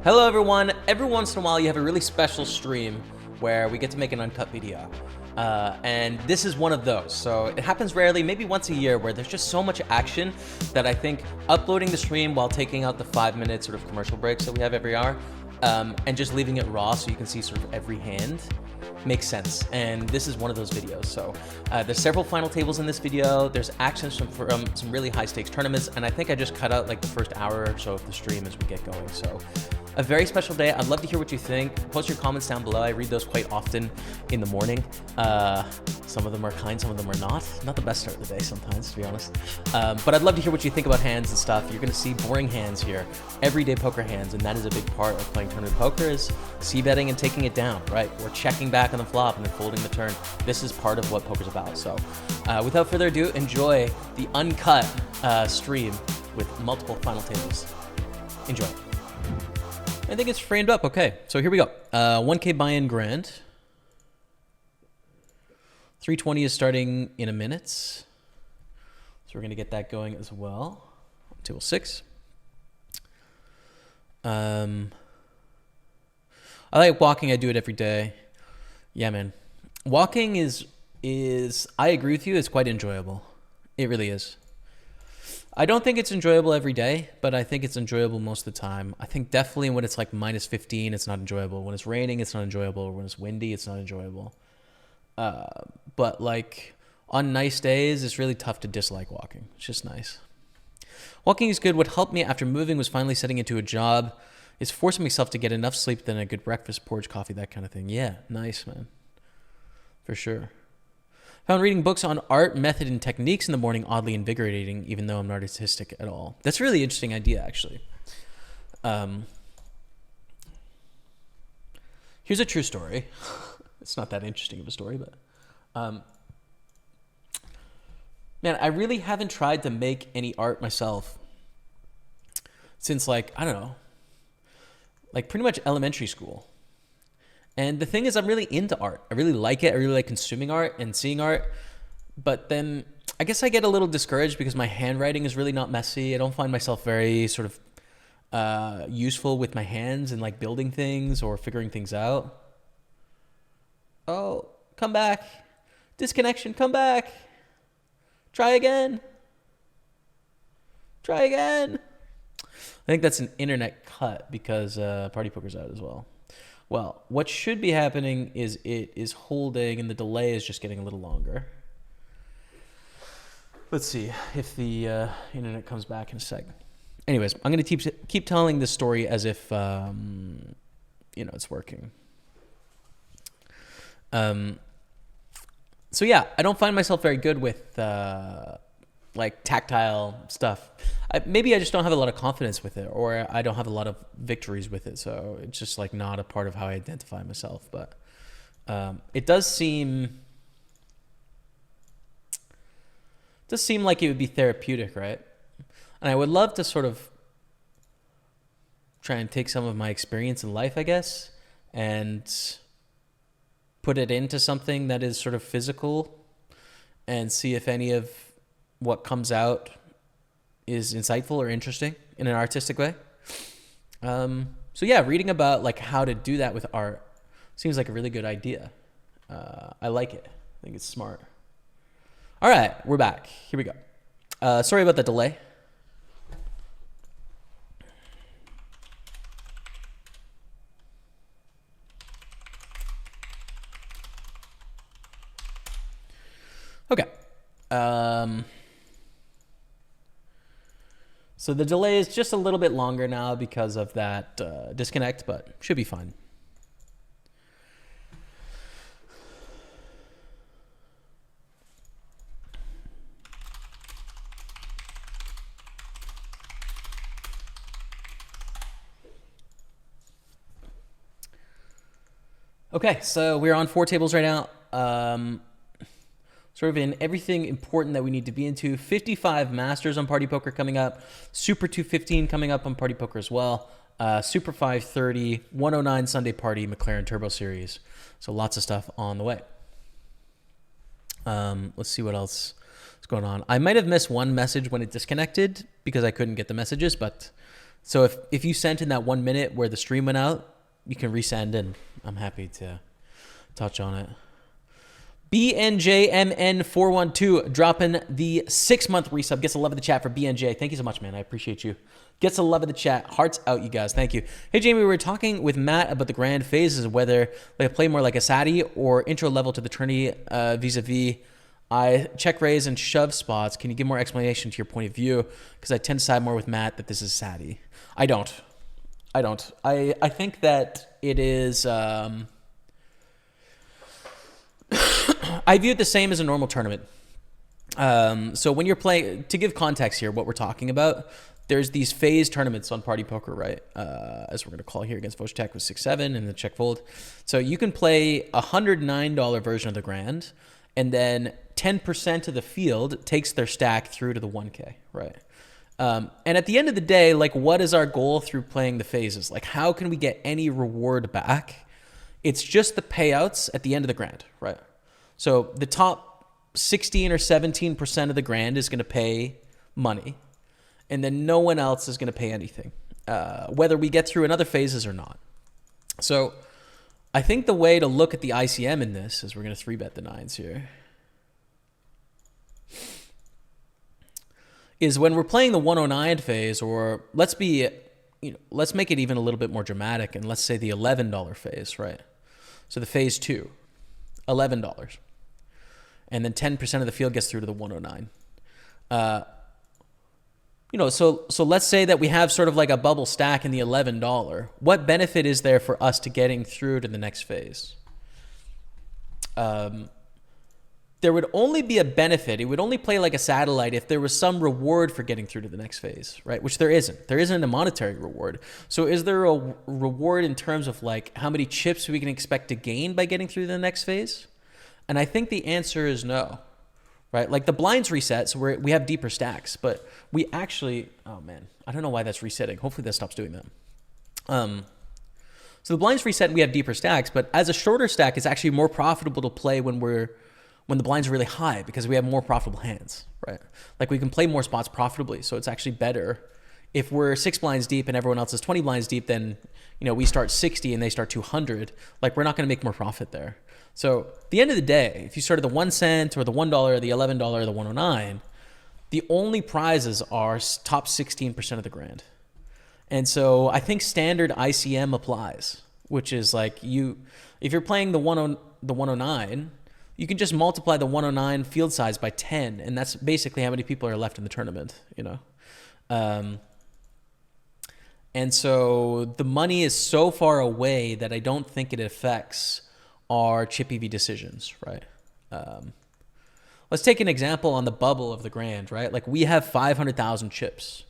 Hello everyone. Every once in a while you have a really special stream where we get to make an uncut video. And this is one of those. So it happens rarely, maybe once a year, where there's just so much action that I think uploading the stream while taking out the 5-minute sort of commercial breaks that we have every hour, and just leaving it raw so you can see sort of every hand makes sense. And this is one of those videos. So there's several final tables in this video. There's actions from some really high stakes tournaments. And I think I just cut out like the first hour or so of the stream as we get going. So a very special day. I'd love to hear what you think. Post your comments down below. I read those quite often in the morning. Some of them are kind, some of them are not. Not the best start of the day sometimes, to be honest. But I'd love to hear what you think about hands and stuff. You're gonna see boring hands here, everyday poker hands, and that is a big part of playing tournament poker, is c-betting and taking it down, right? We're checking back on the flop and then folding the turn. This is part of what poker's about. So without further ado, enjoy the uncut stream with multiple final tables. Enjoy. I think it's framed up. Okay, so here we go. 1K buy-in grand. 320 is starting in a minute. So we're going to get that going as well. Table 6. I like walking. I do it every day. Yeah, man. Walking is I agree with you, it's quite enjoyable. It really is. I don't think it's enjoyable every day, but I think it's enjoyable most of the time. I think definitely when it's like minus 15, it's not enjoyable. When it's raining, it's not enjoyable. When it's windy, it's not enjoyable. But like on nice days, it's really tough to dislike walking. It's just nice. Walking is good. What helped me after moving was finally setting into a job, is forcing myself to get enough sleep, then a good breakfast, porridge, coffee, that kind of thing. Yeah, nice, man. For sure. Found reading books on art, method, and techniques in the morning oddly invigorating, even though I'm not artistic at all. That's a really interesting idea, actually. Here's a true story. It's not that interesting of a story, but... man, I really haven't tried to make any art myself since, like, I don't know, like pretty much elementary school. And the thing is, I'm really into art. I really like it. I really like consuming art and seeing art. But then I guess I get a little discouraged because my handwriting is really not messy. I don't find myself very sort of useful with my hands and like building things or figuring things out. Oh, come back. Disconnection, come back. Try again. Try again. I think that's an internet cut because PartyPoker's out as well. Well, what should be happening is it is holding and the delay is just getting a little longer. Let's see if the internet comes back in a sec. Anyways, I'm going to keep telling this story as if, it's working. So yeah, I don't find myself very good with like tactile stuff. Maybe I just don't have a lot of confidence with it, or I don't have a lot of victories with it. So it's just like not a part of how I identify myself. But it does seem like it would be therapeutic, right? And I would love to sort of try and take some of my experience in life, I guess, and put it into something that is sort of physical and see if any of what comes out is insightful or interesting in an artistic way. So yeah, reading about like how to do that with art seems like a really good idea. I like it. I think it's smart. All right, we're back. Here we go. Sorry about the delay. Okay. So the delay is just a little bit longer now because of that disconnect, but should be fine. Okay, so we're on 4 tables right now. Sort of in everything important that we need to be into. 55 Masters on PartyPoker coming up. Super 215 coming up on PartyPoker as well. Super 530, 109 Sunday Party, McLaren Turbo Series. So lots of stuff on the way. Let's see what else is going on. I might have missed one message when it disconnected because I couldn't get the messages, but So if you sent in that 1 minute where the stream went out, you can resend, and I'm happy to touch on it. BNJMN412 dropping the 6-month resub. Gets a love of the chat for BNJ. Thank you so much, man. I appreciate you. Gets a love of the chat. Hearts out, you guys. Thank you. Hey, Jamie, we were talking with Matt about the grand phases, whether they play more like a Sadi or intro level to the tourney vis-a-vis I check raise and shove spots. Can you give more explanation to your point of view? Because I tend to side more with Matt that this is Sadi. I don't. I think that it is... I view it the same as a normal tournament. So when you're playing, to give context here, what we're talking about, there's these phase tournaments on PartyPoker, right? As we're going to call here against Vostech with 6-7 and the check fold. So you can play a $109 version of the grand, and then 10% of the field takes their stack through to the 1K, right? And at the end of the day, like, what is our goal through playing the phases? Like, how can we get any reward back? It's just the payouts at the end of the grand, right? So the top 16 or 17% of the grand is going to pay money, and then no one else is going to pay anything, whether we get through in other phases or not. So I think the way to look at the ICM in this is we're going to 3-bet the 9s here. Is when we're playing the 109 phase, or let's make it even a little bit more dramatic, and let's say the $11 phase, right? So the phase 2, $11. And then 10% of the field gets through to the 109. So let's say that we have sort of like a bubble stack in the $11. What benefit is there for us to getting through to the next phase? There would only be a benefit. It would only play like a satellite if there was some reward for getting through to the next phase, right? Which there isn't. There isn't a monetary reward. So is there a reward in terms of like how many chips we can expect to gain by getting through the next phase? And I think the answer is no, right? Like the blinds reset, so we have deeper stacks, but we actually, oh man, I don't know why that's resetting. Hopefully that stops doing that. So the blinds reset and we have deeper stacks, but as a shorter stack, it's actually more profitable to play when the blinds are really high because we have more profitable hands, right? Like we can play more spots profitably. So it's actually better if we're 6 blinds deep and everyone else is 20 blinds deep, then, we start 60 and they start 200. Like we're not going to make more profit there. So at the end of the day, if you start at the 1 cent or the $1 or the $11 or the 109, the only prizes are top 16% of the grand. And so I think standard ICM applies, which is like if you're playing the 109, you can just multiply the 109 field size by 10, and that's basically how many people are left in the tournament, And so the money is so far away that I don't think it affects our chip EV decisions, right? Let's take an example on the bubble of the grand, right? Like we have 500,000 chips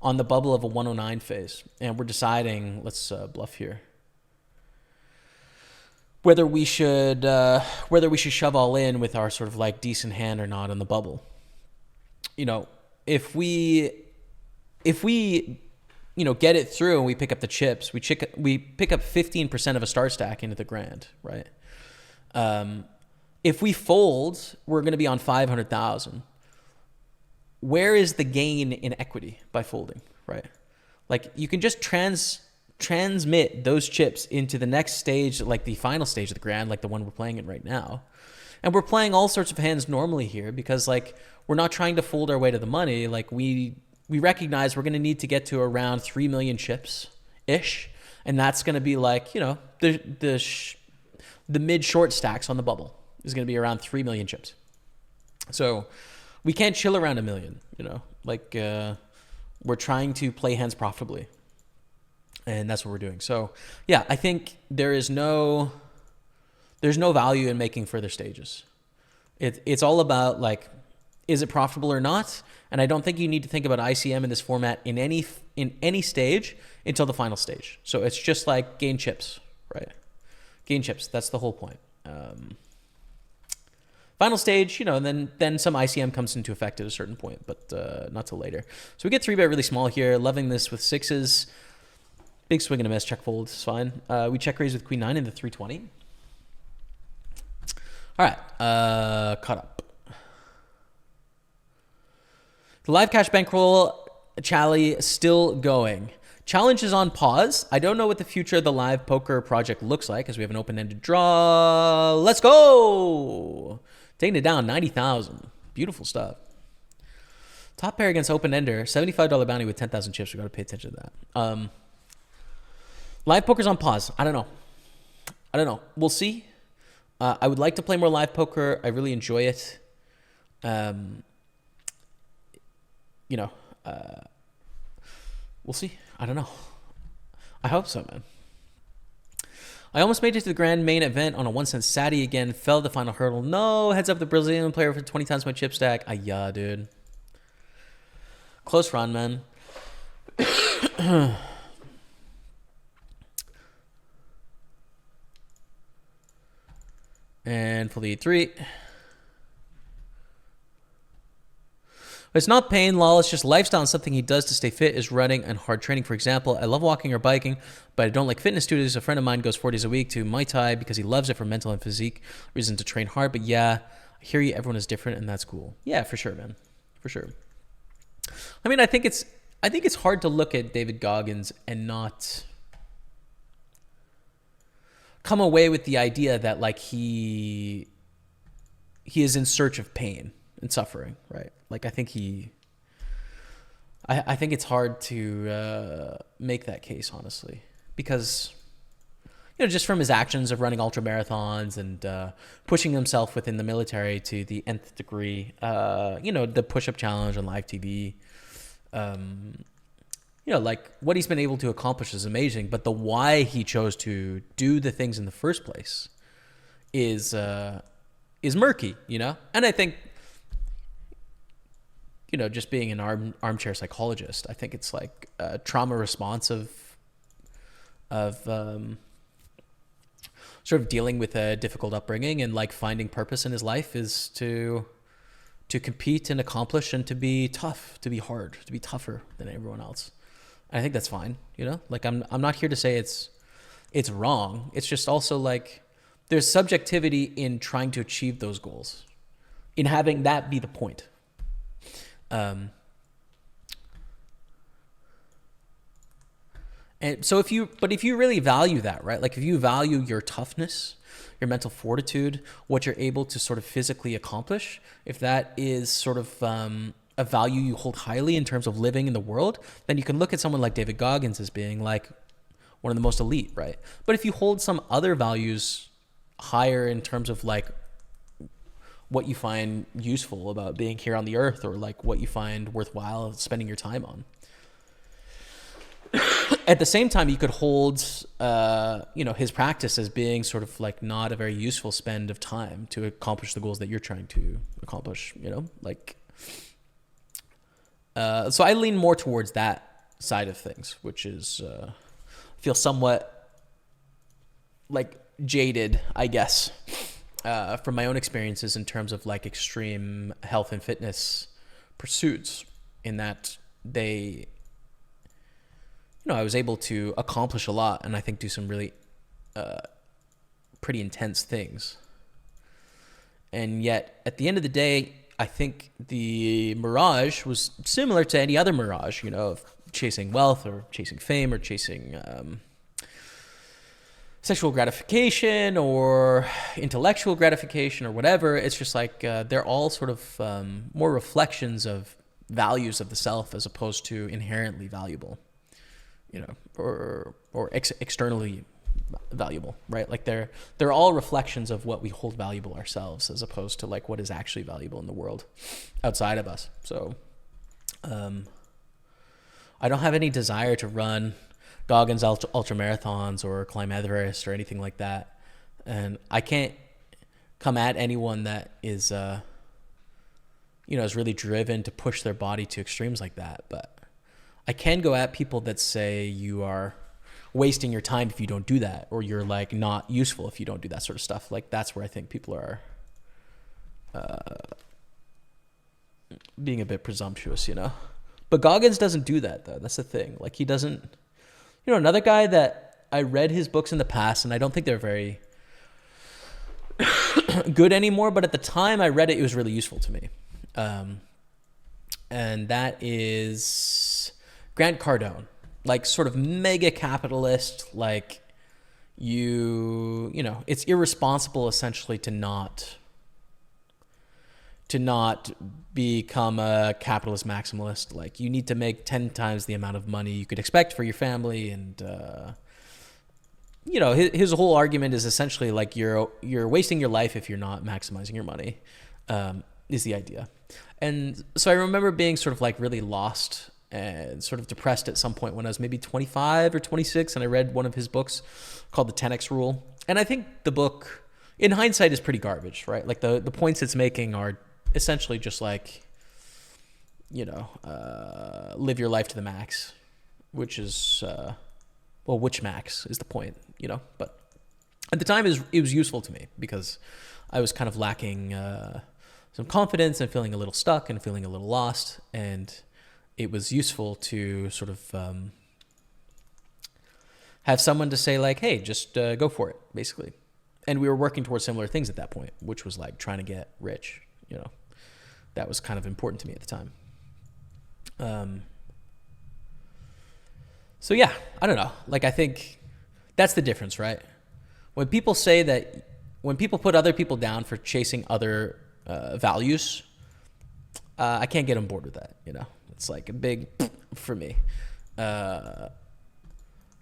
on the bubble of a 109 phase, and we're deciding, let's bluff here, whether we should shove all in with our sort of like decent hand or not on the bubble. If we get it through and we pick up the chips, we pick up 15% of a start stack into the grand, right? If we fold, we're going to be on 500,000. Where is the gain in equity by folding, right? Like you can just transmit those chips into the next stage, like the final stage of the grand, like the one we're playing in right now. And we're playing all sorts of hands normally here because like we're not trying to fold our way to the money. Like we recognize we're going to need to get to around 3 million chips ish. And that's going to be like, the mid short stacks on the bubble is going to be around 3 million chips. So we can't chill around 1 million, we're trying to play hands profitably. And that's what we're doing. So yeah, I think there's no value in making further stages. It's all about like, is it profitable or not? And I don't think you need to think about ICM in this format in any stage until the final stage. So it's just like gain chips, right? Gain chips. That's the whole point. Final stage, then some ICM comes into effect at a certain point, but not till later. So we get 3-bet really small here. Loving this with 6s. Big swing and a miss. Check fold. It's fine. We check raise with queen 9 in the 320. All right. Caught up. The live cash bankroll chally still going. Challenge is on pause. I don't know what the future of the live poker project looks like as we have an open-ended draw. Let's go. Taking it down, 90,000. Beautiful stuff. Top pair against open-ender, $75 bounty with 10,000 chips. We got to pay attention to that. Live poker's on pause. I don't know. We'll see. I would like to play more live poker. I really enjoy it. We'll see. I don't know. I hope so, man. I almost made it to the grand main event on a 1 cent Satty again. Fell the final hurdle. No, heads up the Brazilian player for 20 times my chip stack. Yeah, dude. Close run, man. And for the 3. It's not pain, lol. It's just lifestyle and something he does to stay fit is running and hard training. For example, I love walking or biking, but I don't like fitness studios. A friend of mine goes 4 days a week to Muay Thai because he loves it for mental and physique reason to train hard. But yeah, I hear you. Everyone is different, and that's cool. Yeah, for sure, man. For sure. I mean, I think it's hard to look at David Goggins and not come away with the idea that like he is in search of pain and suffering, right? Like I think it's hard to make that case, honestly, because just from his actions of running ultra marathons and pushing himself within the military to the nth degree, the push-up challenge on live TV, like what he's been able to accomplish is amazing, but the why he chose to do the things in the first place is murky, and I think. Just being an armchair psychologist, I think it's like a trauma response of sort of dealing with a difficult upbringing and like finding purpose in his life is to compete and accomplish and to be tough, to be hard, to be tougher than everyone else. And I think that's fine, like I'm not here to say it's wrong. It's just also like there's subjectivity in trying to achieve those goals, in having that be the point. And so if you really value that, right? Like if you value your toughness, your mental fortitude, what you're able to sort of physically accomplish, if that is sort of a value you hold highly in terms of living in the world, then you can look at someone like David Goggins as being like one of the most elite, right? But if you hold some other values higher in terms of like what you find useful about being here on the earth, or like what you find worthwhile spending your time on. At the same time, you could hold, his practice as being sort of like not a very useful spend of time to accomplish the goals that you're trying to accomplish, so I lean more towards that side of things, which is, I feel somewhat like jaded, I guess, from my own experiences in terms of like extreme health and fitness pursuits, in that I was able to accomplish a lot and I think do some really pretty intense things. And yet at the end of the day, I think the mirage was similar to any other mirage, of chasing wealth or chasing fame or chasing sexual gratification or intellectual gratification or whatever. It's just like they're all sort of more reflections of values of the self as opposed to inherently valuable, or externally valuable, right? Like they're all reflections of what we hold valuable ourselves as opposed to like what is actually valuable in the world outside of us. So I don't have any desire to run Goggins ultra marathons or climb Everest or anything like that. And I can't come at anyone that is, is really driven to push their body to extremes like that. But I can go at people that say you are wasting your time if you don't do that, or you're like not useful if you don't do that sort of stuff. Like that's where I think people are being a bit presumptuous, But Goggins doesn't do that though. That's the thing. Like he doesn't. Another guy that I read his books in the past, and I don't think they're very good anymore, but at the time I read it, it was really useful to me. And that is Grant Cardone. like sort of mega capitalist, like you know, it's irresponsible essentially to not become a capitalist maximalist. Like you need to make 10 times the amount of money you could expect for your family. And, you know, his whole argument is essentially like you're wasting your life if you're not maximizing your money, is the idea. And so I remember being sort of like really lost and sort of depressed at some point when I was maybe 25 or 26, and I read one of his books called The 10X Rule. And I think the book, in hindsight, is pretty garbage, right? Like the points it's making are essentially just like, you know, live your life to the max, which is, well, which max is the point, you know? But at the time, it was useful to me because I was kind of lacking some confidence and feeling a little stuck and feeling a little lost. And it was useful to sort of have someone to say like, hey, just go for it, basically. And we were working towards similar things at that point, which was like trying to get rich, you know. That was kind of important to me at the time. So yeah, I don't know. Like, I think that's the difference, right? When people say that, when people put other people down for chasing other values, I can't get on board with that, you know. It's like a big for me. But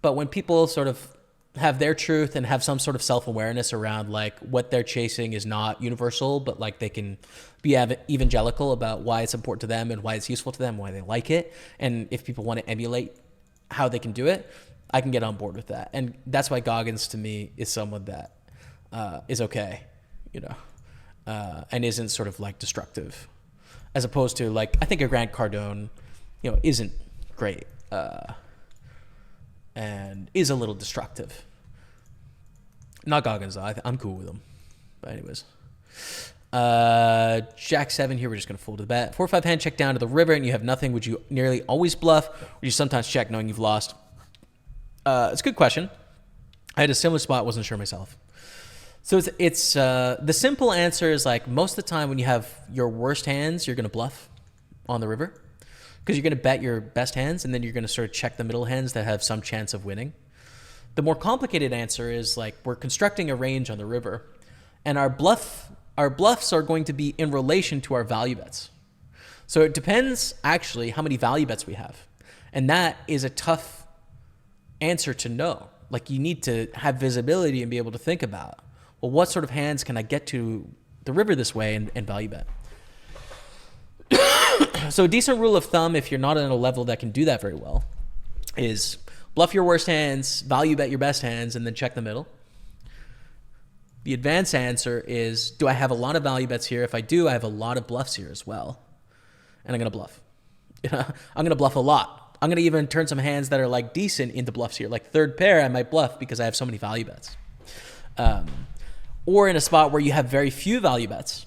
when people sort of have their truth and have some sort of self-awareness around like what they're chasing is not universal, but like they can be evangelical about why it's important to them and why it's useful to them, why they like it. And if people want to emulate how they can do it, I can get on board with that. And that's why Goggins to me is someone that is okay, you know, and isn't sort of like destructive, as opposed to like, I think a Grant Cardone, you know, isn't great. And is a little destructive. Not Goggins, though. I'm cool with him. But anyways. Jack 7 here. We're just going to fold to the bet. 4-5 hand check down to the river and you have nothing. Would you nearly always bluff? Or you sometimes check knowing you've lost? It's a good question. I had a similar spot. Wasn't sure myself. So it's the simple answer is like most of the time when you have your worst hands, you're going to bluff on the river. Because you're going to bet your best hands, and then you're going to sort of check the middle hands that have some chance of winning. The more complicated answer is like we're constructing a range on the river, and our bluffs are going to be in relation to our value bets. So it depends actually how many value bets we have, and that is a tough answer to know. Like you need to have visibility and be able to think about, well, what sort of hands can I get to the river this way and value bet? So a decent rule of thumb, if you're not at a level that can do that very well, is bluff your worst hands, value bet your best hands, and then check the middle. The advanced answer is, do I have a lot of value bets here? If I do, I have a lot of bluffs here as well. And I'm going to bluff. I'm going to bluff a lot. I'm going to even turn some hands that are like decent into bluffs here. Like third pair, I might bluff because I have so many value bets. Or in a spot where you have very few value bets.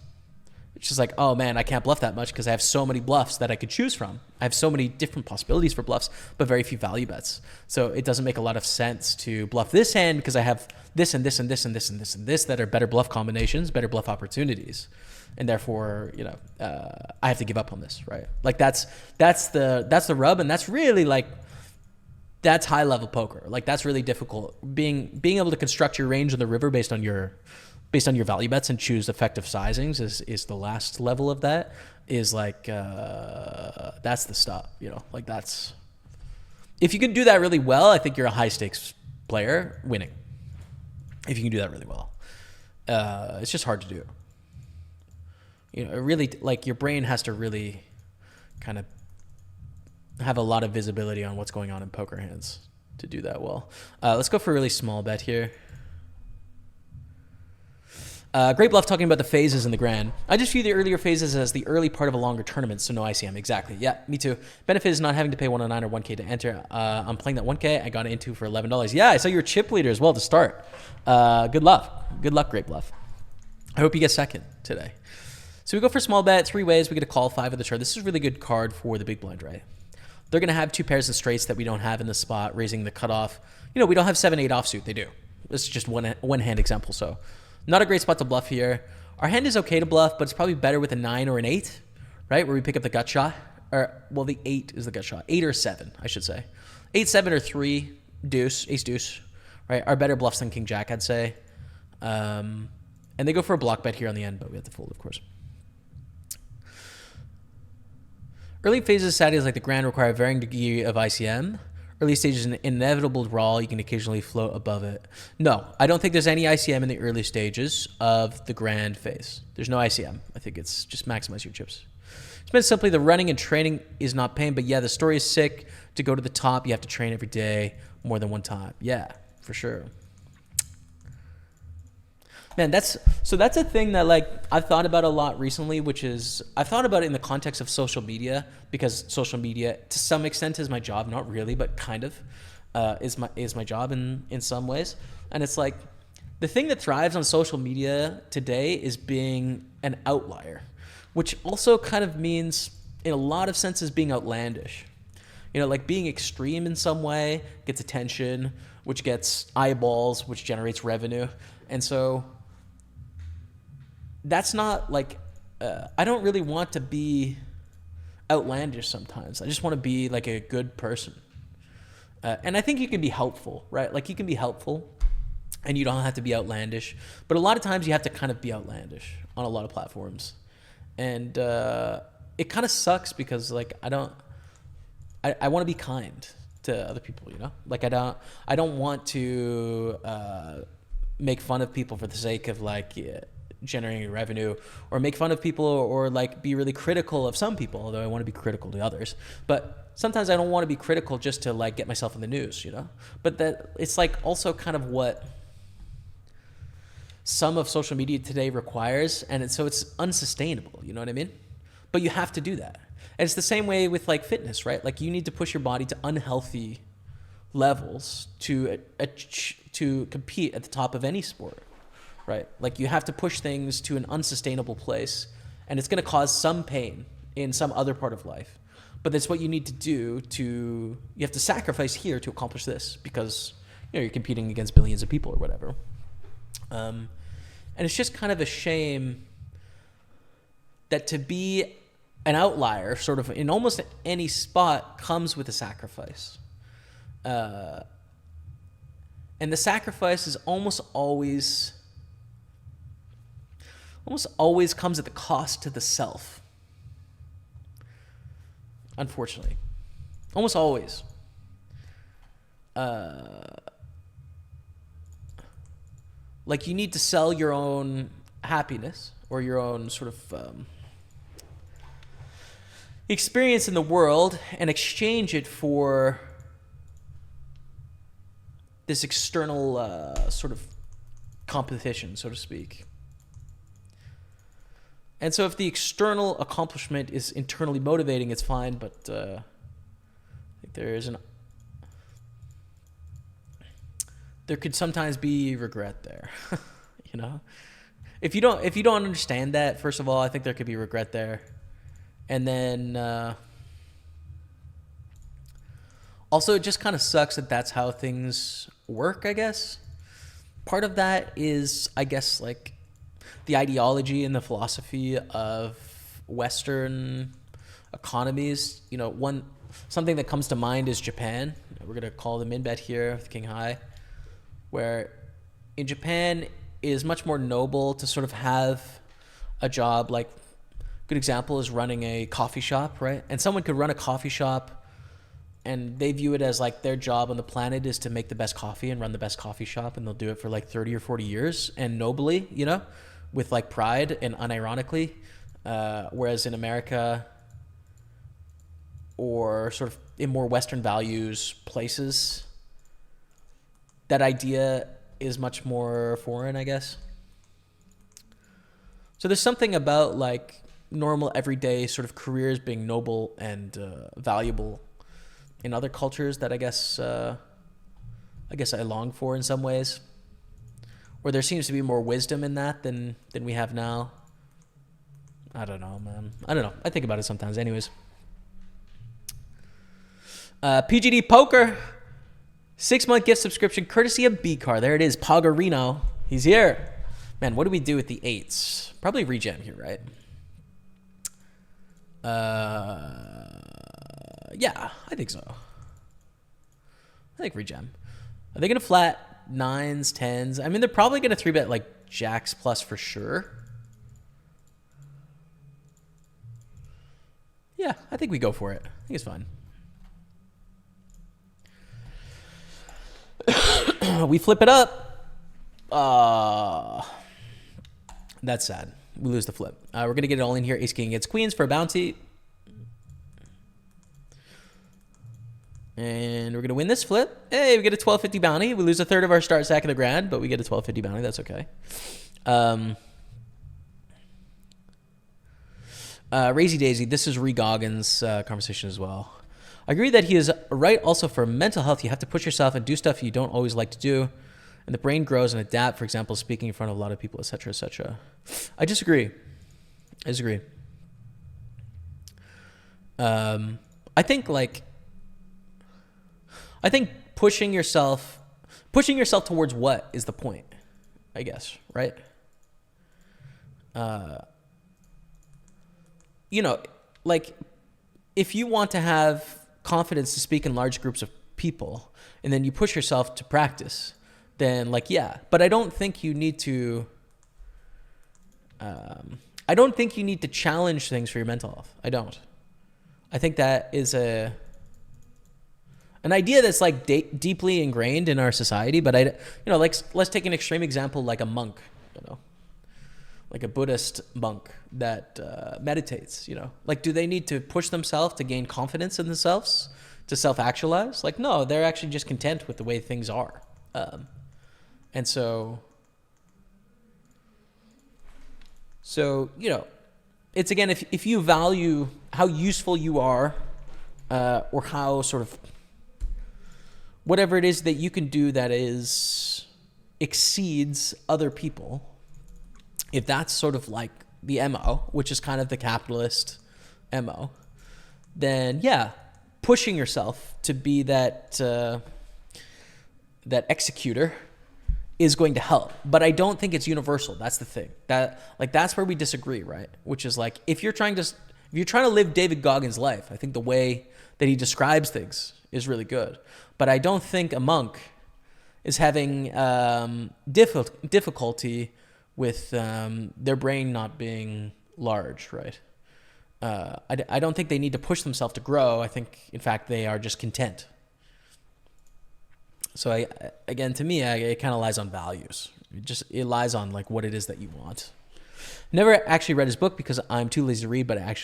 It's just like, oh man, I can't bluff that much because I have so many bluffs that I could choose from. I have so many different possibilities for bluffs, but very few value bets. So it doesn't make a lot of sense to bluff this hand because I have this and this and this and this and this and this that are better bluff combinations, better bluff opportunities. And therefore, you know, I have to give up on this, right? Like that's the rub, and that's really like, that's high level poker. Like that's really difficult. Being able to construct your range on the river based on your value bets and choose effective sizings is the last level of that. Is like that's the stuff, you know. Like that's, if you can do that really well, I think you're a high stakes player winning. If you can do that really well, it's just hard to do. You know, it really, like your brain has to really kind of have a lot of visibility on what's going on in poker hands to do that well. Let's go for a really small bet here. Great bluff talking about the phases in the grand. I just view the earlier phases as the early part of a longer tournament, so no ICM. Exactly. Yeah, me too. Benefit is not having to pay 109 or 1K to enter. I'm playing that 1K. I got into for $11. Yeah, I saw you were chip leader as well to start. Good luck. Good luck, great bluff. I hope you get second today. So we go for small bet, 3 ways. We get a call 5 of the chart. This is a really good card for the big blind, right? They're going to have 2 pairs of straights that we don't have in the spot, raising the cutoff. You know, we don't have 7-8 offsuit. They do. This is just one hand example, so not a great spot to bluff here. Our hand is okay to bluff, but it's probably better with a 9 or an 8, right? Where we pick up the gut shot. Or, well, the 8 is the gut shot. 8 or 7, I should say. 8-7 or 3 deuce, ace deuce, right, are better bluffs than king jack, I'd say. And they go for a block bet here on the end, but we have to fold, of course. Early phases of Saturday is like the grand require a varying degree of ICM. Early stage is an inevitable draw. You can occasionally float above it. No, I don't think there's any ICM in the early stages of the grand phase. There's no ICM. I think it's just maximize your chips. It's been simply the running and training is not pain, but yeah, the story is sick. To go to the top, you have to train every day more than one time. Yeah, for sure. Man, that's a thing that like I've thought about a lot recently, which is I've thought about it in the context of social media, because social media to some extent is my job, not really, but kind of is my job in some ways. And it's like the thing that thrives on social media today is being an outlier, which also kind of means in a lot of senses being outlandish. You know, like being extreme in some way gets attention, which gets eyeballs, which generates revenue. And so that's not like, I don't really want to be outlandish sometimes. I just want to be like a good person. And I think you can be helpful, right? Like you can be helpful and you don't have to be outlandish. But a lot of times you have to kind of be outlandish on a lot of platforms. And it kind of sucks because like I want to be kind to other people, you know? Like I don't want to make fun of people for the sake of like generating revenue, or make fun of people, or like be really critical of some people, although I want to be critical to others. But sometimes I don't want to be critical just to like get myself in the news, you know? But that it's like also kind of what some of social media today requires, and so it's unsustainable, you know what I mean? But you have to do that. And it's the same way with like fitness, right? Like you need to push your body to unhealthy levels to compete at the top of any sport, right? Like you have to push things to an unsustainable place, and it's going to cause some pain in some other part of life. But that's what you need to do you have to sacrifice here to accomplish this, because you know you're competing against billions of people or whatever. And it's just kind of a shame that to be an outlier sort of in almost any spot comes with a sacrifice. And the sacrifice is almost always comes at the cost to the self. Unfortunately. Almost always. Like you need to sell your own happiness or your own sort of experience in the world and exchange it for this external sort of competition, so to speak. And so if the external accomplishment is internally motivating, it's fine, but I think there could sometimes be regret there. You know? If you don't understand that, first of all, I think there could be regret there. And then also it just kind of sucks that that's how things work, I guess. Part of that is, I guess, like the ideology and the philosophy of Western economies. You know, something that comes to mind is Japan. We're going to call the min bet here with King High, where in Japan it is much more noble to sort of have a job. Like, good example is running a coffee shop, right? And someone could run a coffee shop and they view it as like their job on the planet is to make the best coffee and run the best coffee shop, and they'll do it for like 30 or 40 years and nobly, you know, with like pride and unironically. Whereas in America or sort of in more Western values places, that idea is much more foreign, I guess. So there's something about like normal everyday sort of careers being noble and valuable in other cultures that I guess I long for in some ways, where there seems to be more wisdom in that than we have now. I don't know, man. I don't know. I think about it sometimes. Anyways. PGD Poker, 6-month gift subscription courtesy of B-Car. There it is. Pogerino. He's here. Man, what do we do with the 8s? Probably regen here, right? Yeah, I think so. I think rejam. Are they going to flat 9s, 10s? I mean, they're probably going to 3-bet like jacks plus for sure. Yeah, I think we go for it. I think it's fine. We flip it up. That's sad. We lose the flip. We're going to get it all in here. Ace king against queens for a bounty. And we're going to win this flip. Hey, we get a 1250 bounty. We lose a third of our start stack of the grand, but we get a 1250 bounty. That's okay. Razy Daisy, this is Goggins' conversation as well. I agree that he is right also for mental health. You have to push yourself and do stuff you don't always like to do. And the brain grows and adapt, for example, speaking in front of a lot of people, etc., etc. I disagree. I think pushing yourself towards what is the point, I guess, right? You know, like if you want to have confidence to speak in large groups of people and then you push yourself to practice, then like, yeah, but I don't think you need to, challenge things for your mental health. I don't. I think that is an idea that's like deeply ingrained in our society, but like let's take an extreme example, like a monk, like a Buddhist monk that meditates, like, do they need to push themselves to gain confidence in themselves, to self-actualize? Like, no, they're actually just content with the way things are. And so, it's again, if you value how useful you are, or how sort of whatever it is that you can do that exceeds other people, if that's sort of like the MO, which is kind of the capitalist MO, then yeah, pushing yourself to be that executor is going to help. But I don't think it's universal. That's the thing. That's where we disagree, right? Which is like, if you're trying to live David Goggins' life, I think the way that he describes things is really good. But I don't think a monk is having difficulty with their brain not being large, right? I don't think they need to push themselves to grow. I think, in fact, they are just content. So to me, it kind of lies on values. It lies on like what it is that you want. Never actually read his book because I'm too lazy to read, but I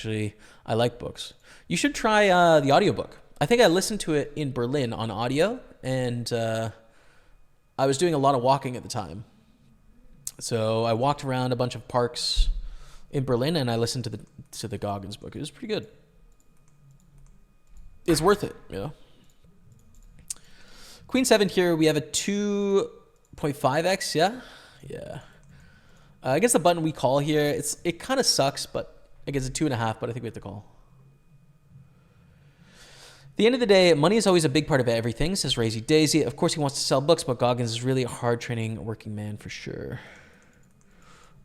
like books. You should try the audiobook. I think I listened to it in Berlin on audio, and I was doing a lot of walking at the time. So I walked around a bunch of parks in Berlin, and I listened to the Goggins book. It was pretty good. It's worth it, Queen 7 here, we have a 2.5x, yeah? I guess the button we call here, it kind of sucks, but I guess it's a 2.5, but I think we have to call. At the end of the day, money is always a big part of everything, says Razy Daisy. Of course, he wants to sell books, but Goggins is really a hard-training working man for sure.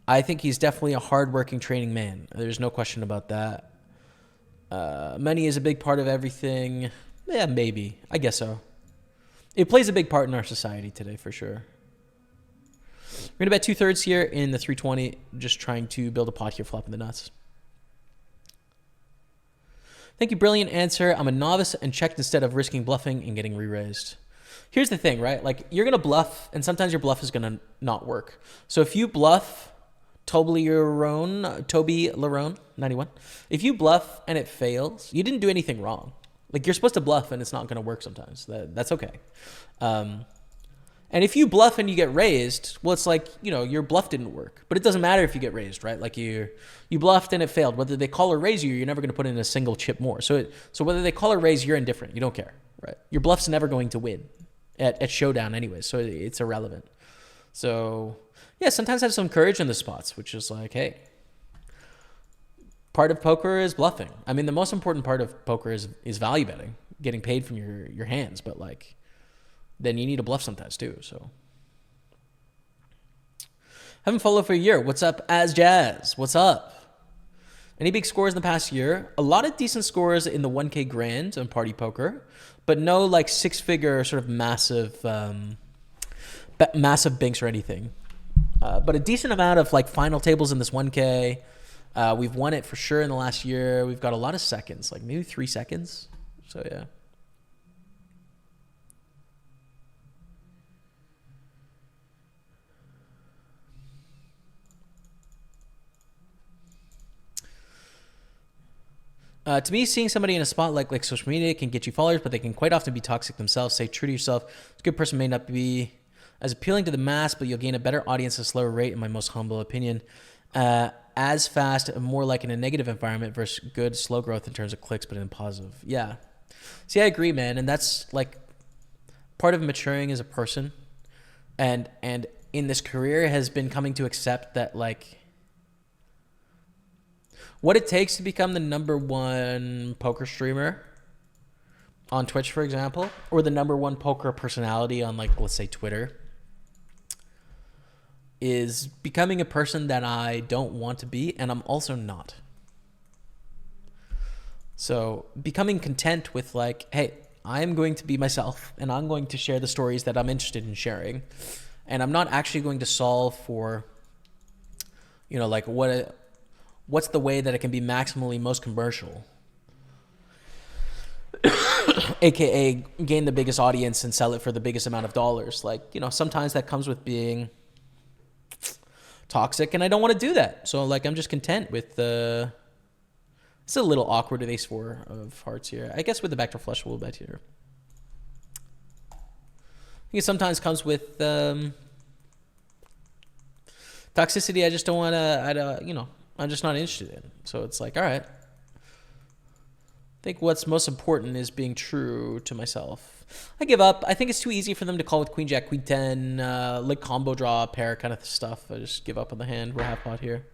I think he's definitely a hard-working training man. There's no question about that. Money is a big part of everything. Yeah, maybe. I guess so. It plays a big part in our society today, for sure. We're going to bet 2/3 here in the 320, just trying to build a pot here, flopping the nuts. Thank you, brilliant answer. I'm a novice and checked instead of risking bluffing and getting re-raised. Here's the thing, right? Like, you're going to bluff, and sometimes your bluff is going to not work. So if you bluff Toby Larone, 91, if you bluff and it fails, you didn't do anything wrong. Like, you're supposed to bluff and it's not going to work sometimes. That's okay. And if you bluff and you get raised, well, it's like, your bluff didn't work. But it doesn't matter if you get raised, right? Like, you bluffed and it failed. Whether they call or raise you, you're never going to put in a single chip more. So whether they call or raise, you're indifferent. You don't care, right? Your bluff's never going to win at showdown anyway, so it's irrelevant. So, yeah, sometimes have some courage in the spots, which is like, hey, part of poker is bluffing. I mean, the most important part of poker is value betting, getting paid from your hands. But like, then you need to bluff sometimes too. So, haven't followed for a year. What's up, As Jazz? What's up? Any big scores in the past year? A lot of decent scores in the 1K grand on Party Poker, but no like six-figure sort of massive banks or anything. But a decent amount of like final tables in this 1K. We've won it for sure in the last year. We've got a lot of seconds, like maybe 3 seconds. So yeah. To me, seeing somebody in a spot like social media can get you followers, but they can quite often be toxic themselves. Stay true to yourself. A good person may not be as appealing to the mass, but you'll gain a better audience at a slower rate, in my most humble opinion. As fast, more like in a negative environment versus good, slow growth in terms of clicks, but in positive. Yeah. See, I agree, man. And that's like part of maturing as a person. And in this career has been coming to accept that like, what it takes to become the #1 poker streamer on Twitch, for example, or the #1 poker personality on like, let's say Twitter, is becoming a person that I don't want to be, and I'm also not. So becoming content with like, hey, I'm going to be myself and I'm going to share the stories that I'm interested in sharing. And I'm not actually going to solve for, you know, like what's the way that it can be maximally most commercial, aka gain the biggest audience and sell it for the biggest amount of dollars. Like, you know, sometimes that comes with being toxic, and I don't want to do that. So like, I'm just content with it's a little awkward with ace-4 of hearts here. I guess with the backdoor flush a little bit here. I think it sometimes comes with toxicity. I just don't want to, you know, I'm just not interested in. So it's like, all right. I think what's most important is being true to myself. I give up. I think it's too easy for them to call with queen, jack, queen 10, like combo draw, pair kind of stuff. I just give up on the hand. We're half pot here.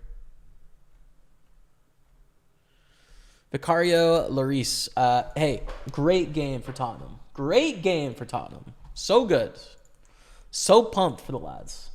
Vicario Lloris. Hey, great game for Tottenham. Great game for Tottenham. So good. So pumped for the lads.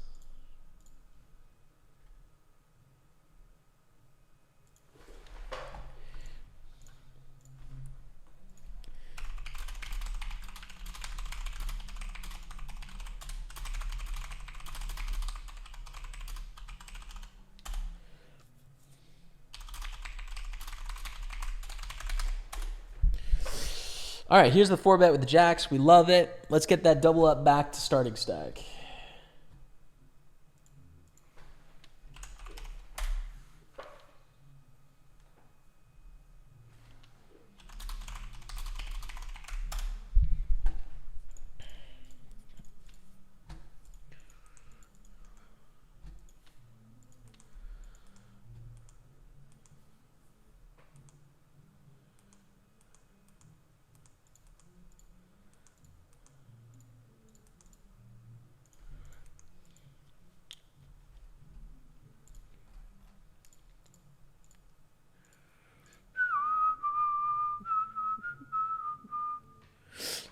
All right, here's the 4-bet with the jacks. We love it. Let's get that double up back to starting stack.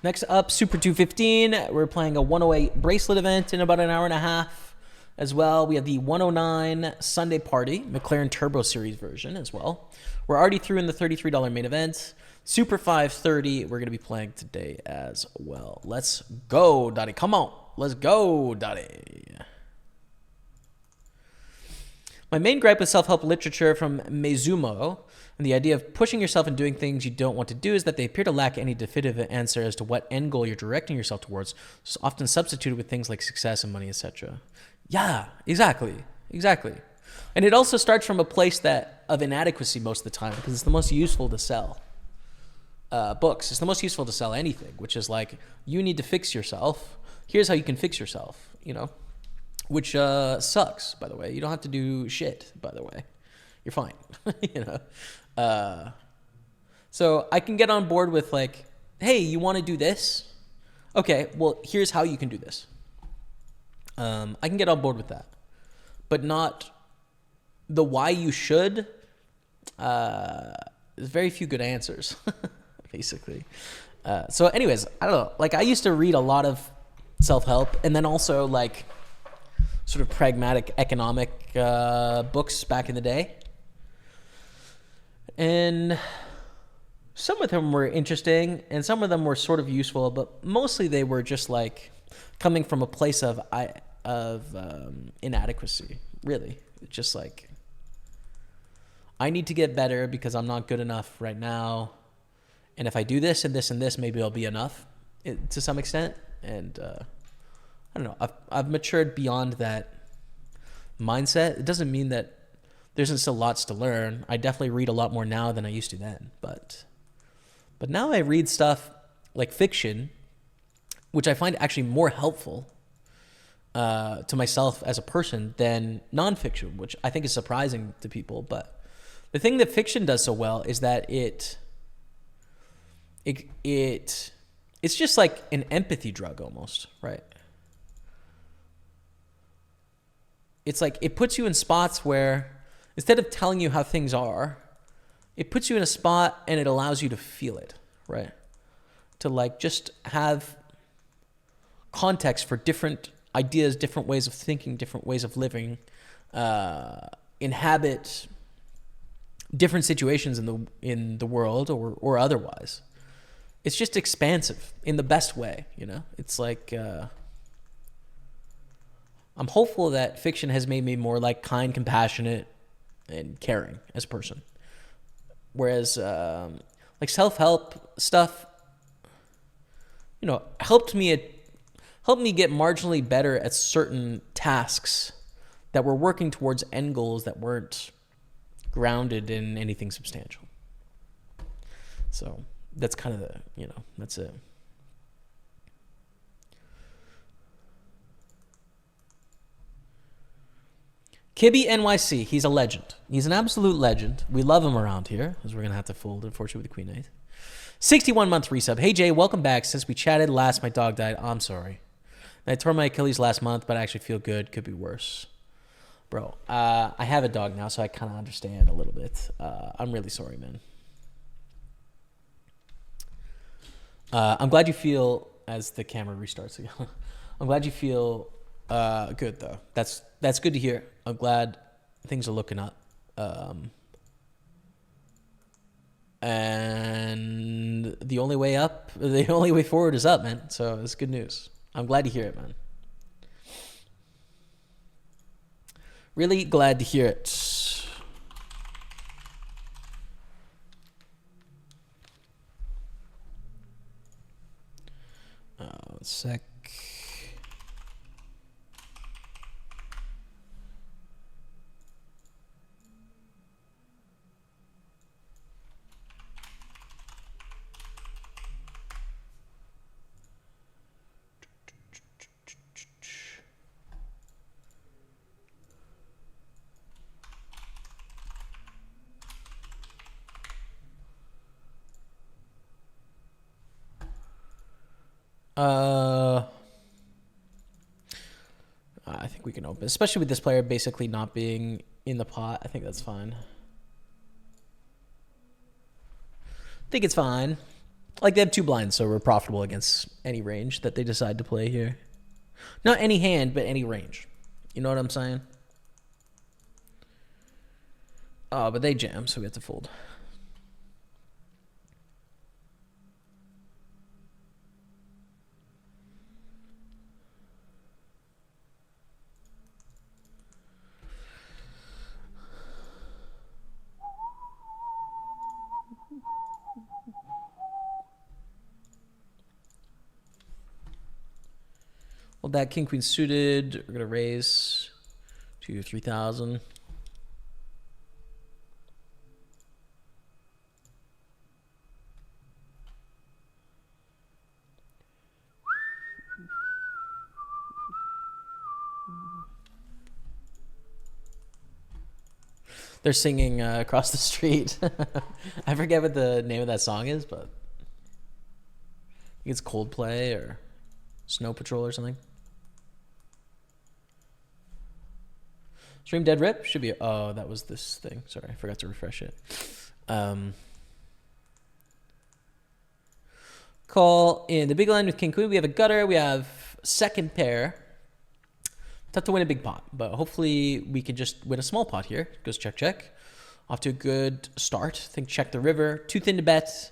Next up, Super 215. We're playing a 108 bracelet event in about an hour and a half as well. We have the 109 Sunday Party, McLaren Turbo Series version as well. We're already through in the $33 main event. Super 530, we're going to be playing today as well. Let's go, Dottie. Come on. Let's go, Dottie. My main gripe with self-help literature from Mizumo and the idea of pushing yourself and doing things you don't want to do is that they appear to lack any definitive answer as to what end goal you're directing yourself towards, so often substituted with things like success and money, etc. Yeah, exactly. And it also starts from a place of inadequacy most of the time, because it's the most useful to sell books. It's the most useful to sell anything, which is like, you need to fix yourself. Here's how you can fix yourself, you know, which sucks, by the way. You don't have to do shit, by the way. You're fine, you know. So I can get on board with like, hey, you want to do this? Okay, well, here's how you can do this. I can get on board with that, but not the why you should. There's very few good answers, basically. So anyways, I don't know. Like, I used to read a lot of self-help and then also like sort of pragmatic economic books back in the day. And some of them were interesting and some of them were sort of useful, but mostly they were just like coming from a place of inadequacy, really. It's just like, I need to get better because I'm not good enough right now. And if I do this and this and this, maybe it'll be enough to some extent. And I don't know. I've matured beyond that mindset. It doesn't mean that there's still lots to learn. I definitely read a lot more now than I used to then. But now I read stuff like fiction, which I find actually more helpful to myself as a person than nonfiction, which I think is surprising to people. But the thing that fiction does so well is that it's just like an empathy drug almost, right? It's like it puts you in spots where instead of telling you how things are, it puts you in a spot and it allows you to feel it, right? To like just have context for different ideas, different ways of thinking, different ways of living, inhabit different situations in the world or otherwise. It's just expansive in the best way, you know? It's like I'm hopeful that fiction has made me more like kind, compassionate, and caring as a person. Whereas like self-help stuff, you know, helped me get marginally better at certain tasks that were working towards end goals that weren't grounded in anything substantial. So that's kind of that's it. Kibby NYC, he's a legend. He's an absolute legend. We love him around here, as we're going to have to fold, unfortunately, with the Queen 8. 61-month resub. Hey, Jay, welcome back. Since we chatted last, my dog died. I'm sorry. I tore my Achilles last month, but I actually feel good. Could be worse. Bro, I have a dog now, so I kind of understand a little bit. I'm really sorry, man. I'm glad you feel, as the camera restarts again, I'm glad you feel good, though. That's good to hear. I'm glad things are looking up. And the only way forward is up, man. So it's good news. I'm glad to hear it, man. Really glad to hear it. One sec. I think we can open, especially with this player basically not being in the pot. I think that's fine. I think it's fine. Like, they have 2 blinds, so we're profitable against any range that they decide to play here. Not any hand, but any range. You know what I'm saying? Oh, but they jam, so we have to fold. Well, that king queen suited. We're gonna raise to 3,000. They're singing across the street. I forget what the name of that song is, but I think it's Coldplay or Snow Patrol or something. Stream dead rip? Should be. Oh, that was this thing. Sorry, I forgot to refresh it. Call in the big line with king queen. We have a gutter. We have second pair. Tough to win a big pot, but hopefully we can just win a small pot here. Goes check, check. Off to a good start. I think check the river. Too thin to bet.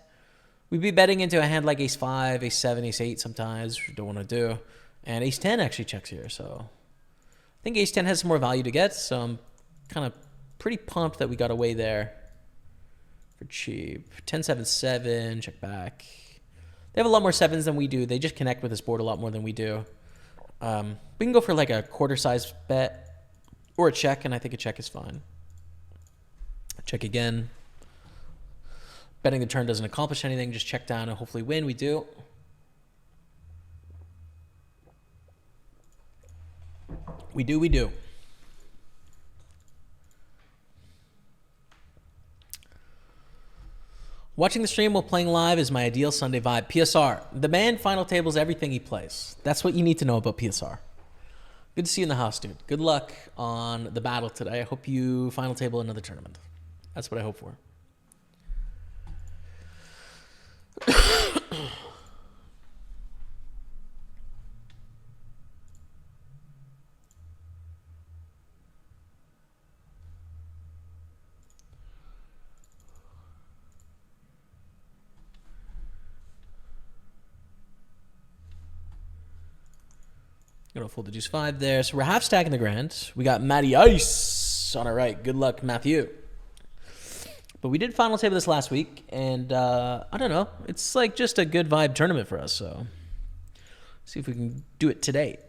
We'd be betting into a hand like ace 5, ace 7, ace 8 sometimes, which we don't want to do. And ace 10 actually checks here, so I think ace 10 has some more value to get, so I'm kind of pretty pumped that we got away there for cheap. 10, 7, 7, check back. They have a lot more 7s than we do. They just connect with this board a lot more than we do. We can go for like a quarter size bet or a check, and I think a check is fine. Check again. Betting the turn doesn't accomplish anything. Just check down and hopefully win. We do. We do. Watching the stream while playing live is my ideal Sunday vibe. PSR. The man final tables everything he plays. That's what you need to know about PSR. Good to see you in the house, dude. Good luck on the battle today. I hope you final table another tournament. That's what I hope for. Gonna fold the deuce 5 there. So we're half stacking the grand. We got Matty Ice on our right. Good luck, Matthew. But we did final table this last week, and I don't know. It's like just a good vibe tournament for us, so see if we can do it today.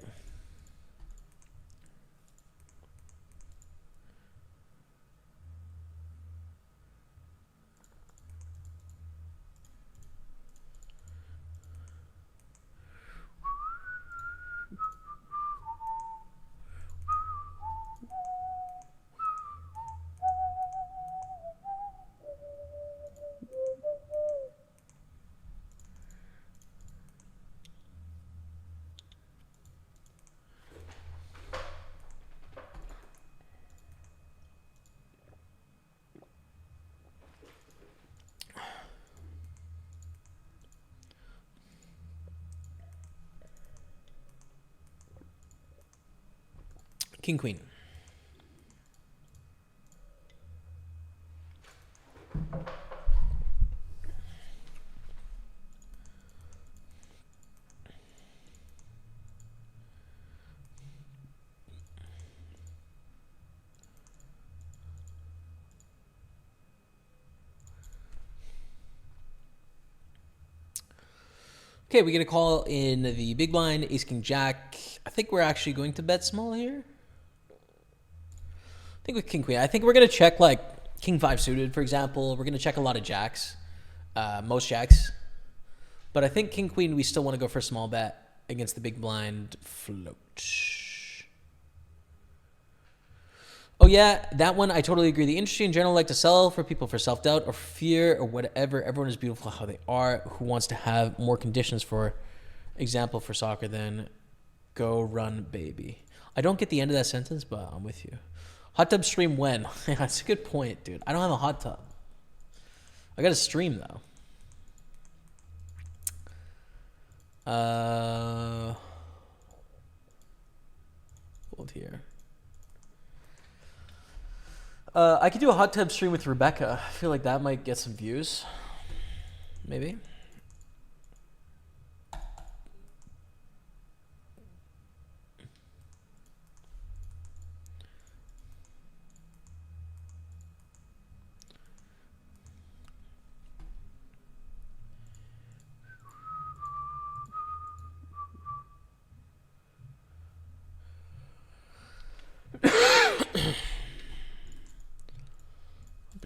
King, queen. Okay, we get a call in the big blind, ace, king, jack. I think we're actually going to bet small here. I think with king, queen. I think we're going to check like king 5 suited, for example. We're going to check a lot of jacks, most jacks. But I think king, queen, we still want to go for a small bet against the big blind float. Oh, yeah, that one, I totally agree. The industry in general like to sell for people for self-doubt or fear or whatever. Everyone is beautiful how they are. Who wants to have more conditions, for example, for soccer than go run, baby? I don't get the end of that sentence, but I'm with you. Hot tub stream when? That's a good point, dude. I don't have a hot tub. I got to stream, though. Hold here. I could do a hot tub stream with Rebecca. I feel like that might get some views. Maybe.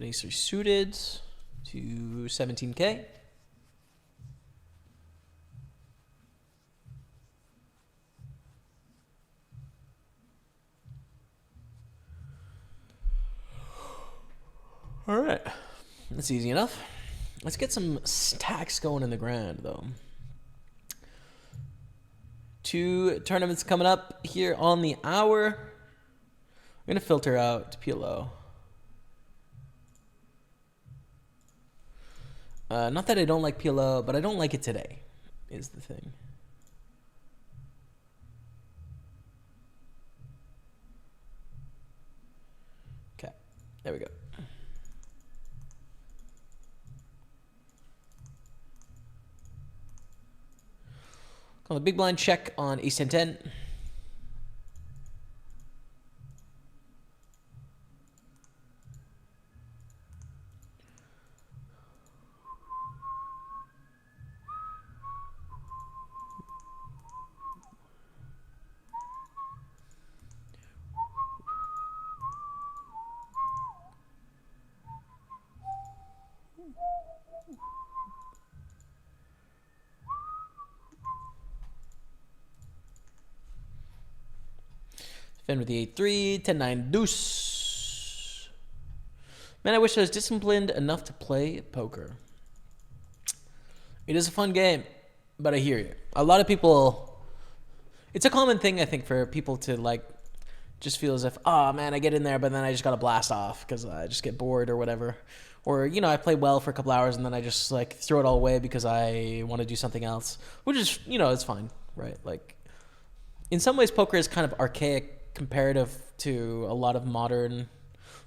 Ace 3 suited to 17K. All right, that's easy enough. Let's get some stacks going in the grand, though. 2 tournaments coming up here on the hour. We're gonna filter out PLO. Not that I don't like PLO, but I don't like it today, is the thing. Okay, there we go. On the big blind, check on ace 10-10. Defend with the 8-3, 10-9 deuce. Man, I wish I was disciplined enough to play poker. It is a fun game, but I hear you. A lot of people, it's a common thing, I think, for people to like just feel as if, oh man, I get in there, but then I just got to blast off because I just get bored or whatever. Or, you know, I play well for a couple hours and then I just like throw it all away because I want to do something else, which is, you know, it's fine, right? Like, in some ways, poker is kind of archaic comparative to a lot of modern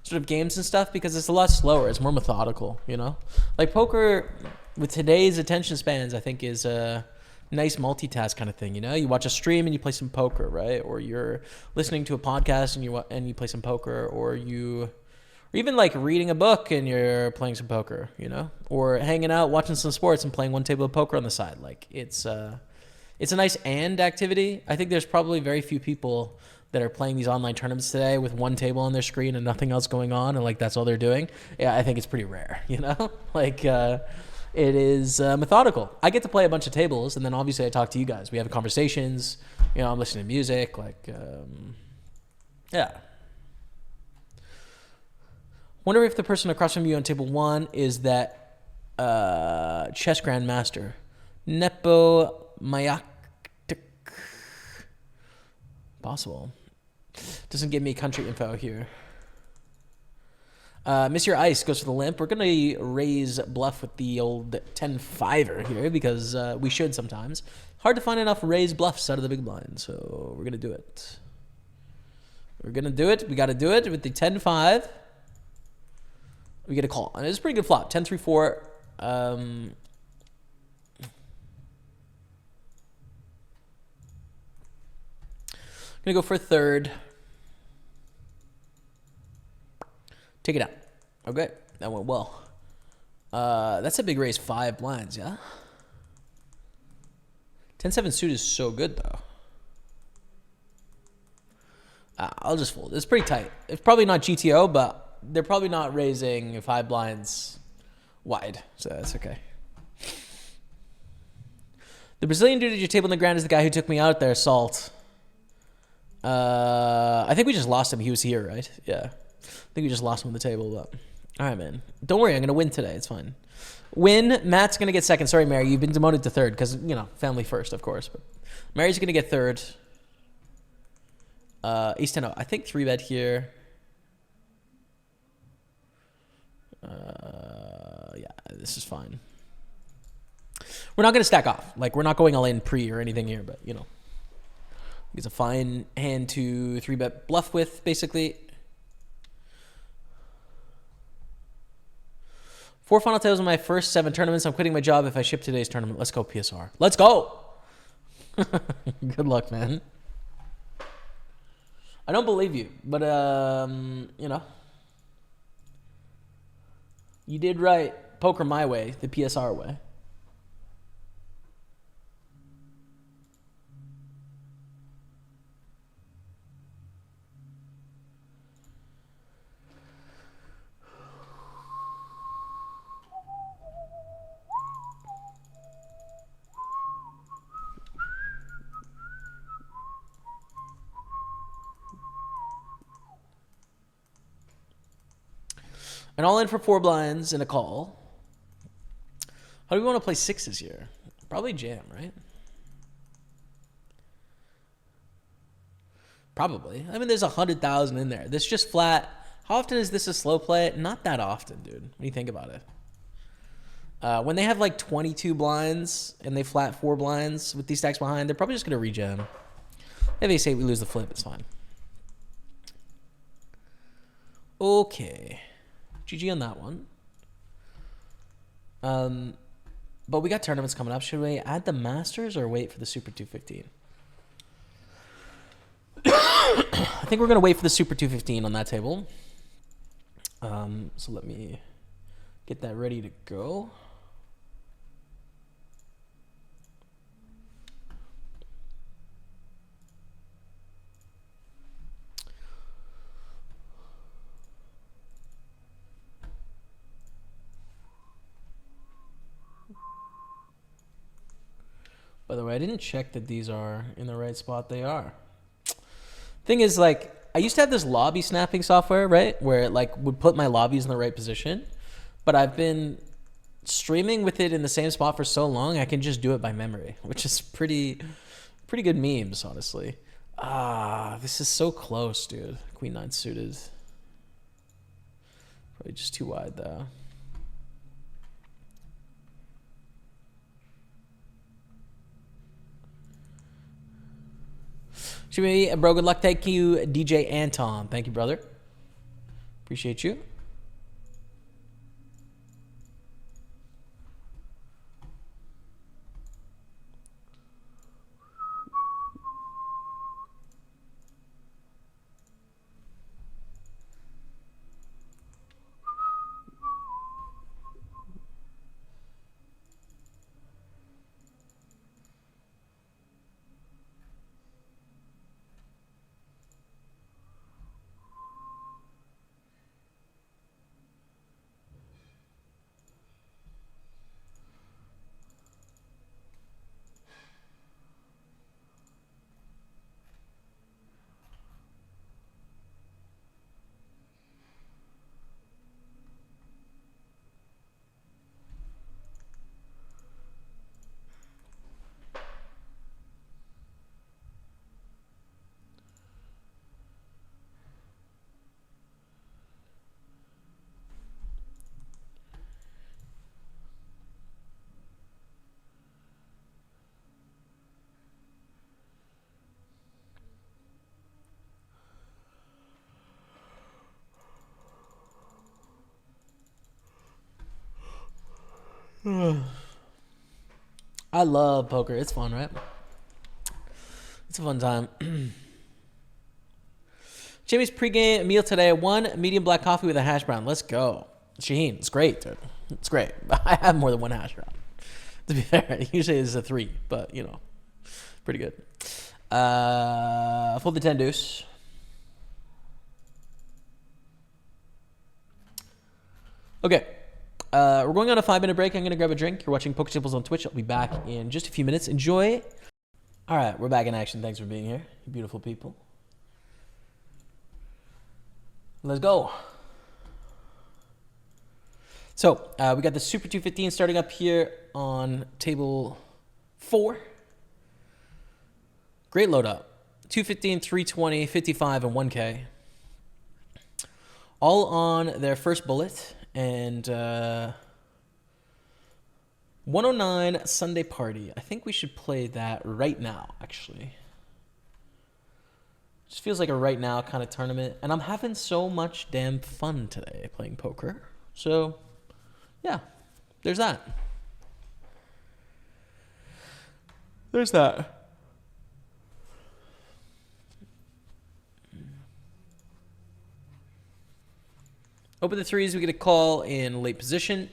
sort of games and stuff because it's a lot slower. It's more methodical, you know? Like poker with today's attention spans, I think is a nice multitask kind of thing, you know? You watch a stream and you play some poker, right? Or you're listening to a podcast and you play some poker, or even like reading a book and you're playing some poker, you know? Or hanging out, watching some sports and playing one table of poker on the side. Like it's a nice and activity. I think there's probably very few people that are playing these online tournaments today with one table on their screen and nothing else going on, and like that's all they're doing. Yeah, I think it's pretty rare, you know? Like it is methodical. I get to play a bunch of tables, and then obviously I talk to you guys. We have conversations, you know, I'm listening to music, like, yeah. Wonder if the person across from you on table 1 is that chess grandmaster, Nepo Mayak. Possible. Doesn't give me country info here. Miss Your Ice goes for the limp. We're going to raise bluff with the old 10-5er here because we should sometimes. Hard to find enough raised bluffs out of the big blind, so we're going to do it. We're going to do it. We got to do it with the 10-5. We get a call. And it's a pretty good flop. 10-3-4. Gonna go for a third. Take it out. Okay, that went well. That's a big raise, 5 blinds, yeah? 10-7 suit is so good, though. I'll just fold. It's pretty tight. It's probably not GTO, but they're probably not raising 5 blinds wide, so that's okay. The Brazilian dude at your table on the ground is the guy who took me out there, Salt. I think we just lost him. He was here, right? Yeah. I think we just lost him on the table, but all right, man. Don't worry. I'm going to win today. It's fine. Win. Matt's going to get second. Sorry, Mary. You've been demoted to third because, you know, family first, of course. But Mary's going to get third. Ace 10-0. I think 3-bet here. Yeah, this is fine. We're not going to stack off. Like, we're not going all in pre or anything here, but, you know. It's a fine hand to 3-bet bluff with, basically. 4 final tables in my first 7 tournaments. I'm quitting my job if I ship today's tournament. Let's go, PSR. Let's go! Good luck, man. I don't believe you, but, you know. You did right. Poker my way, the PSR way. And all in for 4 blinds and a call. How do we want to play 6s here? Probably jam, right? Probably. I mean, there's 100,000 in there. This just flat. How often is this a slow play? Not that often, dude. When you think about it. When they have like 22 blinds and they flat 4 blinds with these stacks behind, they're probably just going to rejam. If they say we lose the flip, it's fine. Okay. GG on that one. But we got tournaments coming up. Should we add the Masters or wait for the Super 215? I think we're going to wait for the Super 215 on that table. So let me get that ready to go. By the way, I didn't check that these are in the right spot. They are. Thing is, like, I used to have this lobby snapping software, right? Where it, like, would put my lobbies in the right position. But I've been streaming with it in the same spot for so long, I can just do it by memory, which is pretty good memes, honestly. This is so close, dude. Queen 9 suited. Probably just too wide, though. Jimmy, bro, good luck. Thank you, DJ Anton. Thank you, brother. Appreciate you. I love poker. It's fun, right? It's a fun time. Jimmy's pregame meal today: 1 medium black coffee with a hash brown. Let's go. Shaheen, it's great, dude. It's great. I have more than one hash brown. To be fair, usually it's a 3, but, you know, pretty good. Fold the 10 deuce. Okay. We're going on a 5-minute break. I'm going to grab a drink. You're watching Pokerstaples on Twitch. I'll be back in just a few minutes. Enjoy. All right, we're back in action. Thanks for being here, you beautiful people. Let's go. So we got the Super 215 starting up here on table 4. Great load up. 215, 320, 55, and 1K. All on their first bullet. And 109 Sunday Party. I think we should play that right now, actually. Just feels like a right now kind of tournament. And I'm having so much damn fun today playing poker. So, yeah, there's that. There's that. Open the threes, we get a call in late position.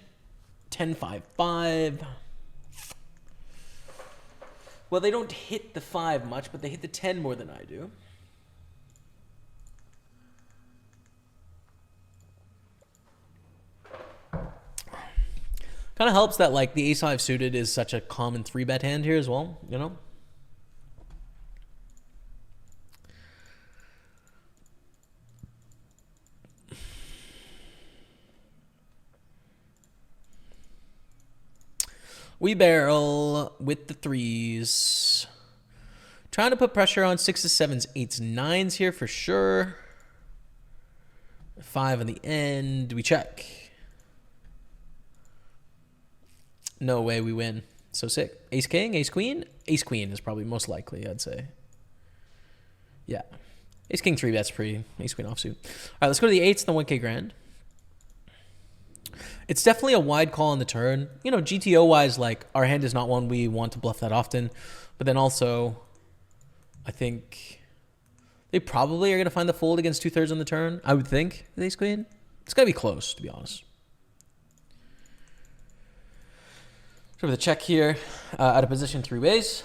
10-5-5. Well, they don't hit the 5 much, but they hit the 10 more than I do. Kind of helps that, like, the ace-5 suited is such a common 3-bet hand here as well, you know? We barrel with the threes. Trying to put pressure on 6s, 7s, 8s, 9s here for sure. 5 on the end. We check. No way we win. So sick. Ace king, ace queen. Ace queen is probably most likely, I'd say. Yeah. Ace king 3 bets pre. Ace queen offsuit. All right, let's go to the 8s and the 1K grand. It's definitely a wide call on the turn. You know, GTO wise, like our hand is not one we want to bluff that often, but then also, I think they probably are going to find the fold against 2/3 on the turn. I would think with ace queen. It's got to be close, to be honest. So with a check here, out of position 3 ways.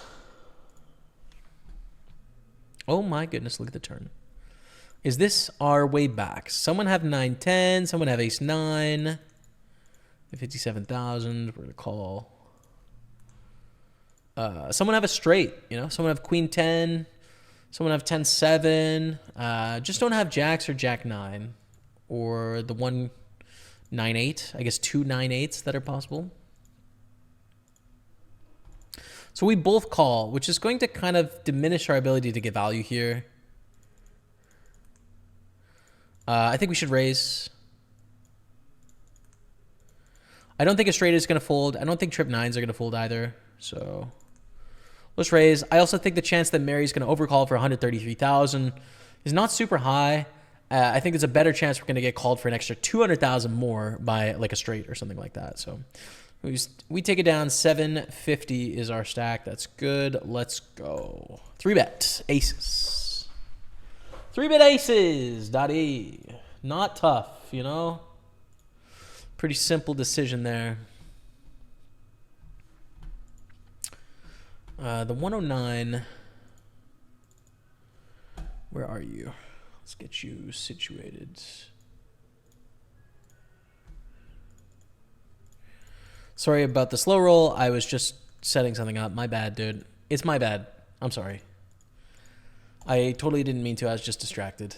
Oh my goodness, look at the turn. Is this our way back? Someone have 9-10, someone have ace-9. 57,000, we're going to call. Someone have a straight, you know? Someone have queen-10, someone have 10-7. Just don't have jacks or jack-9. Or the 1-9-8. I guess 2 9-8s that are possible. So we both call, which is going to kind of diminish our ability to get value here. I think we should raise. I don't think a straight is going to fold. I don't think trip 9s are going to fold either. So let's raise. I also think the chance that Mary's going to overcall for 133,000 is not super high. I think there's a better chance we're going to get called for an extra 200,000 more by like a straight or something like that. So we take it down. 750 is our stack. That's good. Let's go. 3-bet aces. 3-bet aces. Dotty. Not tough, you know. Pretty simple decision there. The 109. Where are you? Let's get you situated. Sorry about the slow roll. I was just setting something up. My bad, dude. It's my bad. I'm sorry. I totally didn't mean to. I was just distracted.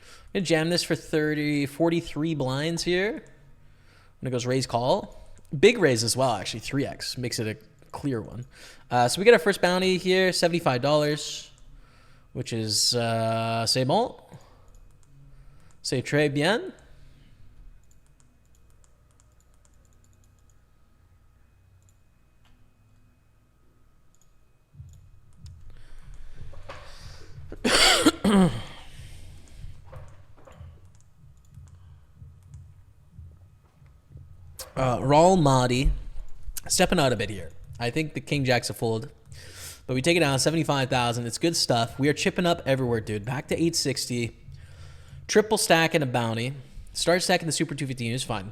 I'm going to jam this for 43 blinds here. When it goes raise call. Big raise as well, actually. 3x. Makes it a clear one. So we get our first bounty here. $75. Which is, c'est bon. C'est très bien. Raul Mahdi stepping out a bit here. I think the king jack's a fold, but we take it down 75,000. It's good stuff. We are chipping up everywhere, dude. Back to 860. Triple stack and a bounty. Start stacking the super 215 is fine.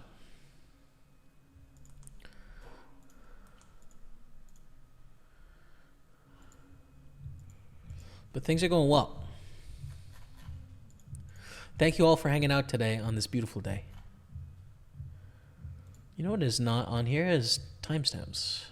But things are going well. Thank you all for hanging out today on this beautiful day. You know what is not on here is timestamps.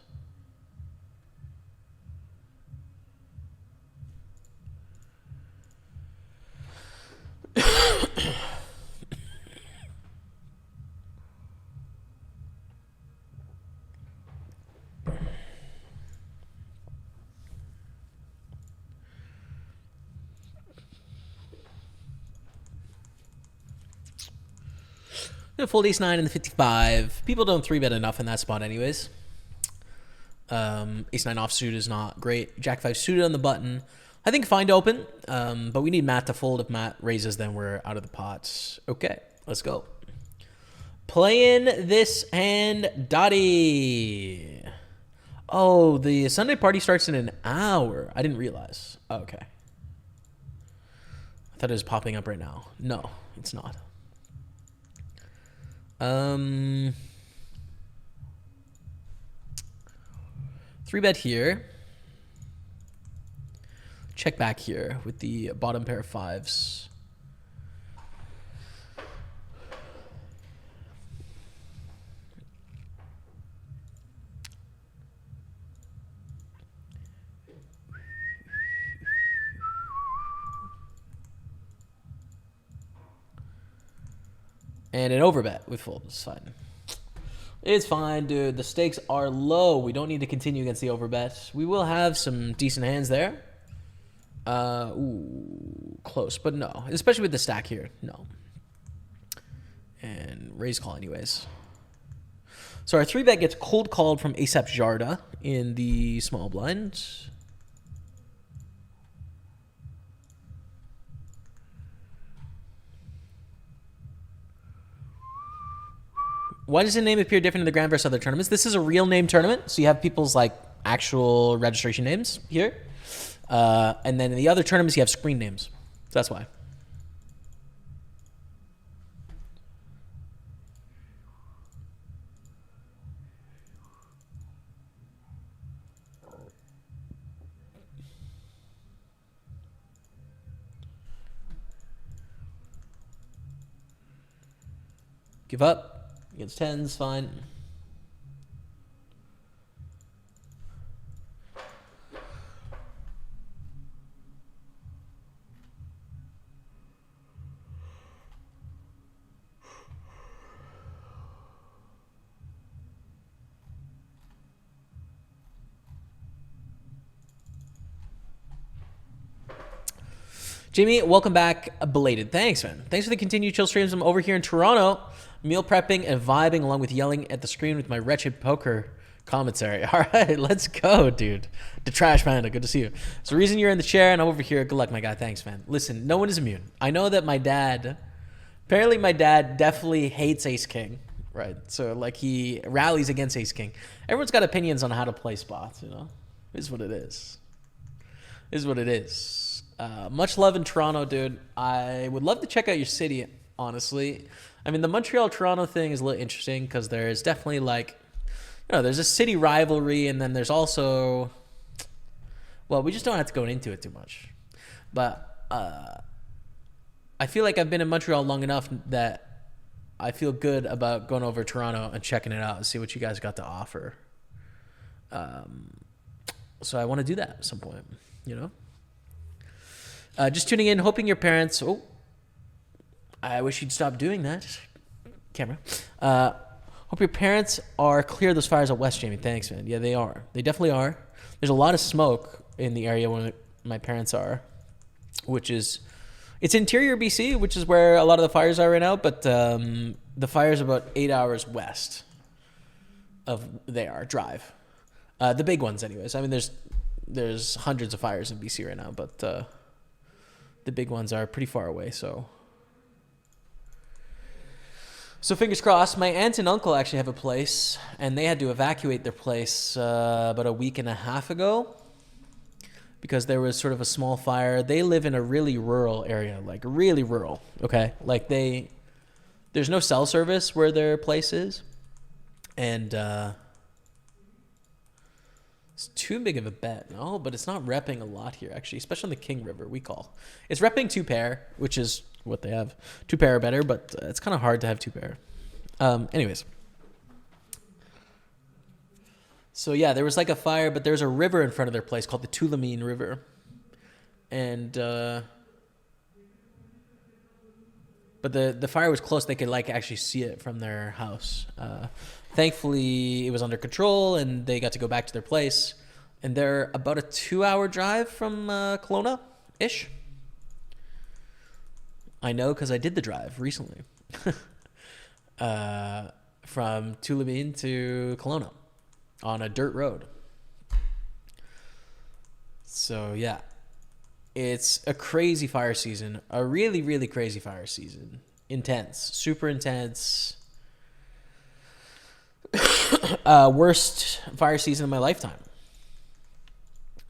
Fold ace-9 in the 55. People don't 3-bet enough in that spot anyways. Ace-9 offsuit is not great. Jack-5 suited on the button. I think fine to open, but we need Matt to fold. If Matt raises, then we're out of the pots. Okay, let's go. Playing this hand, Dottie. Oh, the Sunday party starts in an hour. I didn't realize. Okay. I thought it was popping up right now. No, it's not. 3-bet here. Check back here with the bottom pair of 5s. And an overbet with fold. It's fine. It's fine, dude. The stakes are low. We don't need to continue against the overbet. We will have some decent hands there. Ooh, close, but no. Especially with the stack here. No. And raise call anyways. So our 3-bet gets cold called from ASAP Jarda in the small blind. Why does the name appear different in the Grand versus other tournaments? This is a real name tournament, so you have people's like actual registration names here. And then in the other tournaments, you have screen names. So that's why. Give up. Against 10s, fine. Jamie, welcome back. Belated. Thanks, man. Thanks for the continued chill streams. I'm over here in Toronto, meal prepping and vibing along with yelling at the screen with my wretched poker commentary. All right, let's go, dude. The Trash Panda, good to see you. So the reason you're in the chair and I'm over here, good luck, my guy. Thanks, man. Listen, no one is immune. I know that apparently my dad definitely hates Ace King, right? So like he rallies against Ace King. Everyone's got opinions on how to play spots, you know? Is what it is. Is what it is. Much love in Toronto, dude. I would love to check out your city, honestly. I mean, the Montreal-Toronto thing is a little interesting because there's definitely like, you know, there's a city rivalry, and then there's also, well, we just don't have to go into it too much. But I feel like I've been in Montreal long enough that I feel good about going over to Toronto and checking it out and see what you guys got to offer. So I want to do that at some point, you know? Just tuning in, hoping your parents... Oh, I wish you'd stop doing that. Camera. Hope your parents are clear of those fires out west, Jamie. Thanks, man. Yeah, they are. They definitely are. There's a lot of smoke in the area where my parents are, which is... It's interior BC, which is where a lot of the fires are right now, but the fire's about 8 hours west of there, drive. The big ones, anyways. I mean, there's hundreds of fires in BC right now, but... the big ones are pretty far away, so fingers crossed. My aunt and uncle actually have a place, and they had to evacuate their place about a week and a half ago because there was sort of a small fire. They live in a really rural area, like really rural, okay? Like there's no cell service where their place is, and it's too big of a bet. No, but it's not repping a lot here, actually, especially on the King River, we call. It's repping 2-pair, which is what they have. 2-pair or better, but it's kind of hard to have 2-pair. Anyways. So, yeah, there was like a fire, but there's a river in front of their place called the Tulameen River. And, but the fire was close. They could, like, actually see it from their house. Thankfully, it was under control, and they got to go back to their place. And they're about a 2-hour drive from Kelowna-ish. I know because I did the drive recently. From Tulameen to Kelowna on a dirt road. So, yeah. It's a crazy fire season. A really, really crazy fire season. Intense. Super intense. Worst fire season of my lifetime.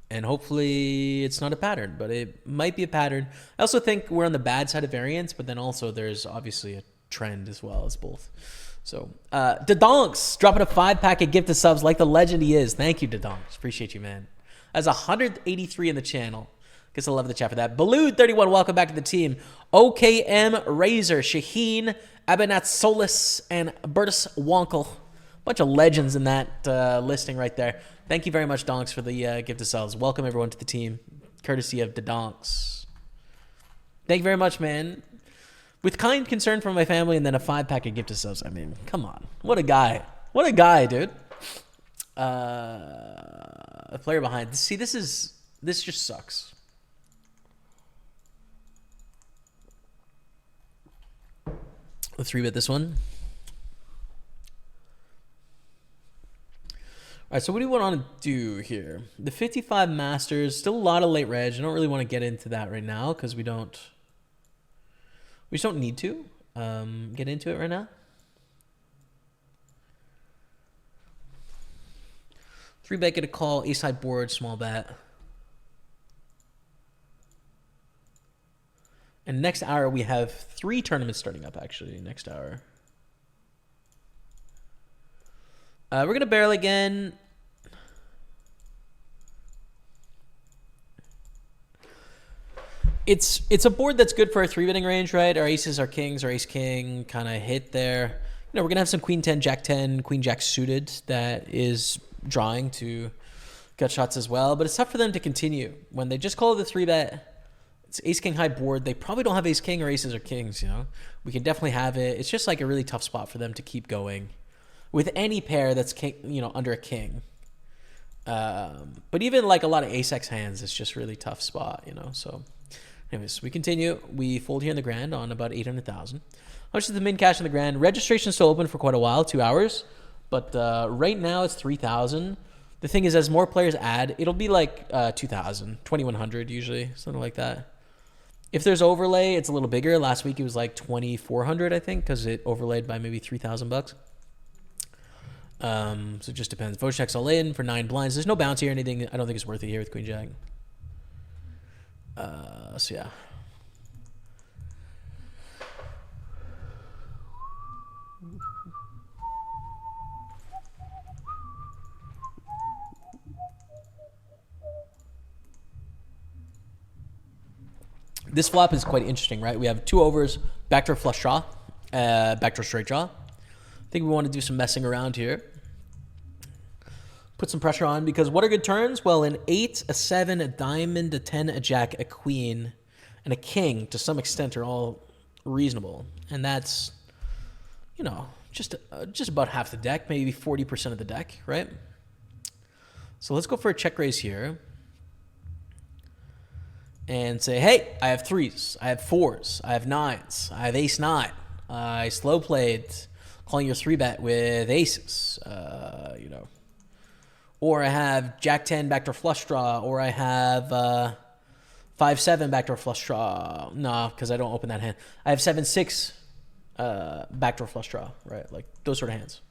And hopefully it's not a pattern, but it might be a pattern. I also think we're on the bad side of variance, but then also there's obviously a trend as well as both. So, Dadonks dropping a 5-pack of gifted subs like the legend he is. Thank you, Dadonks. Appreciate you, man. That's 183 in the channel. Guess I love the chat for that. Baloo31, welcome back to the team. OKM Razor, Shaheen, Abinat Solis, and Bertus Wonkel. Bunch of legends in that listing right there. Thank you very much, Donks, for the gift of subs. Welcome everyone to the team, courtesy of the Donks. Thank you very much, man. With kind concern from my family and then a 5-pack of gift of subs. I mean, come on. What a guy. What a guy, dude. A player behind. See, this just sucks. Let's 3-bet this one. All right, so what do you want to do here? The 55 Masters, still a lot of late reg. I don't really want to get into that right now because we just don't need to get into it right now. Three bet, get a call, ace high board, small bet. And next hour, we have 3 tournaments starting up, actually, next hour. We're going to barrel again. It's a board that's good for our 3-betting range, right? Our aces, our kings, our ace-king kind of hit there. You know, we're going to have some queen-10, jack-10, queen-jack suited that is drawing to gut shots as well. But it's tough for them to continue. When they just call it the 3-bet, it's ace-king high board. They probably don't have ace-king or aces or kings, you know? We can definitely have it. It's just like a really tough spot for them to keep going with any pair that's king, you know, under a king. But even like a lot of ace-x hands, it's just really tough spot, you know? So anyways, we continue. We fold here in the grand on about 800,000. How much is the min cash in the grand? Registration is still open for quite a while, 2 hours. But right now it's 3,000. The thing is, as more players add, it'll be like 2,000, 2,100 usually, something like that. If there's overlay, it's a little bigger. Last week it was like 2,400, I think, because it overlaid by maybe $3,000. So it just depends. Vote checks all in for 9 blinds. There's no bounty or anything. I don't think it's worth it here with queen jack. So yeah. This flop is quite interesting, right? We have 2 overs, backdoor flush draw, backdoor straight draw. I think we want to do some messing around here. Put some pressure on, because what are good turns? Well, an 8, a 7, a diamond, a 10, a jack, a queen, and a king, to some extent, are all reasonable. And that's, you know, just about half the deck, maybe 40% of the deck, right? So let's go for a check raise here. And say, hey, I have 3s, I have 4s, I have 9s, I have ace-9. I slow played, calling your 3-bet with aces, you know. Or I have jack-10 backdoor flush draw, or I have 5-7 backdoor flush draw. No, because I don't open that hand. I have 7-6 backdoor flush draw, right? Like those sort of hands.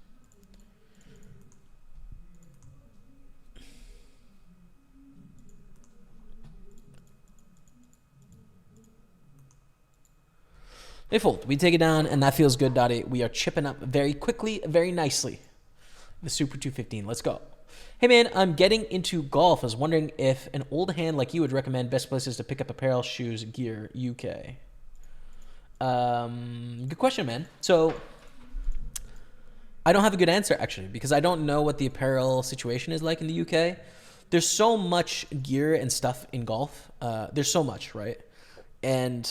They fold. We take it down, and that feels good, Dottie. We are chipping up very quickly, very nicely. The Super 215. Let's go. Hey, man, I'm getting into golf. I was wondering if an old hand like you would recommend best places to pick up apparel, shoes, gear, UK. Good question, man. So I don't have a good answer, actually, because I don't know what the apparel situation is like in the UK. There's so much gear and stuff in golf. There's so much, right? And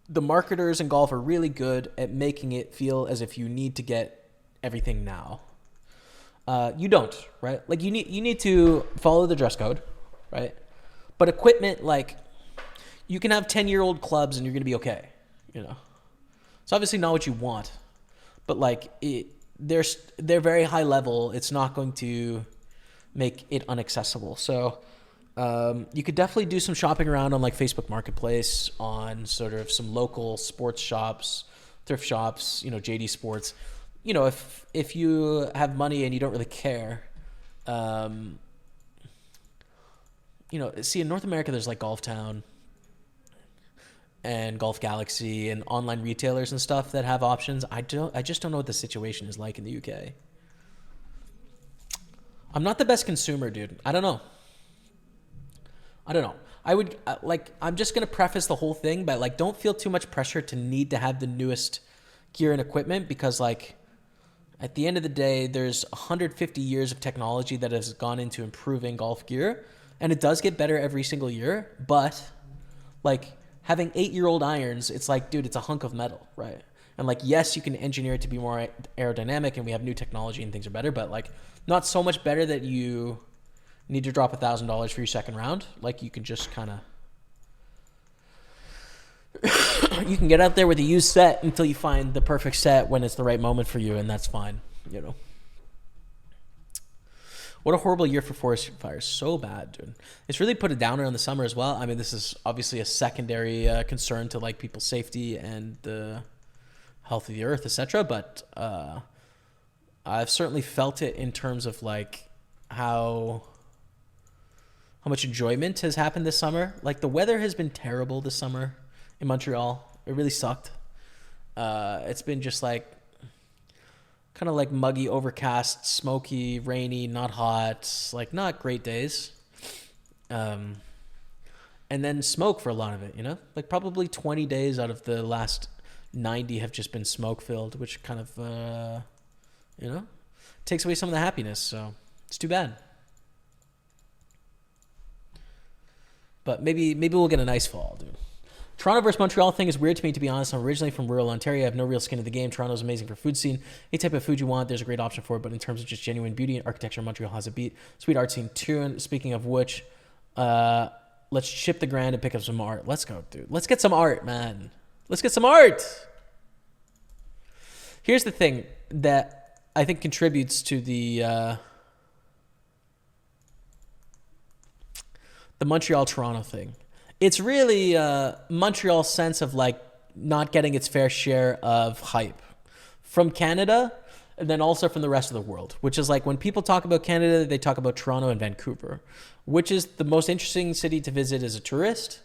the marketers in golf are really good at making it feel as if you need to get everything now. You don't, right? Like you need to follow the dress code, right? But equipment, like you can have 10-year-old clubs and you're going to be okay, you know? It's obviously not what you want, but like they're very high level. It's not going to make it inaccessible. So you could definitely do some shopping around on like Facebook Marketplace, on sort of some local sports shops, thrift shops, you know, JD Sports. You know, if you have money and you don't really care, you know, see in North America there's like Golf Town and Golf Galaxy and online retailers and stuff that have options. I just don't know what the situation is like in the UK. I'm not the best consumer, dude. I don't know. I would I'm just going to preface the whole thing by like, don't feel too much pressure to need to have the newest gear and equipment, because like at the end of the day, there's 150 years of technology that has gone into improving golf gear, and it does get better every single year. But like having 8-year-old irons, it's like, dude, it's a hunk of metal, right? And like, yes, you can engineer it to be more aerodynamic and we have new technology and things are better, but like not so much better that you need to drop $1,000 for your second round. Like you can just kind of, you can get out there with a used set until you find the perfect set when it's the right moment for you, and that's fine, you know. What a horrible year for forest fires. So bad, dude. It's really put a downer on the summer as well. I mean, this is obviously a secondary concern to like people's safety and the health of the earth, etc. But I've certainly felt it in terms of like how much enjoyment has happened this summer. Like the weather has been terrible this summer in Montreal. It really sucked. It's been just like kind of like muggy, overcast, smoky, rainy, not hot, like not great days. And then smoke for a lot of it, you know? Like probably 20 days out of the last 90 have just been smoke filled, which kind of, you know, takes away some of the happiness. So it's too bad. But maybe we'll get a nice fall, dude. Toronto versus Montreal thing is weird to me, to be honest. I'm originally from rural Ontario. I have no real skin in the game. Toronto's amazing for food scene. Any type of food you want, there's a great option for it. But in terms of just genuine beauty and architecture, Montreal has a beat. Sweet art scene too. And speaking of which, let's ship the grand and pick up some art. Let's go, dude. Let's get some art, man. Let's get some art. Here's the thing that I think contributes to the Montreal-Toronto thing. It's really Montreal's sense of like not getting its fair share of hype from Canada and then also from the rest of the world, which is like when people talk about Canada, they talk about Toronto and Vancouver. Which is the most interesting city to visit as a tourist?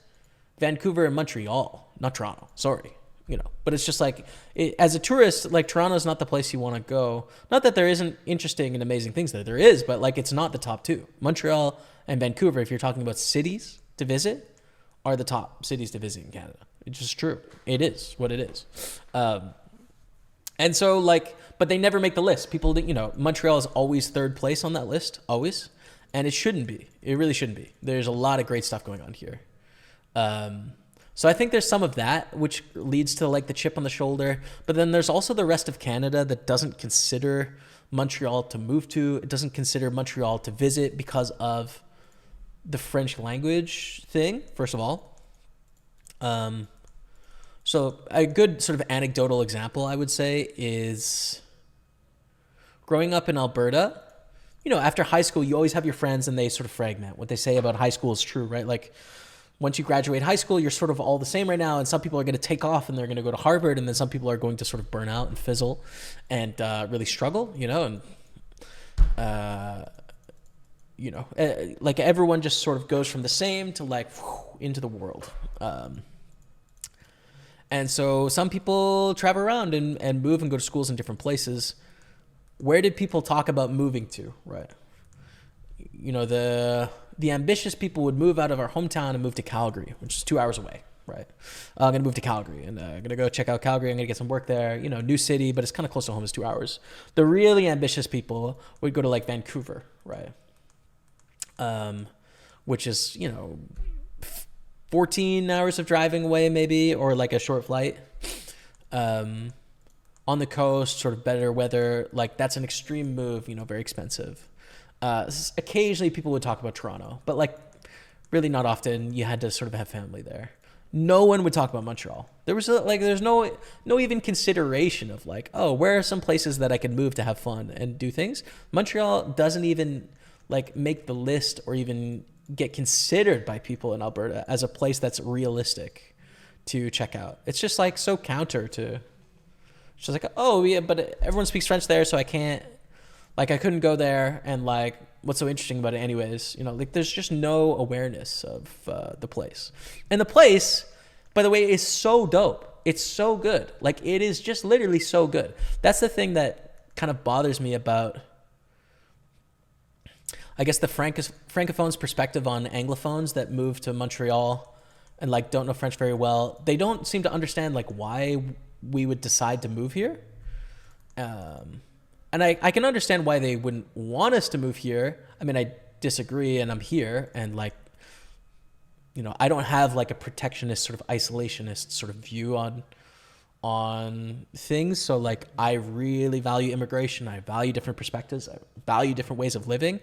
Vancouver and Montreal, not Toronto. Sorry. You know, but it's just like as a tourist, like Toronto's not the place you want to go. Not that there isn't interesting and amazing things there is, but like it's not the top two. Montreal and Vancouver, if you're talking about cities to visit, are the top cities to visit in Canada. It's just true. It is what it is. And so like, but they never make the list. People, you know, Montreal is always third place on that list, always. And it shouldn't be. It really shouldn't be. There's a lot of great stuff going on here. So I think there's some of that, which leads to like the chip on the shoulder. But then there's also the rest of Canada that doesn't consider Montreal to move to. It doesn't consider Montreal to visit because of the French language thing, first of all. So a good sort of anecdotal example, I would say, is growing up in Alberta. You know, after high school, you always have your friends and they sort of fragment. What they say about high school is true, right? Like once you graduate high school, you're sort of all the same right now. And some people are going to take off and they're going to go to Harvard. And then some people are going to sort of burn out and fizzle and really struggle, you know, and, like everyone just sort of goes from the same to like into the world. And so some people travel around and move and go to schools in different places. Where did people talk about moving to, right? You know, the ambitious people would move out of our hometown and move to Calgary, which is 2 hours away, right? I'm going to move to Calgary and I'm going to go check out Calgary. I'm going to get some work there, you know, new city, but it's kind of close to home. It's 2 hours. The really ambitious people would go to like Vancouver, right? Which is, you know, 14 hours of driving away maybe, or like a short flight. On the coast, sort of better weather, like that's an extreme move, you know, very expensive. Occasionally people would talk about Toronto, but like really not often. You had to sort of have family there. No one would talk about Montreal. There's no even consideration of like, oh, where are some places that I could move to have fun and do things? Montreal doesn't even like make the list or even get considered by people in Alberta as a place that's realistic to check out. It's just like so counter to, it's just like, oh yeah, but everyone speaks French there, so I can't, like I couldn't go there, and like what's so interesting about it anyways? You know, like there's just no awareness of the place. And the place, by the way, is so dope. It's so good. Like it is just literally so good. That's the thing that kind of bothers me about, I guess, the Francophones' perspective on Anglophones that move to Montreal and like don't know French very well. They don't seem to understand like why we would decide to move here. And I can understand why they wouldn't want us to move here. I mean, I disagree, and I'm here, and like, you know, I don't have like a protectionist sort of isolationist sort of view on things. So like, I really value immigration. I value different perspectives. I value different ways of living.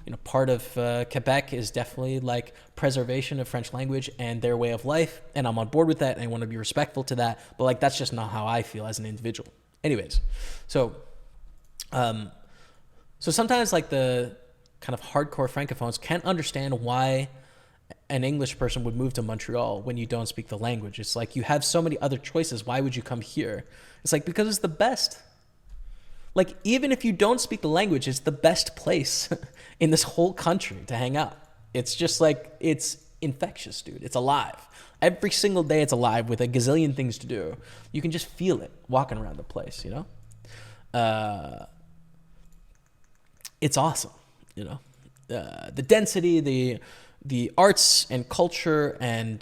You know, part of Quebec is definitely like preservation of French language and their way of life, and I'm on board with that, and I want to be respectful to that. But like, that's just not how I feel as an individual. Anyways, so sometimes like the kind of hardcore Francophones can't understand why an English person would move to Montreal when you don't speak the language. It's like, you have so many other choices. Why would you come here? It's like, because it's the best. Like, even if you don't speak the language, it's the best place in this whole country to hang out. It's just like, it's infectious, dude. It's alive. Every single day it's alive with a gazillion things to do. You can just feel it walking around the place, you know? It's awesome, you know? The density, the arts and culture, and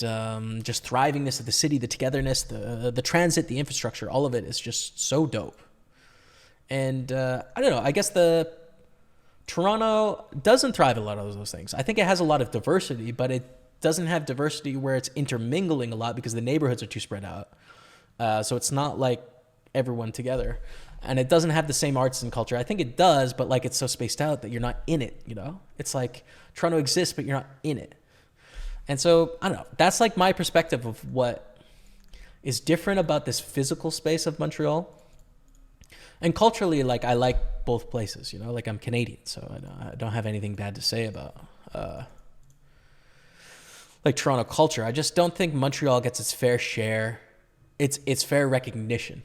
just thrivingness of the city, the togetherness, the transit, the infrastructure, all of it is just so dope. And I don't know, I guess Toronto doesn't thrive a lot of those things. I think it has a lot of diversity, but it doesn't have diversity where it's intermingling a lot because the neighborhoods are too spread out. So it's not like everyone together. And it doesn't have the same arts and culture. I think it does, but like it's so spaced out that you're not in it, you know? It's like Toronto exists, but you're not in it. And so, I don't know. That's like my perspective of what is different about this physical space of Montreal. And culturally, like I like both places, you know? Like I'm Canadian, so I don't have anything bad to say about like Toronto culture. I just don't think Montreal gets its fair share, its fair recognition.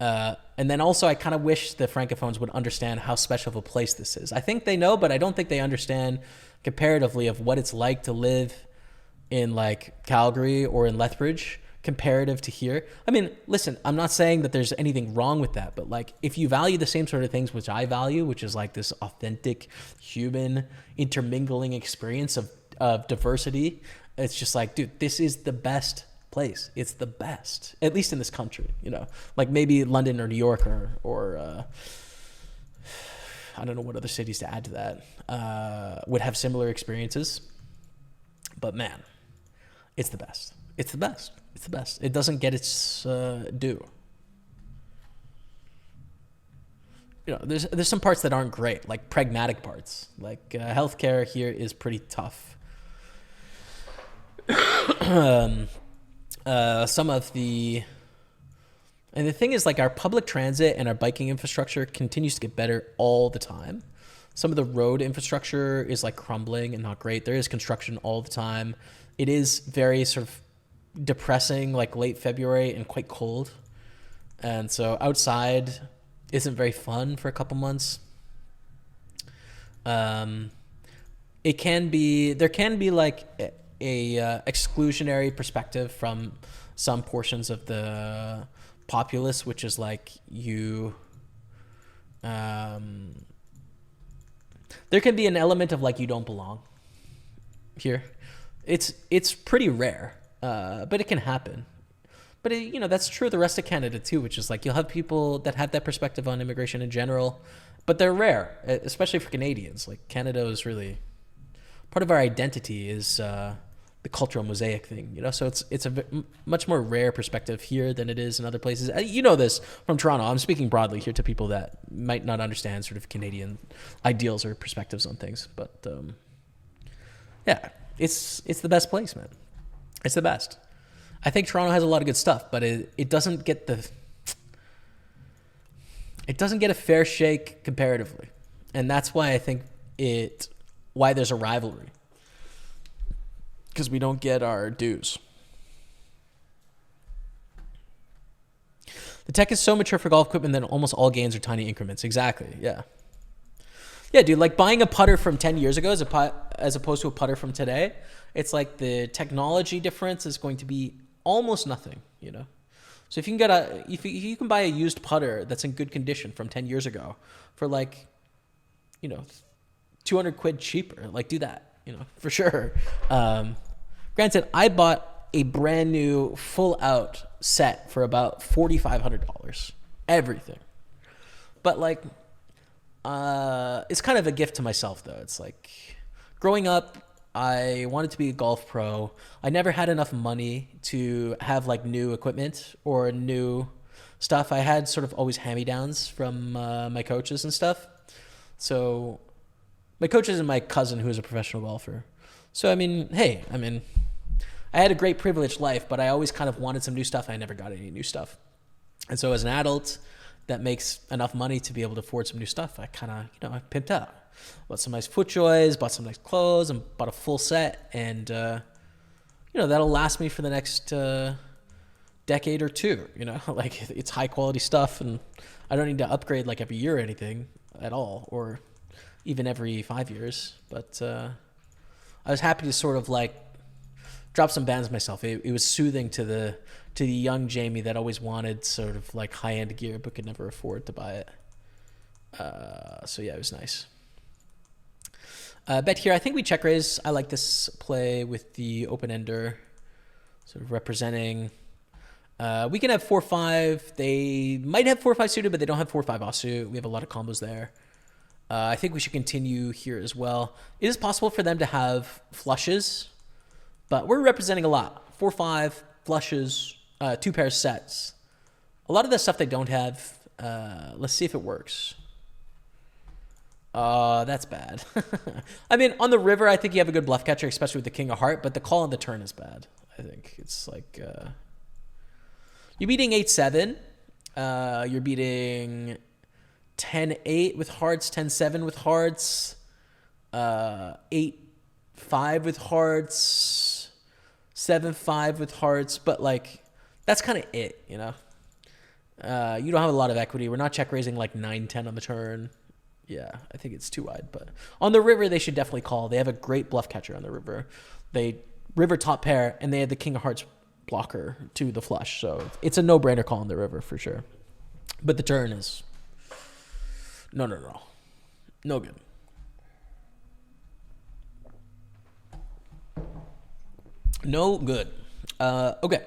And then also I kind of wish the Francophones would understand how special of a place this is. I think they know, but I don't think they understand comparatively of what it's like to live in like Calgary or in Lethbridge comparative to here. I mean, listen, I'm not saying that there's anything wrong with that, but like if you value the same sort of things which I value, which is like this authentic human intermingling experience of diversity, it's just like, dude, this is the best place. It's the best, at least in this country, you know, like maybe London or New York or I don't know what other cities to add to that would have similar experiences, but man, it's the best. It's the best. It's the best. It doesn't get its due. You know, there's some parts that aren't great, like pragmatic parts, like healthcare here is pretty tough. Some of the thing is like our public transit and our biking infrastructure continues to get better all the time. Some of the road infrastructure is like crumbling and not great. There is construction all the time. It is very sort of depressing, like late February and quite cold. And so outside isn't very fun for a couple months. There can be like a exclusionary perspective from some portions of the populace, which is like there can be an element of like you don't belong here. It's pretty rare, but it can happen. But you know, that's true of the rest of Canada too, which is like you'll have people that have that perspective on immigration in general, but they're rare, especially for Canadians. Like Canada is really part of our identity is the cultural mosaic thing, you know? So it's a much more rare perspective here than it is in other places. You know this from Toronto. I'm speaking broadly here to people that might not understand sort of Canadian ideals or perspectives on things. But yeah, it's the best place, man. It's the best. I think Toronto has a lot of good stuff, but it doesn't get a fair shake comparatively. And that's why I think why there's a rivalry. Because we don't get our dues. The tech is so mature for golf equipment that almost all gains are tiny increments. Exactly, yeah. Yeah, dude, like buying a putter from 10 years ago as opposed to a putter from today, it's like the technology difference is going to be almost nothing, you know? So if you can buy a used putter that's in good condition from 10 years ago for like, you know, 200 quid cheaper, like do that. You know, for sure. Granted, I bought a brand new full out set for about $4,500. Everything. But like, it's kind of a gift to myself though. It's like growing up, I wanted to be a golf pro. I never had enough money to have like new equipment or new stuff. I had sort of always hand-me-downs from my coaches and stuff. So my coaches and my cousin who is a professional golfer. So, I mean, I had a great privileged life, but I always kind of wanted some new stuff. I never got any new stuff. And so as an adult that makes enough money to be able to afford some new stuff, I kind of, I pimped out. Bought some nice FootJoys, bought some nice clothes, and bought a full set. And, that'll last me for the next decade or two, like it's high quality stuff and I don't need to upgrade like every year or anything at all, or even every 5 years. But I was happy to sort of like drop some bands myself. It was soothing to the young Jamie that always wanted sort of like high-end gear but could never afford to buy it. So yeah, it was nice. Bet here, I think we check raise. I like this play with the open-ender sort of representing. We can have 4-5. They might have 4-5 suited, but they don't have 4-5 offsuit. We have a lot of combos there. I think we should continue here as well. It is possible for them to have flushes, but we're representing a lot. 4-5, flushes, 2 pairs sets. A lot of the stuff they don't have. Let's see if it works. That's bad. I mean, on the river, I think you have a good bluff catcher, especially with the king of heart, but the call on the turn is bad. I think it's like you're beating 8-7. You're beating 10-8 with hearts, 10-7 with hearts, 8-5 with hearts, 7-5 with hearts, but like that's kind of it, you know. You don't have a lot of equity. We're not check raising like 9-10 on the turn. Yeah, I think it's too wide. But on the river, they should definitely call. They have a great bluff catcher on the river. They river top pair, and they have the king of hearts blocker to the flush. So it's a no-brainer call on the river for sure. But the turn is no good. No good. Okay.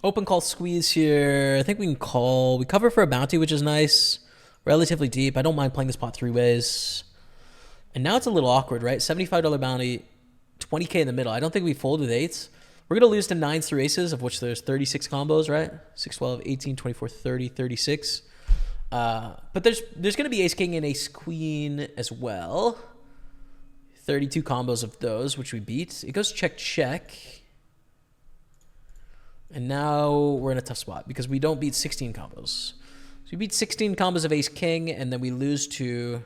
Open call squeeze here. I think we can call. We cover for a bounty, which is nice. Relatively deep. I don't mind playing this pot 3 ways. And now it's a little awkward, right? $75 bounty, 20K in the middle. I don't think we fold with 8s. We're going to lose to 9s through aces, of which there's 36 combos, right? 6, 12, 18, 24, 30, 36. But there's going to be ace king and ace queen as well. 32 combos of those, which we beat. It goes check, check. And now we're in a tough spot because we don't beat 16 combos. So we beat 16 combos of ace king, and then we lose to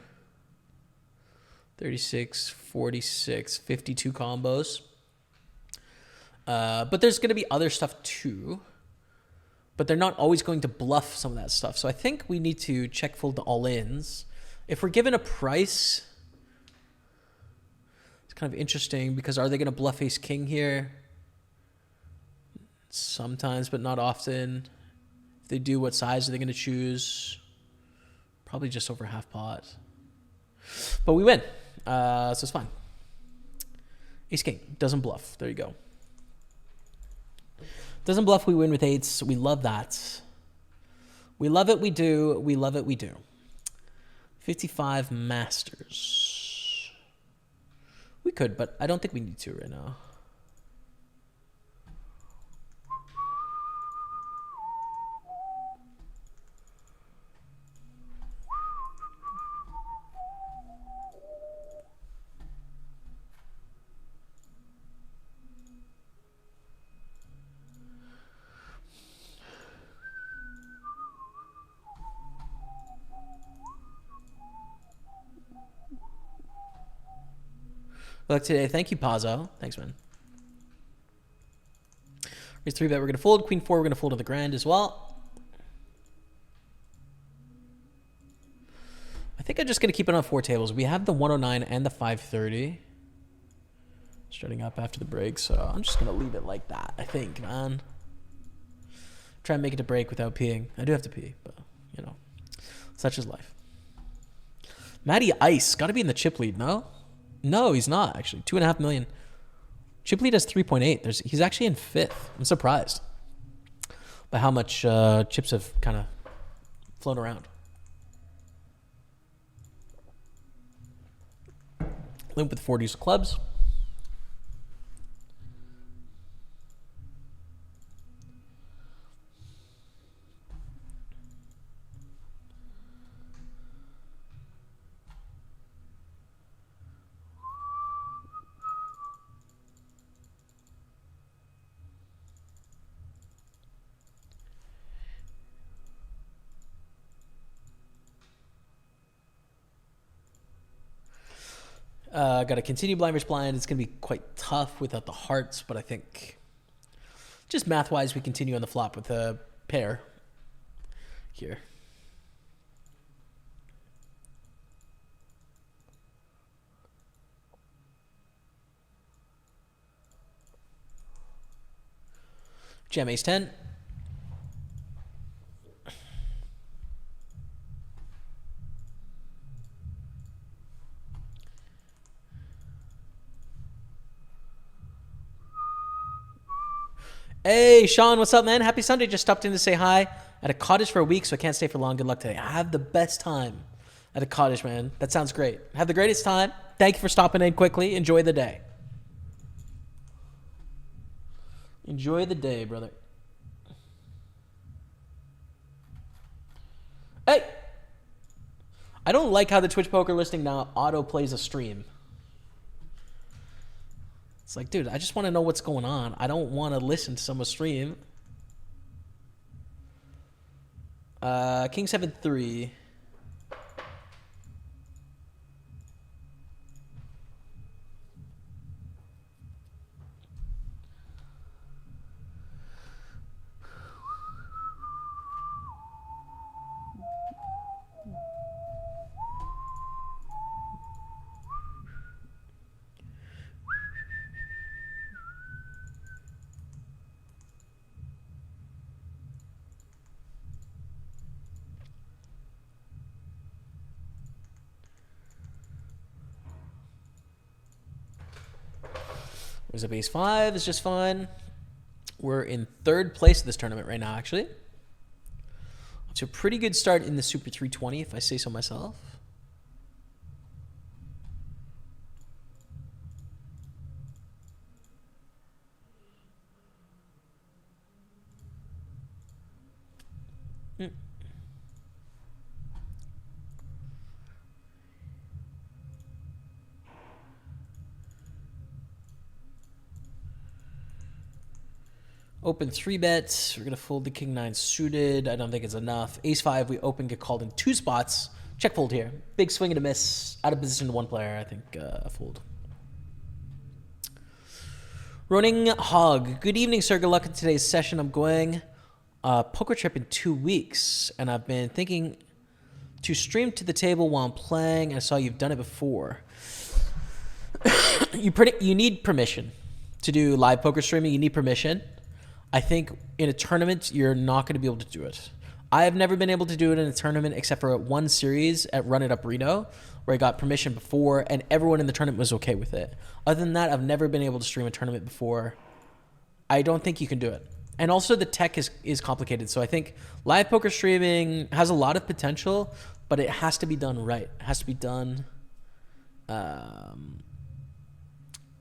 36, 46, 52 combos. But there's going to be other stuff too. But they're not always going to bluff some of that stuff. So I think we need to check fold the all-ins. If we're given a price, it's kind of interesting because are they going to bluff ace king here? Sometimes, but not often. If they do, what size are they going to choose? Probably just over half pot. But we win. So it's fine. Ace king doesn't bluff. There you go. Doesn't bluff, we win with 8s. We love that. We love it, we do. We love it, we do. 55 masters. We could, but I don't think we need to right now. Look today. Thank you, Pazzo. Thanks, man. Raise 3 bet. We're going to fold. Queen 4, we're going to fold to the grand as well. I think I'm just going to keep it on 4 tables. We have the 109 and the 530. Starting up after the break, so I'm just going to leave it like that, I think, man. Try and make it to break without peeing. I do have to pee, but, you know, such is life. Matty Ice. Got to be in the chip lead, no? No, he's not, actually. 2.5 million. Chip lead has 3.8. He's actually in 5th. I'm surprised by how much chips have kind of flown around. Limp with 40s of clubs. Got to continue blind versus blind. It's going to be quite tough without the hearts, but I think Just math-wise, we continue on the flop with a pair here. Jam ace 10. Hey, Sean, what's up, man? Happy Sunday. Just stopped in to say hi. At a cottage for a week, so I can't stay for long. Good luck today. I have the best time at a cottage, man. That sounds great. Have the greatest time. Thank you for stopping in quickly. Enjoy the day. Enjoy the day, brother. Hey! I don't like how the Twitch poker listing now auto plays a stream. It's like, dude, I just want to know what's going on. I don't want to listen to someone stream. King 7-3. There's a base 5. It's just fine. We're in 3rd place of this tournament right now, actually. It's a pretty good start in the Super 320, if I say so myself. Open 3 bets. We're going to fold the king 9 suited. I don't think it's enough. Ace 5, we open, get called in 2 spots. Check fold here. Big swing and a miss. Out of position to 1 player. I think a fold. Roning Hog. Good evening, sir. Good luck in today's session. I'm going poker trip in 2 weeks, and I've been thinking to stream to the table while I'm playing. I saw you've done it before. You need permission to do live poker streaming. You need permission. I think in a tournament, you're not going to be able to do it. I have never been able to do it in a tournament except for one series at Run It Up Reno, where I got permission before, and everyone in the tournament was okay with it. Other than that, I've never been able to stream a tournament before. I don't think you can do it. And also, the tech is complicated. So I think live poker streaming has a lot of potential, but it has to be done right. It has to be done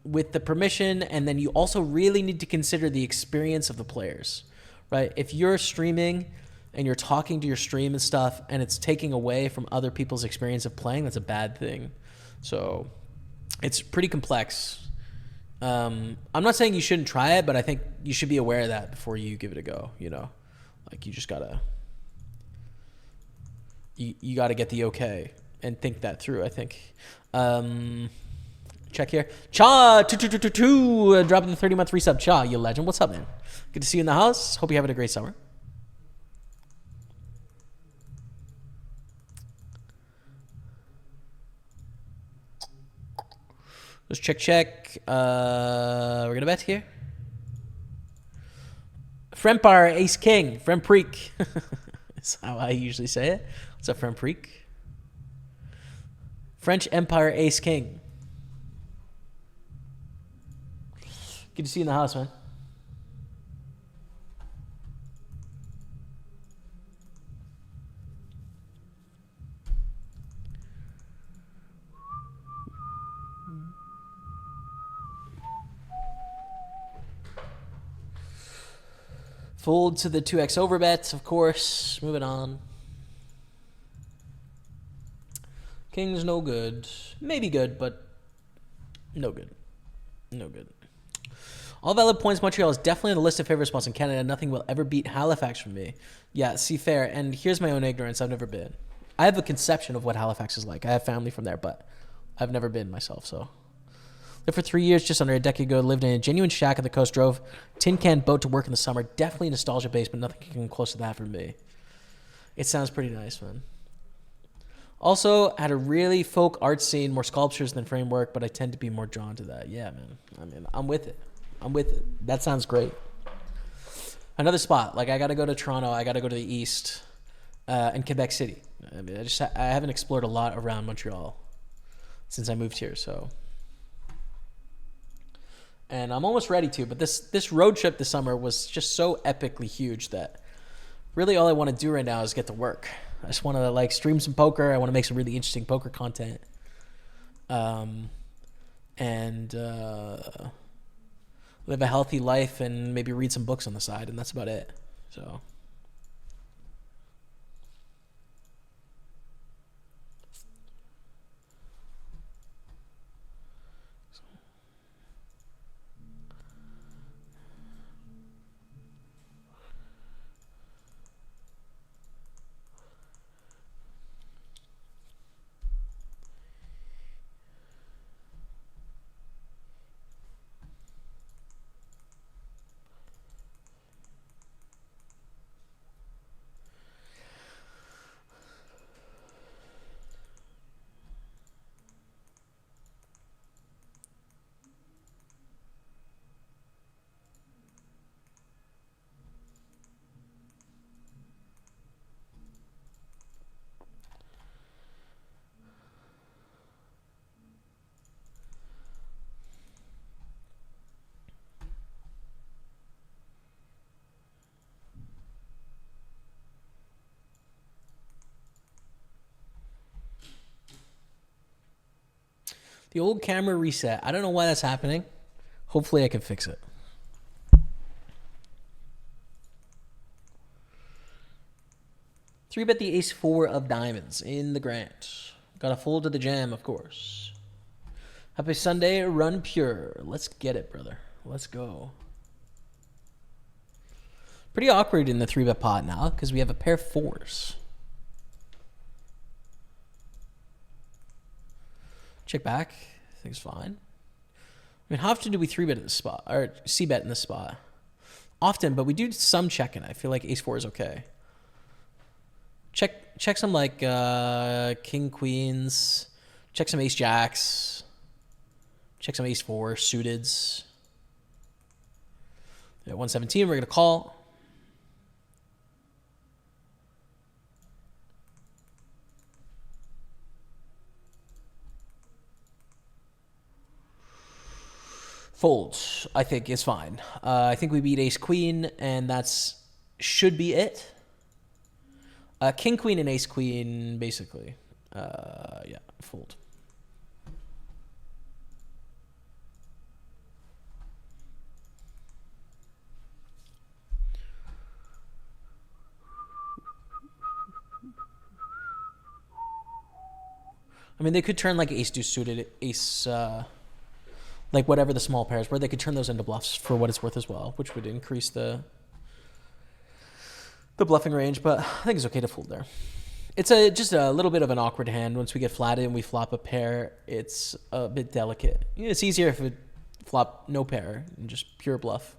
with the permission, and then you also really need to consider the experience of the players, right? If you're streaming and you're talking to your stream and stuff, and it's taking away from other people's experience of playing, that's a bad thing. So it's pretty complex. I'm not saying you shouldn't try it, but I think you should be aware of that before you give it a go, you know? Like, you just gotta... You gotta get the okay and think that through, I think. Check here. Cha, 2222, dropping the 30-month resub. Cha, you legend. What's up, man? Good to see you in the house. Hope you're having a great summer. Let's check. We're going to bet here. Frempire, Ace King. Frempreek. That's how I usually say it. What's up, Frempreek? French Empire, Ace King. Good to see you in the house, man. Fold to the 2x overbets, of course. Moving on. King's no good. Maybe good, but no good. No good. All valid points. Montreal is definitely on the list of favorite spots in Canada. Nothing will ever beat Halifax for me. Yeah, see, fair. And here's my own ignorance. I've never been. I have a conception of what Halifax is like. I have family from there, but I've never been myself. So Lived for 3 years, just under a decade ago. Lived in a genuine shack on the coast. Drove tin can boat to work in the summer. Definitely nostalgia based, but nothing can come close to that for me. It sounds pretty nice, man. Also, had a really folk art scene, more sculptures than framework, but I tend to be more drawn to that. Yeah, man. I mean, I'm with it. That sounds great. Another spot, like I got to go to Toronto. I got to go to the East and Quebec City. I mean, I haven't explored a lot around Montreal since I moved here, so. And I'm almost ready to, but this road trip this summer was just so epically huge that really all I want to do right now is get to work. I just want to like stream some poker. I want to make some really interesting poker content. And live a healthy life and maybe read some books on the side, and that's about it. So. The old camera reset. I don't know why that's happening. Hopefully I can fix it. Three bet the ace four of diamonds in the Grant. Got a fold to the jam, of course. Happy Sunday, run pure. Let's get it, brother. Let's go. Pretty awkward in the three bet pot now because we have a pair of fours. Check back. I think it's fine. I mean, how often do we 3-bet in this spot? Or C-bet in this spot? Often, but we do some checking. I feel like ace-4 is okay. Check some like king, queens. Check some ace-jacks. Check some ace-4 suiteds. At 117, we're going to call. Folds, I think, is fine. I think we beat ace-queen, and that's should be it. King-queen and ace-queen, basically. Yeah, fold. I mean, they could turn like ace-deuce suited, ace... like whatever the small pairs were, they could turn those into bluffs for what it's worth as well, which would increase the bluffing range, but I think it's okay to fold there. It's just a little bit of an awkward hand. Once we get flatted and we flop a pair, it's a bit delicate. You know, it's easier if we flop no pair and just pure bluff,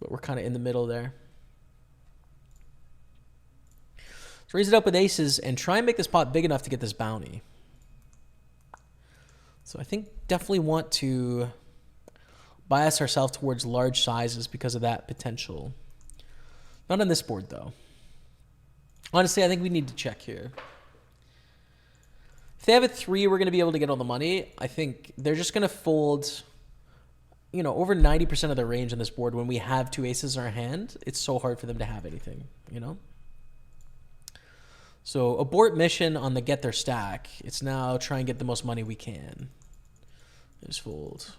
but we're kind of in the middle there. Let's raise it up with aces and try and make this pot big enough to get this bounty. So I think definitely want to bias ourselves towards large sizes because of that potential. Not on this board, though. Honestly, I think we need to check here. If they have a 3, we're going to be able to get all the money. I think they're just going to fold, you know, over 90% of their range on this board. When we have 2 aces in our hand, it's so hard for them to have anything, you know? So abort mission on the get their stack. It's now try and get the most money we can. Just fold.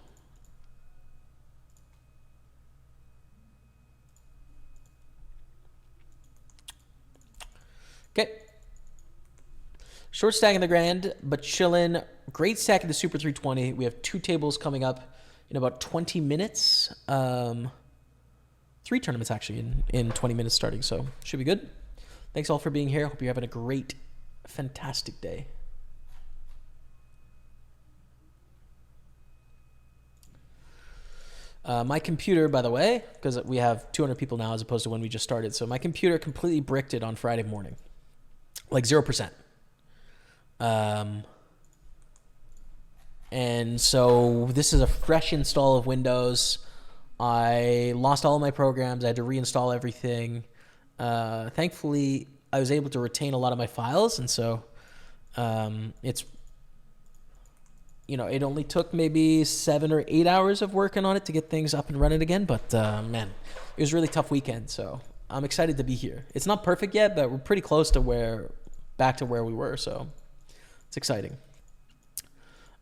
Okay. Short stack in the Grand, but chillin'. Great stack in the Super 320. We have 2 tables coming up in about 20 minutes. 3 tournaments actually in 20 minutes starting, so should be good. Thanks all for being here. Hope you're having a great, fantastic day. My computer, by the way, because we have 200 people now as opposed to when we just started. So my computer completely bricked it on Friday morning. Like 0%. And so this is a fresh install of Windows. I lost all of my programs. I had to reinstall everything. Thankfully, I was able to retain a lot of my files. And so it's, you know, it only took maybe 7 or 8 hours of working on it to get things up and running again. But man, it was a really tough weekend. So I'm excited to be here. It's not perfect yet, but we're pretty close to back to where we were. So it's exciting.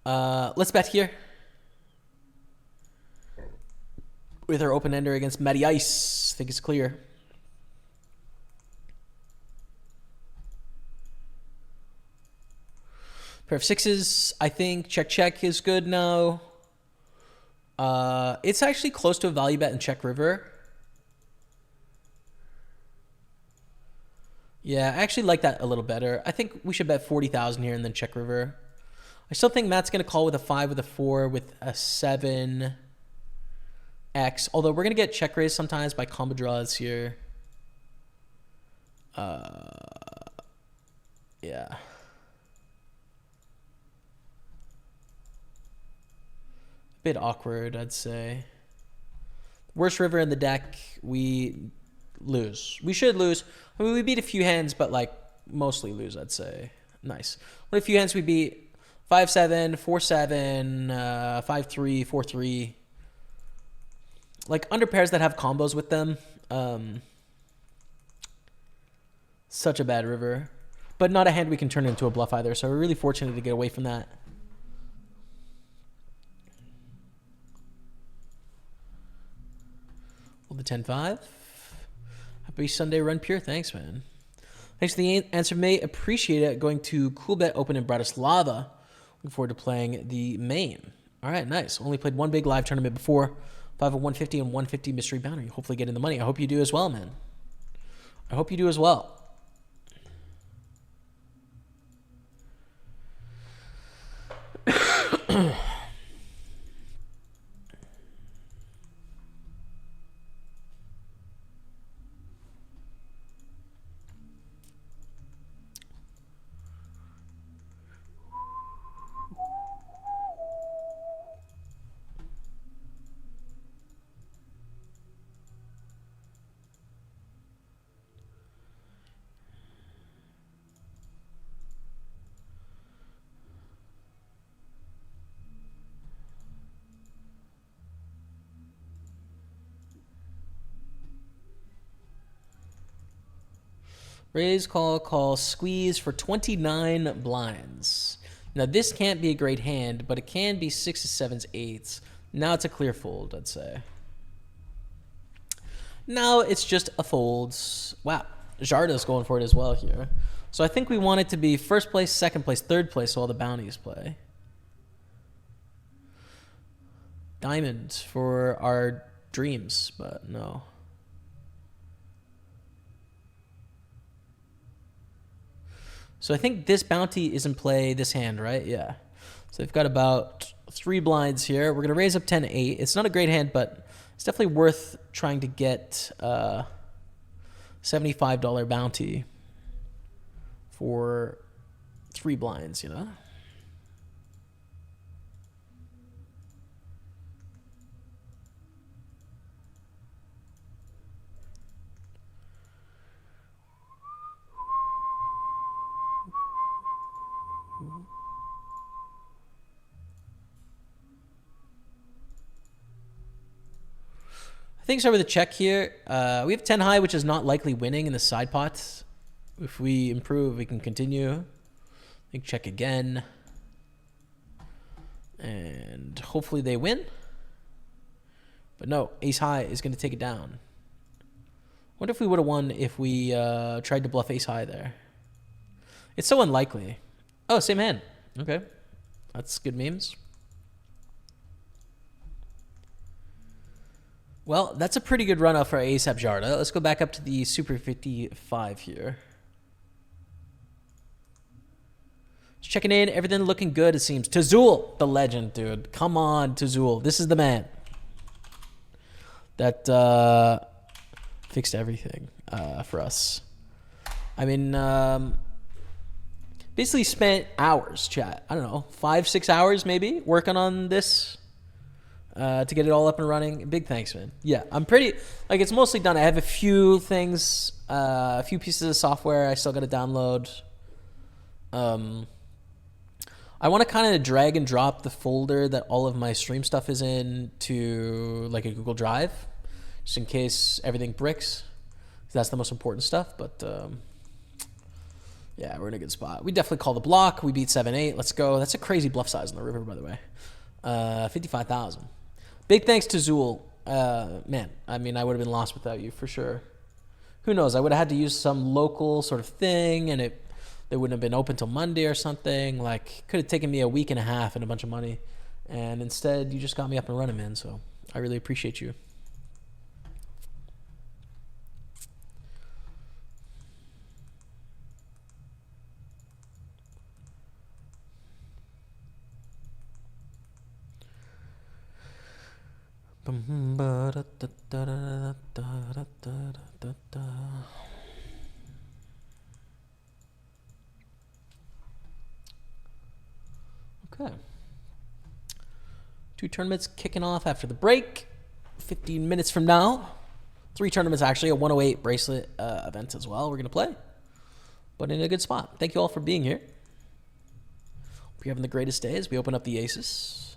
Let's bet here with our open ender against Matty Ice. I think it's clear. Pair of sixes. I think check is good now. It's actually close to a value bet in check river. Yeah, I actually like that a little better. I think we should bet 40,000 here and then check river. I still think Matt's going to call with a 5, with a 4, with a 7X. Although we're going to get check raised sometimes by combo draws here. Yeah. Bit awkward, I'd say. Worst river in the deck, we lose. We should lose. I mean, we beat a few hands, but like mostly lose, I'd say. Nice. What a few hands we beat? 5-7, 4-7, 5-3, 4-3. Like under pairs that have combos with them. Such a bad river. But not a hand we can turn into a bluff either, so we're really fortunate to get away from that. The 10-5. Happy Sunday, Run Pure. Thanks, man. Thanks for the answer, mate. Appreciate it. Going to Coolbet Open in Bratislava. Looking forward to playing the main. All right, nice. Only played one big live tournament before. 5 of 150 and 150 mystery bounty. Hopefully getting the money. I hope you do as well, man. I hope you do as well. Raise, call, squeeze for 29 blinds. Now, this can't be a great hand, but it can be 6s, 7s, 8s. Now it's a clear fold, I'd say. Now it's just a fold. Wow, Jarda's going for it as well here. So I think we want it to be first place, second place, third place, so all the bounties play. Diamond for our dreams, but no. So I think this bounty is in play, this hand, right? Yeah. So they've got about 3 blinds here. We're going to raise up 10-8. It's not a great hand, but it's definitely worth trying to get a $75 bounty for 3 blinds, you know? I think start with a check here. We have 10 high, which is not likely winning in the side pot. If we improve, we can continue. I think check again. And hopefully they win. But no, ace high is going to take it down. Wonder if we would have won if we tried to bluff ace high there. It's so unlikely. Oh, same hand. Okay. That's good memes. Well, that's a pretty good run off for ASAP Jarda. Let's go back up to the Super 55 here. Just checking in. Everything looking good, it seems. Tazul, the legend, dude. Come on, Tazul. This is the man. that fixed everything for us. I mean, basically spent hours, chat. I don't know, 5-6 hours maybe working on this to get it all up and running. Big thanks, man. Yeah, I'm pretty, like, it's mostly done. I have a few things, a few pieces of software I still got to download. I want to kind of drag and drop the folder that all of my stream stuff is in to like a Google Drive, just in case everything bricks. That's the most important stuff, but yeah, we're in a good spot. We definitely call the block. We beat 7-8. Let's go. That's a crazy bluff size on the river, by the way. 55,000. Big thanks to Zool. Man, I mean, I would have been lost without you for sure. Who knows? I would have had to use some local sort of thing, and they wouldn't have been open till Monday or something. Like, could have taken me a week and a half and a bunch of money. And instead, you just got me up and running, man. So I really appreciate you. Okay. 2 tournaments kicking off after the break. 15 minutes from now. 3 tournaments, actually. A 108 bracelet event as well we're going to play. But in a good spot. Thank you all for being here. Hope you're having the greatest day as we open up the aces.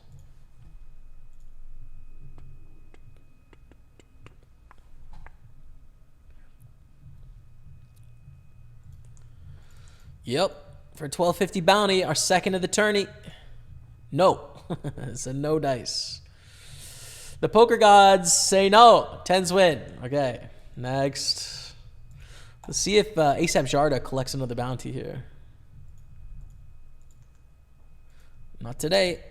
Yep. For $12.50 bounty, our second of the tourney. No. It's a no dice. The poker gods say no. 10s win. Okay. Next. Let's see if ASAP Jarda collects another bounty here. Not today.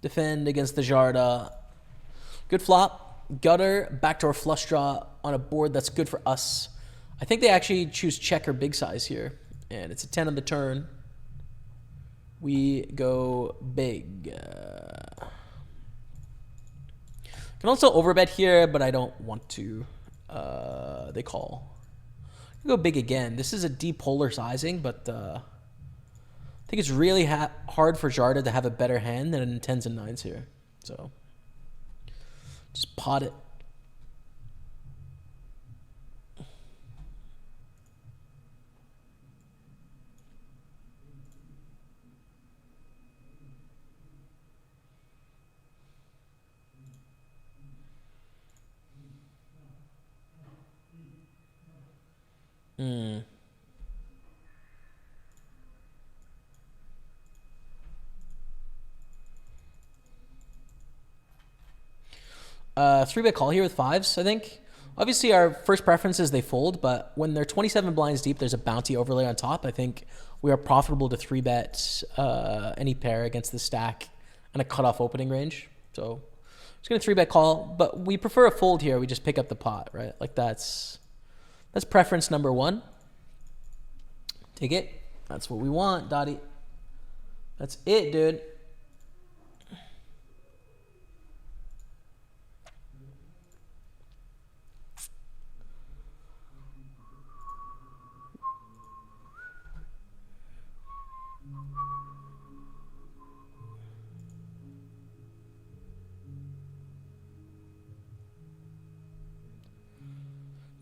Defend against the Jarda. Good flop. Gutter, backdoor flush draw on a board that's good for us. I think they actually choose check or big size here. And it's a 10 on the turn. We go big. Can also overbet here, but I don't want to. They call. Go big again. This is a deep polar sizing, but I think it's really hard for Jarda to have a better hand than in 10s and 9s here. So just pot it. Hmm. 3-bet call here with 5s, I think. Obviously, our first preference is they fold, but when they're 27 blinds deep, there's a bounty overlay on top. I think we are profitable to 3-bet any pair against the stack and a cutoff opening range. So just going to 3-bet call, but we prefer a fold here. We just pick up the pot, right? Like that's preference number 1. Take it. That's what we want, Dottie. That's it, dude.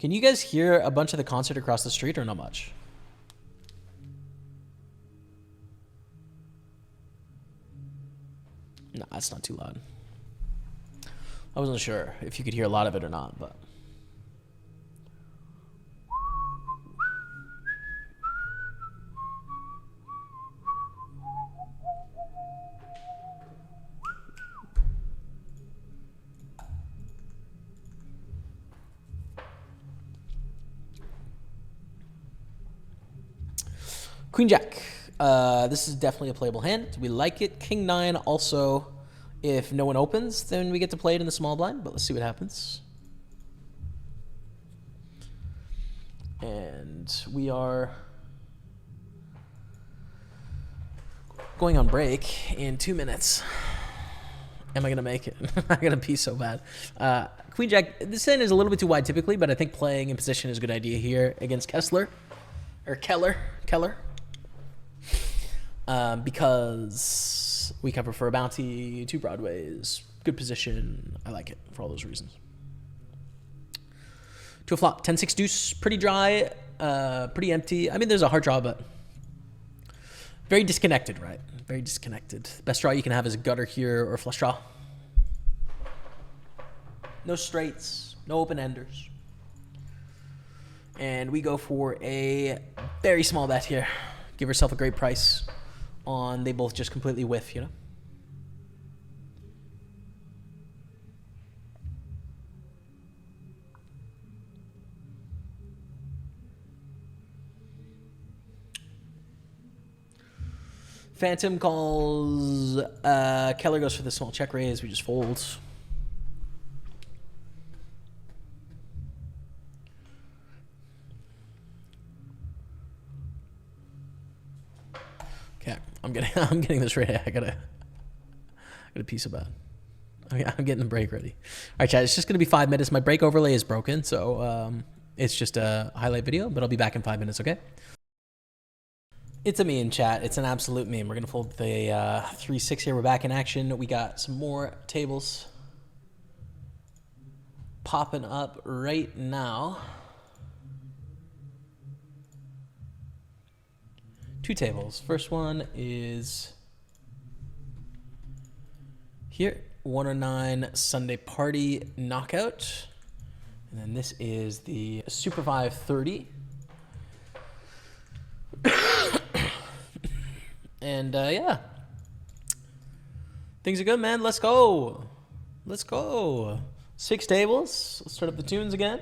Can you guys hear a bunch of the concert across the street or not much? No, that's not too loud. I wasn't sure if you could hear a lot of it or not, but. Queen Jack. This is definitely a playable hand. We like it. King 9 also, if no one opens, then we get to play it in the small blind, but let's see what happens. And we are going on break in 2 minutes. Am I going to make it? I'm going to be so bad. Queen Jack, this hand is a little bit too wide typically, but I think playing in position is a good idea here against Keller. Because we cover for a bounty, 2 broadways, good position. I like it for all those reasons. To a flop, 10-6 deuce, pretty dry, pretty empty. I mean, there's a hard draw, but very disconnected, right? Very disconnected. Best draw you can have is a gutter here or a flush draw. No straights, no open-enders. And we go for a very small bet here. Give yourself a great price on they both just completely whiff, you know? Phantom calls. Keller goes for the small check raise. We just fold. Okay, I'm getting this ready. I gotta pee so bad. I'm getting the break ready. All right, chat. It's just gonna be 5 minutes. My break overlay is broken, so it's just a highlight video. But I'll be back in 5 minutes. Okay. It's a meme, chat. It's an absolute meme. We're going to fold the 3-6 here. We're back in action. We got some more tables popping up right now. 2 tables. First one is here. 109 Sunday Party Knockout. And then this is the Super 530. And yeah, things are good, man. Let's go. Let's go. 6 tables. Let's start up the tunes again.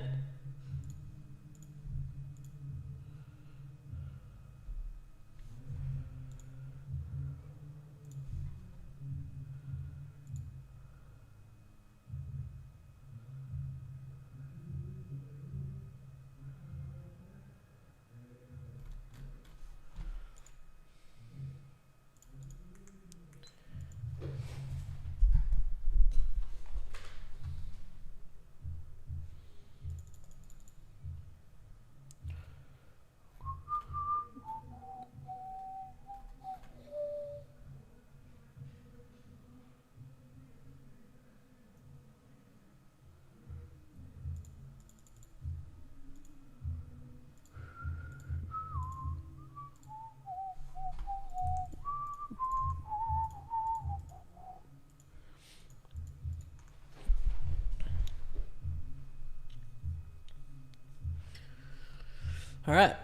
All right.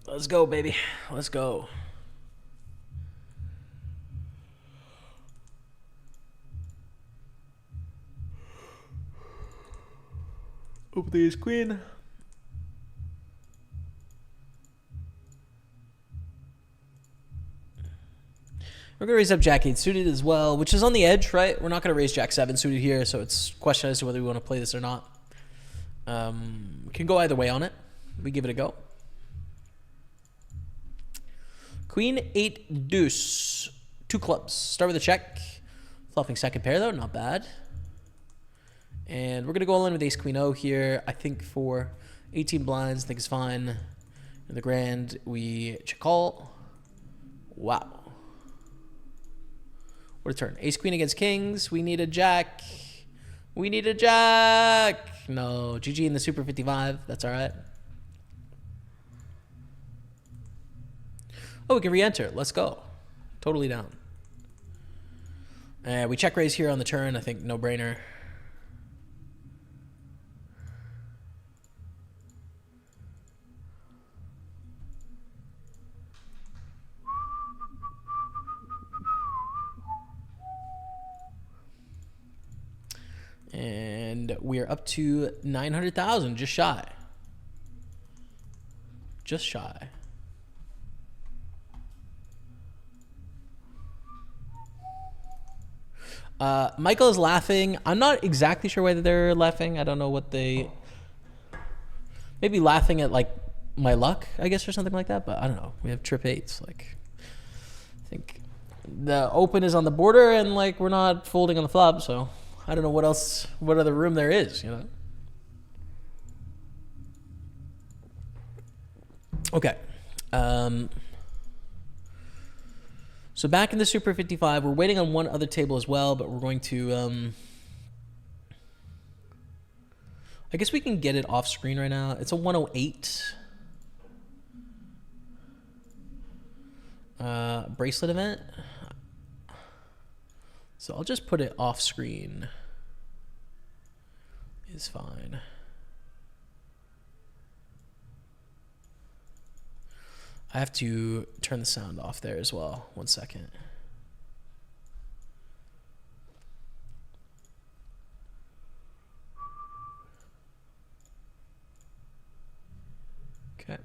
Let's go, baby. Let's go. Open the ace queen. We're going to raise up Jack 8 suited as well, which is on the edge, right? We're not going to raise Jack 7 suited here, so it's a question as to whether we want to play this or not. Can go either way on it. We give it a go. Queen 8 deuce. 2 clubs. Start with a check. Fluffing second pair, though. Not bad. And we're going to go all in with ace queen O here. I think for 18 blinds, I think it's fine. In the grand, we check call. Wow. What a turn. Ace queen against kings. We need a jack. We need a jack. No. GG in the Super 55. That's all right. Oh, we can re-enter. Let's go. Totally down. We check raise here on the turn. I think no brainer. And we're up to 900,000, just shy. Just shy. Michael is laughing. I'm not exactly sure why they're laughing. I don't know what they... Maybe laughing at, like, my luck, I guess, or something like that. But I don't know. We have trip 8s. Like, I think the open is on the border, and, like, we're not folding on the flop. So I don't know what else, what other room there is, you know? Okay. So back in the Super 55, we're waiting on one other table as well, but we're going to... I guess we can get it off screen right now. It's a 108 bracelet event. So I'll just put it off screen. Is fine. I have to turn the sound off there as well. 1 second. Okay.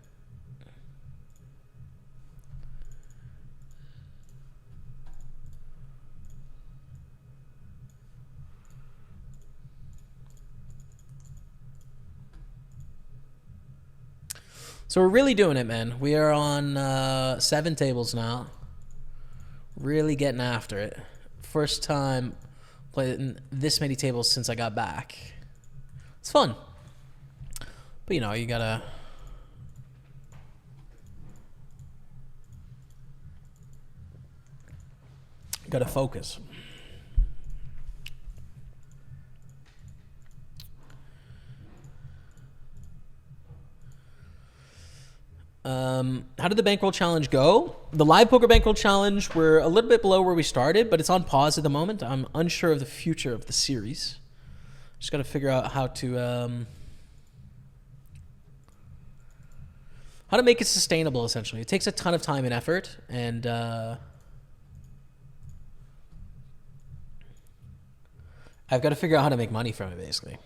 So we're really doing it, man. We are on 7 tables now. Really getting after it. First time playing this many tables since I got back. It's fun. But, you know, you gotta... Gotta focus. How did the bankroll challenge go? The live poker bankroll challenge, we're a little bit below where we started, but it's on pause at the moment. I'm unsure of the future of the series. Just got to figure out how to make it sustainable, essentially. It takes a ton of time and effort, and I've got to figure out how to make money from it, basically.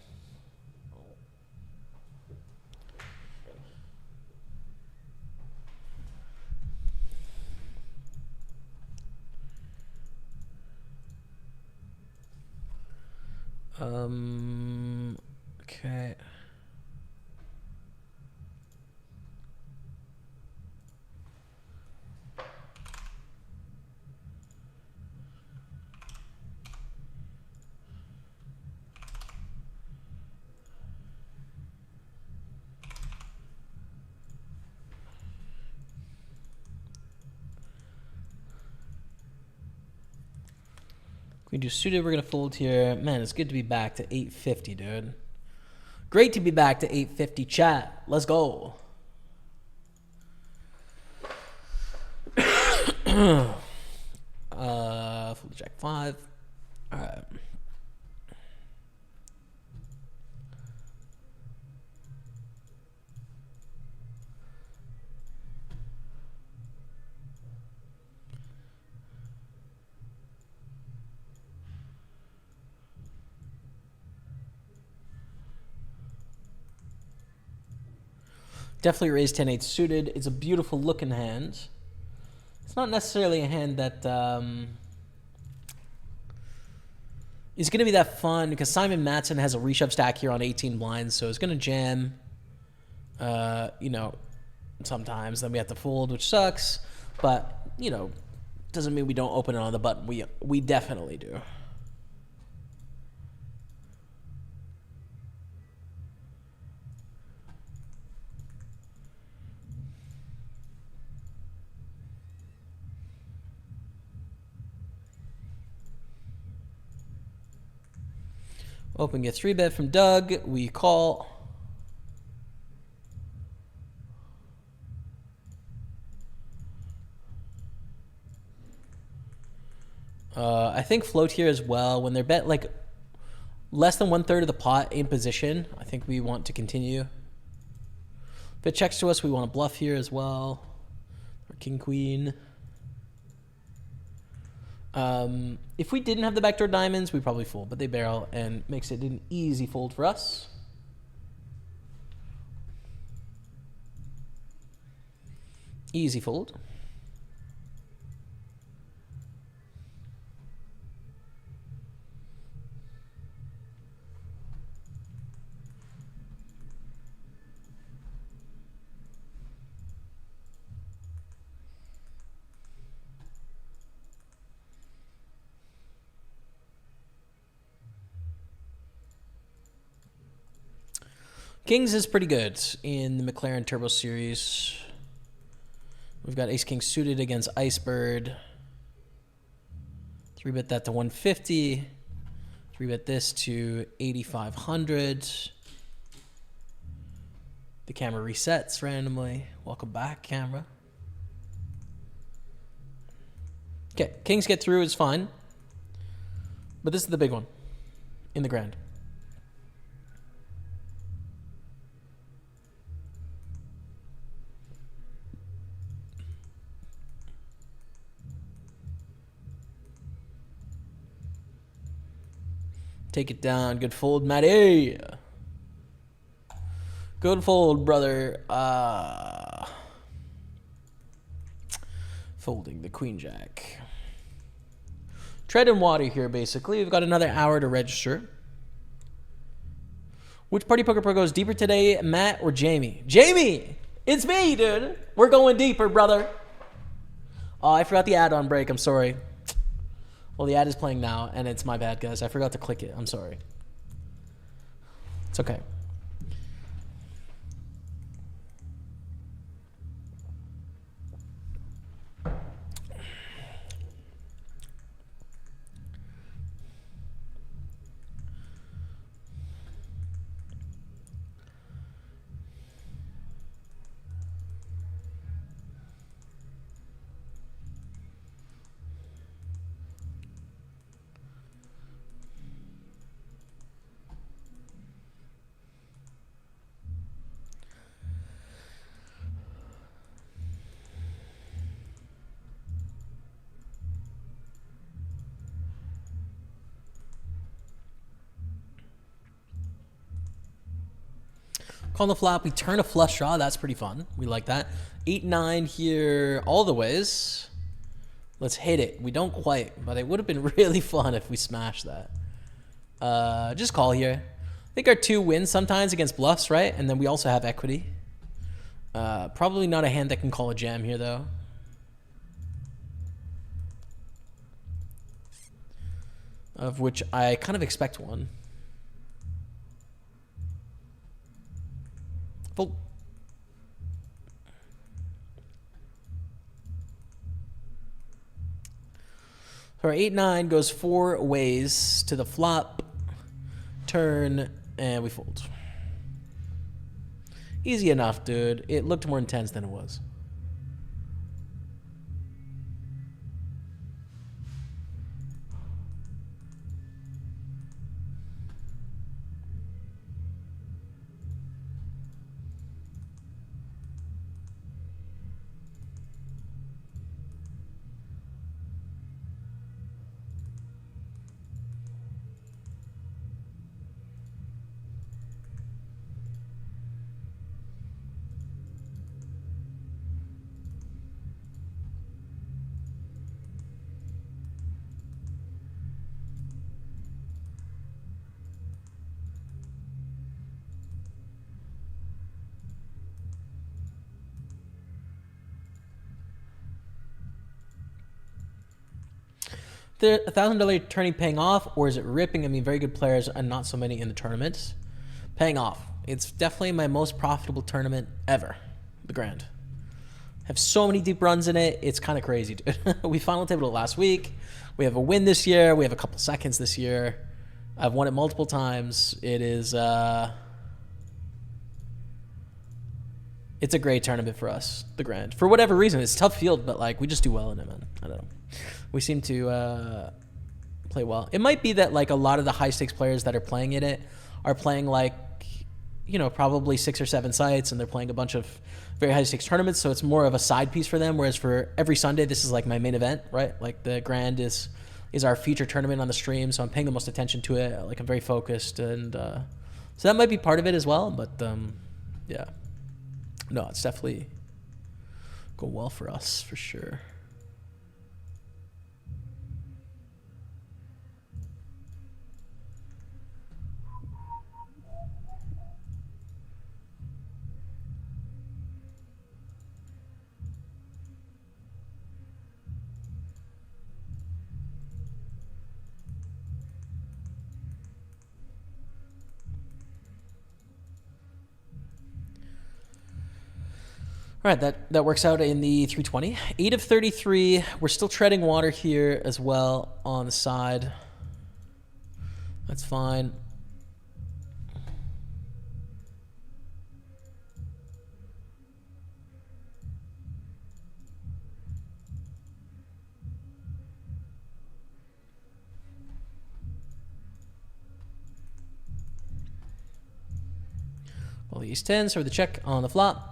Okay. We do suited, we're going to fold here. Man, it's good to be back to 850, dude. Great to be back to 850, chat. Let's go. Fold jack 5. All right. Definitely raise 10-8 suited. It's a beautiful looking hand. It's not necessarily a hand that is going to be that fun because Simon Matson has a reshove stack here on 18 blinds, so it's going to jam, you know, sometimes. Then we have to fold, which sucks. But, you know, doesn't mean we don't open it on the button. We definitely do. Open, get 3-bet from Doug. We call. I think float here as well. When they're bet like less than 1/3 of the pot in position, I think we want to continue. If it checks to us, we want to bluff here as well. Or king, queen. If we didn't have the backdoor diamonds, we probably fold, but they barrel and makes it an easy fold for us. Easy fold. Kings is pretty good in the McLaren Turbo Series. We've got Ace King suited against Icebird. 3-bet that to 150. 3-bet this to 8,500. The camera resets randomly. Welcome back, camera. Okay, Kings get through is fine. But this is the big one in the grand. Take it down. Good fold, Matty. Good fold, brother. Folding the queen jack. Treading water here, basically. We've got another hour to register. Which Party Poker Pro goes deeper today, Matt or Jamie? Jamie! It's me, dude. We're going deeper, brother. Oh, I forgot the ad on break. I'm sorry. Well, the ad is playing now, and it's my bad, guys. I forgot to click it. I'm sorry. It's okay. On the flop, we turn a flush draw. That's pretty fun. We like that. 8-9 here all the ways. Let's hit it. We don't quite, but it would have been really fun if we smashed that. Just call here. I think our 2 wins sometimes against bluffs, right? And then we also have equity. Probably not a hand that can call a jam here, though. Of which I kind of expect one. Fold. So our 8-9 goes 4 ways to the flop, turn, and we fold. Easy enough, dude. It looked more intense than it was. The $1,000 tourney paying off, or is it ripping? I mean, very good players and not so many in the tournament. Paying off. It's definitely my most profitable tournament ever. The Grand. Have so many deep runs in it. It's kind of crazy, dude. We final tabled it last week. We have a win this year. We have a couple seconds this year. I've won it multiple times. It is... It's a great tournament for us, the Grand. For whatever reason, it's a tough field, but like we just do well in it, man. I don't know. We seem to play well. It might be that like a lot of the high stakes players that are playing in it are playing like, you know, probably 6 or 7 sites, and they're playing a bunch of very high stakes tournaments. So it's more of a side piece for them. Whereas for every Sunday, this is like my main event, right? Like the Grand is our feature tournament on the stream. So I'm paying the most attention to it. Like I'm very focused, and so that might be part of it as well. But yeah. No, it's definitely go well for us, for sure. All right, that works out in the 320. 8 of 33. We're still treading water here as well on the side. That's fine. Well, the ace 10, so with the check on the flop.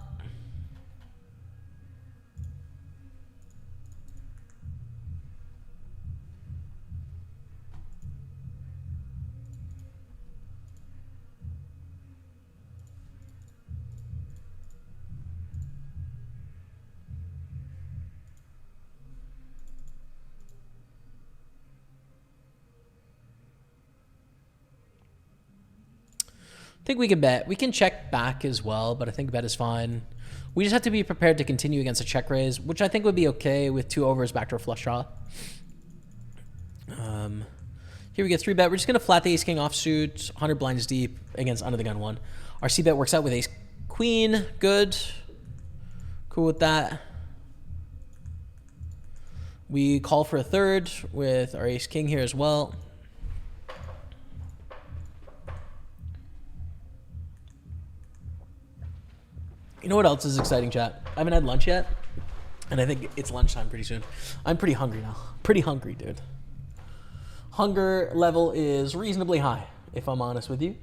I think we can bet. We can check back as well, but I think bet is fine. We just have to be prepared to continue against a check raise, which I think would be okay with 2 overs backdoor flush draw. Here we get 3 bet. We're just going to flat the ace king offsuit, 100 blinds deep against under the gun 1. Our C bet works out with ace queen. Good. Cool with that. We call for a third with our ace king here as well. You know what else is exciting, chat? I haven't had lunch yet, and I think it's lunchtime pretty soon. I'm pretty hungry now. Pretty hungry, dude. Hunger level is reasonably high, if I'm honest with you.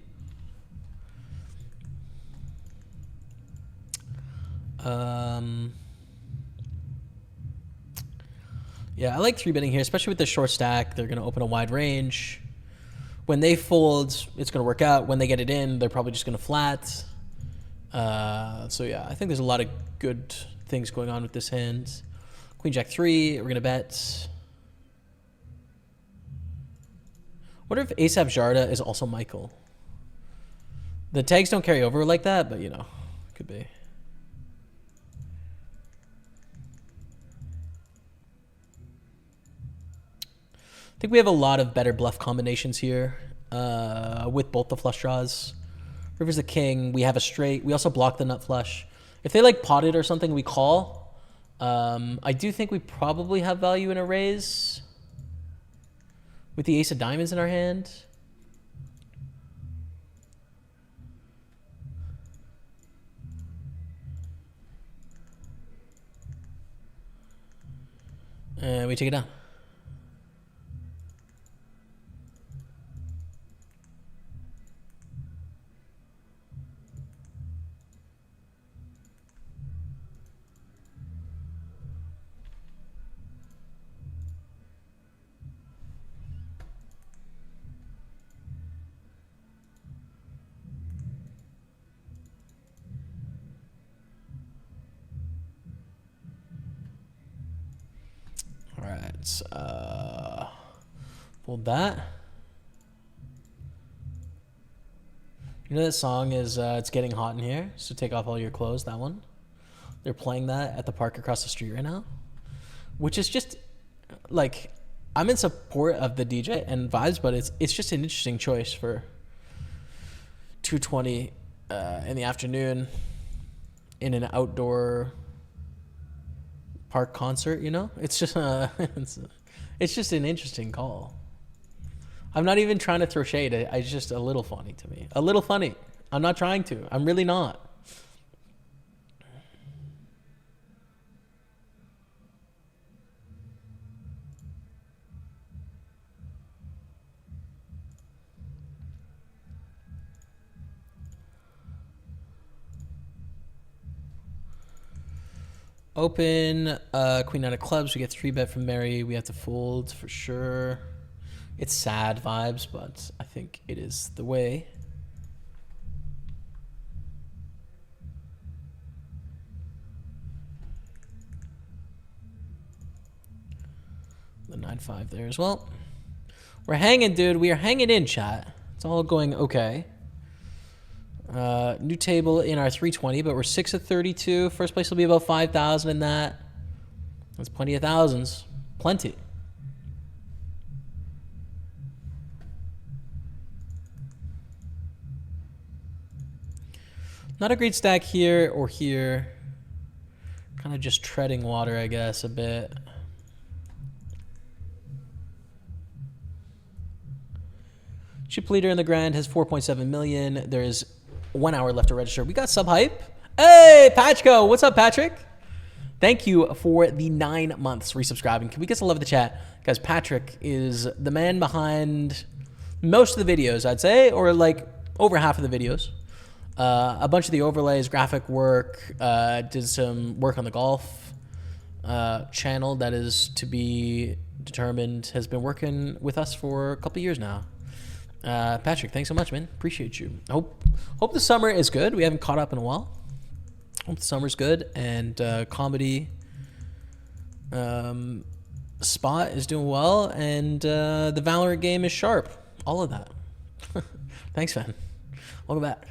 Yeah, I like 3-betting here, especially with the short stack. They're going to open a wide range. When they fold, it's going to work out. When they get it in, they're probably just going to flat. So yeah, I think there's a lot of good things going on with this hand. Queen Jack 3, we're gonna bet. Wonder if Ace Jarda is also Michael. The tags don't carry over like that, but you know, could be. I think we have a lot of better bluff combinations here with both the flush draws. River's the king. We have a straight. We also block the nut flush. If they like potted or something, we call. I do think we probably have value in a raise with the ace of diamonds in our hand. And we take it down. Fold that. You know that song is It's Getting Hot in Here, so take off all your clothes, that one. They're playing that at the park across the street right now, which is just like, I'm in support of the DJ and vibes, but it's just an interesting choice for 2:20 in the afternoon in an outdoor park concert, you know? It's just it's just an interesting call. I'm not even trying to throw shade. It's just a little funny to me. A little funny. I'm not trying to. I'm really not. Open, queen nine of clubs. We get 3-bet from Mary. We have to fold for sure. It's sad vibes, but I think it is the way. The 9-5 there as well. We're hanging, dude. We are hanging in, chat. It's all going okay. New table in our 320, but we're 6 of 32. First place will be about 5,000 in that. That's plenty of thousands. Plenty. Not a great stack here or here. Kind of just treading water, I guess, a bit. Chip leader in the grand has 4.7 million. There's 1 hour left to register. We got sub hype. Hey, Patchko. What's up, Patrick? Thank you for the 9 months resubscribing. Can we get some love in the chat? Guys, Patrick is the man behind most of the videos, I'd say, or like over half of the videos. A bunch of the overlays, graphic work, did some work on the golf channel that is to be determined, has been working with us for a couple of years now. Patrick, thanks so much, man. Appreciate you. Hope the summer is good. We haven't caught up in a while. Hope the summer's good, and comedy spot is doing well, and the Valorant game is sharp. All of that. Thanks, man. Welcome back.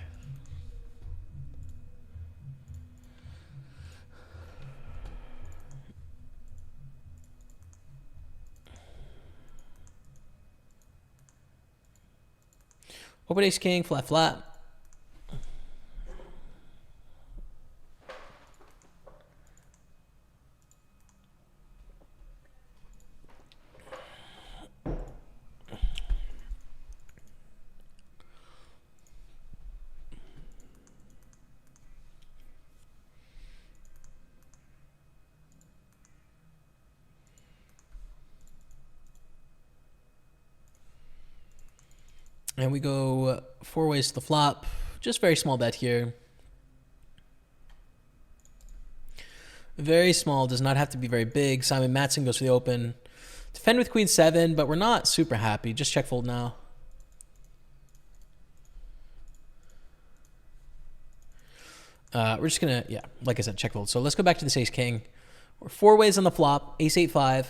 Open ace king, flat, flat. And we go 4 ways to the flop. Just very small bet here. Very small, does not have to be very big. Simon Matson goes for the open. Defend with queen 7, but we're not super happy. Just check fold now. We're just gonna, yeah, like I said, check fold. So let's go back to this ace king. We're 4 ways on the flop. Ace 8-5.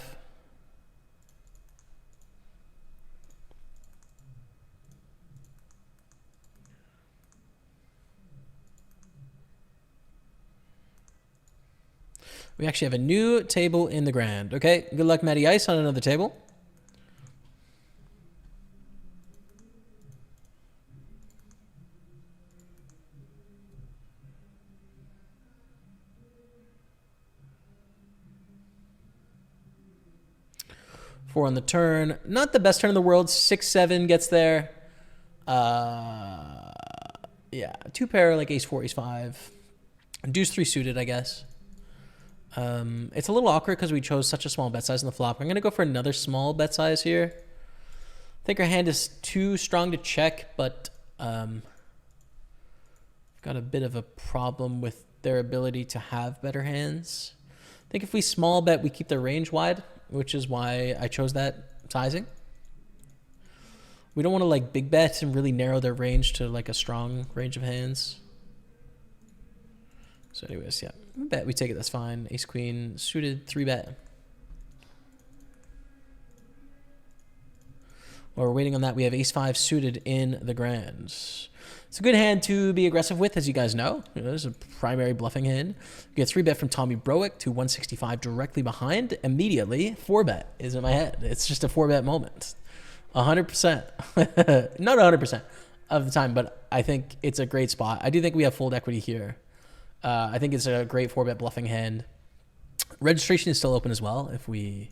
We actually have a new table in the grand. Okay, good luck, Matty Ice, on another table. Four on the turn. Not the best turn in the world. 6-7 gets there. Yeah, 2 pair, like ace 4, ace 5. Deuce 3 suited, I guess. It's a little awkward because we chose such a small bet size in the flop. I'm going to go for another small bet size here. I think our hand is too strong to check, but got a bit of a problem with their ability to have better hands. I think if we small bet, we keep their range wide, which is why I chose that sizing. We don't want to like big bet and really narrow their range to like a strong range of hands. So anyways, yeah, bet we take it, that's fine. Ace queen suited, 3 bet. While we're waiting on that, we have ace 5 suited in the grand. It's a good hand to be aggressive with, as you guys know. It's a primary bluffing hand. We get 3 bet from Tommy Browick to 165 directly behind. Immediately, 4 bet is in my head. It's just a 4 bet moment. 100%. Not 100% of the time, but I think it's a great spot. I do think we have fold equity here. I think it's a great 4 bet bluffing hand. Registration is still open as well if we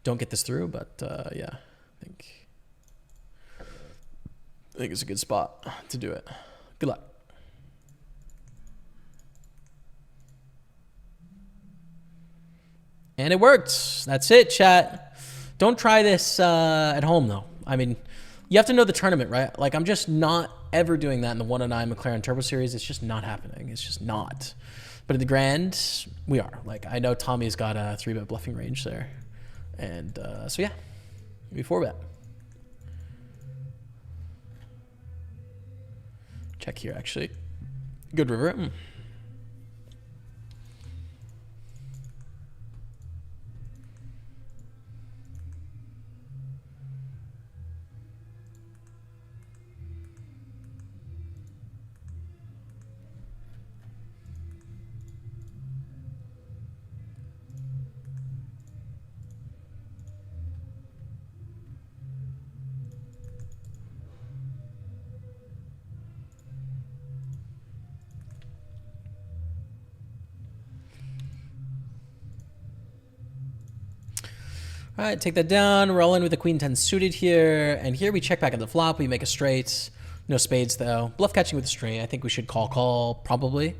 don't get this through, but yeah, I think it's a good spot to do it. Good luck. And it worked. That's it, chat. Don't try this at home, though. I mean, you have to know the tournament, right? Like, I'm just not ever doing that in the 109 McLaren Turbo Series. It's just not happening. It's just not. But in the grand, we are. Like, I know Tommy's got a 3 bet bluffing range there. And so, yeah, maybe 4 bet. Check here, actually. Good river. All right, take that down. Roll in with the queen 10 suited here. And here we check back on the flop. We make a straight. No spades, though. Bluff catching with a string. I think we should call, probably.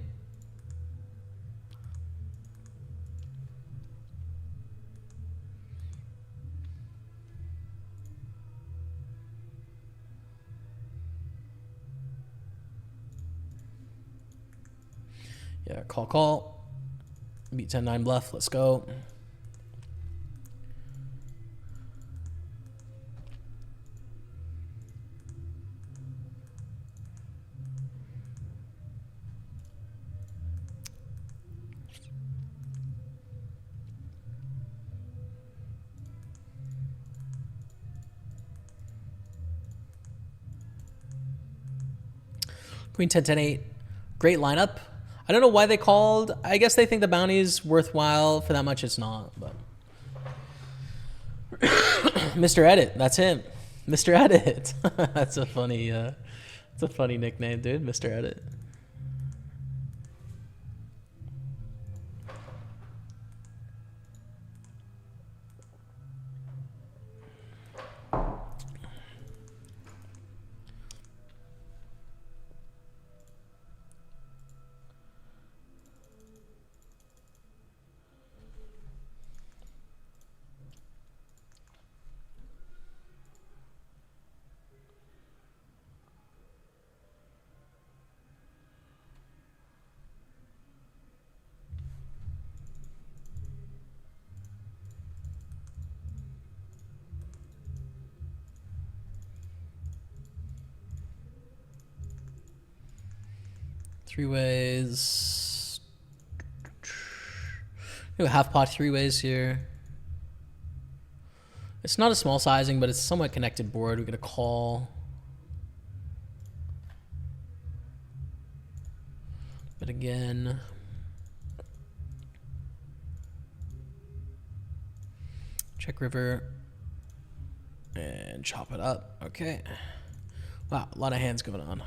Yeah, call. Beat 10-9 bluff. Let's go. Queen 10, 10, 8. Great lineup. I don't know why they called. I guess they think the bounty's worthwhile. For that much, it's not. But Mr. Edit, that's him. Mr. Edit. That's a funny nickname, dude. Mr. Edit. Three ways. Do a half pot three ways here. It's not a small sizing, but it's a somewhat connected board. We get a call. But again, check river and chop it up. Okay. Wow, a lot of hands going on.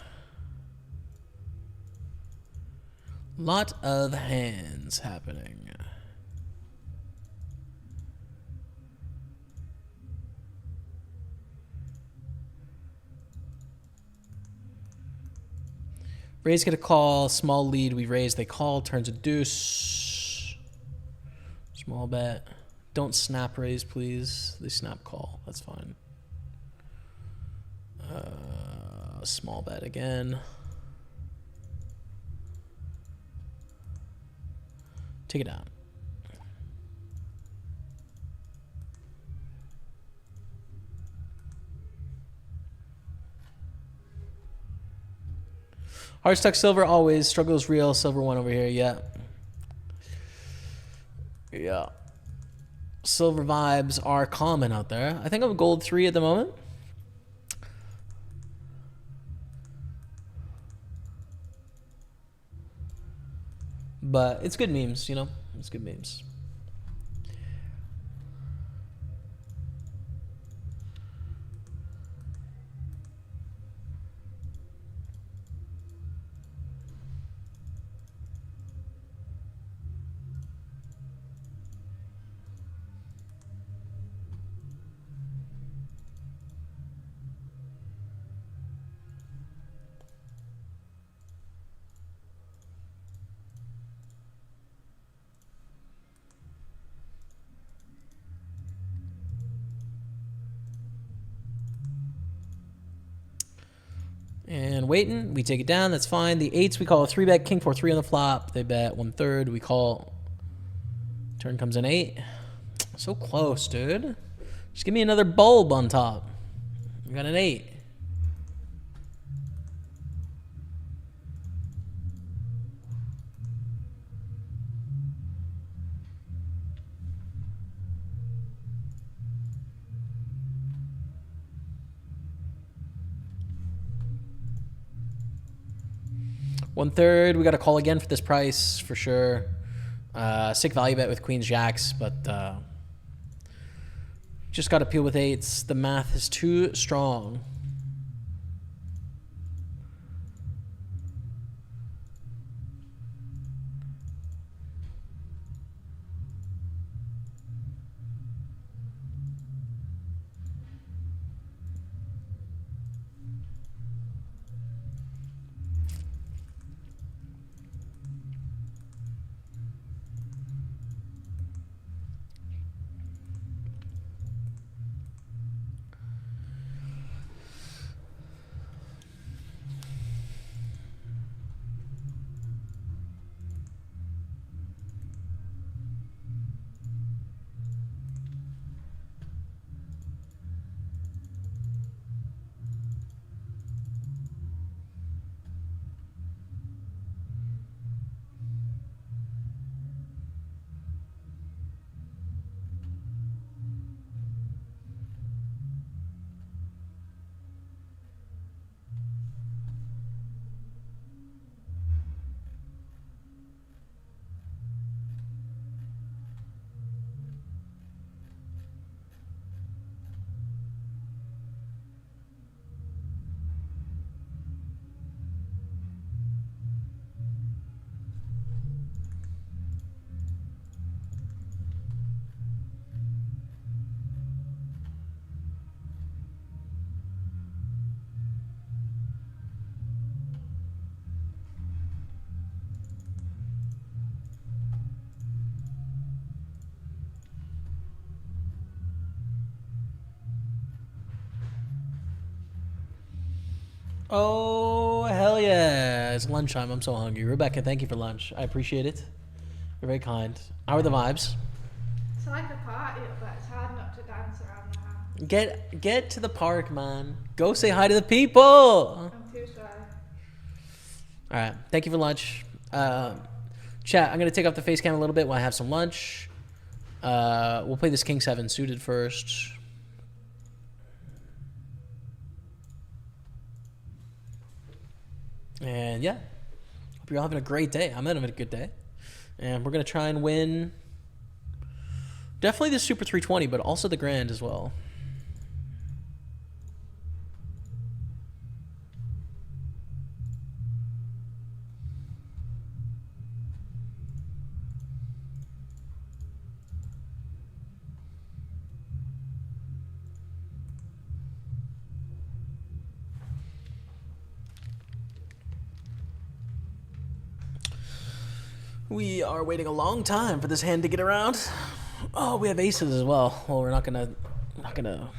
Lot of hands happening. Raise get a call, small lead, we raise, they call, turns a deuce. Small bet. Don't snap raise, please. They snap call, that's fine. Small bet again. Take it down. Hard stuck silver always. Struggles real. Silver one over here. Yeah. Yeah. Silver vibes are common out there. I think I'm gold 3 at the moment. But it's good memes, you know? It's good memes. And waiting, we take it down, that's fine. The 8s, we call a 3-bet, king 4-3 on the flop. They bet 1/3, we call. Turn comes in 8. So close, dude. Just give me another bulb on top. We got an 8. One-third, we got to call again for this price, for sure. Sick value bet with queens, jacks, but just got to peel with 8s. The math is too strong. Oh, hell yeah. It's lunchtime. I'm so hungry. Rebecca, thank you for lunch. I appreciate it. You're very kind. How are the vibes? It's like a party, but it's hard not to dance around the house. Get to the park, man. Go say hi to the people. I'm too shy. All right. Thank you for lunch. Chat, I'm going to take off the face cam a little bit while I have some lunch. We'll play this King 7 suited first. And yeah, hope you're all having a great day. I'm having a good day. And we're going to try and win definitely the Super 320, but also the Grand as well. We are waiting a long time for this hand to get around. Oh, we have aces as well. Well, we're not gonna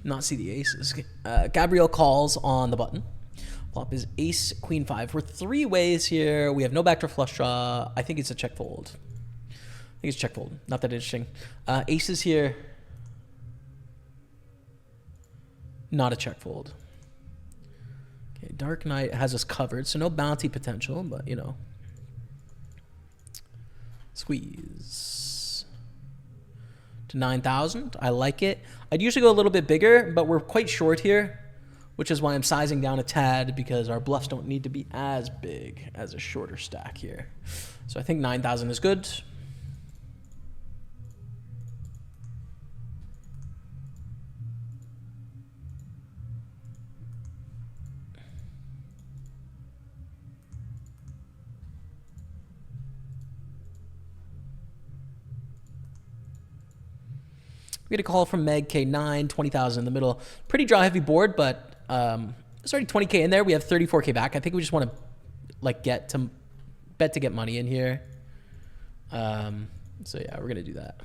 not see the aces. Gabriel calls on the button. Flop is ace, queen 5. We're 3 ways here. We have no backdoor flush draw. I think it's a check fold. I think it's check fold. Not that interesting. Aces here. Not a check fold. Okay, Dark Knight has us covered, so no bounty potential, but you know. Squeeze to 9,000. I like it. I'd usually go a little bit bigger, but we're quite short here, which is why I'm sizing down a tad, because our bluffs don't need to be as big as a shorter stack here. So I think 9,000 is good. We get a call from Meg K9, 20,000 in the middle. Pretty draw heavy board, but there's already 20K in there. We have 34K back. I think we just want to like bet to get money in here. So yeah, we're gonna do that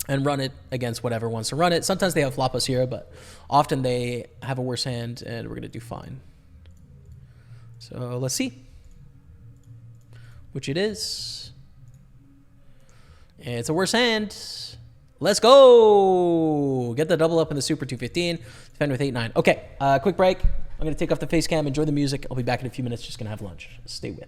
and run it against whatever wants to run it. Sometimes they have flop us here, but often they have a worse hand, and we're gonna do fine. So let's see, which it is. And it's a worse hand. Let's go. Get the double up in the Super 215. Defend with 8-9. Okay, quick break. I'm going to take off the face cam, enjoy the music. I'll be back in a few minutes. Just going to have lunch. Stay with.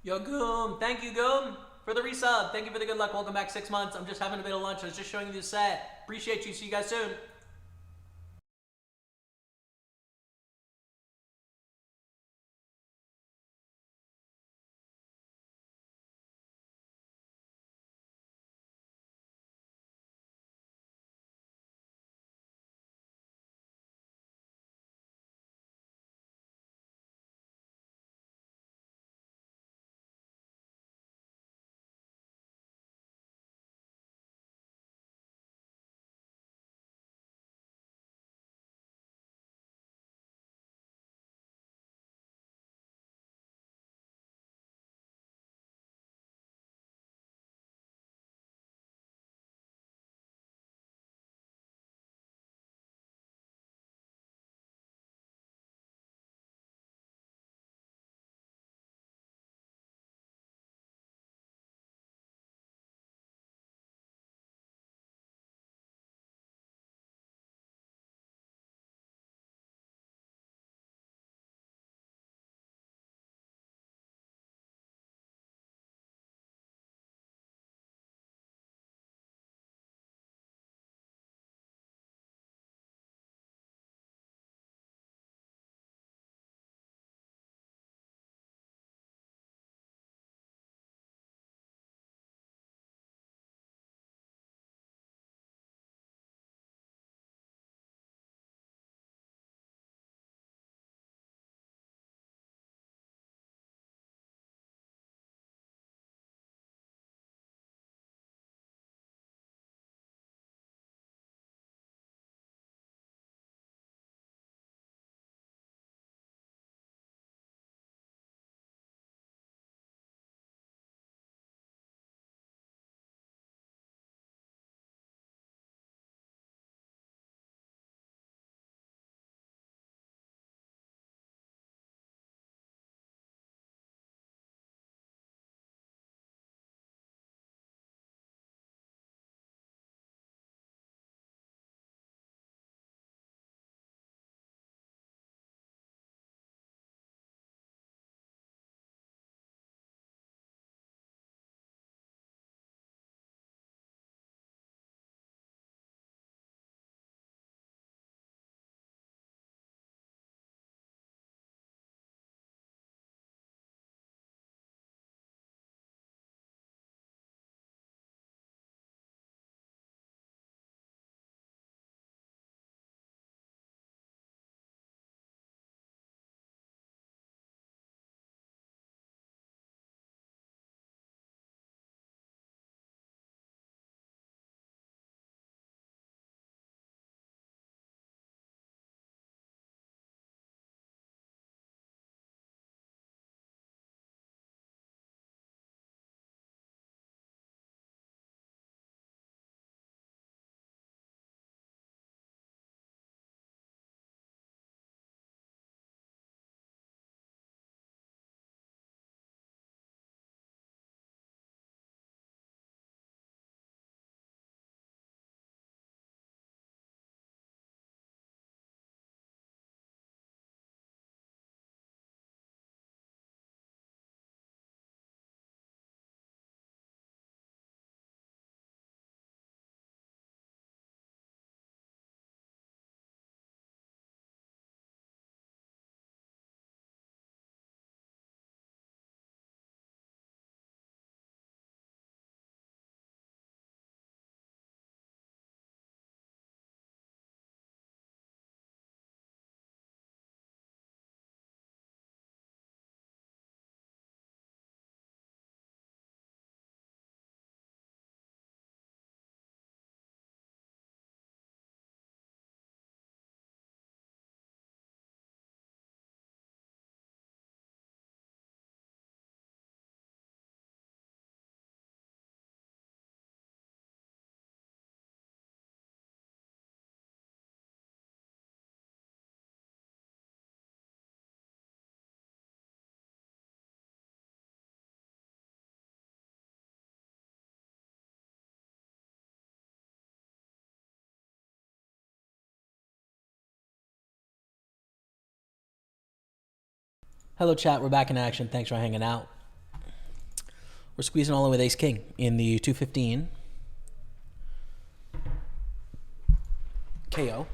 Yo, Goom. Thank you, Goom, for the resub. Thank you for the good luck. Welcome back 6 months. I'm just having a bit of lunch. I was just showing you the set. Appreciate you. See you guys soon. Hello, chat. We're back in action. Thanks for hanging out. We're squeezing all in with ace king in the 215. KO.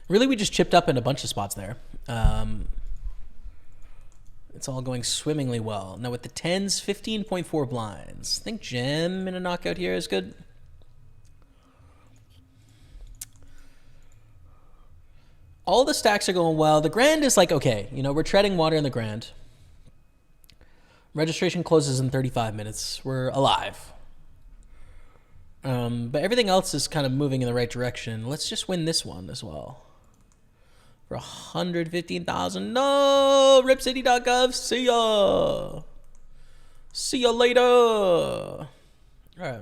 Really, we just chipped up in a bunch of spots there. It's all going swimmingly well. Now with the 10s, 15.4 blinds. I think jam in a knockout here is good. All the stacks are going well. The grand is like, okay, you know, we're treading water in the grand. Registration closes in 35 minutes. We're alive. But everything else is kind of moving in the right direction. Let's just win this one as well. For 115,000. No! RipCity.gov. See ya. See ya later. All right.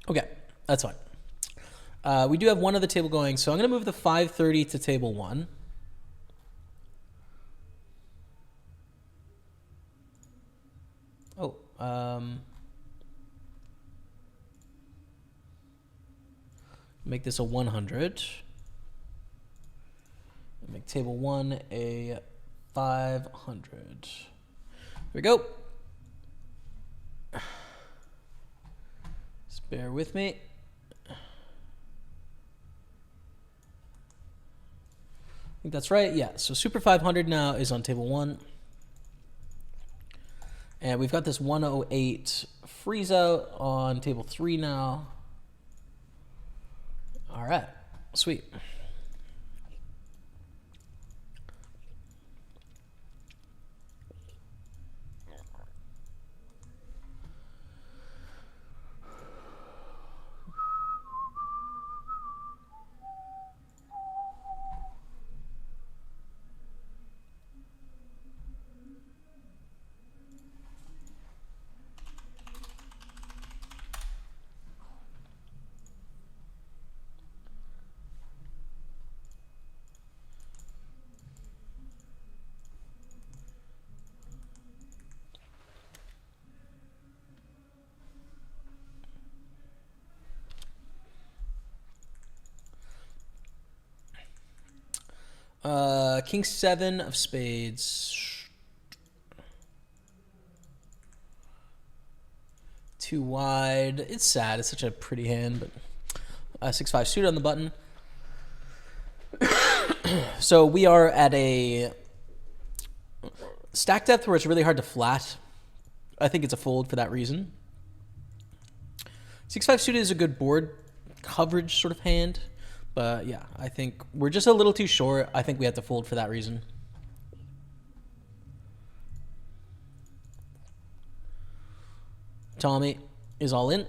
Okay, that's fine. We do have one other table going, so I'm going to move the 530 to table 1. Oh, make this a 100. Make table 1 a 500. Here we go. Just bear with me. I think that's right. Yeah, so Super 500 now is on table 1. And we've got this 108 freeze out on table 3 now. All right, sweet. King 7 of spades. Too wide. It's sad. It's such a pretty hand, but 6-5 suited on the button. So we are at a stack depth where it's really hard to flat. I think it's a fold for that reason. 6-5 suited is a good board coverage sort of hand. But yeah, I think we're just a little too short. I think we have to fold for that reason. Tommy is all in.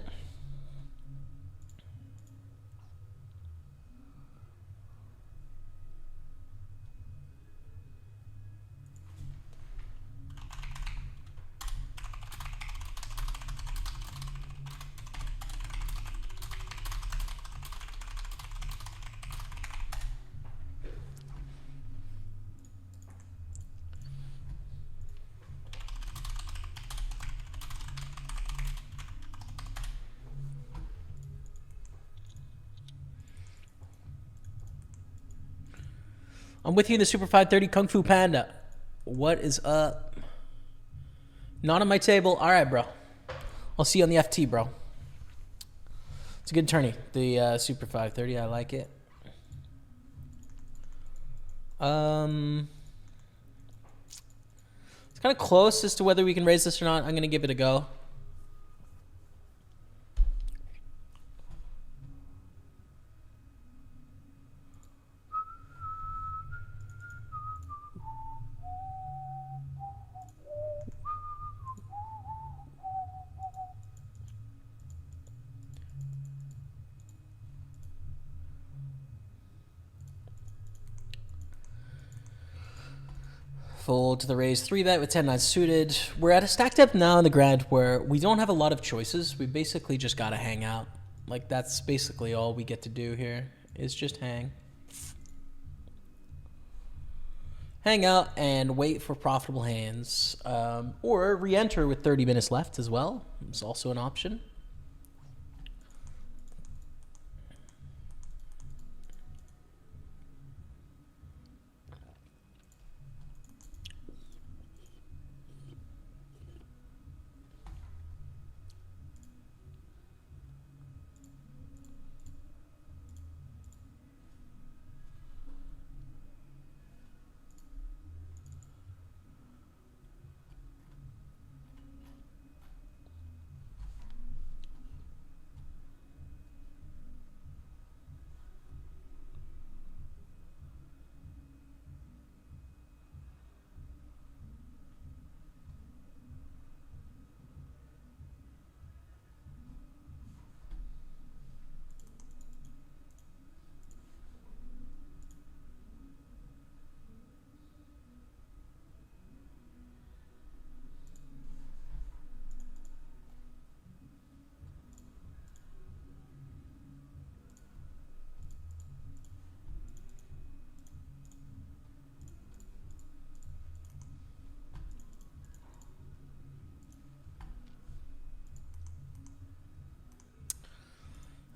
I'm with you in the Super 530 Kung Fu Panda. What is up? Not on my table. All right, bro. I'll see you on the FT, bro. It's a good tourney. The Super 530. I like it. It's kind of close as to whether we can raise this or not. I'm going to give it a go. Fold to the raise 3-bet with 10-9 suited. We're at a stack depth now in the grand where we don't have a lot of choices. We basically just got to hang out. Like, that's basically all we get to do here is just hang. Hang out and wait for profitable hands. Or re-enter with 30 minutes left as well. It's also an option.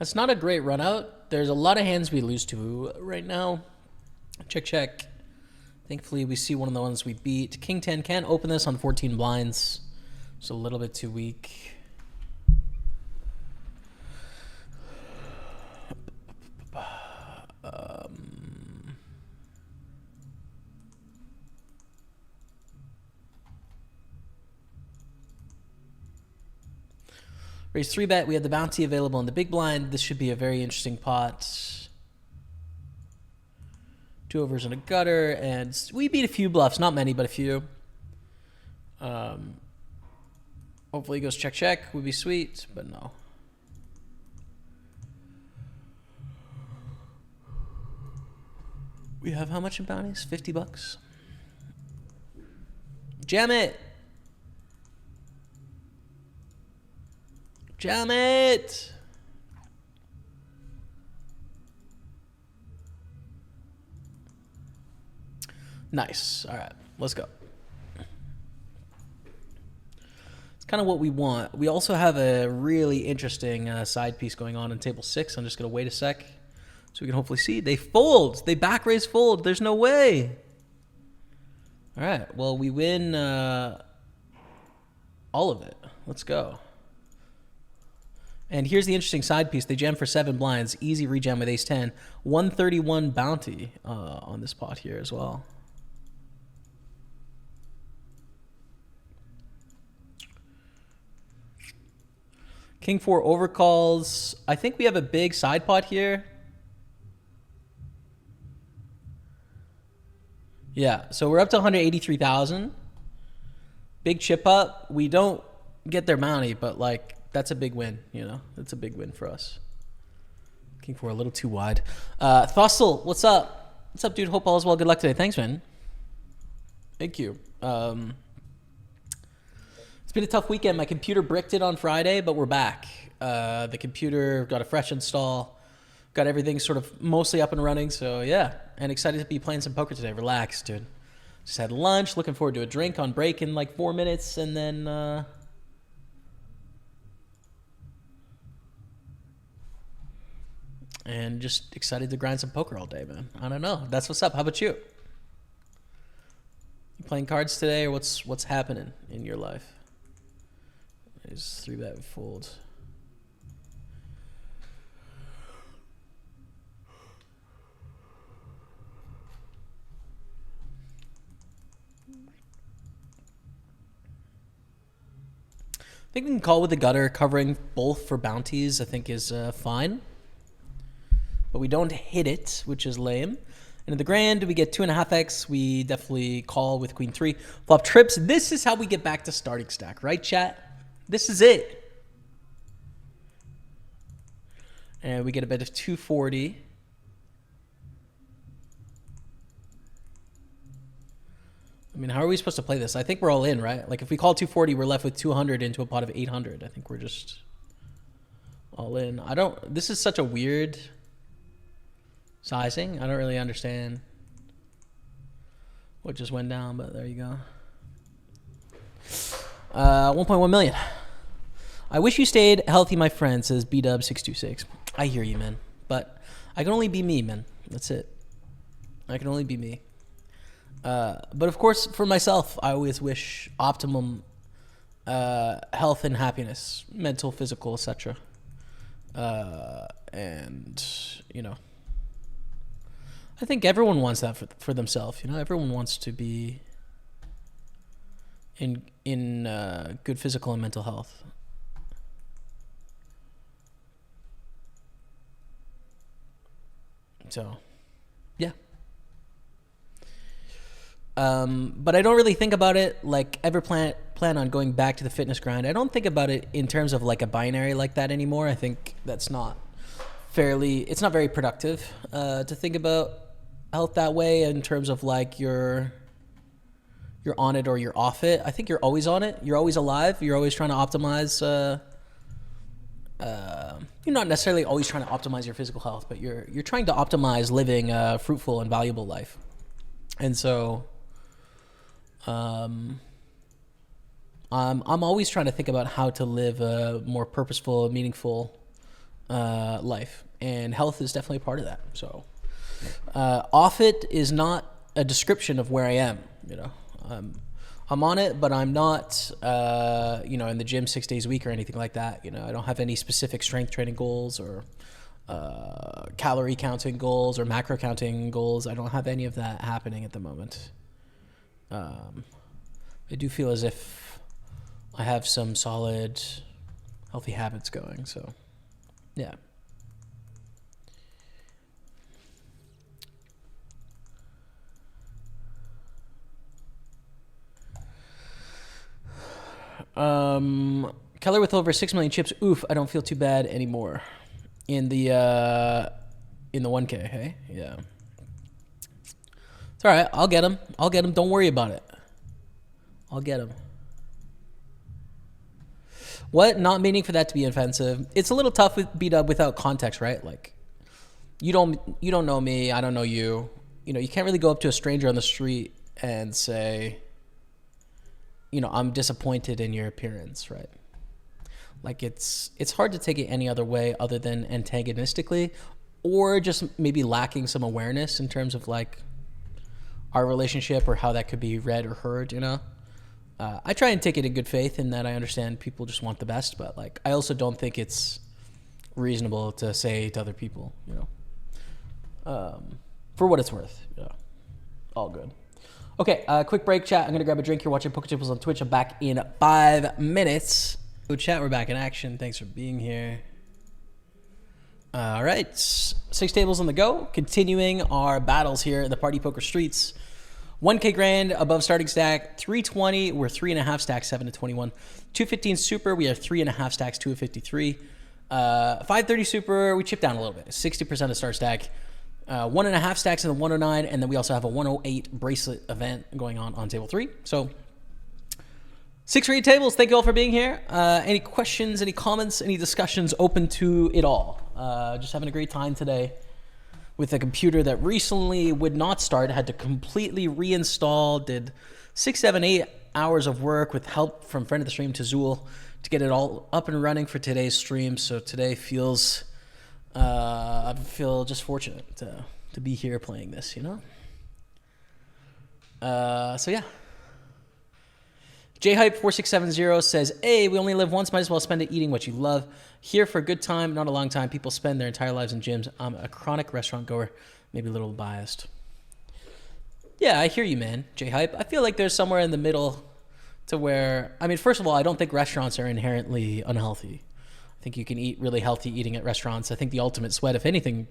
That's not a great run out. There's a lot of hands we lose to right now. Check, check. Thankfully, we see one of the ones we beat. King 10 can't open this on 14 blinds. It's a little bit too weak. Raise 3-bet. We have the bounty available in the big blind. This should be a very interesting pot. 2 overs and a gutter, and we beat a few bluffs. Not many, but a few. Hopefully he goes check, check. Would be sweet, but no. We have how much in bounties? $50. Jam it! Jam it! Nice. All right, let's go. It's kind of what we want. We also have a really interesting side piece going on in table 6. I'm just going to wait a sec so we can hopefully see. They fold. They back raise fold. There's no way. All right, well, we win all of it. Let's go. And here's the interesting side piece. They jam for 7 blinds. Easy rejam with ace 10. 131 bounty on this pot here as well. King 4 overcalls. I think we have a big side pot here. Yeah, so we're up to 183,000. Big chip up. We don't get their bounty, but like that's a big win, you know? That's a big win for us. King 4 a little too wide. Thussel, what's up? What's up, dude? Hope all is well. Good luck today. Thanks, man. Thank you. It's been a tough weekend. My computer bricked it on Friday, but we're back. The computer got a fresh install, got everything sort of mostly up and running. So yeah, and excited to be playing some poker today. Relax, dude. Just had lunch. Looking forward to a drink on break in like 4 minutes, and then and just excited to grind some poker all day, man. I don't know. That's what's up. How about you? You playing cards today, or what's happening in your life? There's 3-bet fold. I think we can call with the gutter. Covering both for bounties, I think, is fine. But we don't hit it, which is lame. And in the grand, we get 2.5x. We definitely call with queen 3. Flop trips. This is how we get back to starting stack, right, chat? This is it. And we get a bet of 240. I mean, how are we supposed to play this? I think we're all in, right? Like, if we call 240, we're left with 200 into a pot of 800. I think we're just all in. This is such a weird sizing. I don't really understand what just went down, but there you go. 1.1 million. I wish you stayed healthy, my friend, says BW626. I hear you, man. But I can only be me, man. That's it. I can only be me. But of course, for myself, I always wish optimum health and happiness, mental, physical, etc. And, you know, I think everyone wants that for themselves. You know, everyone wants to be in good physical and mental health. So, yeah. But I don't really think about it like ever plan on going back to the fitness grind. I don't think about it in terms of like a binary like that anymore. I think that's not it's not very productive to think about health that way in terms of like you're on it or you're off it. I think you're always on it. You're always alive. You're always trying to optimize. You're not necessarily always trying to optimize your physical health, but you're trying to optimize living a fruitful and valuable life. And so, I'm always trying to think about how to live a more purposeful, meaningful, life, and health is definitely a part of that. So off it is not a description of where I am. You know, I'm on it, but I'm not, you know, in the gym 6 days a week or anything like that. You know, I don't have any specific strength training goals or calorie counting goals or macro counting goals. I don't have any of that happening at the moment. I do feel as if I have some solid, healthy habits going. So, yeah. Keller with over 6 million chips. Oof, I don't feel too bad anymore. In the 1K, hey? Yeah. It's all right. I'll get him. Don't worry about it. I'll get him. What? Not meaning for that to be offensive. It's a little tough with B-Dub without context, right? Like, you don't know me. I don't know you. You know, you can't really go up to a stranger on the street and say, you know, I'm disappointed in your appearance, right? Like, it's hard to take it any other way other than antagonistically, or just maybe lacking some awareness in terms of like our relationship or how that could be read or heard, you know? I try and take it in good faith in that I understand people just want the best, but like, I also don't think it's reasonable to say to other people, you know, for what it's worth, you know, all good. Okay, quick break, chat. I'm going to grab a drink. You're watching Pokerstaples on Twitch. I'm back in 5 minutes. Good chat, we're back in action. Thanks for being here. All right, 6 tables on the go. Continuing our battles here in the Party Poker streets. 1K grand above starting stack. 320, we're 3.5 stacks, 7 to 21. 215 super, we are 3.5 stacks, 2 of 53. 530 super, we chipped down a little bit. 60% of start stack. 1.5 stacks in the 109, and then we also have a 108 bracelet event going on table 3. So 6 or 8 tables. Thank you all for being here. Any questions, any comments, any discussions? Open to it all. Just having a great time today with a computer that recently would not start. Had to completely reinstall. Did 6, 7, 8 hours of work with help from friend of the stream, Tazul, to get it all up and running for today's stream. So today feels, I feel just fortunate to be here playing this, you know? So yeah. JHype4670 says, hey, we only live once, might as well spend it eating what you love. Here for a good time, not a long time. People spend their entire lives in gyms. I'm a chronic restaurant goer, maybe a little biased. Yeah, I hear you, man, JHype. I feel like there's somewhere in the middle to where, I mean, first of all, I don't think restaurants are inherently unhealthy. I think you can eat really healthy eating at restaurants. I think the Ultimate Sweat, if anything,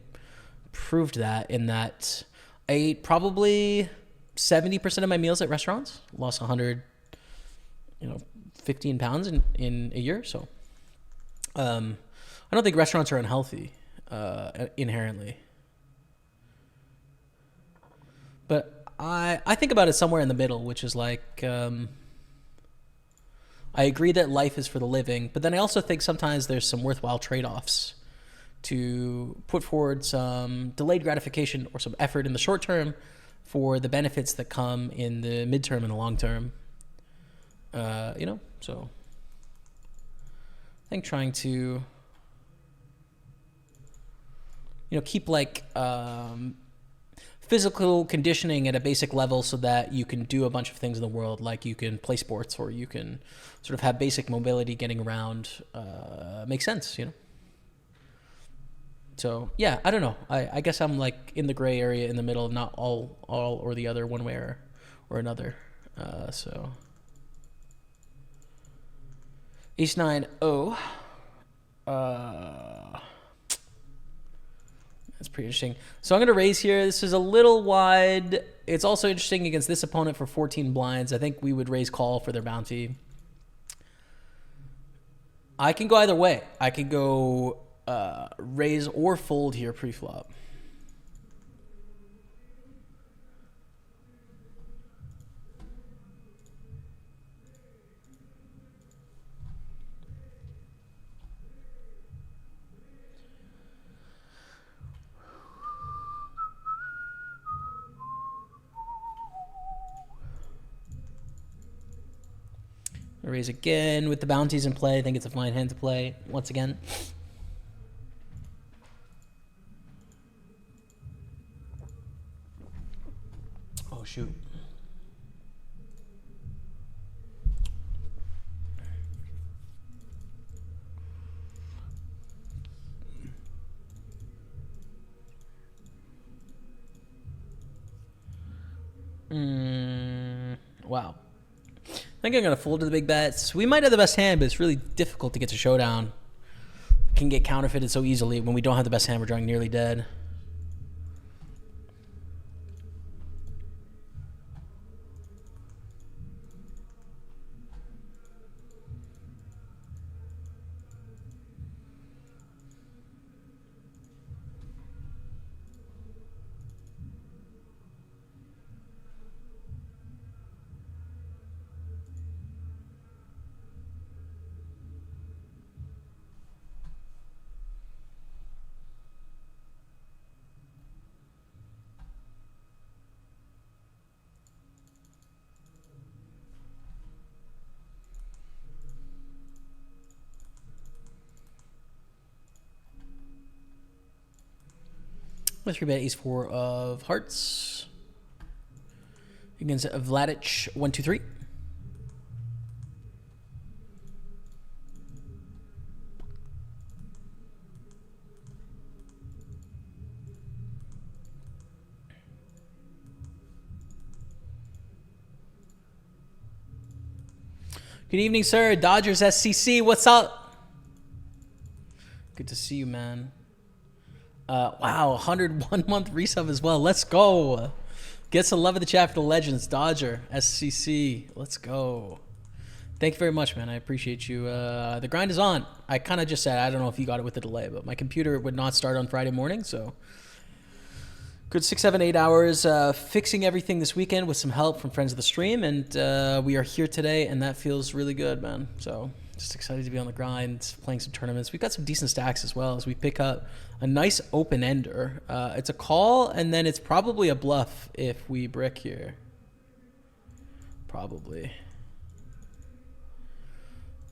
proved that in that I ate probably 70% of my meals at restaurants, lost 100, 15 pounds in a year. So I don't think restaurants are unhealthy inherently. But I think about it somewhere in the middle, which is like, I agree that life is for the living, but then I also think sometimes there's some worthwhile trade-offs to put forward some delayed gratification or some effort in the short term for the benefits that come in the midterm and the long term. So I think trying to, keep like physical conditioning at a basic level so that you can do a bunch of things in the world, like you can play sports or you can sort of have basic mobility getting around, makes sense, So yeah, I don't know. I guess I'm like in the gray area in the middle, not all or the other, one way or another. So Ace 9-0. That's pretty interesting. So I'm going to raise here. This is a little wide. It's also interesting against this opponent for 14 blinds. I think we would raise call for their bounty. I can go either way. I can go raise or fold here pre-flop. Raise again with the bounties in play. I think it's a fine hand to play once again. shoot. Wow. I think I'm going to fold to the big bets. We might have the best hand, but it's really difficult to get to showdown. Can get counterfeited so easily. When we don't have the best hand, we're drawing nearly dead. Let's rebet ace 4 of hearts against Vladic 1, 2, 3. Good evening, sir. Dodgers SCC. What's up? Good to see you, man. Wow, 101 month resub as well. Let's go. Get some love of the chat for the legends. Dodger SCC. Let's go. Thank you very much, man. I appreciate you. The grind is on. I kind of just said, I don't know if you got it with the delay, but my computer would not start on Friday morning, so good 6, 7, 8 hours fixing everything this weekend with some help from friends of the stream, and we are here today, and that feels really good, man. So just excited to be on the grind, playing some tournaments. We've got some decent stacks as well as we pick up a nice open-ender. It's a call, and then it's probably a bluff if we brick here. Probably.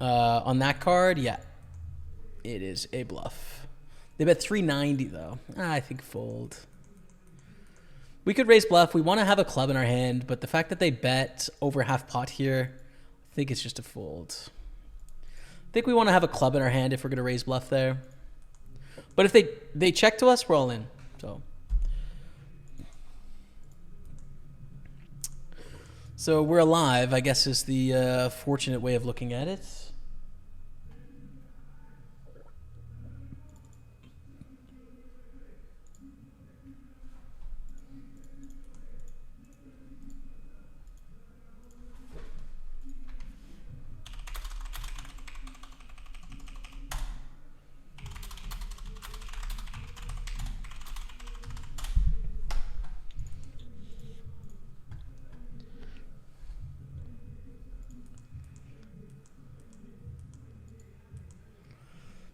On that card, yeah, it is a bluff. They bet 390, though. I think fold. We could raise bluff. We want to have a club in our hand, but the fact that they bet over half pot here, I think it's just a fold. I think we want to have a club in our hand if we're going to raise bluff there. But if they check to us, we're all in. So we're alive, I guess, is the fortunate way of looking at it.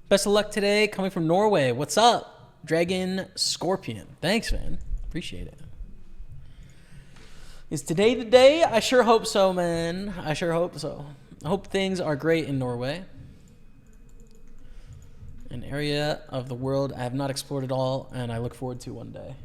Best of luck today, coming from Norway. What's up, Dragon Scorpion? Thanks, man. Appreciate it. Is today the day? I sure hope so, man. I sure hope so. I hope things are great in Norway. An area of the world I have not explored at all, and I look forward to one day.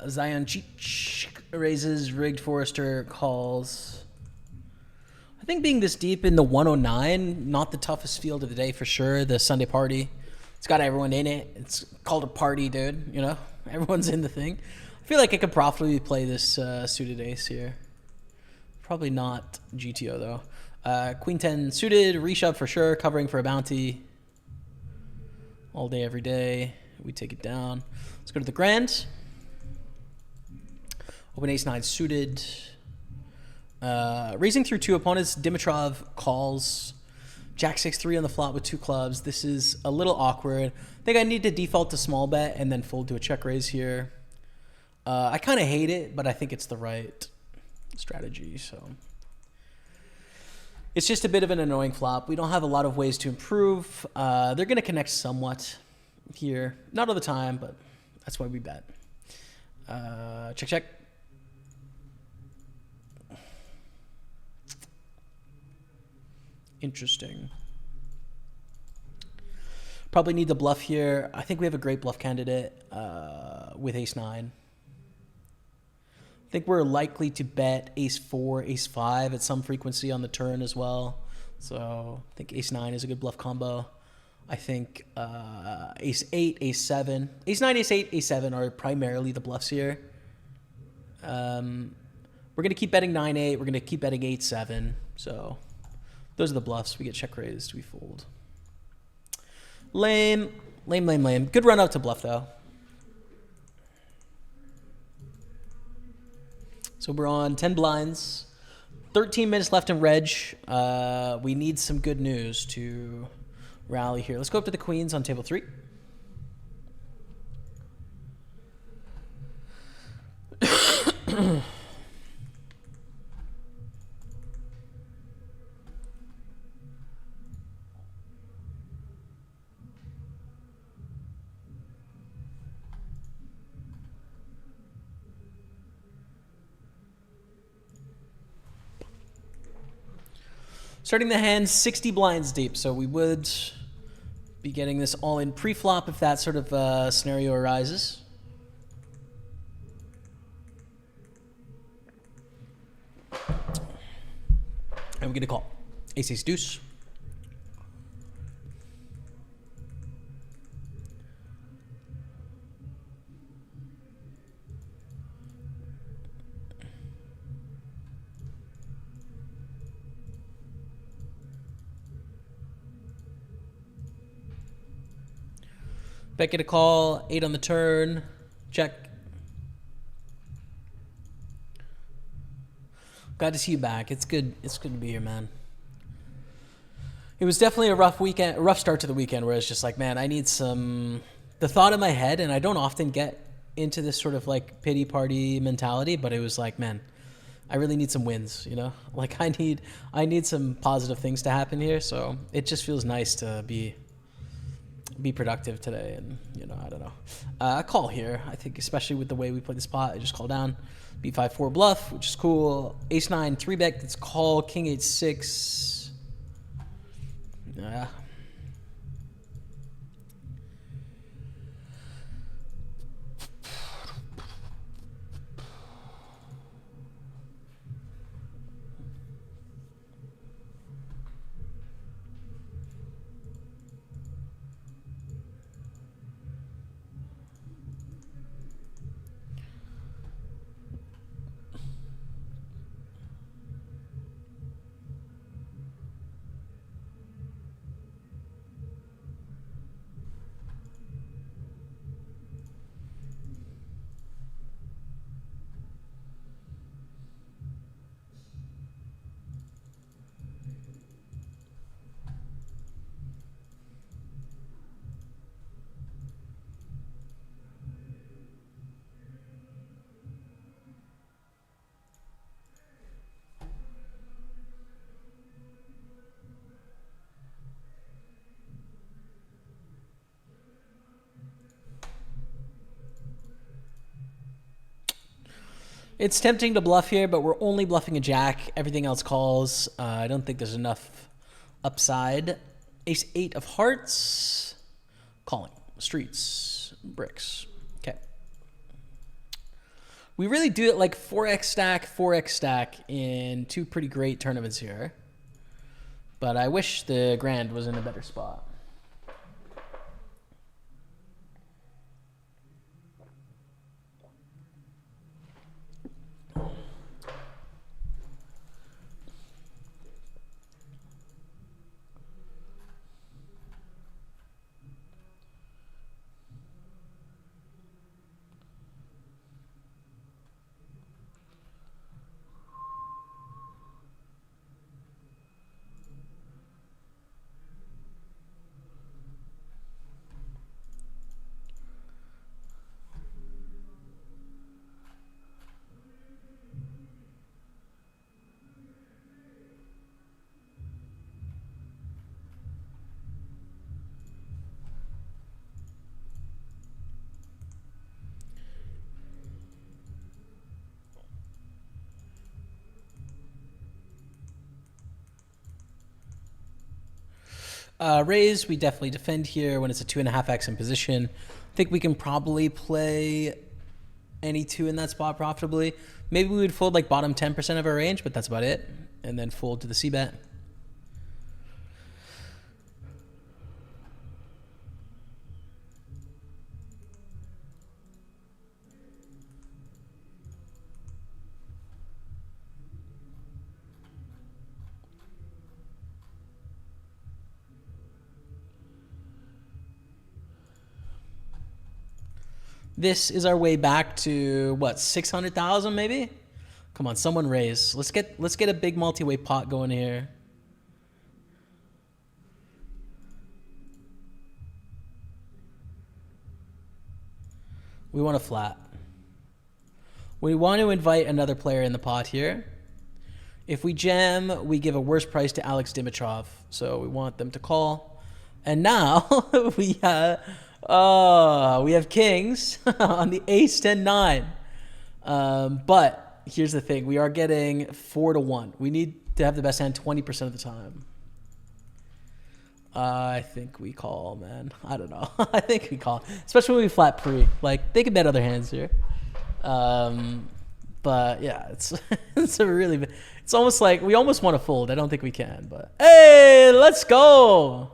Zion Cheech raises, rigged Forrester calls. I think being this deep in the 109, not the toughest field of the day for sure. The Sunday party, it's got everyone in it. It's called a party, dude. You know, everyone's in the thing. I feel like I could profitably play this suited ace here. Probably not GTO though. Queen 10 suited, reshove for sure, covering for a bounty. All day, every day. We take it down. Let's go to the grand. Open ace 9 suited. Raising through 2 opponents. Dimitrov calls. Jack 6-3 on the flop with 2 clubs. This is a little awkward. I think I need to default to small bet and then fold to a check raise here. I kind of hate it, but I think it's the right strategy. So it's just a bit of an annoying flop. We don't have a lot of ways to improve. They're going to connect somewhat here. Not all the time, but that's why we bet. Check, check. Interesting. Probably need the bluff here. I think we have a great bluff candidate with ace 9. I think we're likely to bet ace 4, ace 5 at some frequency on the turn as well. So I think ace 9 is a good bluff combo. I think ace 8, ace 7. Ace 9, ace 8, ace 7 are primarily the bluffs here. We're going to keep betting 9-8. We're going to keep betting 8-7. So those are the bluffs. We get check raised. We fold. Lame. Lame, lame, lame. Good run out to bluff, though. So we're on 10 blinds. 13 minutes left in reg. We need some good news to rally here. Let's go up to the queens on table 3. Starting the hand 60 blinds deep, so we would be getting this all in pre-flop if that sort of scenario arises. And we get a call. Ace, ace, deuce. Bet get a call, 8 on the turn, check. Glad to see you back. It's good to be here, man. It was definitely a rough weekend, a rough start to the weekend where it's just like, man, I need the thought in my head, and I don't often get into this sort of like pity party mentality, but it was like, man, I really need some wins, you know? Like I need some positive things to happen here, so it just feels nice to be productive today, and you know, I don't know. A call here, I think, especially with the way we play the spot. I just call down, B5-4 bluff, which is cool. Ace 9 3-bet, that's call. King 8-6. Yeah. It's tempting to bluff here, but we're only bluffing a jack. Everything else calls. I don't think there's enough upside. Ace 8 of hearts. Calling. Streets. Bricks. Okay. We really do it like 4x stack in 2 pretty great tournaments here. But I wish the grand was in a better spot. Raise, we definitely defend here when it's a 2.5x in position. I think we can probably play any two in that spot profitably. Maybe we would fold like bottom 10% of our range, but that's about it. And then fold to the C-bet. This is our way back to what, 600,000 maybe? Come on, someone raise. Let's get a big multi-way pot going here. We want a flat. We want to invite another player in the pot here. If we jam, we give a worse price to Alex Dimitrov. So we want them to call. And now we have kings on the ace 10-9. But here's the thing. We are getting 4-1. We need to have the best hand 20% of the time. I think we call, man. I don't know. I think we call. Especially when we flat pre. Like, they can bet other hands here. But, yeah, it's it's almost like we almost want to fold. I don't think we can. But, hey, let's go.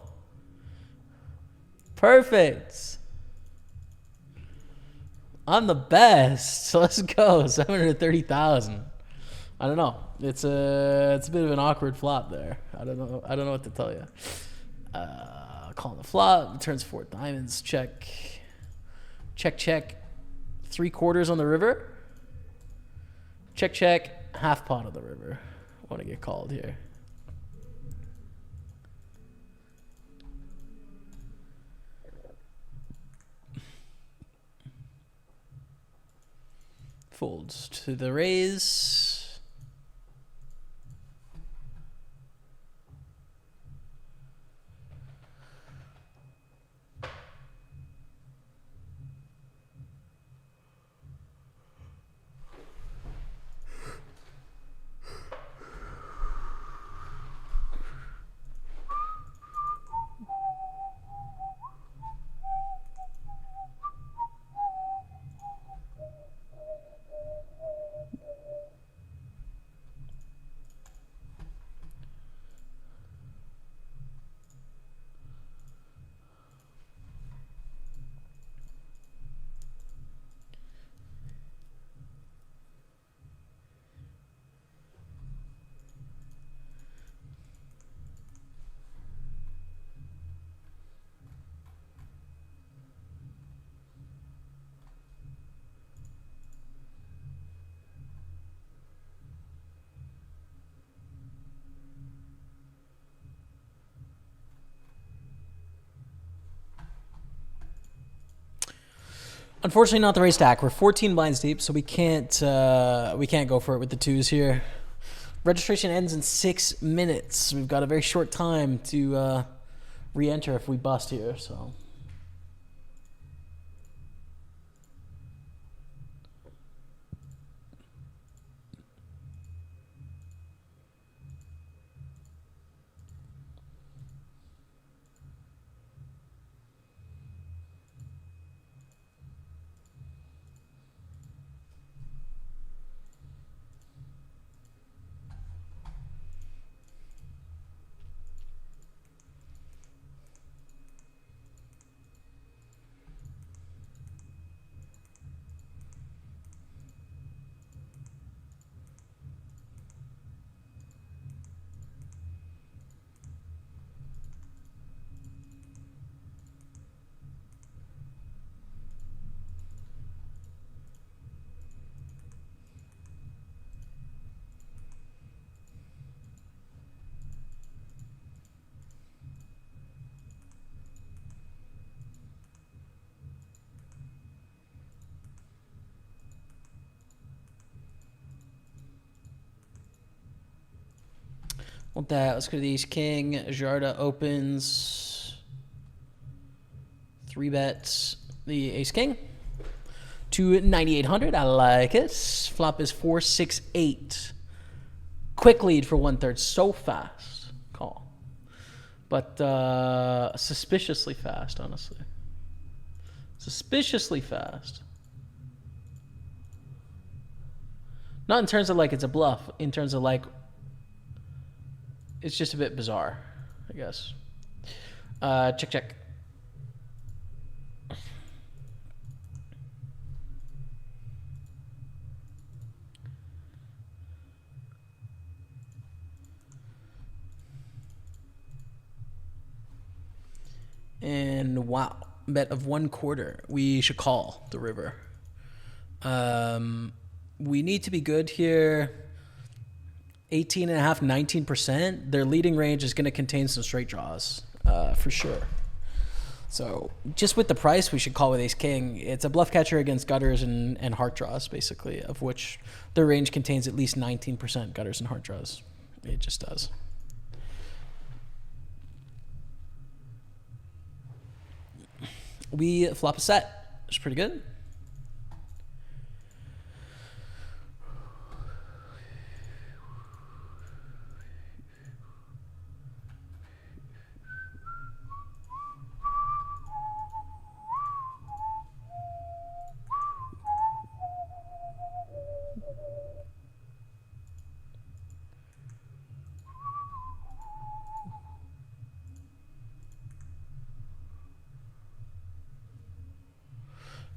Perfect. I'm the best. Let's go. 730,000. I don't know. It's a bit of an awkward flop there. I don't know what to tell you. Calling the flop. Turns 4 diamonds. Check. Check, check. 3/4 on the river. Check, check. Half pot on the river. Want to get called here. Folds to the raise. Unfortunately, not the raise stack. We're 14 blinds deep, so we can't go for it with the twos here. Registration ends in 6 minutes. We've got a very short time to re-enter if we bust here. So. Want that. Let's go to the ace king. Jarda opens. 3 bets. The ace king. To 9,800. I like it. Flop is 4-6-8. Quick lead for 1/3. So fast. Call. But suspiciously fast, honestly. Suspiciously fast. Not in terms of like it's a bluff, in terms of like it's just a bit bizarre, I guess. Check, check. And wow, bet of 1/4. We should call the river. We need to be good here. 18.5, 19%. Their leading range is going to contain some straight draws, for sure. So just with the price, we should call with ace king. It's a bluff catcher against gutters and heart draws, basically, of which their range contains at least 19% gutters and heart draws. It just does. We flop a set. It's pretty good.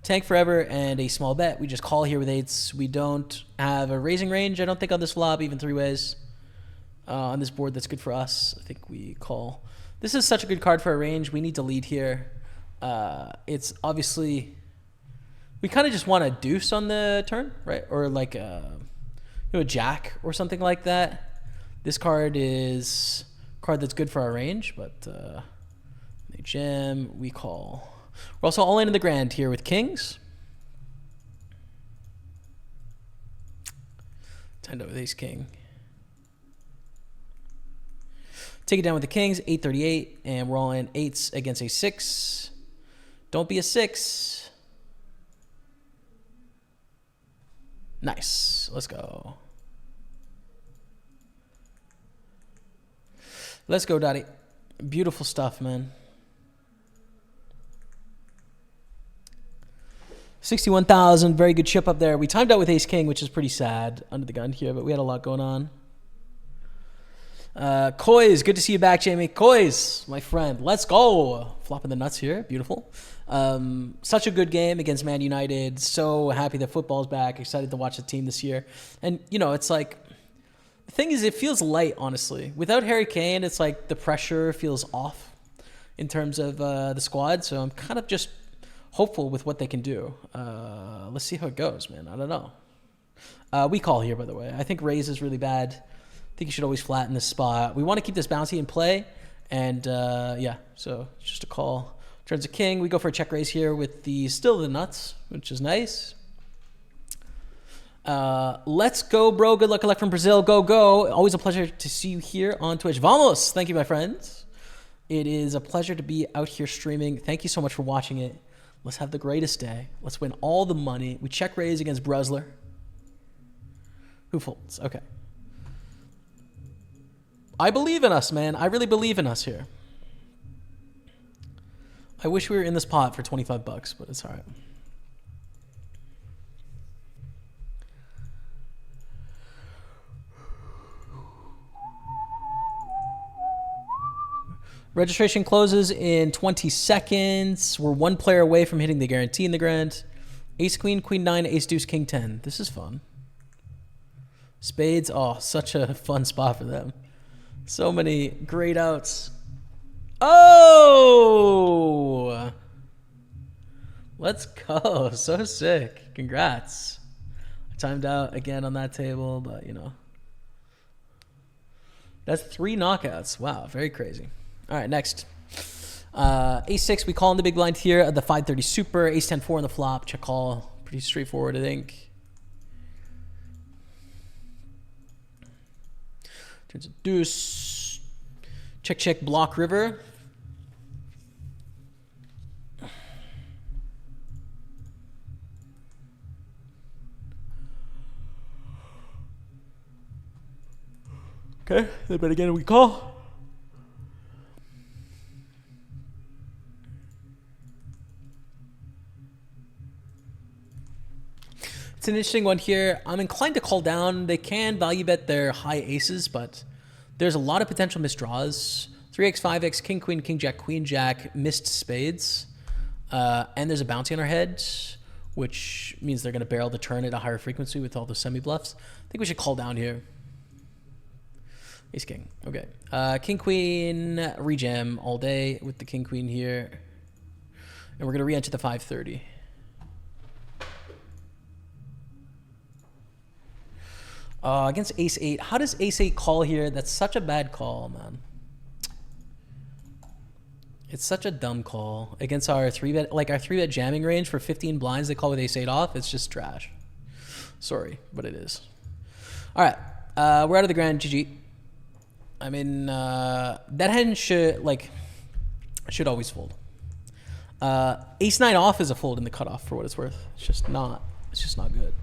Tank forever and a small bet. We just call here with eights. We don't have a raising range, I don't think, on this flop, even three ways. On this board that's good for us, I think we call. This is such a good card for a range. We need to lead here. It's obviously, we kind of just want a deuce on the turn, right? Or like a jack or something like that. This card is a card that's good for our range, but they jam, we call. We're also all in the grand here with kings. 10 with ace king. Take it down with the kings, 838, and we're all in eights against a 6. Don't be a 6. Nice. Let's go. Let's go, Dottie. Beautiful stuff, man. 61,000, very good chip up there. We timed out with ace king, which is pretty sad under the gun here, but we had a lot going on. Koiz, good to see you back, Jamie. Koiz, my friend, let's go. Flopping the nuts here, beautiful. Such a good game against Man United. So happy that football's back. Excited to watch the team this year. And, you know, it's like, the thing is, it feels light, honestly. Without Harry Kane, it's like the pressure feels off in terms of the squad. So I'm kind of just hopeful with what they can do. Let's see how it goes, man. I don't know. We call here, by the way. I think raise is really bad. I think you should always flatten this spot. We want to keep this bouncy in play. And, yeah, so it's just a call. Turns a king. We go for a check raise here with still the nuts, which is nice. Let's go, bro. Good luck, Elect from Brazil. Go, go. Always a pleasure to see you here on Twitch. Vamos. Thank you, my friends. It is a pleasure to be out here streaming. Thank you so much for watching it. Let's have the greatest day. Let's win all the money. We check raise against Brusler. Who folds? Okay. I believe in us, man. I really believe in us here. I wish we were in this pot for 25 bucks, but it's all right. Registration closes in 20 seconds. We're one player away from hitting the guarantee in the grand. Ace, queen, queen 9, ace, deuce, king 10. This is fun. Spades, oh, such a fun spot for them. So many great outs. Oh! Let's go. So sick. Congrats. I timed out again on that table, but, you know. That's 3 knockouts. Wow, very crazy. All right, next. Ace-6, we call in the big blind here. The 530 super. Ace-10-4 on the flop. Check call. Pretty straightforward, I think. Turns a deuce. Check, check, block river. Okay, but again, we call. It's an interesting one here. I'm inclined to call down. They can value bet their high aces, but there's a lot of potential missed draws. 3x, 5x, king, queen, jack, queen, jack, missed spades. And there's a bounty on our head, which means they're going to barrel the turn at a higher frequency with all the semi-bluffs. I think we should call down here. Ace, king. Okay. King, queen, rejam all day with the king, queen here. And we're going to re-enter the 530. Against ace 8. How does ace 8 call here? That's such a bad call, man. It's such a dumb call. Against our 3-bet, like our 3-bet jamming range for 15 blinds, they call with ace 8 off. It's just trash. Sorry, but it is. All right. We're out of the grand. GG. I mean, that hand should always fold. Ace 9 off is a fold in the cutoff for what it's worth. It's just not good.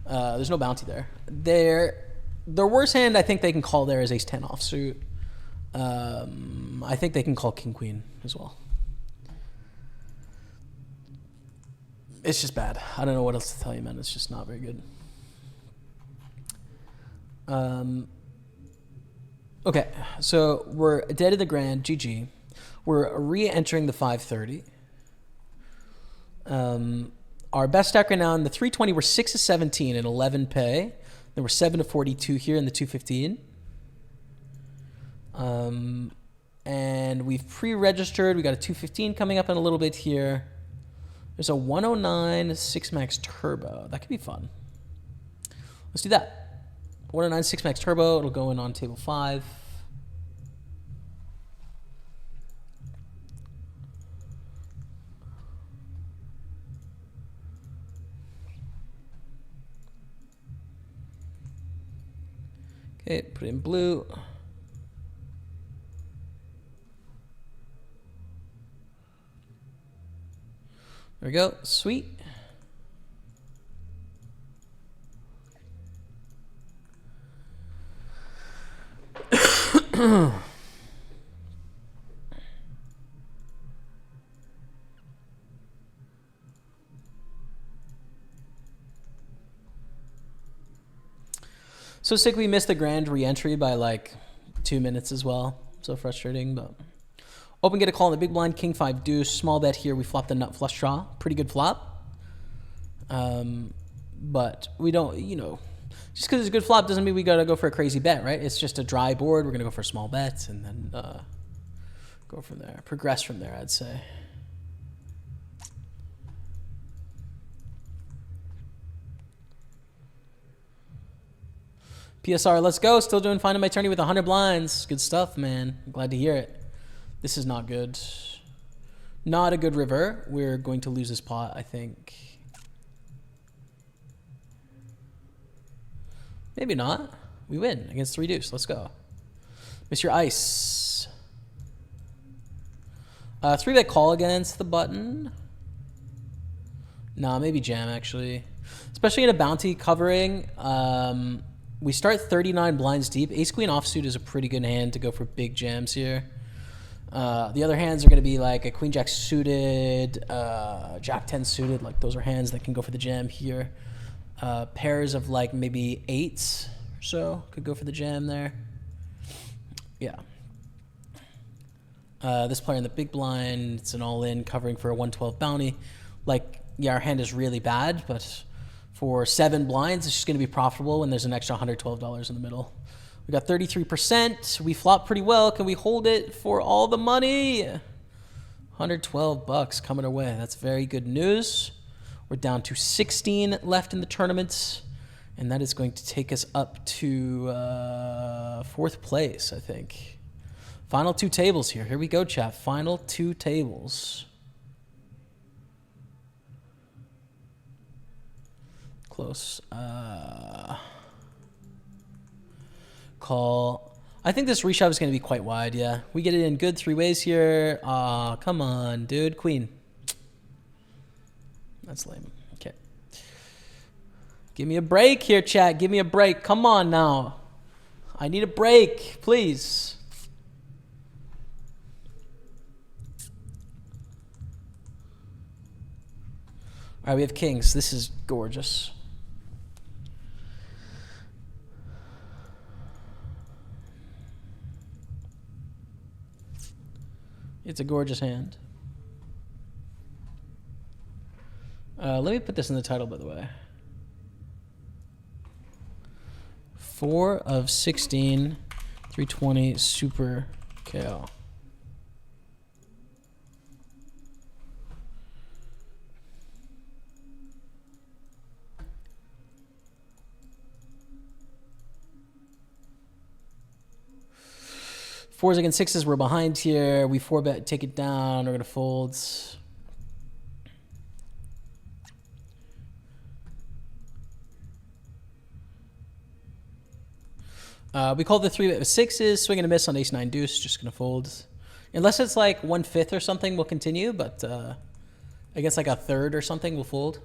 There's no bounty there. Their worst hand I think they can call there is ace 10 offsuit. I think they can call king queen as well. It's just bad. I don't know what else to tell you, man. It's just not very good. Okay, so we're dead in the grand. GG. We're re-entering the 530. Our best stack right now in the 320, we're 6 of 17 and 11 pay. Then we're 7 of 42 here in the 215. And we've pre-registered. We got a 215 coming up in a little bit here. There's a 109 6 max turbo. That could be fun. Let's do that. 109 6 max turbo. It'll go in on table 5. Okay, put it in blue. There we go. Sweet. So sick we missed the grand re-entry by like 2 minutes as well. So frustrating, but open, get a call in the big blind, king 5 deuce, small bet here. We flopped the nut flush draw. Pretty good flop. But we don't, just because it's a good flop doesn't mean we got to go for a crazy bet, right? It's just a dry board. We're going to go for small bets and then go from there. Progress from there, I'd say. PSR, let's go. Still doing fine in my tourney with 100 blinds. Good stuff, man. I'm glad to hear it. This is not good. Not a good river. We're going to lose this pot, I think. Maybe not. We win against 3 deuce. Let's go. Miss your ice. 3-bet call against the button. Nah, maybe jam, actually. Especially in a bounty covering. We start 39 blinds deep. Ace-queen offsuit is a pretty good hand to go for big jams here. The other hands are going to be like a queen-jack suited, jack-10 suited. Like those are hands that can go for the jam here. Pairs of like maybe 8s or so could go for the jam there. Yeah. This player in the big blind, it's an all-in covering for a 112 bounty. Like, yeah, our hand is really bad, but for 7 blinds, it's just going to be profitable when there's an extra $112 in the middle. We got 33%. We flop pretty well. Can we hold it for all the money? 112 bucks coming our way. That's very good news. We're down to 16 left in the tournament, and that is going to take us up to 4th place, I think. Final 2 tables here. Here we go, chat. Final 2 tables. Close. Call. I think this reshove is going to be quite wide, yeah. We get it in good 3 ways here. Come on, dude. Queen. That's lame. Okay. Give me a break here, chat. Give me a break. Come on now. I need a break, please. All right, we have kings. This is gorgeous. It's a gorgeous hand. Let me put this in the title, by the way. 4 of 16, 320 Super KO. Fours against sixes, we're behind here. We 4-bet, take it down. We're going to fold. We call the 3-bet with sixes. Swing and a miss on ace-9 deuce. Just going to fold. Unless it's like 1/5 or something, we'll continue. But I guess like a third or something, we'll fold.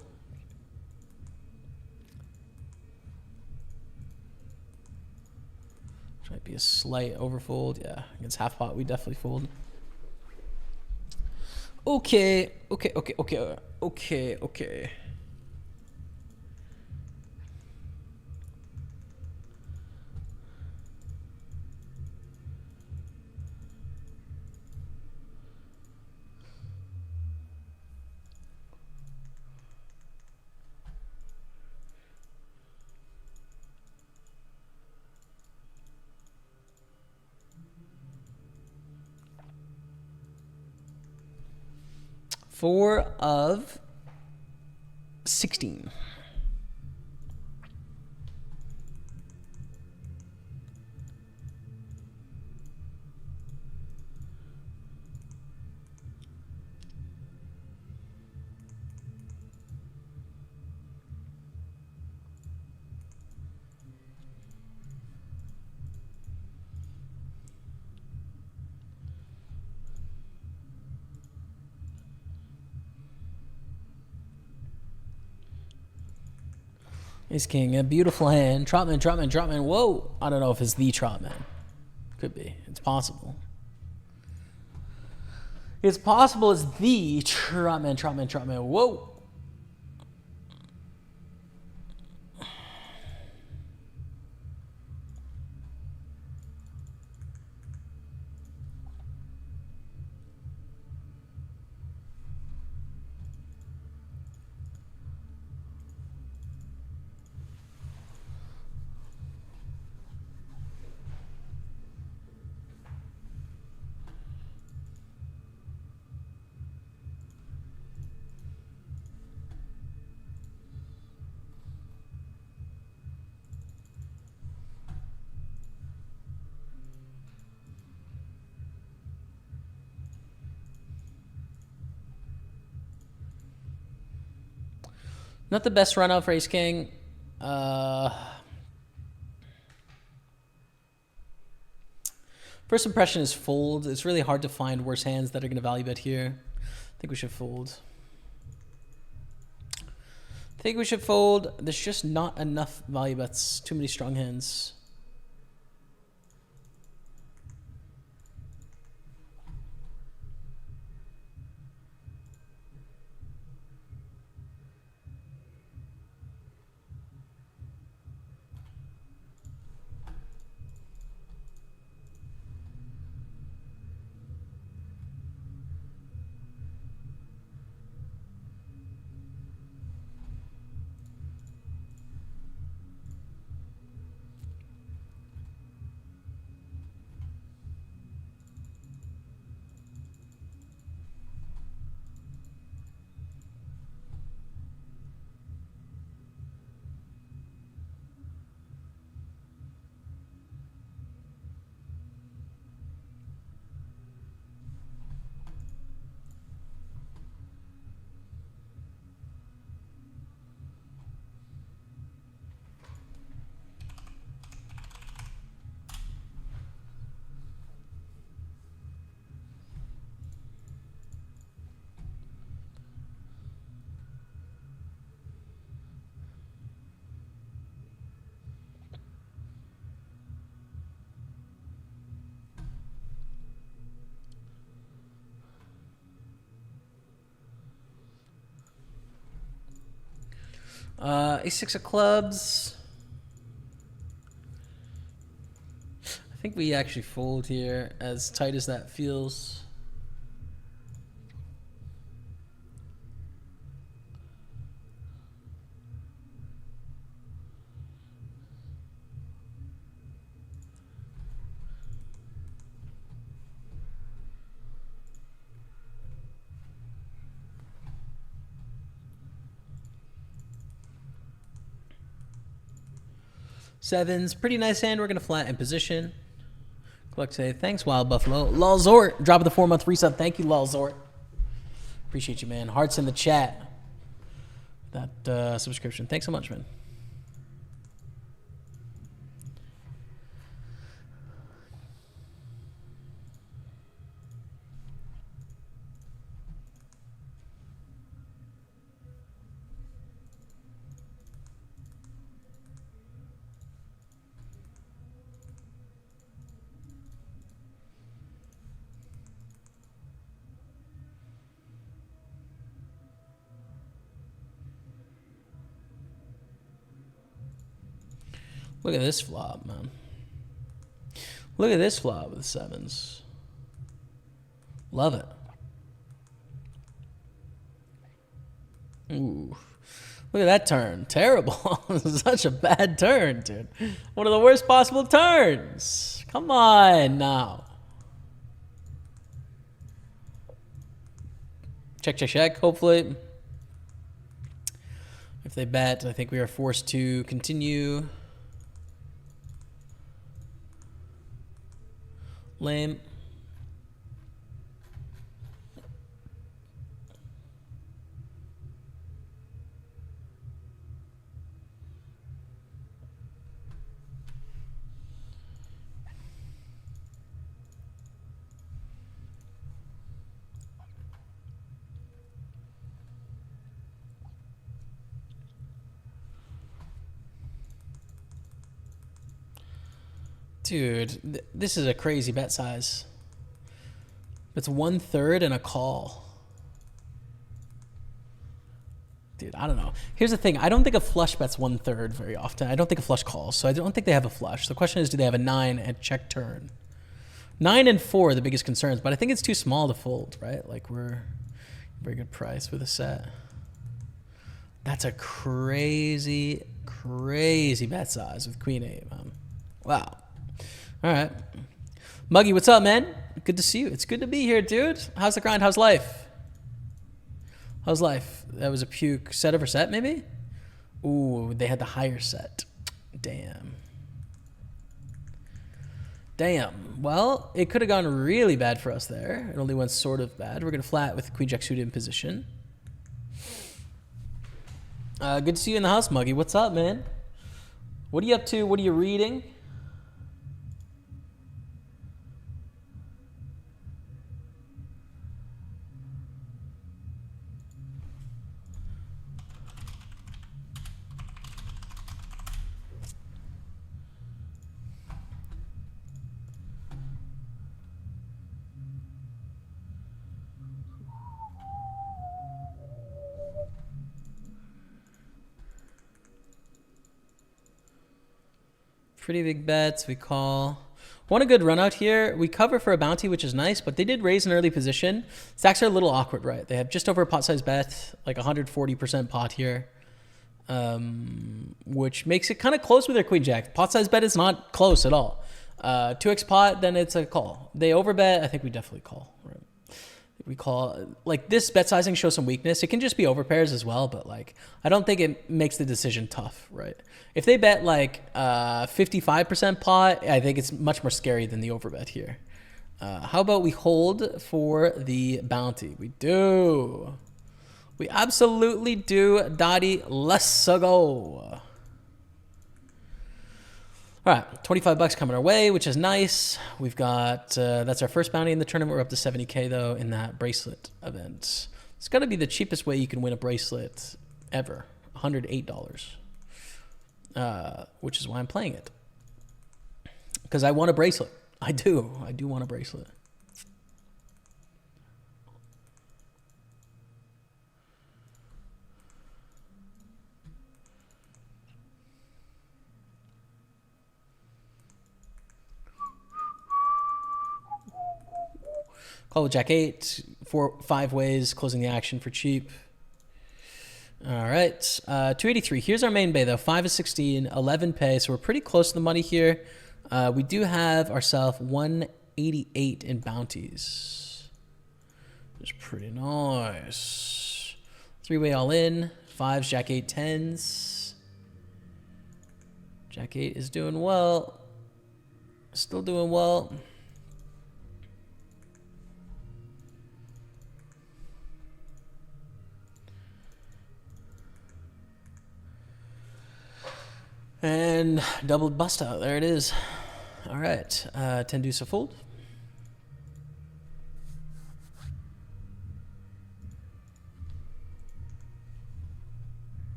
Might be a slight overfold. Yeah, against half pot, we definitely fold. Okay. 4 of 16. Ace King, a beautiful hand. Trotman. Whoa. I don't know if it's the Trotman. Could be. It's possible. It's possible it's the Trotman. Whoa. Not the best run out for Ace King. First impression is fold. It's really hard to find worse hands that are going to value bet here. I think we should fold. There's just not enough value bets. Too many strong hands. Ace-6 of clubs. I think we actually fold here, as tight as that feels. Sevens, pretty nice hand. We're going to flat in position. Collect say, thanks, Wild Buffalo. Lalzort, drop of the 4-month resub. Thank you, Lalzort. Appreciate you, man. Hearts in the chat. That subscription. Thanks so much, man. Look at this flop, man. Look at this flop with sevens. Love it. Ooh. Look at that turn. Terrible. Such a bad turn, dude. One of the worst possible turns. Come on now. Check, check, check, hopefully. If they bet, I think we are forced to continue. Lame. Dude, this is a crazy bet size. It's 1/3 and a call. Dude, I don't know. Here's the thing. I don't think a flush bets 1/3 very often. I don't think a flush calls, so I don't think they have a flush. The question is, do they have a 9 and check turn? 9 and 4 are the biggest concerns, but I think it's too small to fold, right? Like, we're very good price with a set. That's a crazy, crazy bet size with Queen 8, man. Wow. All right. Muggy, what's up, man? Good to see you. It's good to be here, dude. How's the grind? How's life? How's life? That was a puke set over set, maybe? Ooh, they had the higher set. Damn. Damn. Well, it could have gone really bad for us there. It only went sort of bad. We're going to flat with Queen Jack suited in position. Good to see you in the house, Muggy. What's up, man? What are you up to? What are you reading? Pretty big bets. We call. Want a good run out here. We cover for a bounty, which is nice, but they did raise an early position. Stacks are a little awkward, right? They have just over a pot size bet, like 140% pot here, which makes it kind of close with their queen jack. Pot size bet is not close at all. 2x pot, then it's a call. They overbet. I think we definitely call. Right? We call, like, this bet sizing shows some weakness. It can just be overpairs as well, but like, I don't think it makes the decision tough, right? If they bet like 55% pot, I think it's much more scary than the overbet here. How about we hold for the bounty? We do. We absolutely do, Dottie. Let's go. All right, 25 bucks coming our way, which is nice. We've got, that's our first bounty in the tournament. We're up to 70K though in that bracelet event. It's got to be the cheapest way you can win a bracelet ever, $108. Which is why I'm playing it. Because I want a bracelet. I do want a bracelet. Call with Jack 8, 5 ways, closing the action for cheap. All right, 283. Here's our main bay, though. 5 of 16, 11 pay, so we're pretty close to the money here. We do have ourselves 188 in bounties. It's pretty nice. 3-way all in. 5s, Jack 8, 10s. Jack 8 is doing well. Still doing well. And double bust out. There it is. All right. 10 deuce a fold.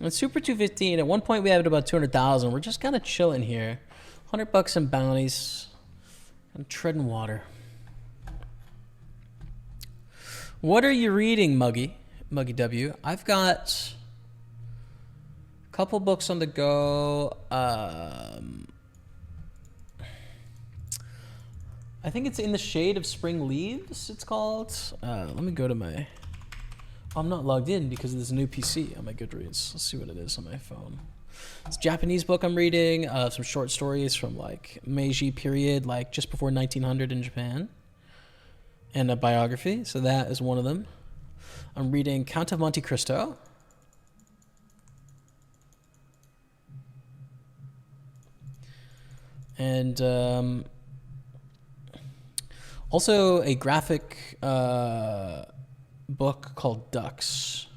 And Super 215, at one point we had about 200,000. We're just kind of chilling here. $100 in bounties. I'm treading water. What are you reading, Muggy W? I've got a couple books on the go. I think it's In the Shade of Spring Leaves, it's called. Let me go to my... I'm not logged in because there's a new PC on my Goodreads. Let's see what it is on my phone. It's a Japanese book I'm reading, some short stories from like Meiji period, like just before 1900 in Japan, and a biography. So that is one of them. I'm reading Count of Monte Cristo. And also a graphic book called Ducks.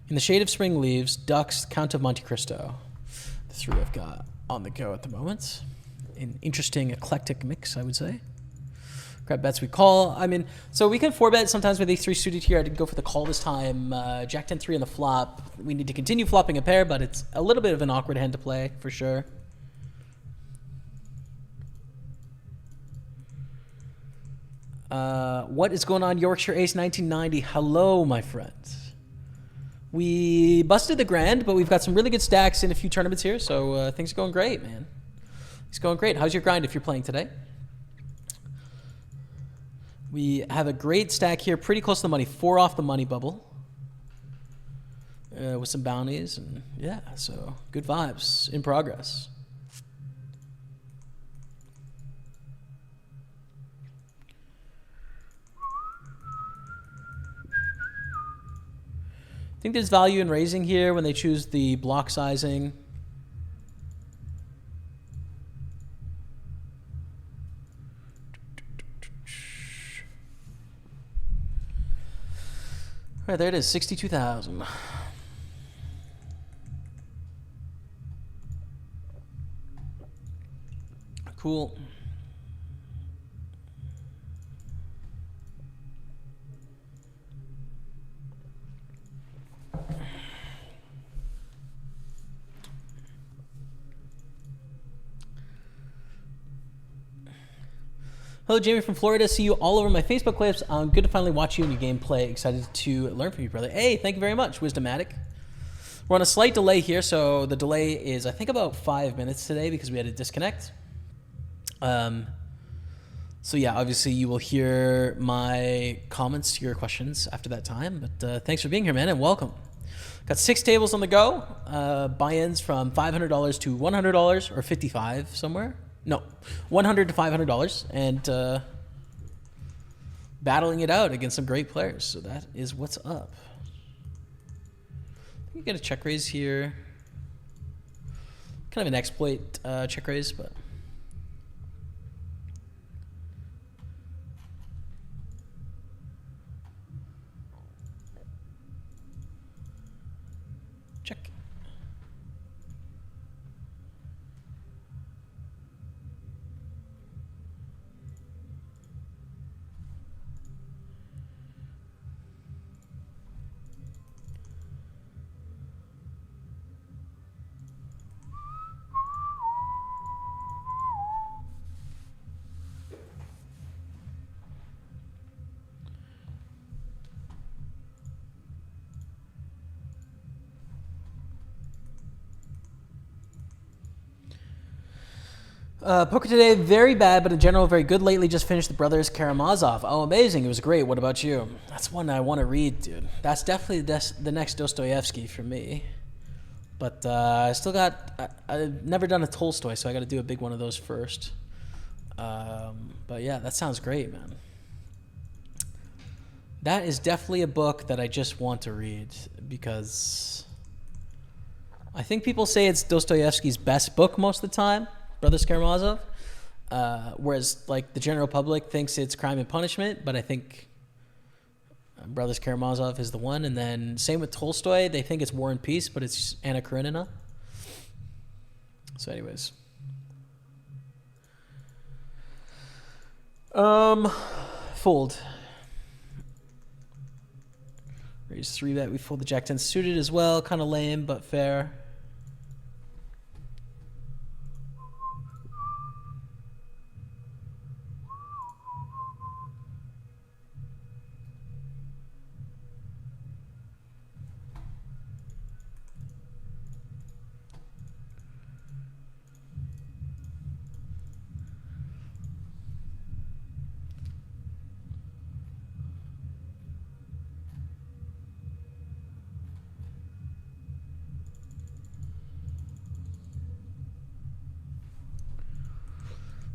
In the Shade of Spring Leaves, Ducks, Count of Monte Cristo. The three I've got on the go at the moment. An interesting eclectic mix, I would say. Grab bets we call. I mean, so we can 4-bet sometimes with ace 3 suited here. I didn't go for the call this time. Jack 10-3 on the flop. We need to continue flopping a pair, but it's a little bit of an awkward hand to play, for sure. What is going on, Yorkshire Ace 1990? Hello, my friends. We busted the grand, but we've got some really good stacks in a few tournaments here, so things are going great, man. It's going great. How's your grind if you're playing today? We have a great stack here, pretty close to the money. 4 off the money bubble. With some bounties, and yeah, so good vibes in progress. I think there's value in raising here when they choose the block sizing. All right, there it is, 62,000. Cool. Hello, Jamie from Florida. See you all over my Facebook clips. Good to finally watch you and your gameplay. Excited to learn from you, brother. Hey, thank you very much, Wisdomatic. We're on a slight delay here, so the delay is, I think, about 5 minutes today because we had a disconnect. So yeah, obviously you will hear my comments to your questions after that time. But thanks for being here, man, and welcome. Got 6 tables on the go. Buy-ins from $500 to $100 or $55 somewhere. No, $100 to $500, and battling it out against some great players. So that is what's up. You get a check raise here. Kind of an exploit check raise, but check. Poker today, very bad, but in general, very good. Lately, just finished The Brothers Karamazov. Oh, amazing. It was great. What about you? That's one I want to read, dude. That's definitely the next Dostoevsky for me. But I still got... I've never done a Tolstoy, so I got to do a big one of those first. But yeah, that sounds great, man. That is definitely a book that I just want to read because I think people say it's Dostoevsky's best book most of the time, Brothers Karamazov, whereas like the general public thinks it's Crime and Punishment, but I think Brothers Karamazov is the one. And then same with Tolstoy, they think it's War and Peace, but it's Anna Karenina. So anyways. Fold. Raise 3-bet. We fold the Jack-10 suited as well. Kind of lame, but fair.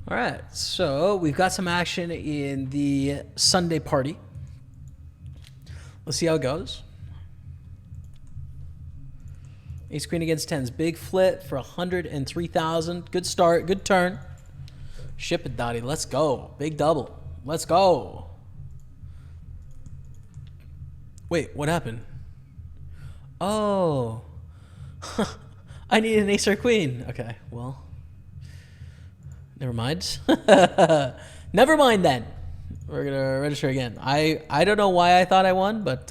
All right, so we've got some action in the Sunday party. Let's see how it goes. Ace queen against tens. Big flip for 103,000. Good start, good turn. Ship it, Dottie. Let's go. Big double. Let's go. Wait, what happened? Oh. I need an ace or queen. Okay, well. Never mind. Never mind then. We're going to register again. I don't know why I thought I won, but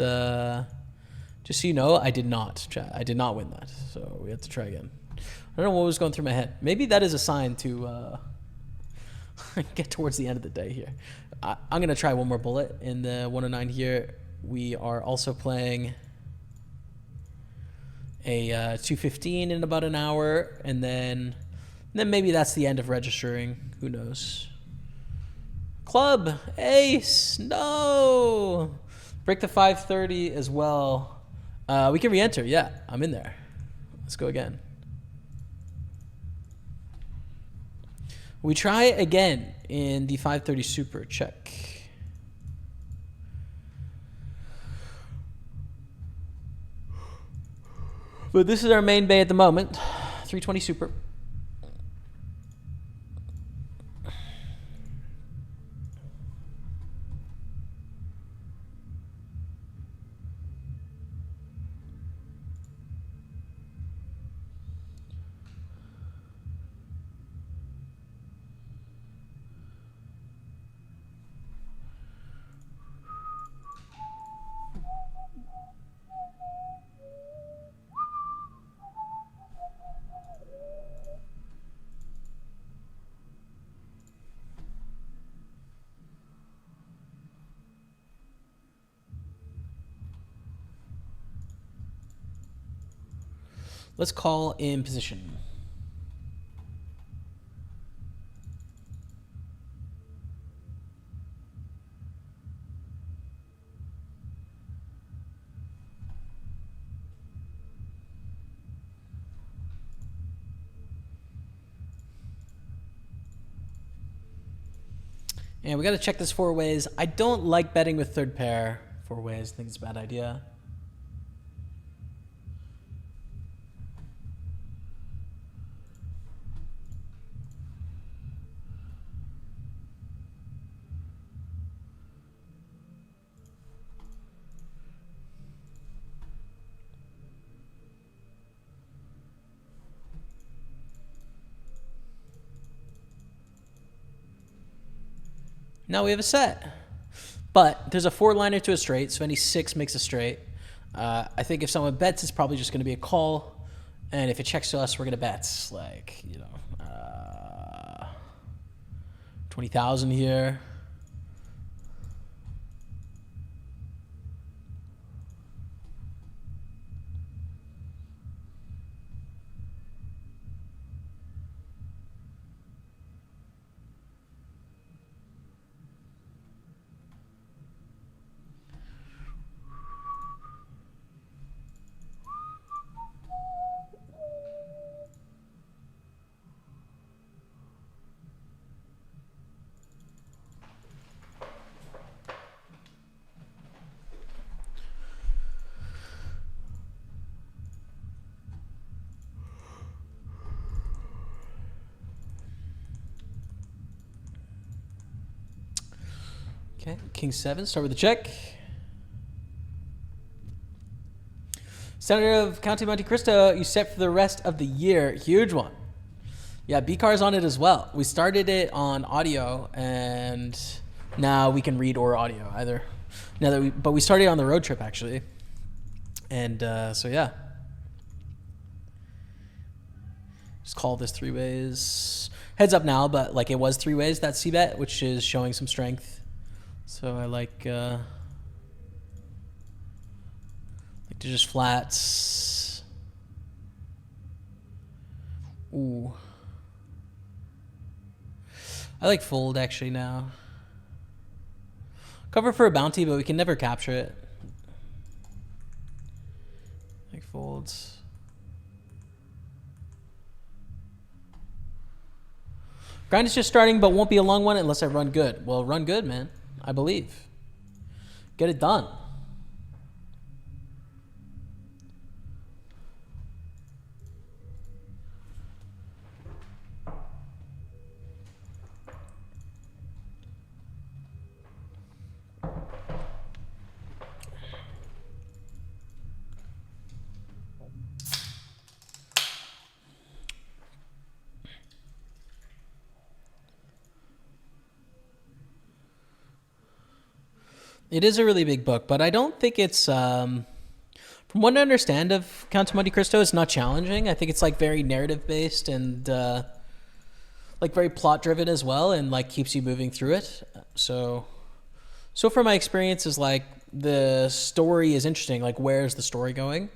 just so you know, I did not. I did not win that. So we have to try again. I don't know what was going through my head. Maybe that is a sign to get towards the end of the day here. I'm going to try one more bullet in the 109 here. We are also playing a 215 in about an hour, and then maybe that's the end of registering. Who knows? Club, ace, no. Break the 530 as well. We can re-enter. Yeah, I'm in there. Let's go again. We try again in the 530 super. Check. But this is our main bay at the moment. 320 super. Let's call in position. And we got to check this four ways. I don't like betting with third pair four ways. I think it's a bad idea. Now we have a set. But there's a four-liner to a straight, so any six makes a straight. I think if someone bets, it's probably just going to be a call. And if it checks to us, we're going to bet, like, 20,000 here. Okay, king 7, start with a check. Senator of County Monte Cristo, you set for the rest of the year. Huge one. Yeah, B-Car's on it as well. We started it on audio, and now we can read or audio either. But we started on the road trip, actually. And so, yeah. Just call this 3 ways. Heads up now, but like it was 3 ways, that C-bet, which is showing some strength. So I like to just flats. Ooh. I like fold actually now. Cover for a bounty, but we can never capture it. Like folds. Grind is just starting, but won't be a long one unless I run good. Well, run good, man. I believe. Get it done. It is a really big book, but I don't think it's, from what I understand of Count of Monte Cristo, it's not challenging. I think it's like very narrative based and like very plot driven as well, and like keeps you moving through it. So from my experience is like the story is interesting. Like where's the story going?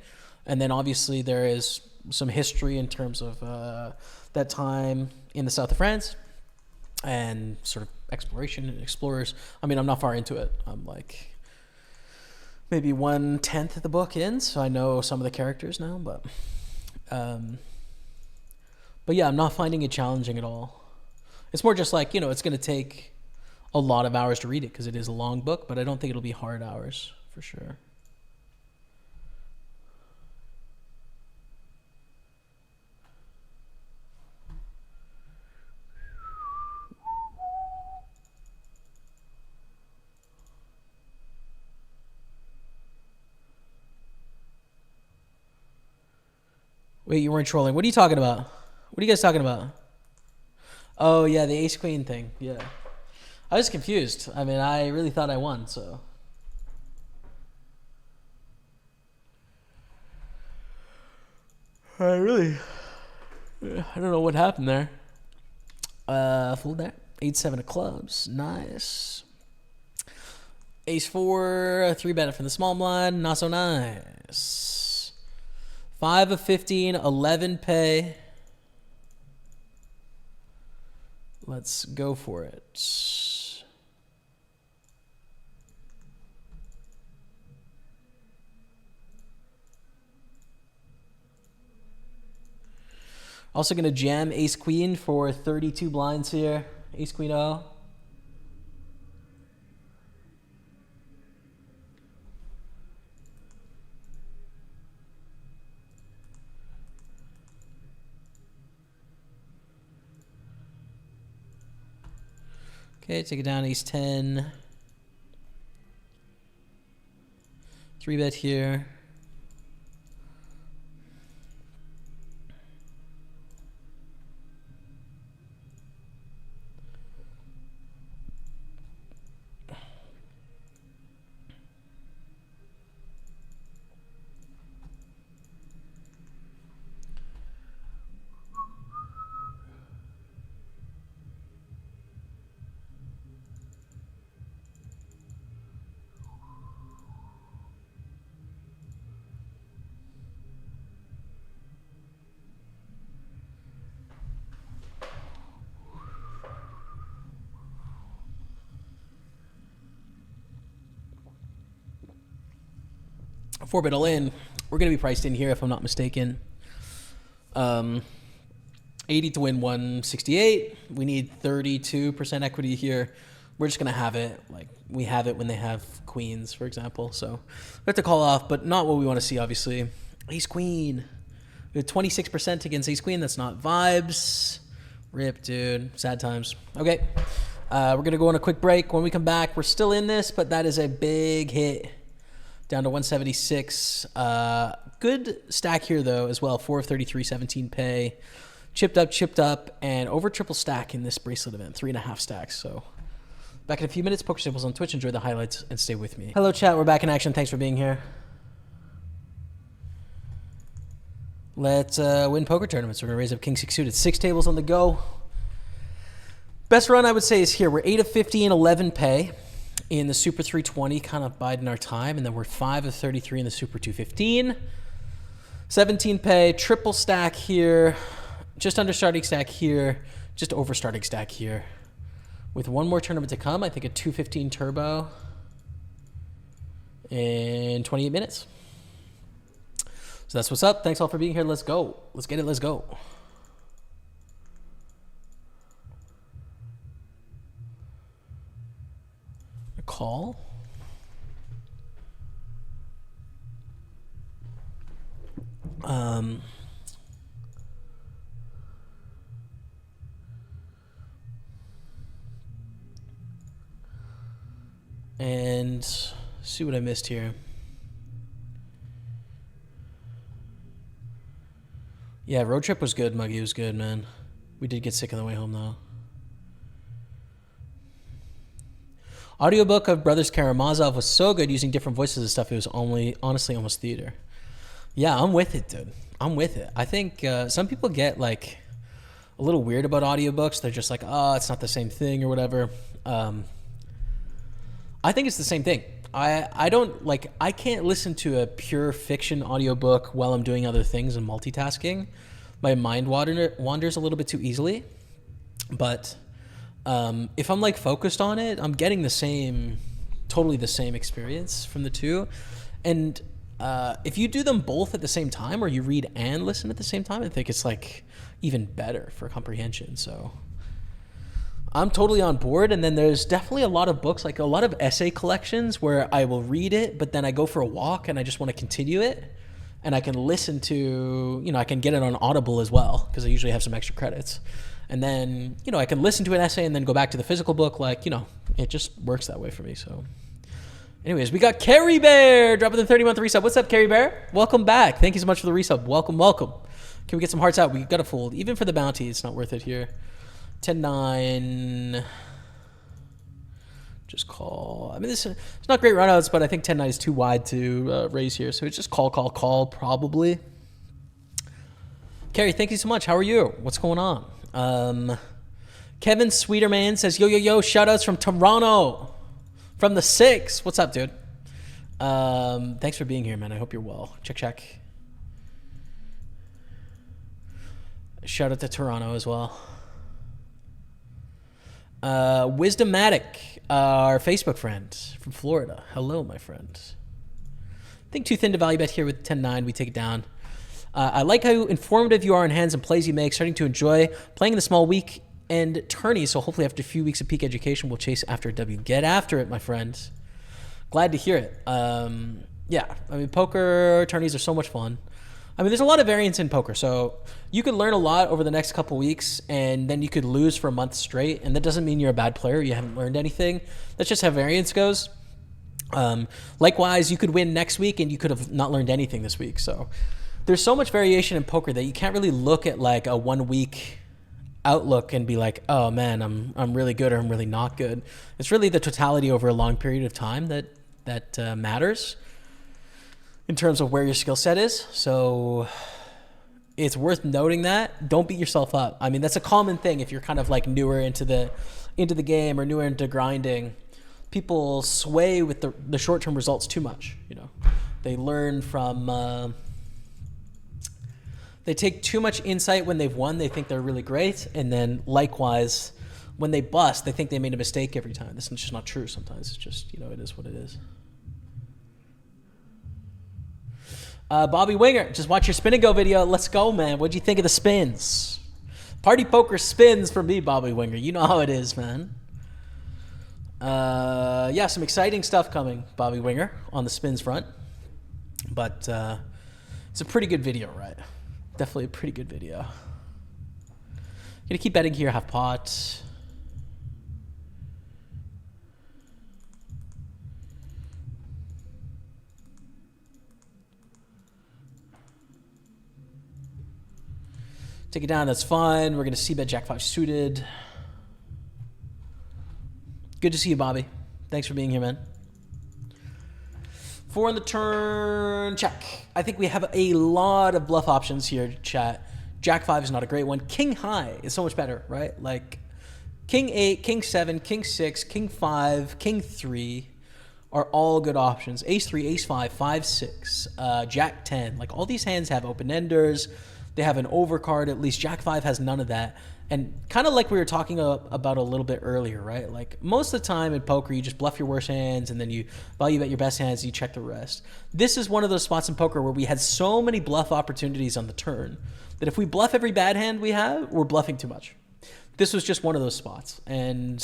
And then obviously there is some history in terms of that time in the south of France and sort of exploration and explorers. I mean, I'm not far into it. I'm like maybe 1/10 of the book in, so I know some of the characters now, but yeah, I'm not finding it challenging at all. It's more just like, it's going to take a lot of hours to read it because it is a long book, but I don't think it'll be hard hours for sure. Wait, you weren't trolling. What are you talking about? What are you guys talking about? Oh, yeah, the ace queen thing. Yeah. I was confused. I mean, I really thought I won, so. I don't know what happened there. Fold there. 8-7 of clubs. Nice. Ace 4, 3-bet from the small blind. Not so nice. 5 of 15, 11 pay. Let's go for it. Also going to jam ace queen for 32 blinds here. Ace queen O. Okay, take it down, ace 10. 3-bet here. Four-bet all in. We're going to be priced in here if I'm not mistaken. 80 to win 168. We need 32% equity here. We're just going to have it. Like we have it when they have queens, for example. So we have to call off, but not what we want to see, obviously. Ace queen. We have 26% against ace queen. That's not vibes. Rip, dude. Sad times. Okay. We're going to go on a quick break. When we come back, we're still in this, but that is a big hit. Down to 176. Good stack here, though, as well. 4 of 33, 17 pay. Chipped up, and over triple stack in this bracelet event. 3.5 stacks, so... Back in a few minutes. Pokerstaples on Twitch. Enjoy the highlights and stay with me. Hello, chat. We're back in action. Thanks for being here. Let's win poker tournaments. We're going to raise up King 6 suited. 6 tables on the go. Best run, I would say, is here. We're 8 of 50 and 11 pay in the Super 320, kind of biding our time. And then we're 5 of 33 in the Super 215. 17 pay, triple stack here. Just under starting stack here. Just over starting stack here. With one more tournament to come, I think a 215 turbo in 28 minutes. So that's what's up. Thanks all for being here. Let's go. Let's get it. Let's go. A call. And see what I missed here. Yeah, road trip was good. Muggy was good, man. We did get sick on the way home, though. Audiobook of Brothers Karamazov was so good using different voices and stuff. It was honestly almost theater. Yeah, I'm with it, dude. I'm with it. I think some people get like a little weird about audiobooks. They're just like, oh, it's not the same thing or whatever. I think it's the same thing. I can't listen to a pure fiction audiobook while I'm doing other things and multitasking. My mind wanders a little bit too easily. But if I'm like focused on it, I'm getting totally the same experience from the two. And if you do them both at the same time, or you read and listen at the same time, I think it's like even better for comprehension. So I'm totally on board. And then there's definitely a lot of books, like a lot of essay collections where I will read it, but then I go for a walk and I just want to continue it. And I can listen to, I can get it on Audible as well, because I usually have some extra credits. And then, I can listen to an essay and then go back to the physical book. Like, it just works that way for me. So anyways, we got Carrie Bear dropping the 30-month resub. What's up, Carrie Bear? Welcome back. Thank you so much for the resub. Welcome. Can we get some hearts out? We got to fold. Even for the bounty, it's not worth it here. 10-9. Just call. I mean, it's not great runouts, but I think 10-9 is too wide to raise here. So it's just call, probably. Carrie, thank you so much. How are you? What's going on? Kevin Sweeterman says, yo, shout-outs from Toronto. From the 6. What's up, dude? Thanks for being here, man. I hope you're well. Check. Shout out to Toronto as well. Wisdomatic, our Facebook friend from Florida. Hello, my friend. I think too thin to value bet here with 10-9. We take it down. I like how informative you are in hands and plays you make. Starting to enjoy playing in the small weekend tourneys. So hopefully after a few weeks of peak education, we'll chase after a W. Get after it, my friend. Glad to hear it. Yeah, I mean, poker tourneys are so much fun. I mean, there's a lot of variance in poker. So you could learn a lot over the next couple weeks, and then you could lose for a month straight. And that doesn't mean you're a bad player. You haven't learned anything. That's just how variance goes. Likewise, you could win next week, and you could have not learned anything this week. So there's so much variation in poker that you can't really look at like a 1 week outlook and be like, oh man, I'm really good or I'm really not good. It's really the totality over a long period of time that matters in terms of where your skill set is. So it's worth noting that. Don't beat yourself up. I mean, that's a common thing if you're kind of like newer into the game or newer into grinding. People sway with the short-term results too much. They learn from they take too much insight when they've won. They think they're really great, and then likewise when they bust, they think they made a mistake every time. This is just not true. Sometimes it's just it is what it is. Bobby Winger, just watch your spin and go video. Let's go, man. What'd you think of the spins? Party poker spins for me, Bobby Winger. You know how it is, man. Yeah, some exciting stuff coming, Bobby Winger, on the spins front. But it's a pretty good video, right? Definitely a pretty good video. Gonna keep betting here, half pot. Take it down, that's fine. We're going to c-bet Jack 5 suited. Good to see you, Bobby. Thanks for being here, man. 4 on the turn, check. I think we have a lot of bluff options here, chat. Jack 5 is not a great one. King high is so much better, right? Like King 8, King 7, King 6, King 5, King 3 are all good options. Ace 3, Ace 5, 5, 6, Jack 10. Like all these hands have open-enders. They have an overcard. At least Jack 5 has none of that. And kind of like we were talking about a little bit earlier, right? Like most of the time in poker, you just bluff your worst hands and then you value bet your best hands and you check the rest. This is one of those spots in poker where we had so many bluff opportunities on the turn that if we bluff every bad hand we have, we're bluffing too much. This was just one of those spots. And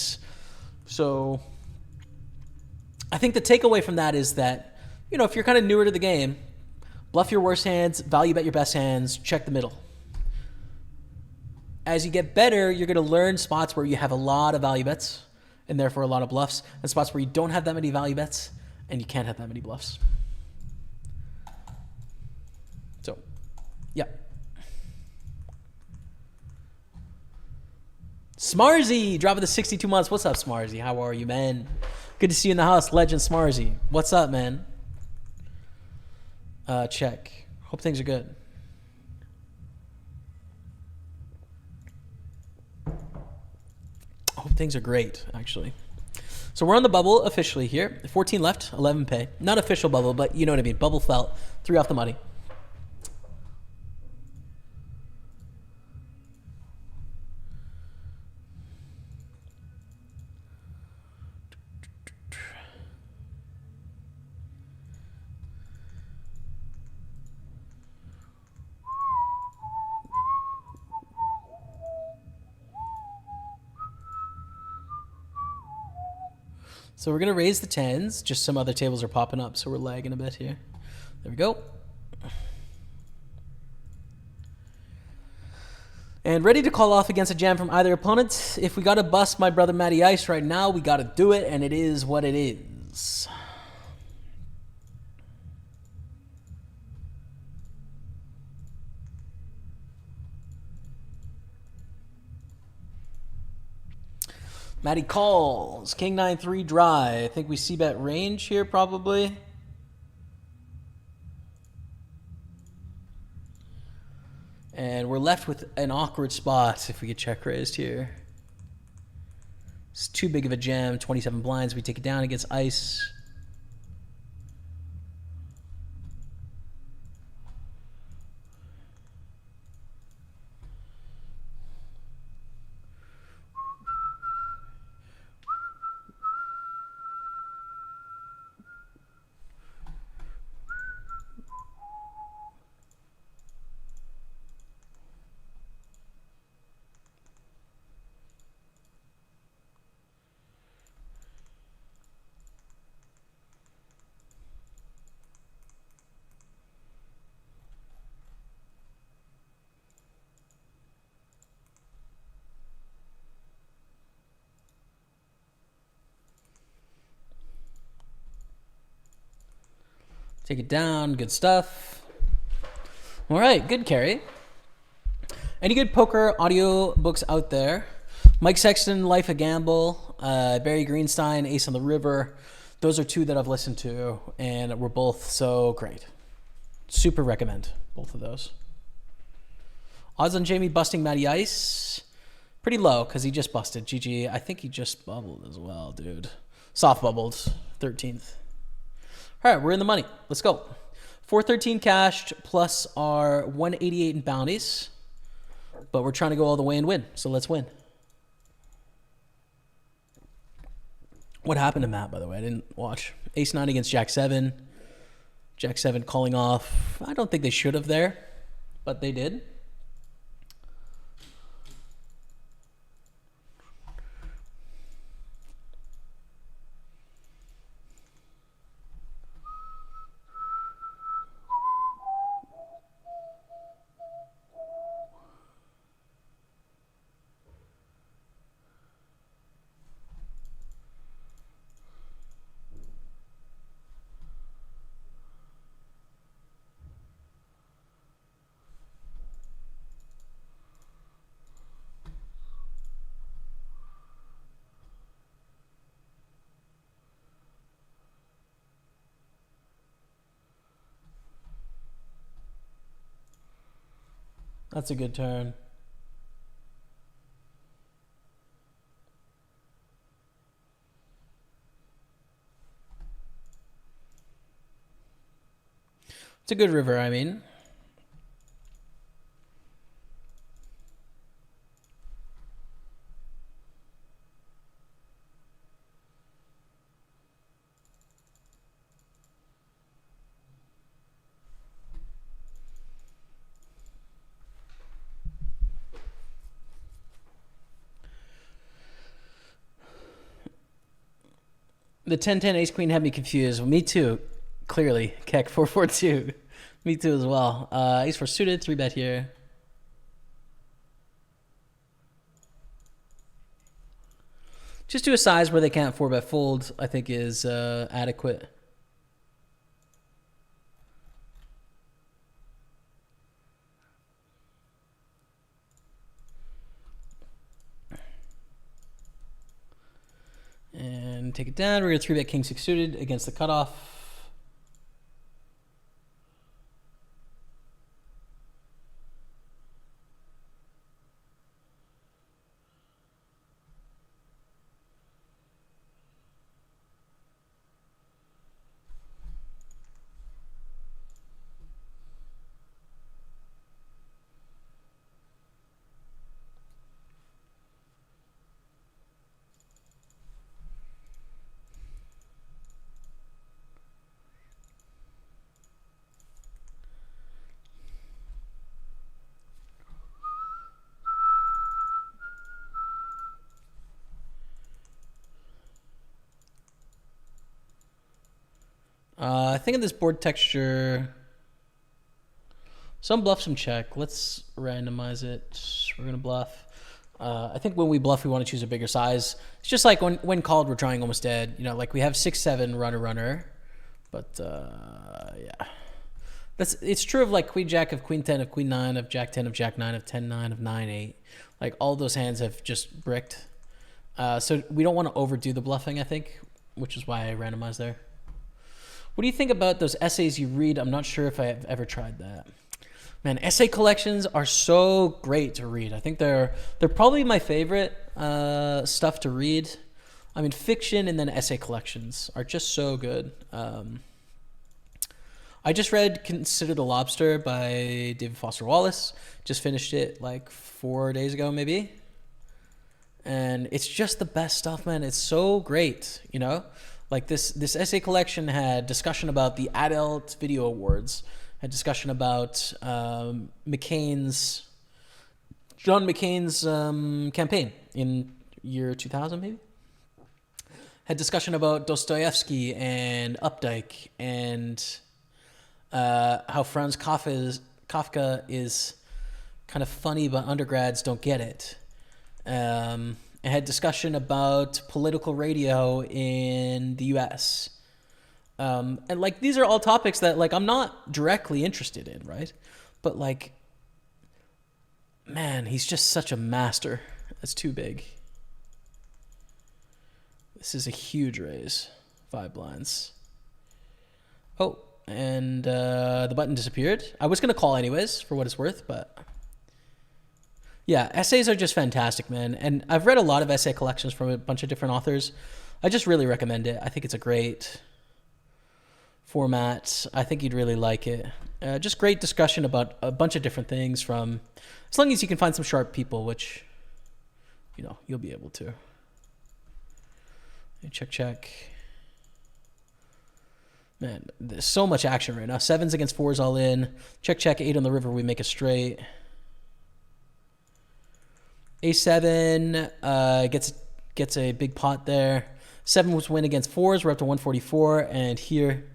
so I think the takeaway from that is that, you know, if you're kind of newer to the game, bluff your worst hands, value bet your best hands, check the middle. As you get better, you're going to learn spots where you have a lot of value bets and therefore a lot of bluffs, and spots where you don't have that many value bets and you can't have that many bluffs. So, yeah. Smarzy, dropping the 62 months. What's up, Smarzy? How are you, man? Good to see you in the house, Legend Smarzy. What's up, man? Check. Hope things are good. Hope things are great, actually. So we're on the bubble officially here. 14 left, 11 pay. Not official bubble, but you know what I mean. Bubble felt. 3 off the money. So we're going to raise the 10s. Just some other tables are popping up, so we're lagging a bit here. There we go. And ready to call off against a jam from either opponent. If we got to bust my brother Matty Ice right now, we got to do it, and it is what it is. Matty calls. King 9-3 dry. I think we see bet range here probably. And we're left with an awkward spot if we get check raised here. It's too big of a jam. 27 blinds. We take it down against ice. Take it down. Good stuff. All right. Good carry. Any good poker audio books out there? Mike Sexton, Life a Gamble, Barry Greenstein, Ace on the River. Those are 2 that I've listened to, and were both so great. Super recommend both of those. Odds on Jamie busting Matty Ice? Pretty low, because he just busted. GG. I think he just bubbled as well, dude. Soft bubbled. 13th. All right, we're in the money. Let's go. 413 cashed plus our 188 in bounties. But we're trying to go all the way and win. So let's win. What happened to Matt, by the way? I didn't watch. Ace 9 against Jack 7. Jack 7 calling off. I don't think they should have there, but they did. That's a good turn. It's a good river, I mean. The 10-10 ace queen had me confused. Well, me too. Clearly. Keck 442. Me too as well. Ace 4 suited, 3-bet here. Just do a size where they can't 4-bet fold, I think is adequate. And take it down. We're going to 3-bet king 6 suited against the cutoff. I think in this board texture, some bluff, some check. Let's randomize it. We're going to bluff. I think when we bluff, we want to choose a bigger size. It's just like when called, we're drawing almost dead. You know, like we have 6-7 runner. But yeah. It's true of like queen jack, of queen 10, of queen 9, of jack 10, of jack 9, of 10 9, of 9 8. Like all those hands have just bricked. So we don't want to overdo the bluffing, I think, which is why I randomized there. What do you think about those essays you read? I'm not sure if I've ever tried that. Man, essay collections are so great to read. I think they're probably my favorite stuff to read. I mean, fiction and then essay collections are just so good. I just read Consider the Lobster by David Foster Wallace. Just finished it like 4 days ago, maybe. And it's just the best stuff, man. It's so great, you know? Like this essay collection had discussion about the Adult Video Awards, had discussion about John McCain's campaign in year 2000, maybe. Had discussion about Dostoevsky and Updike and how Franz Kafka is kind of funny, but undergrads don't get it. It had discussion about political radio in the U.S. And like these are all topics that like I'm not directly interested in, right? But like, man, he's just such a master. That's too big. This is a huge raise. 5 blinds. Oh, and the button disappeared. I was gonna call anyways for what it's worth, but. Yeah, essays are just fantastic, man. And I've read a lot of essay collections from a bunch of different authors. I just really recommend it. I think it's a great format. I think you'd really like it. Just great discussion about a bunch of different things from, as long as you can find some sharp people, which, you know, you'll be able to. Check. Man, there's so much action right now. 7s against 4s all in. Check, 8 on the river, we make a straight. A7 gets a big pot there. 7 was win against 4s. We're up to 144. And here,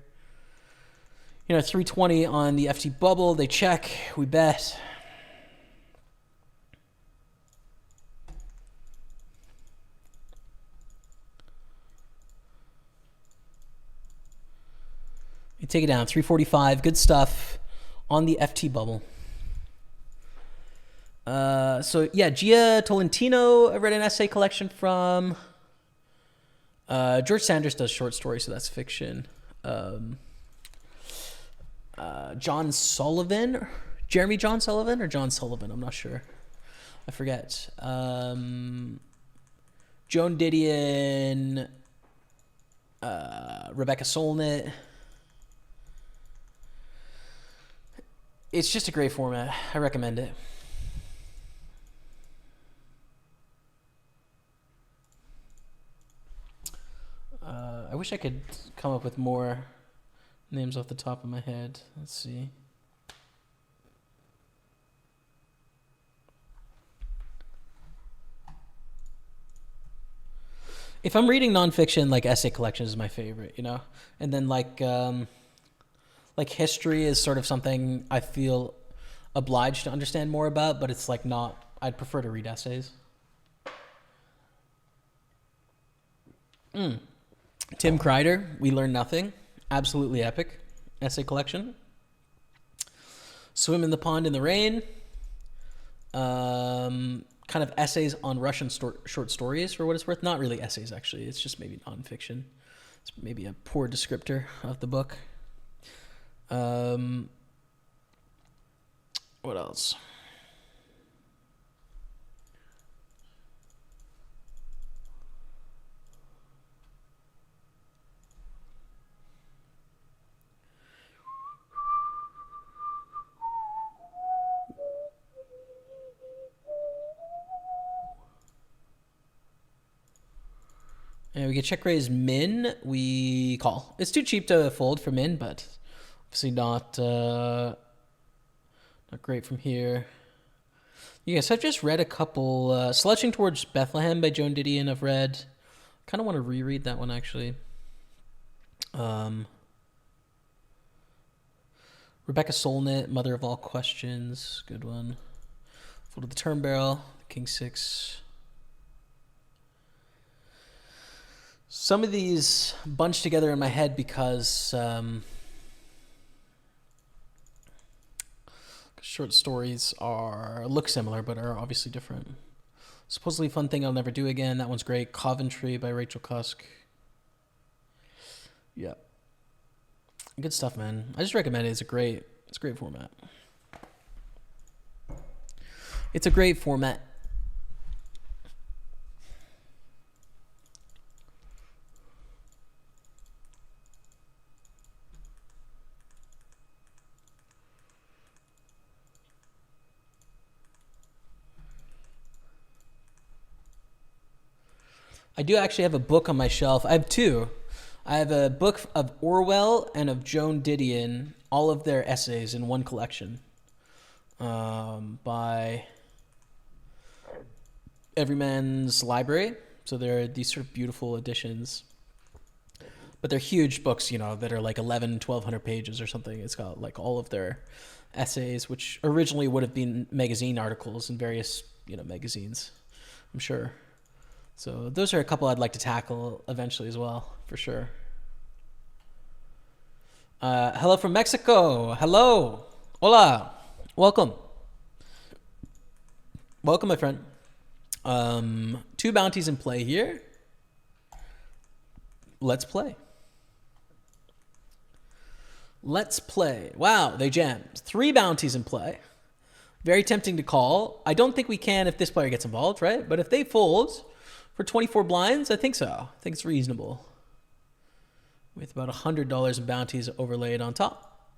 you know, 320 on the FT bubble. They check. We bet. You take it down. 345. Good stuff on the FT bubble. So yeah, Gia Tolentino, I read an essay collection from. George Sanders does short stories, so that's fiction. John Sullivan, Jeremy John Sullivan or John Sullivan? I'm not sure. I forget. Joan Didion, Rebecca Solnit. It's just a great format. I recommend it. I wish I could come up with more names off the top of my head. Let's see. If I'm reading nonfiction, like essay collections is my favorite, you know? And then like history is sort of something I feel obliged to understand more about, but it's like not, I'd prefer to read essays. Tim Kreider, We Learn Nothing. Absolutely epic essay collection. Swim in the Pond in the Rain. Kind of essays on Russian short stories, for what it's worth. Not really essays, actually. It's just maybe nonfiction. It's maybe a poor descriptor of the book. What else? And we get check raise min. We call. It's too cheap to fold for min, but obviously not great from here. Yes, I've just read a couple. Slouching Towards Bethlehem by Joan Didion I've read. Kind of want to reread that one, actually. Rebecca Solnit, Mother of All Questions. Good one. Fold to the Turn Barrel. King 6. Some of these bunch together in my head because short stories look similar but are obviously different. Supposedly Fun Thing I'll Never Do Again. That one's great. Coventry by Rachel Cusk. Yeah. Good stuff, man. I just recommend it. It's a great format. It's a great format. I do actually have a book on my shelf. I have two. I have a book of Orwell and of Joan Didion, all of their essays in one collection, by Everyman's Library. So they're these sort of beautiful editions. But they're huge books, you know, that are like 1,200 pages or something. It's got like all of their essays, which originally would have been magazine articles in various, you know, magazines, I'm sure. So those are a couple I'd like to tackle eventually as well, for sure. Hello from Mexico. Hello. Hola. Welcome. Welcome, my friend. 2 bounties in play here. Let's play. Let's play. Wow, they jammed. 3 bounties in play. Very tempting to call. I don't think we can if this player gets involved, right? But if they fold for 24 blinds, I think so. I think it's reasonable. With about $100 in bounties overlaid on top.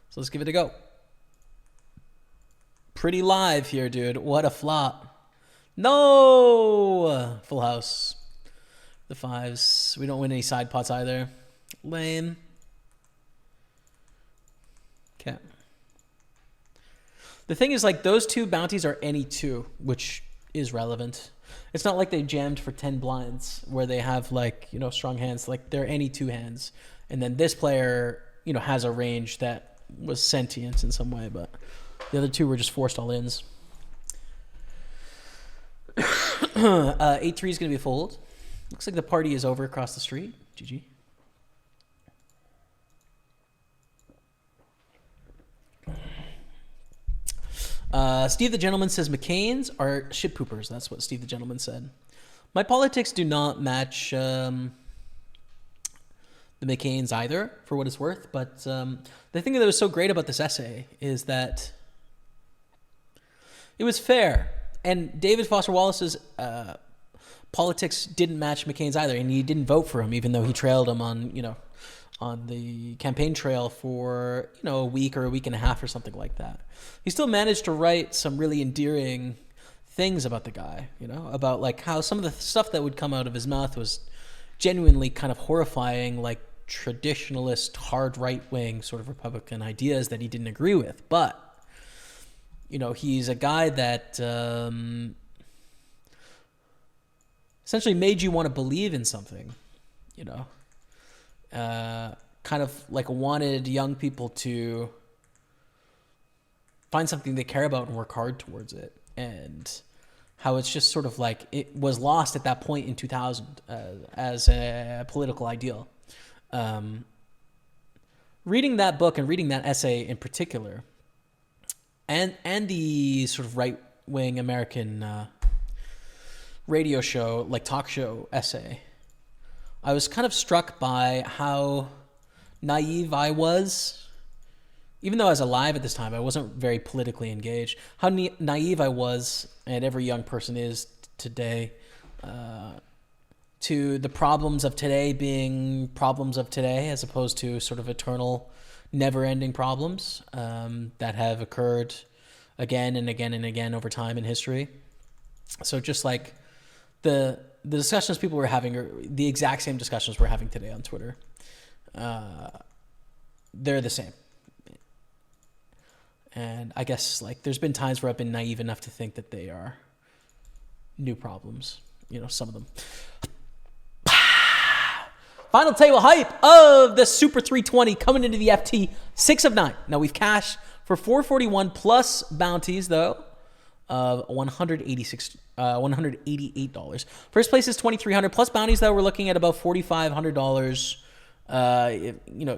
So let's give it a go. Pretty live here, dude. What a flop. No! Full house. The 5s. We don't win any side pots either. Lame. Okay. The thing is, like, those 2 bounties are any 2, which is relevant. It's not like they jammed for 10 blinds where they have, like, you know, strong hands. Like, they're any 2 hands. And then this player, you know, has a range that was sentient in some way, but the other 2 were just forced all-ins. 8-3 is going to be a fold. Looks like the party is over across the street. GG. Steve the Gentleman says McCain's are shit poopers. That's what Steve the Gentleman said. My politics do not match the McCains either, for what it's worth. But the thing that was so great about this essay is that it was fair. And David Foster Wallace's politics didn't match McCain's either, and he didn't vote for him, even though he trailed him on the campaign trail for a week or a week and a half or something like that. He still managed to write some really endearing things about the guy, about like how some of the stuff that would come out of his mouth was genuinely kind of horrifying, like traditionalist, hard right-wing sort of Republican ideas that he didn't agree with. But he's a guy that essentially made you want to believe in something, kind of like wanted young people to find something they care about and work hard towards it. And how it's just sort of like it was lost at that point in 2000 as a political ideal. Reading that book and reading that essay in particular, and the sort of right-wing American radio show, like talk show essay, I was kind of struck by how naive I was. Even though I was alive at this time, I wasn't very politically engaged. How naive I was, and every young person is today, to the problems of today being problems of today, as opposed to sort of eternal, never-ending problems that have occurred again and again and again over time in history. So just like the discussions people were having are the exact same discussions we're having today on Twitter. They're the same. And I guess like there's been times where I've been naive enough to think that they are new problems, some of them. Final table hype of the Super 320 coming into the FT, 6 of 9. Now we've cashed for 441 plus bounties though of $188. First place is $2,300 plus bounties though. We're looking at about $4,500.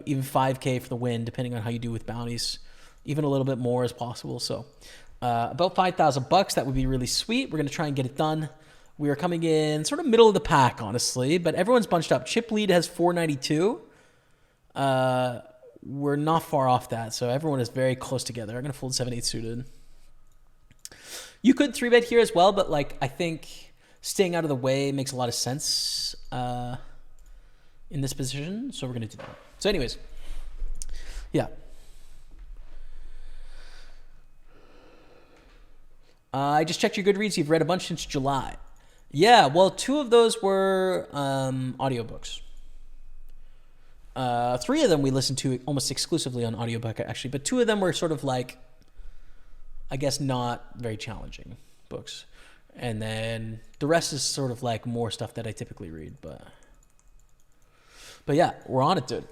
Even $5K for the win, depending on how you do with bounties. Even a little bit more is possible. So about $5,000. That would be really sweet. We're going to try and get it done. We are coming in sort of middle of the pack, honestly, but everyone's bunched up. Chip lead has 492. We're not far off that, so everyone is very close together. I'm going to fold 7-8 suited. You could 3-bet here as well, but like I think staying out of the way makes a lot of sense in this position, so we're going to do that. So anyways, yeah. I just checked your Goodreads. You've read a bunch since July. Yeah, well, 2 of those were audiobooks. 3 of them we listened to almost exclusively on audiobook, actually. But 2 of them were sort of like, I guess, not very challenging books. And then the rest is sort of like more stuff that I typically read. But yeah, we're on it, dude.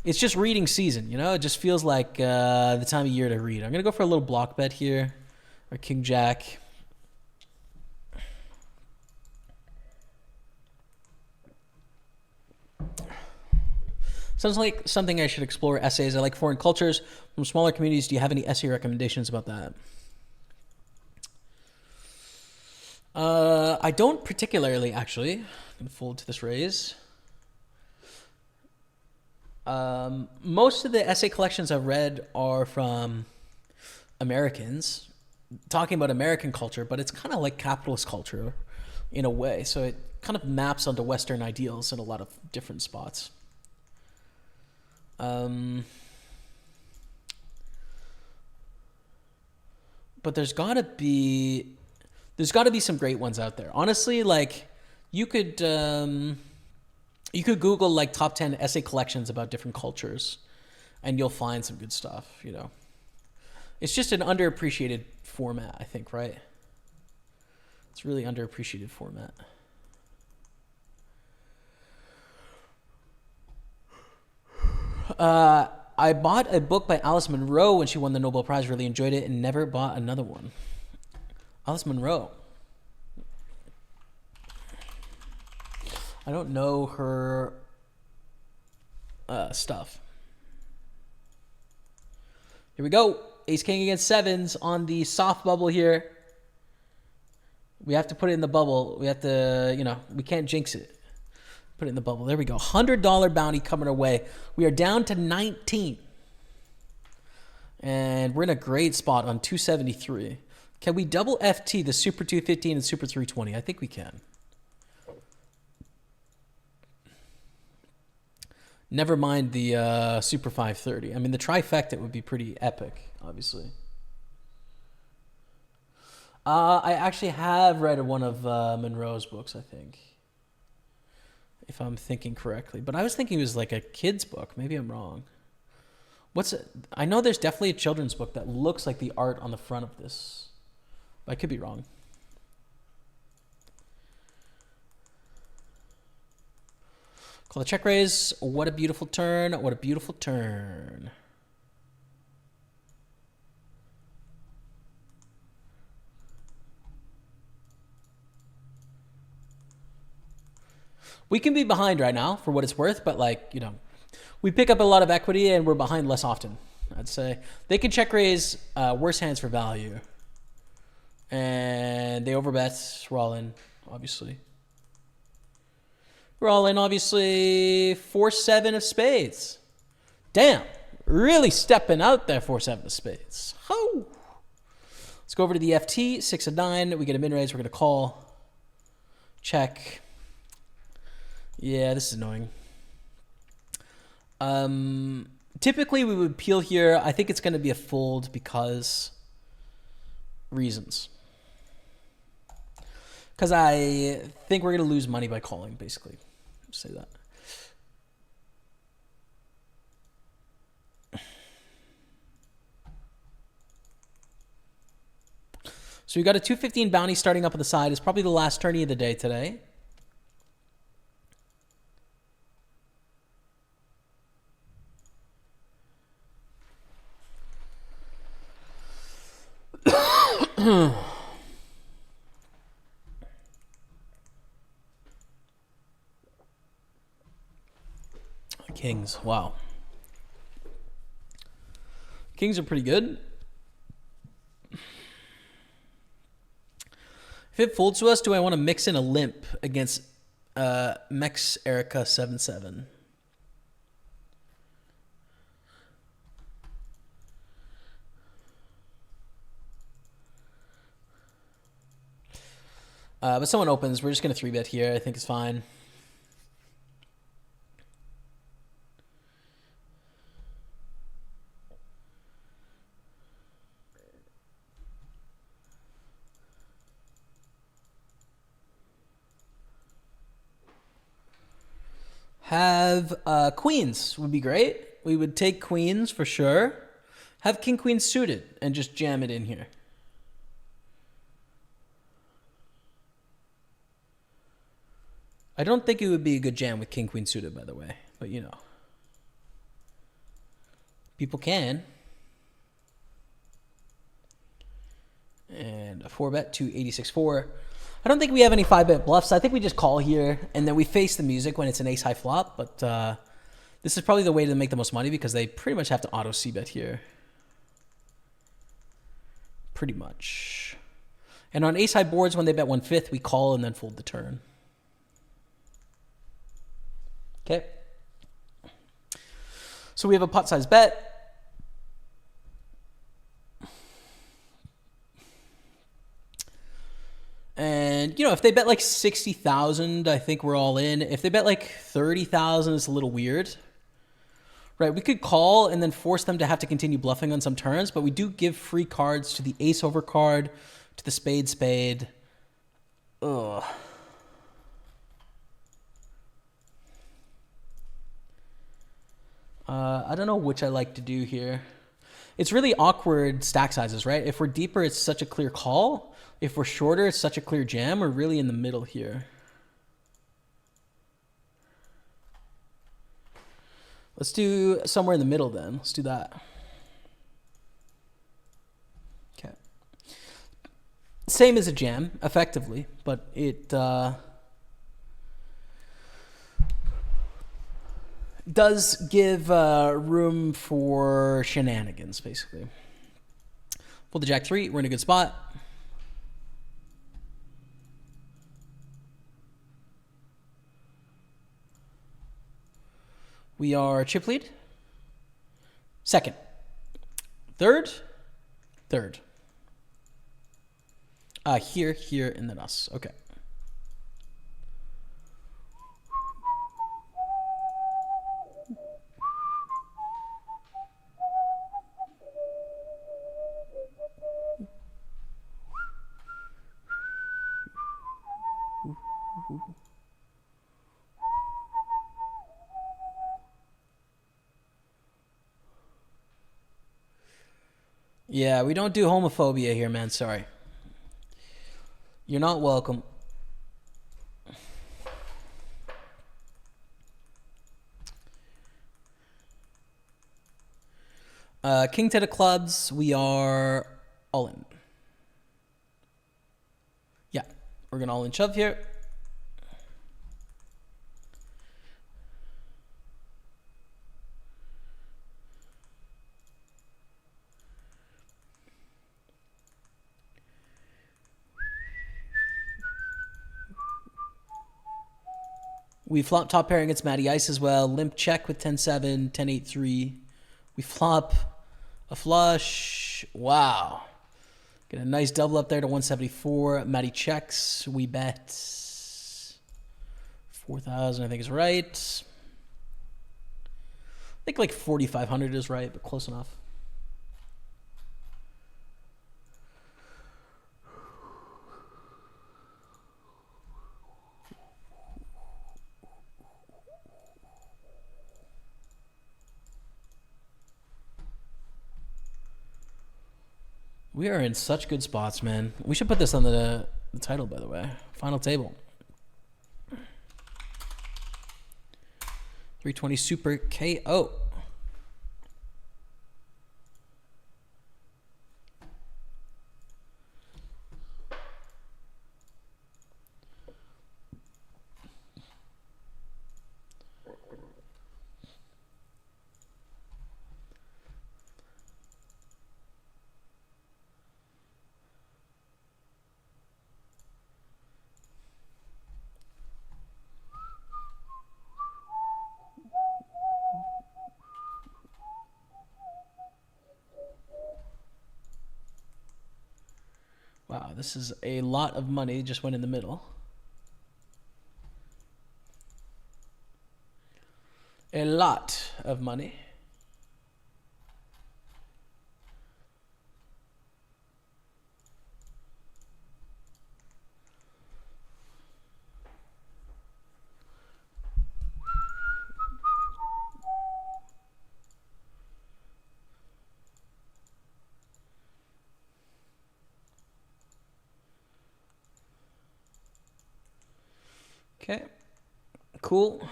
It's just reading season, It just feels like the time of year to read. I'm going to go for a little block bet here. Or King Jack. Sounds like something I should explore. Essays. I like foreign cultures from smaller communities. Do you have any essay recommendations about that? I don't particularly, actually. I'm going to fold to this raise. Most of the essay collections I've read are from Americans talking about American culture, but it's kind of like capitalist culture in a way. So it kind of maps onto Western ideals in a lot of different spots. But there's gotta be some great ones out there. Honestly, like you could Google like top 10 essay collections about different cultures and you'll find some good stuff, It's just an underappreciated format, I think, right? It's really underappreciated format. I bought a book by Alice Munro when she won the Nobel Prize, really enjoyed it, and never bought another one. Alice Munro. I don't know her stuff. Here we go. Ace King against 7s on the soft bubble here. We have to put it in the bubble. We have to, we can't jinx it. Put it in the bubble. There we go. $100 bounty coming our way. We are down to 19. And we're in a great spot on 273. Can we double FT the Super 215 and Super 320? I think we can. Never mind the Super 530. I mean, the trifecta would be pretty epic, obviously. I actually have read one of Monroe's books, I think. If I'm thinking correctly. But I was thinking it was like a kid's book. Maybe I'm wrong. What's it? I know there's definitely a children's book that looks like the art on the front of this. But I could be wrong. Call the check raise. What a beautiful turn. What a beautiful turn. We can be behind right now for what it's worth, but like, you know, we pick up a lot of equity and we're behind less often, I'd say. They can check raise worse hands for value. And they overbet. We're all in, obviously. We're all in, obviously. 4-7 of spades. Damn. Really stepping out there, 4-7 of spades. Oh. Let's go over to the FT. 6 of 9. We get a min raise. We're going to call. Check. Yeah, this is annoying. Typically, we would peel here. I think it's going to be a fold because reasons. Because I think we're going to lose money by calling, basically. Just say that. So we got a 215 bounty starting up on the side. It's probably the last tourney of the day today. Kings, wow. Kings are pretty good. If it folds to us, do I want to mix in a limp against Mex Erica 7-7? But someone opens. We're just going to 3-bet here. I think it's fine. Have queens would be great. We would take queens for sure. Have king queen suited and just jam it in here. I don't think it would be a good jam with king queen suited, by the way, but you know, people can. And a 4-bet to 86-4. I don't think we have any 5-bet bluffs. I think we just call here, and then we face the music when it's an ace-high flop. But this is probably the way to make the most money because they pretty much have to auto c-bet here. Pretty much. And on ace-high boards, when they bet 1/5, we call and then fold the turn. Okay. So we have a pot-size bet. And, you know, if they bet like 60,000, I think we're all in. If they bet like 30,000, it's a little weird. Right, we could call and then force them to have to continue bluffing on some turns, but we do give free cards to the ace over card, to the spade. Ugh. I don't know which I like to do here. It's really awkward stack sizes, right? If we're deeper, it's such a clear call. If we're shorter, it's such a clear jam. We're really in the middle here. Let's do somewhere in the middle then. Let's do that. Okay. Same as a jam, effectively, but it does give room for shenanigans, basically. Pull the jack-3. We're in a good spot. We are chip lead. Second. Third. Third. Here, and then us. Okay. Yeah, we don't do homophobia here, man. Sorry. You're not welcome. King 10 of clubs. We are all in. Yeah, we're going to all in shove here. We flop top pair against Matty Ice as well. Limp check with 10-7, 10-8-3. We flop a flush. Wow. Get a nice double up there to 174. Matty checks. We bet 4,000, I think is right. I think like 4,500 is right, but close enough. We are in such good spots, man. We should put this on the title, by the way. Final table. 320 Super KO. Wow, this is a lot of money just went in the middle. A lot of money. Okay, cool.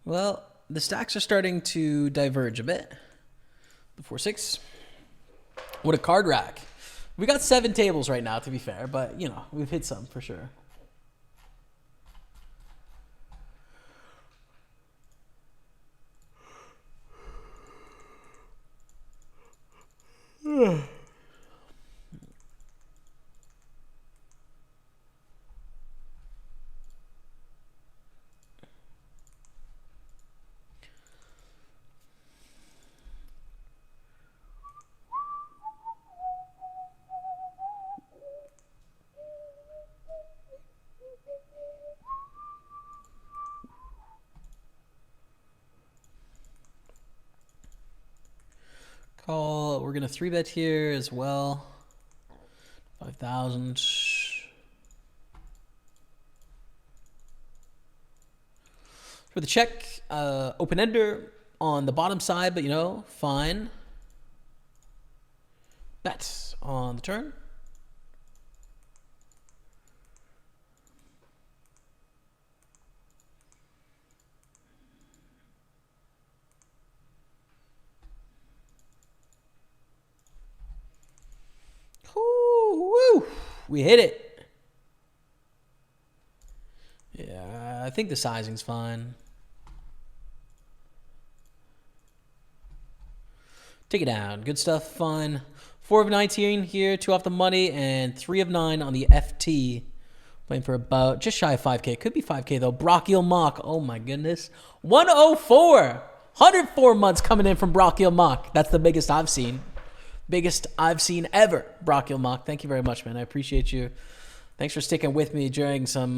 Well, the stacks are starting to diverge a bit. The 4-6. What a card rack. We got 7 tables right now, to be fair, but, you know, we've hit some for sure. Call. We're gonna 3-bet here as well. 5,000. For the check, open ender on the bottom side, but you know, fine. Bet on the turn. Woo! We hit it. Yeah, I think the sizing's fine. Take it down. Good stuff. Fine. 4 of 19 here. 2 off the money. And 3 of 9 on the FT Playing for about just shy of 5K. Could be 5K though. Brachial Mock. Oh my goodness. 104. 104 months coming in from Brachial Mock. That's the biggest I've seen. Biggest I've seen ever. Brachial Mock. Thank you very much, man. I appreciate you. Thanks for sticking with me during some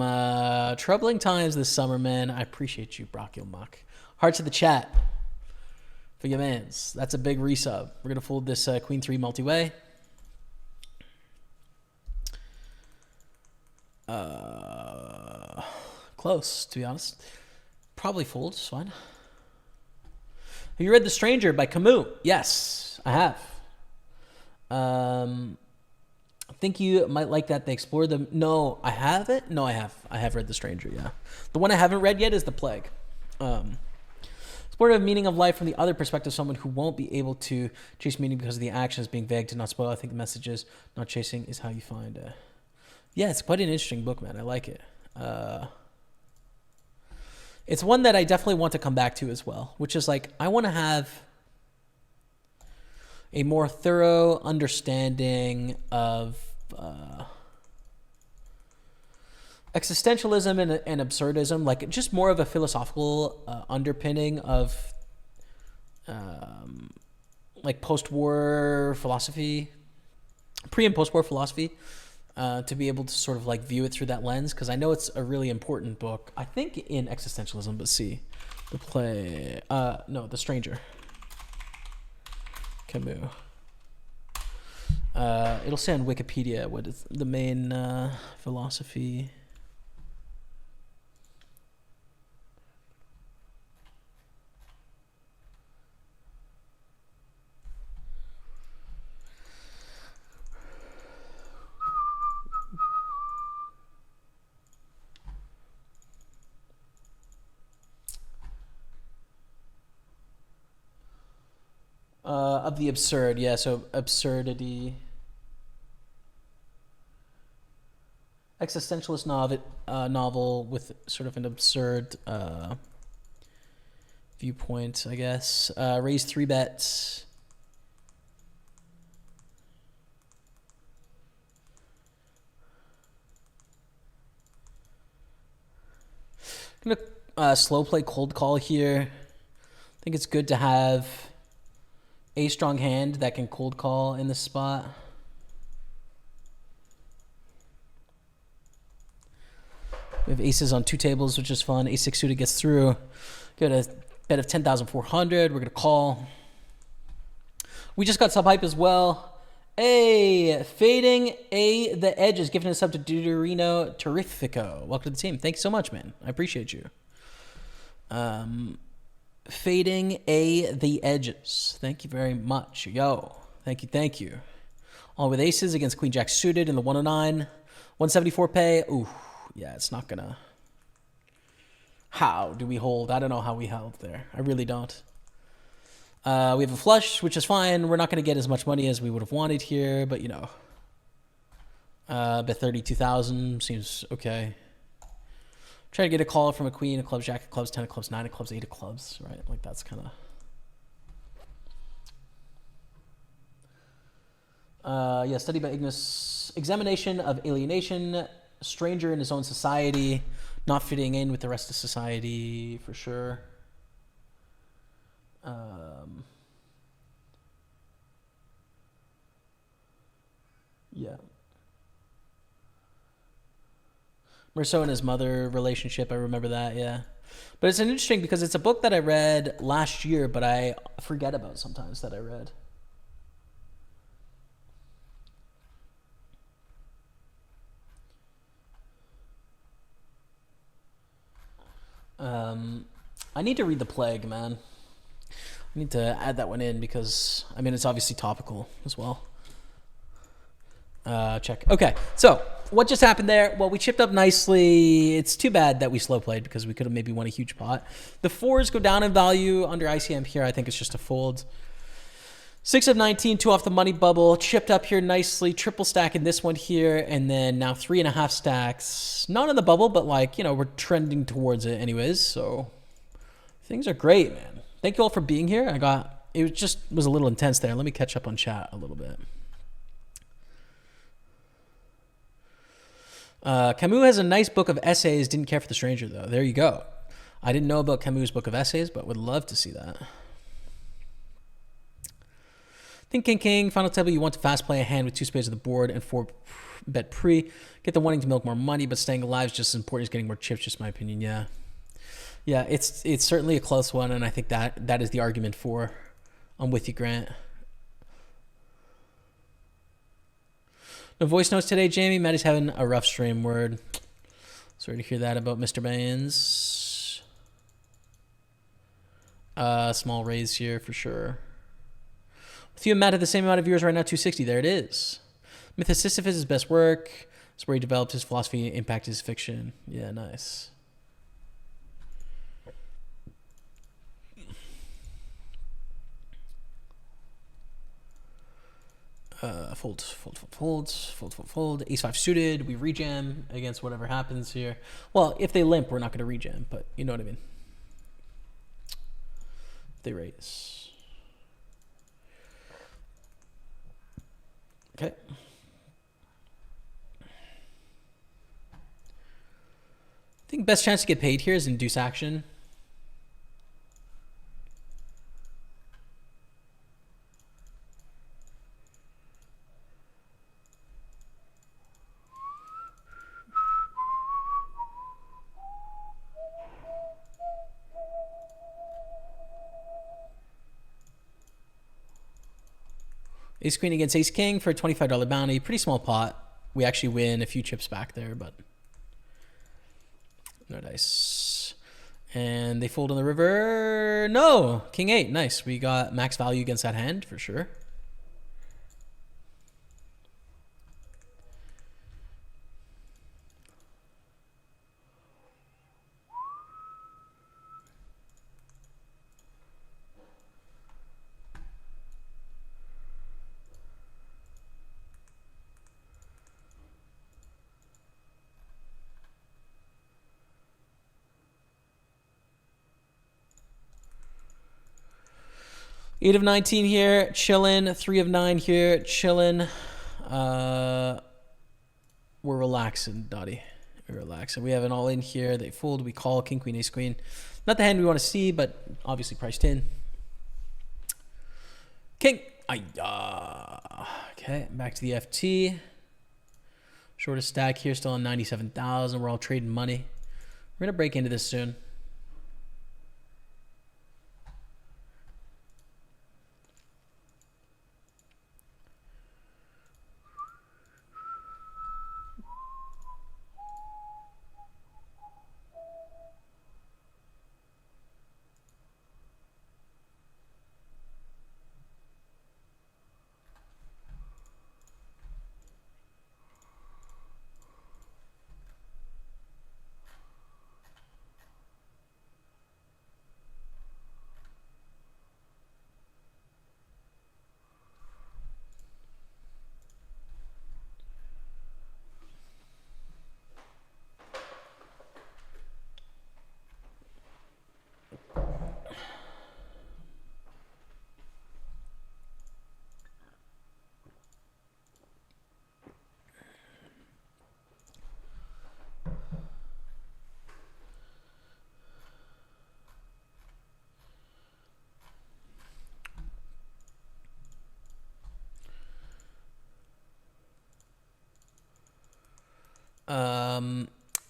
troubling times this summer, man. I appreciate you, Brachial Mock. Hearts of the chat for your mans. That's a big resub. We're going to fold this Queen 3 multi-way. Close, to be honest. Probably fold, it's fine. Have you read The Stranger by Camus? Yes, I have. I think you might like that. They explore them. No, I haven't. No, I have. I have read The Stranger, yeah. The one I haven't read yet is The Plague. Explorative meaning of life from the other perspective, someone who won't be able to chase meaning because of the actions being vague to not spoil. I think the message is not chasing is how you find it. Yeah, it's quite an interesting book, man. I like it. It's one that I definitely want to come back to as well, which is like, I want to have a more thorough understanding of existentialism and absurdism, like just more of a philosophical underpinning of like post-war philosophy, pre- and post-war philosophy, to be able to sort of like view it through that lens, because I know it's a really important book, I think, in existentialism. But see, The Stranger. Camus. It'll say on Wikipedia what is the main philosophy. Of the absurd, yeah, so absurdity. Existentialist novel with sort of an absurd viewpoint, I guess. Raise 3 bets. I'm gonna slow play cold call here. I think it's good to have a strong hand that can cold call in this spot. We have aces on 2 tables, which is fun. Ace 6 suited gets through. Get a bet of 10,400. We're going to call. We just got sub hype as well. Fading the edge is giving us up to Deuterino Terrifico. Welcome to the team. Thank you so much, man. I appreciate you. Fading the edges. Thank you very much. Yo. Thank you. All with aces against Queen Jack suited in the 109. 174 pay. Ooh, yeah, it's not gonna. How do we hold? I don't know how we held there. I really don't. We have a flush, which is fine. We're not gonna get as much money as we would have wanted here, but you know. Bet 32,000 seems okay. Try to get a call from a queen, a clubs, jack of clubs, 10 of clubs, 9 of clubs, 8 of clubs, right? Like that's kind of... study by Ignis. Examination of alienation. Stranger in his own society. Not fitting in with the rest of society, for sure. Yeah. Marceau and his mother relationship, I remember that, yeah. But it's interesting because it's a book that I read last year, but I forget about sometimes that I read. I need to read The Plague, man. I need to add that one in because, I mean, it's obviously topical as well. Check. Okay, so what just happened there? Well, we chipped up nicely. It's too bad that we slow played because we could have maybe won a huge pot. The 4s go down in value under ICM here. I think it's just a fold. 6 of 19, 2 off the money bubble. Chipped up here nicely. Triple stack in this one here. And then now 3.5 stacks. Not in the bubble, but like, you know, we're trending towards it anyways. So things are great, man. Thank you all for being here. It was a little intense there. Let me catch up on chat a little bit. Camus has a nice book of essays. Didn't care for The Stranger, though. There you go. I didn't know about Camus' book of essays, but would love to see that. Think King. Final table, you want to fast play a hand with 2 spades on the board and 4 bet pre. Get the wanting to milk more money, but staying alive is just as important as getting more chips, just my opinion. Yeah. Yeah, it's certainly a close one, and I think that is the argument for. I'm with you, Grant. No voice notes today, Jamie. Maddie's having a rough stream. Word. Sorry to hear that about Mr. Baines. Small raise here for sure. With you and Matt have the same amount of viewers right now, 260. There it is. Myth of Sisyphus' best work. It's where he developed his philosophy and impacted his fiction. Yeah, nice. Fold. Ace-5 suited. We rejam against whatever happens here. Well, if they limp, we're not going to rejam, but you know what I mean. They raise. Okay. I think best chance to get paid here is in deuce action. Ace Queen against Ace King for a $25 bounty. Pretty small pot. We actually win a few chips back there, but no dice. And they fold on the river. No! King 8. Nice. We got max value against that hand for sure. Eight of 19 here, chillin'. 3 of 9 here, chillin'. We're relaxing, Dottie. We're relaxing. We have an all-in here. They fold. We call King, Queen, Ace, Queen. Not the hand we want to see, but obviously priced in. King. Okay, back to the FT. Shortest stack here, still on 97,000. We're all trading money. We're going to break into this soon.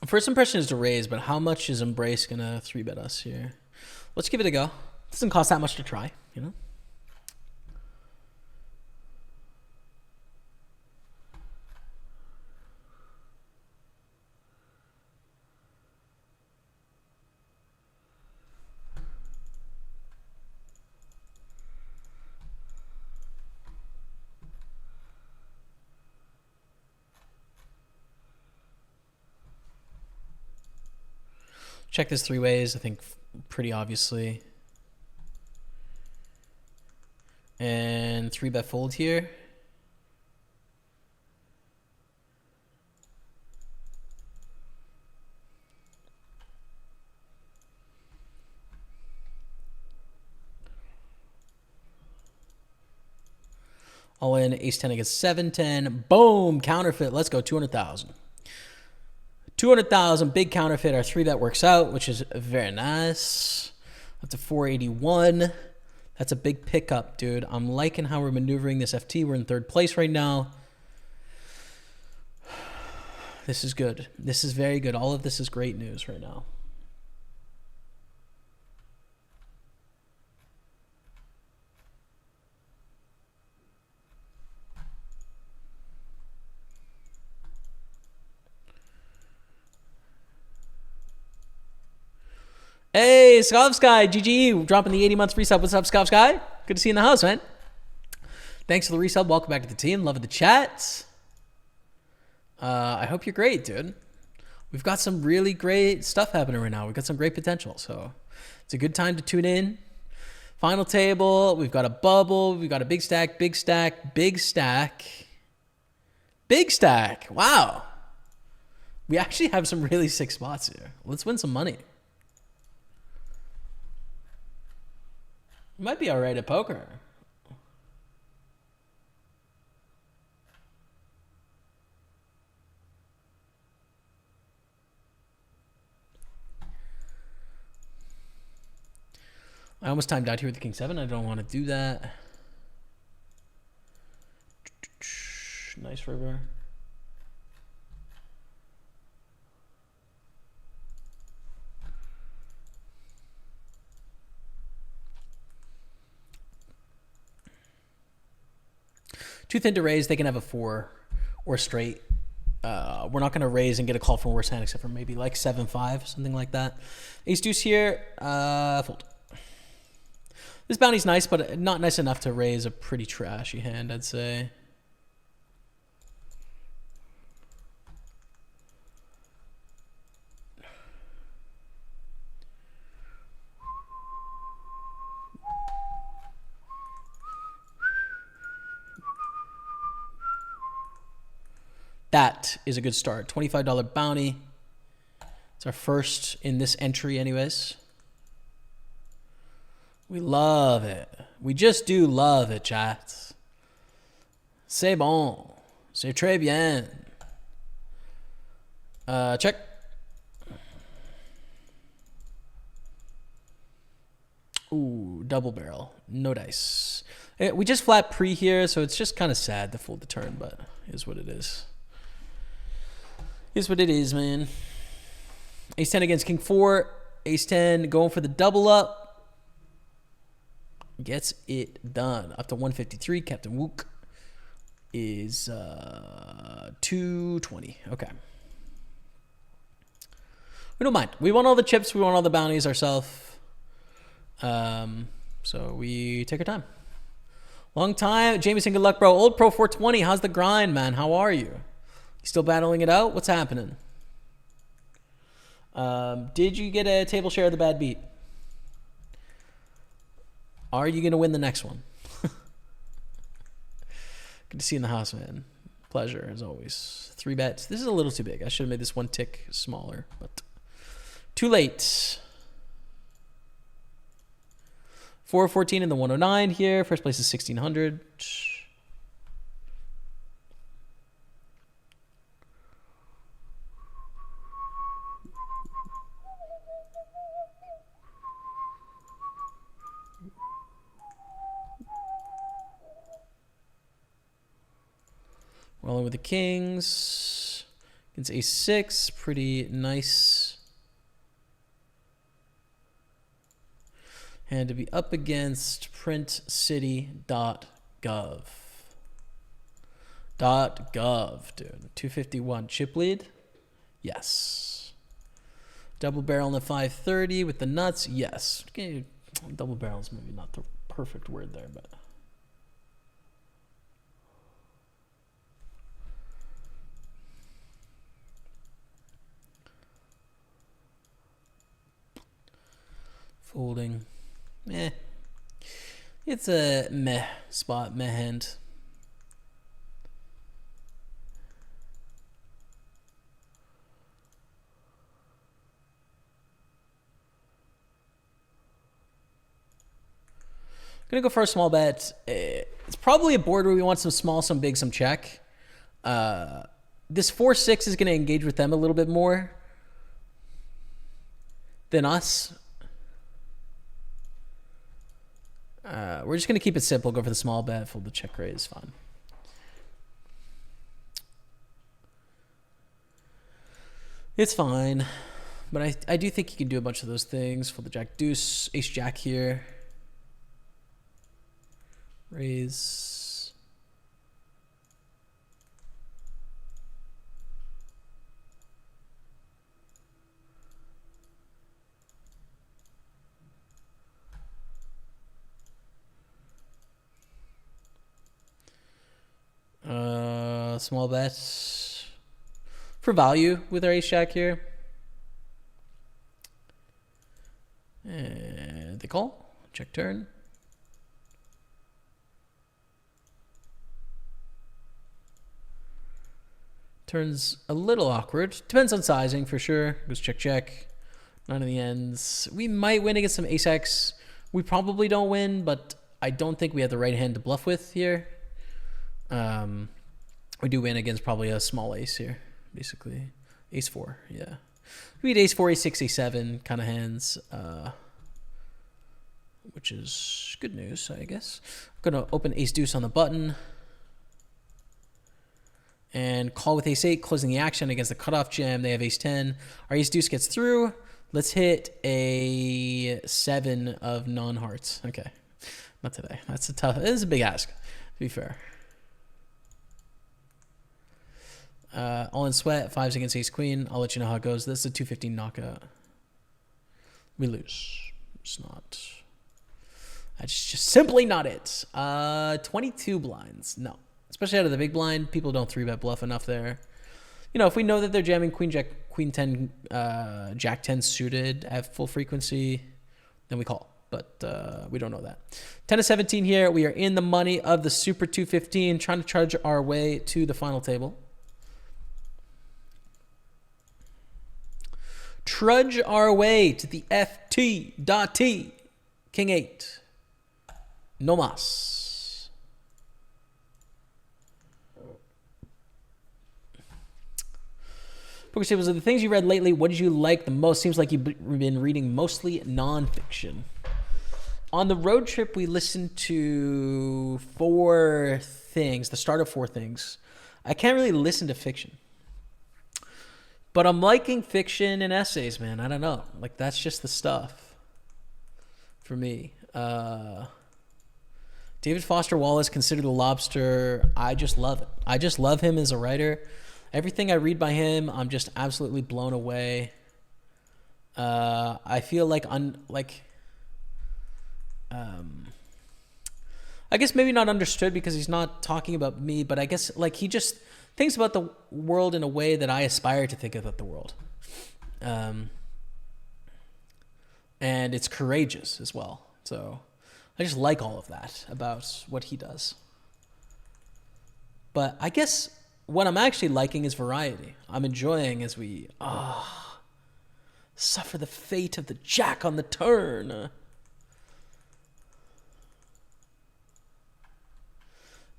First impression is to raise, but how much is Embrace gonna 3-bet us here? Let's give it a go. Doesn't cost that much to try, you know? Check this 3 ways, I think pretty obviously. And 3-bet fold here. All in, ace 10 against 7-10. Boom, counterfeit. Let's go, 200,000. 200,000, big counterfeit. Our 3-bet works out, which is very nice. Up to 481. That's a big pickup, dude. I'm liking how we're maneuvering this FT. We're in 3rd place right now. This is good. This is very good. All of this is great news right now. Hey, Skovsky, GG, dropping the 80 months resub. What's up, Skovsky? Good to see you in the house, man. Thanks for the resub. Welcome back to the team. Love the chat. I hope you're great, dude. We've got some really great stuff happening right now. We've got some great potential, so it's a good time to tune in. Final table. We've got a bubble. We've got a big stack, big stack, big stack. Big stack. Wow. We actually have some really sick spots here. Let's win some money. Might be all right at poker. I almost timed out here with the King 7. I don't want to do that. Nice river. Too thin to raise. They can have a 4 or straight. We're not going to raise and get a call from worse hand except for maybe like 7-5, something like that. Ace deuce here. Fold. This bounty's nice, but not nice enough to raise a pretty trashy hand, I'd say. That is a good start. $25 bounty. It's our first in this entry anyways. We love it. We just do love it, chat. C'est bon. C'est très bien. Check. Ooh, double barrel. No dice. We just flat pre here, so it's just kind of sad to fold the turn, but it is what it is. Is what it is, man. Ace 10 against King 4. Ace 10 going for the double up. Gets it done. Up to 153. Captain Wook is 220. Okay. We don't mind. We want all the chips. We want all the bounties ourselves. So we take our time. Long time. Jameson, good luck, bro. Old Pro 420. How's the grind, man? How are you? You still battling it out? What's happening? Did you get a table share of the bad beat? Are you going to win the next one? Good to see you in the house, man. Pleasure, as always. 3 bets. This is a little too big. I should have made this one tick smaller, but too late. 414 in the 109 here. First place is 1600. Rolling with the kings. Against ace-6. Pretty nice hand to be up against. printcity.gov. .gov, dude. 251. Chip lead? Yes. Double barrel in the 530 with the nuts? Yes. Okay. Double barrel is maybe not the perfect word there, but... Folding. Meh. It's a meh spot, meh hand. Gonna go for a small bet. It's probably a board where we want some small, some big, some check. this 4-6 is going to engage with them a little bit more than us. We're just going to keep it simple. Go for the small bet. Fold the check raise. Fine. It's fine. But I do think you can do a bunch of those things. Fold the jack deuce. Ace jack here. Raise. Small bet for value with our ace jack here. And they call. Check turn. Turns a little awkward. Depends on sizing for sure. Goes check, check. None of the ends. We might win against some ace-x. We probably don't win, but I don't think we have the right hand to bluff with here. We do win against probably a small ace here, basically. Ace-4, yeah. We beat ace-4, ace-6, ace-7 kind of hands, which is good news, I guess. I'm going to open ace-deuce on the button. And call with ace-8, closing the action against the cutoff jam. They have ace-10. Our ace-deuce gets through. Let's hit a 7 of non-hearts. Okay. Not today. That's a tough... It is a big ask, to be fair. All in sweat. 5s against ace-queen. I'll let you know how it goes. This is a 215 knockout. We lose. It's not... That's just simply not it. 22 blinds. No. Especially out of the big blind. People don't 3-bet bluff enough there. You know, if we know that they're jamming queen, jack, queen 10, jack 10 suited at full frequency, then we call. But we don't know that. 10 to 17 here. We are in the money of the Super 215, trying to charge our way to the final table. Trudge our way to the FT.T. King 8. No mas. Pokerstaples, are the things you read lately, what did you like the most? Seems like you've been reading mostly nonfiction. On the road trip, we listened to 4 things, the start of 4 things. I can't really listen to fiction. But I'm liking fiction and essays, man. I don't know. Like, that's just the stuff for me. David Foster Wallace, considered a lobster. I just love it. I just love him as a writer. Everything I read by him, I'm just absolutely blown away. I feel like I guess maybe not understood because he's not talking about me, but I guess like he just thinks about the world in a way that I aspire to think about the world. And it's courageous as well. So I just like all of that about what he does. But I guess what I'm actually liking is variety. I'm enjoying as we suffer the fate of the jack on the turn.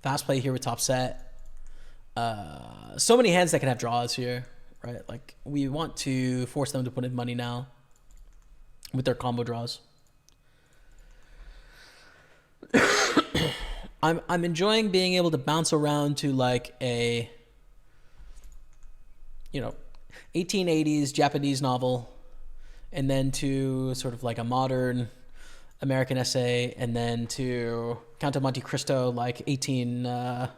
Fast play here with top set. So many hands that can have draws here, right? Like we want to force them to put in money now with their combo draws. I'm enjoying being able to bounce around to like a 1880s Japanese novel, and then to sort of like a modern American essay, and then to Count of Monte Cristo, like 1840s,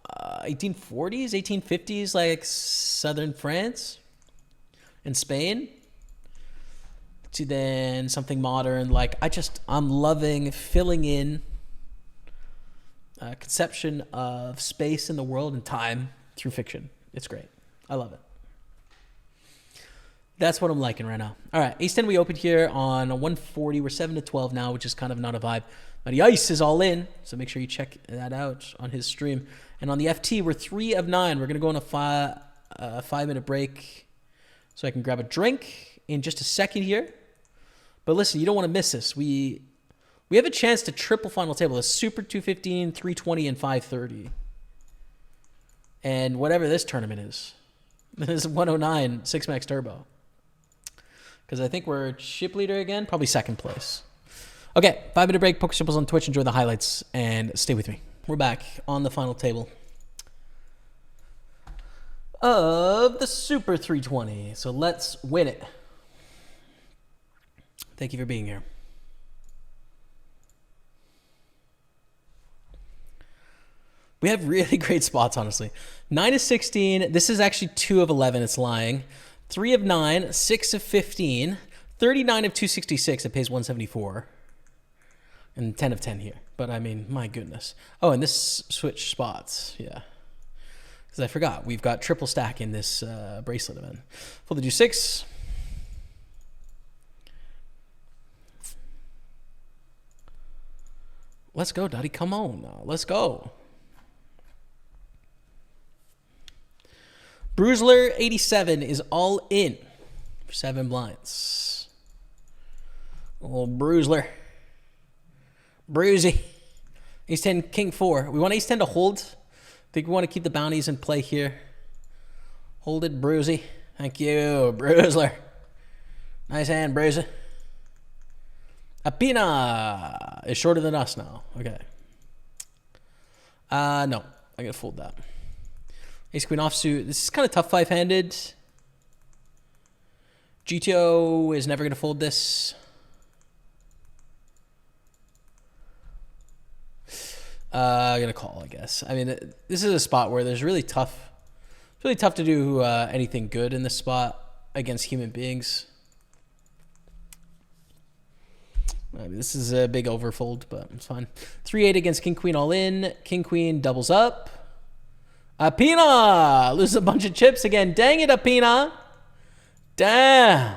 1850s, like southern France and Spain, to then something modern. Like I'm loving filling in conception of space in the world and time through fiction. It's great. I love it. That's what I'm liking right now. All right, Ace 10 we opened here on a 140. We're 7 to 12 now, which is kind of not a vibe. Matty Ice is all in, so make sure you check that out on his stream. And on the FT, we're 3 of 9. We're going to go on a 5-minute break so I can grab a drink in just a second here. But listen, you don't want to miss this. We have a chance to triple final table. A Super 215, 320, and 530. and whatever this tournament is. This is 109 6-max turbo. Because I think we're chip leader again, probably second place. Okay, 5-minute break. Pokerstaples on Twitch. Enjoy the highlights and stay with me. We're back on the final table of the Super 320. So let's win it. Thank you for being here. We have really great spots, honestly. 9 of 16. This is actually 2 of 11. It's lying. 3 of 9. 6 of 15. 39 of 266. It pays 174. And 10 of 10 here. But, I mean, my goodness. Oh, and this switch spots. Yeah. Because I forgot. We've got triple stack in this bracelet event. Fold the do 6. Let's go, Daddy. Come on now. Let's go. Bruisler 87 is all in for 7 blinds. Old Bruisler. Bruisey. Ace 10, King 4. We want Ace 10 to hold. I think we want to keep the bounties in play here. Hold it, Bruisey. Thank you, Bruisler. Nice hand, Bruisey. Apina is shorter than us now. Okay. No. I gotta fold that. Ace Queen offsuit. This is kind of tough 5-handed. GTO is never going to fold this. I'm going to call, I guess. I mean, this is a spot where there's really tough. It's really tough to do anything good in this spot against human beings. I mean, this is a big overfold, but it's fine. 3-8 against King Queen all in. King Queen doubles up. Apina loses a bunch of chips again. Dang it, Apina. Damn.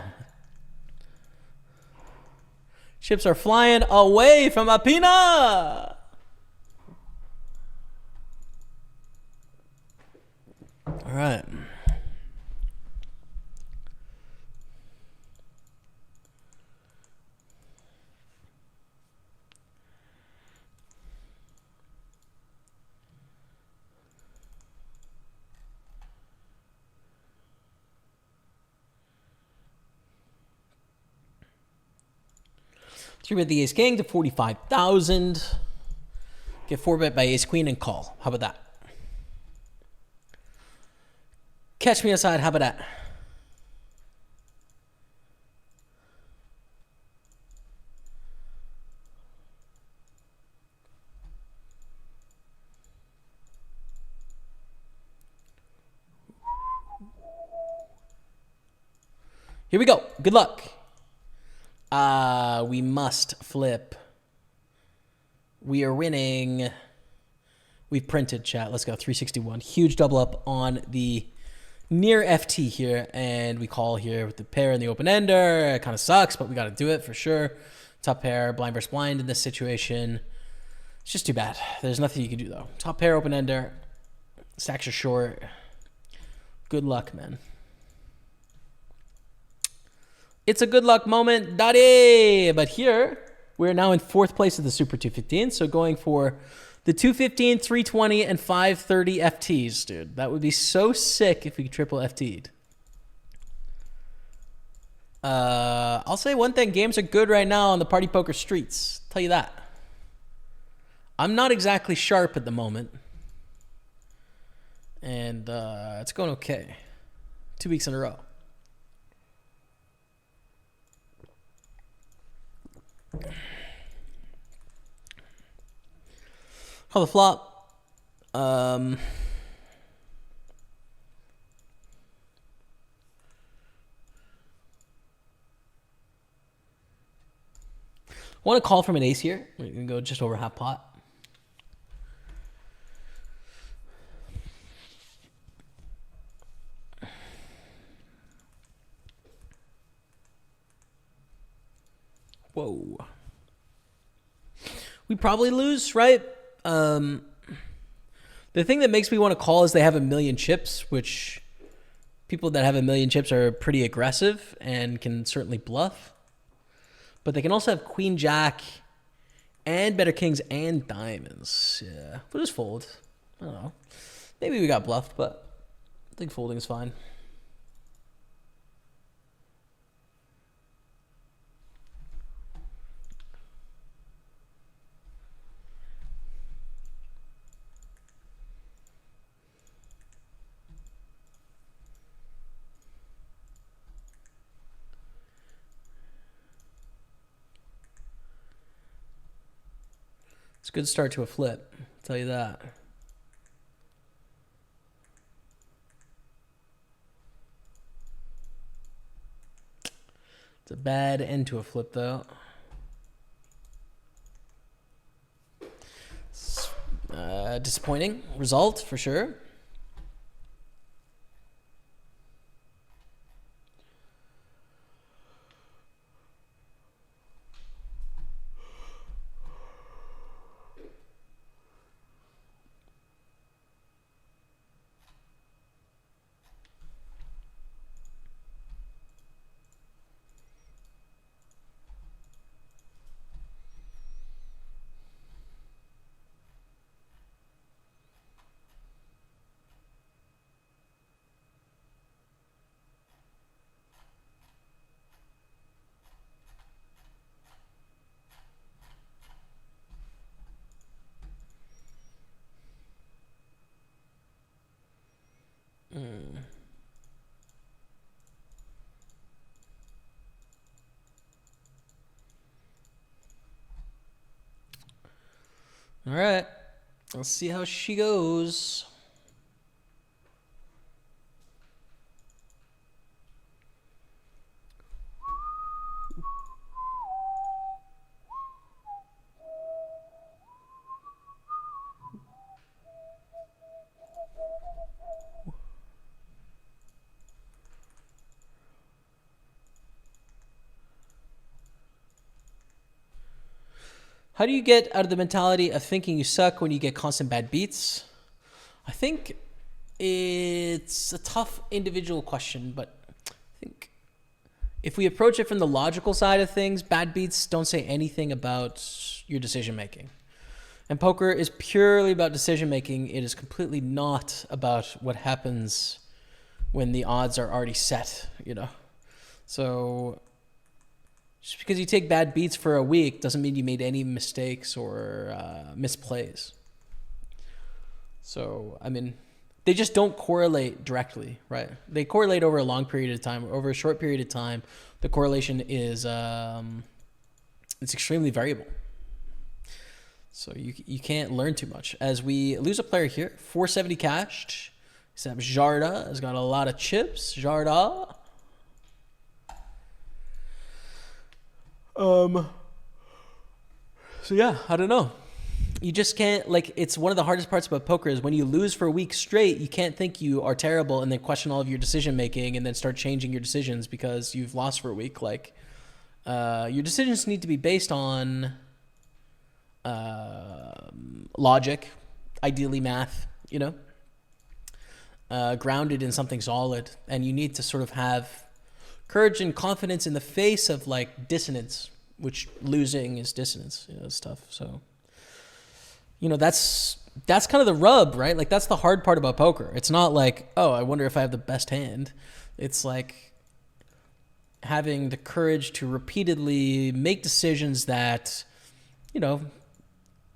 Chips are flying away from Apina. All right. Three bet the Ace King to 45,000. Get 4-bet by Ace Queen and call. How about that? Catch me outside. How about that? Here we go. Good luck. We must flip. We are winning. We've printed, chat. Let's go. 361. Huge double up on the near FT here. And we call here with the pair and the open ender. It kind of sucks, but we got to do it for sure. Top pair, blind versus blind in this situation. It's just too bad. There's nothing you can do, though. Top pair, open ender. Stacks are short. Good luck, man. It's a good luck moment, Daddy. But here, we're now in 4th place of the Super 215. So going for the 215, 320, and 530 FTs, dude. That would be so sick if we could triple FT'd. I'll say one thing. Games are good right now on the Party Poker streets. I'll tell you that. I'm not exactly sharp at the moment. And it's going okay. 2 weeks in a row. Call the flop. Want to call from an ace here. We're going to go just over half pot. Whoa. We probably lose, right? The thing that makes me want to call is they have 1 million chips, which people that have 1 million chips are pretty aggressive and can certainly bluff. But they can also have queen, jack, and better kings and diamonds. Yeah, we'll just fold. I don't know. Maybe we got bluffed, but I think folding is fine. It's a good start to a flip, I'll tell you that. It's a bad end to a flip, though. Disappointing result, for sure. All right, let's see how she goes. How do you get out of the mentality of thinking you suck when you get constant bad beats? I think it's a tough individual question, but I think if we approach it from the logical side of things, bad beats don't say anything about your decision making. And poker is purely about decision making. It is completely not about what happens when the odds are already set, you know? So just because you take bad beats for a week doesn't mean you made any mistakes or misplays. So, I mean, they just don't correlate directly, right? They correlate over a long period of time. Over a short period of time, the correlation is it's extremely variable. So you can't learn too much. As we lose a player here, 470 cashed. Except Jarda has got a lot of chips. Jarda. So yeah, I don't know. You just can't, like, it's one of the hardest parts about poker is when you lose for a week straight, you can't think you are terrible and then question all of your decision making and then start changing your decisions because you've lost for a week. Like, your decisions need to be based on logic, ideally math, you know, grounded in something solid. And you need to sort of have courage and confidence in the face of like dissonance, which losing is dissonance, you know, stuff. So, you know, that's kind of the rub, right? Like that's the hard part about poker. It's not like, oh, I wonder if I have the best hand. It's like having the courage to repeatedly make decisions that, you know,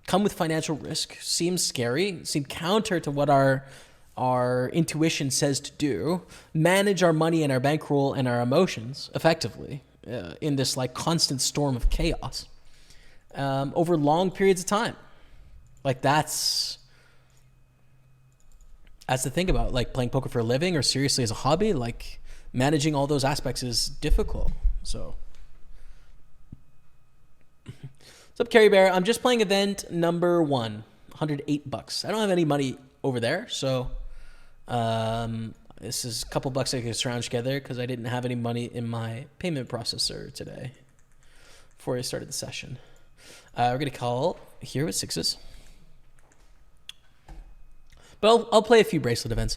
come with financial risk, seem scary, seem counter to what our intuition says to do, manage our money and our bankroll and our emotions effectively in this like constant storm of chaos over long periods of time. Like that's the thing about like playing poker for a living or seriously as a hobby. Like managing all those aspects is difficult. So what's up, Carrie Bear? I'm just playing event number 1, $108. I don't have any money over there, so this is a couple bucks I could scrounge together because I didn't have any money in my payment processor today before I started the session. We're going to call here with sixes. But I'll play a few bracelet events.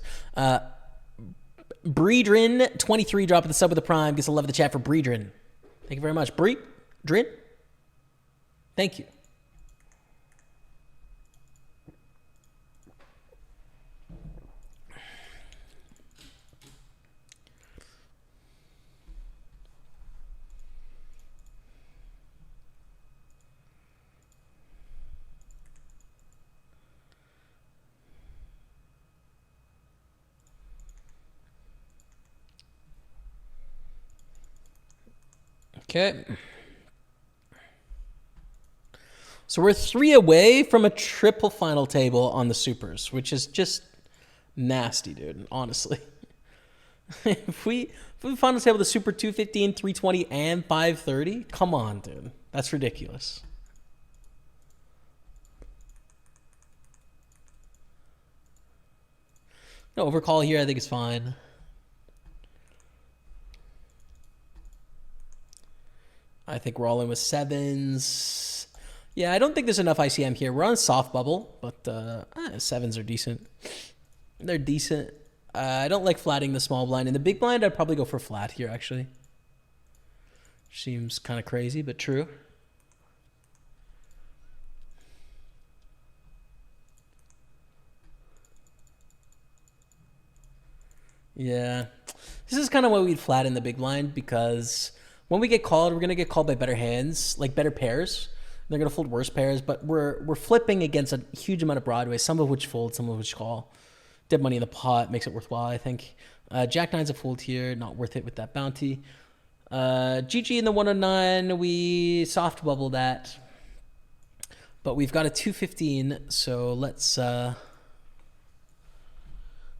Breedrin23 dropping the sub with the prime. Gets a love of the chat for Breedrin. Thank you very much. Breedrin? Thank you. Okay. So we're 3 away from a triple final table on the supers, which is just nasty, dude, honestly. if we final table the super 215, 320, and 530, come on, dude. That's ridiculous. No overcall here, I think it's fine. I think we're all in with 7s. Yeah, I don't think there's enough ICM here. We're on a soft bubble, but 7s are decent. They're decent. I don't like flatting the small blind. In the big blind, I'd probably go for flat here, actually. Seems kind of crazy, but true. Yeah. This is kind of why we'd flat in the big blind, because when we get called, we're going to get called by better hands, like better pairs. They're going to fold worse pairs, but we're flipping against a huge amount of Broadway, some of which fold, some of which call. Dead money in the pot makes it worthwhile, I think. Jack 9's a fold here, not worth it with that bounty. GG in the 109, we soft bubble that. But we've got a 215, so let's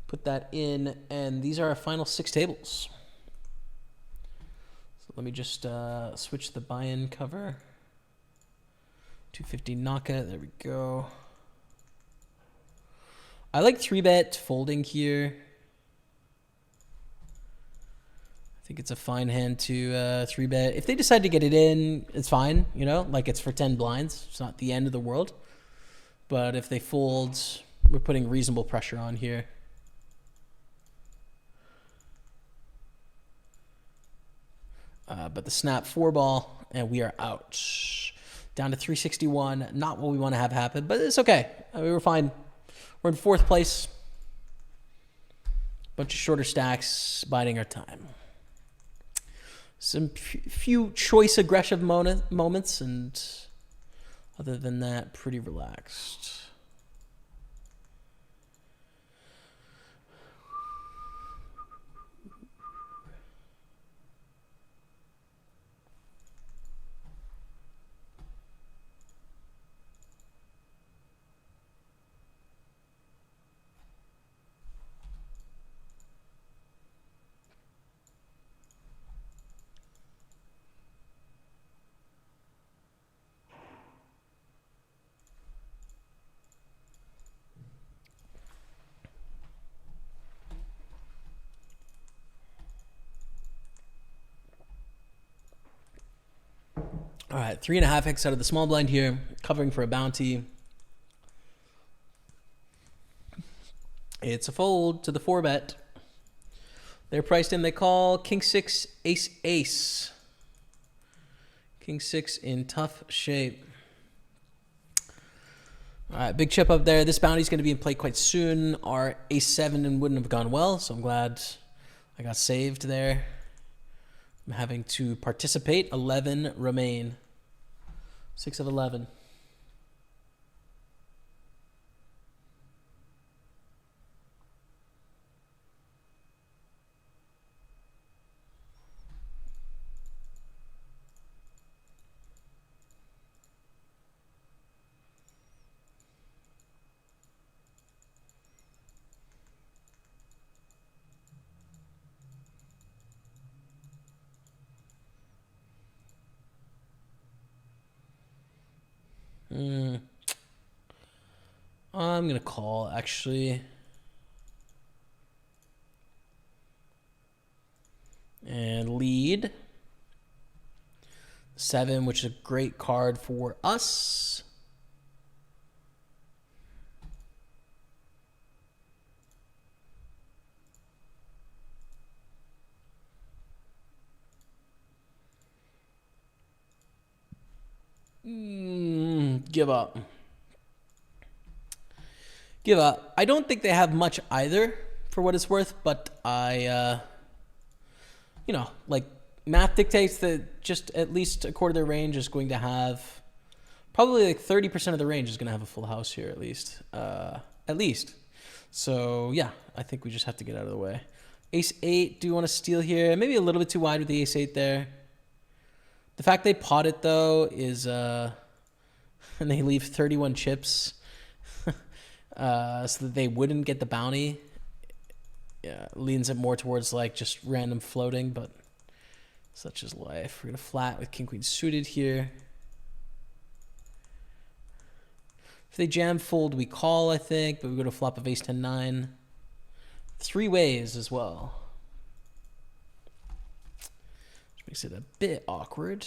put that in, and these are our final 6 tables. So let me just switch the buy-in cover. 250 knockout, there we go. I like 3-bet folding here. I think it's a fine hand to 3-bet. If they decide to get it in, it's fine, you know, like it's for 10 blinds. It's not the end of the world. But if they fold, we're putting reasonable pressure on here. But the snap 4-ball, and we are out. Down to 361. Not what we want to have happen, but it's okay. I mean, we're fine. We're in 4th place. Bunch of shorter stacks, biding our time. Some few choice aggressive moments, and other than that, pretty relaxed. All right, 3.5x out of the small blind here, covering for a bounty. It's a fold to the 4-bet. They're priced in. They call King 6, Ace, Ace. King 6 in tough shape. All right, big chip up there. This bounty's going to be in play quite soon. Our Ace 7 wouldn't have gone well, so I'm glad I got saved there. I'm having to participate. 11 remain. 6 of 11. I'm going to call, actually. And lead. 7, which is a great card for us. Give up. Give up. I don't think they have much either, for what it's worth, but I, you know, like, math dictates that just at least a quarter of their range is going to have, probably like 30% of the range is going to have a full house here, at least. At least. So, yeah, I think we just have to get out of the way. Ace 8, do you want to steal here? Maybe a little bit too wide with the Ace 8 there. The fact they pot it though is and they leave 31 chips so that they wouldn't get the bounty. Yeah, leans it more towards like just random floating, but such is life. We're gonna flat with king queen suited here. If they jam fold, we call, I think, but we go to flop of ace 10-9. 3 ways as well. Which makes it a bit awkward.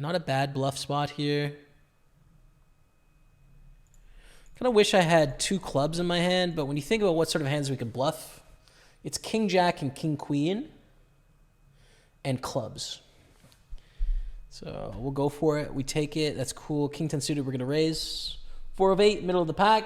Not a bad bluff spot here. Kind of wish I had 2 clubs in my hand, but when you think about what sort of hands we can bluff, it's king jack and king queen and clubs. So we'll go for it. We take it. That's cool. King 10 suited, we're going to raise. 4 of 8, middle of the pack.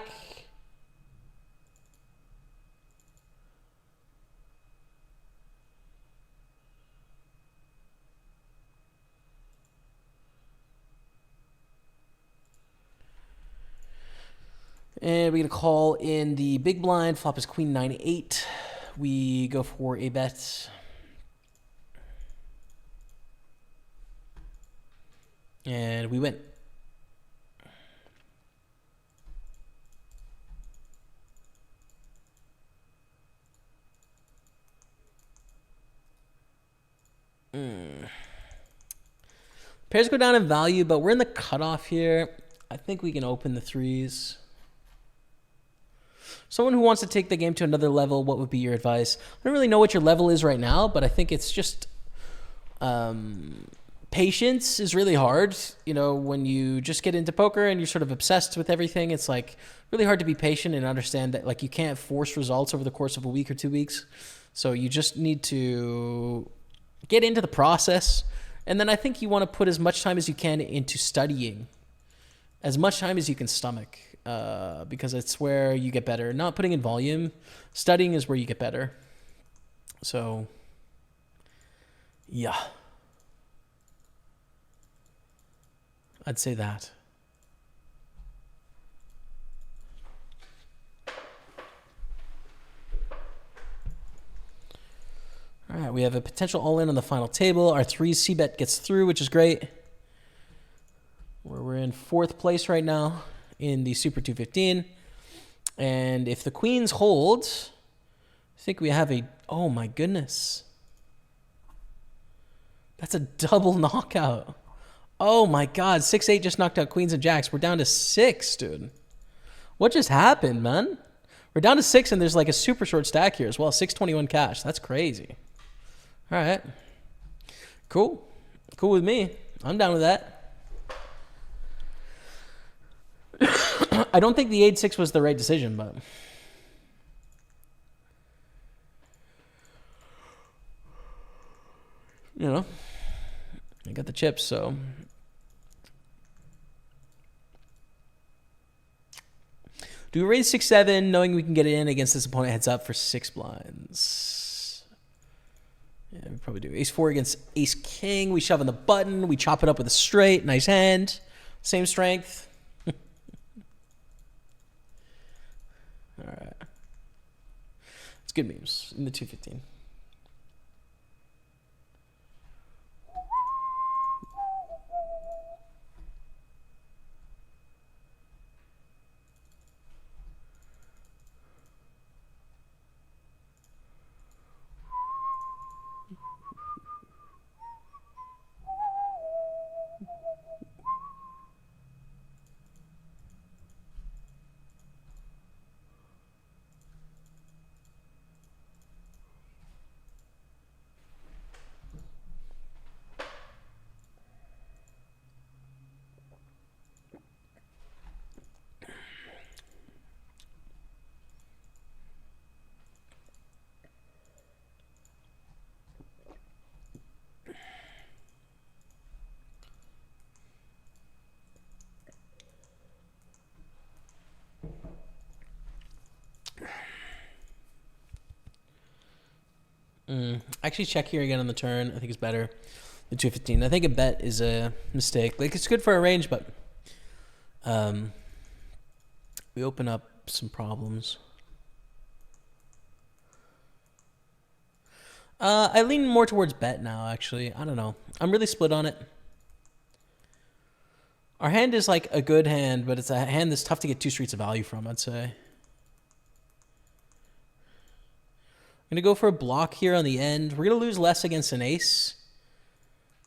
And we're going to call in the big blind. Flop is queen 9-8. We go for a bet. And we win. Pairs go down in value, but we're in the cutoff here. I think we can open the 3s. Someone who wants to take the game to another level, what would be your advice? I don't really know what your level is right now, but I think it's just patience is really hard. You know, when you just get into poker and you're sort of obsessed with everything, it's like really hard to be patient and understand that like you can't force results over the course of a week or 2 weeks. So you just need to get into the process. And then I think you want to put as much time as you can into studying, as much time as you can stomach. Because it's where you get better. Not putting in volume. Studying is where you get better. So, yeah. I'd say that. All right, we have a potential all-in on the final table. Our 3 C-bet gets through, which is great. We're in 4th place right now in the Super 215. And if the queens hold, I think we have a... Oh, my goodness. That's a double knockout. Oh, my God. 6-8 just knocked out queens and jacks. We're down to 6, dude. What just happened, man? We're down to 6, and there's like a super short stack here as well. 621 cash. That's crazy. All right. Cool. Cool with me. I'm down with that. I don't think the 8-6 was the right decision, but... You know, I got the chips, so... Do we raise 6-7 knowing we can get it in against this opponent heads up for 6 blinds? Yeah, we probably do. Ace-4 against Ace-King. We shove in the button. We chop it up with a straight. Nice hand. Same strength. All right. It's good memes in the 215. Actually, check here again on the turn. I think it's better than 215. I think a bet is a mistake. Like, it's good for a range, but we open up some problems. I lean more towards bet now, actually. I don't know. I'm really split on it. Our hand is like a good hand, but it's a hand that's tough to get two streets of value from, I'd say. I'm going to go for a block here on the end. We're going to lose less against an ace.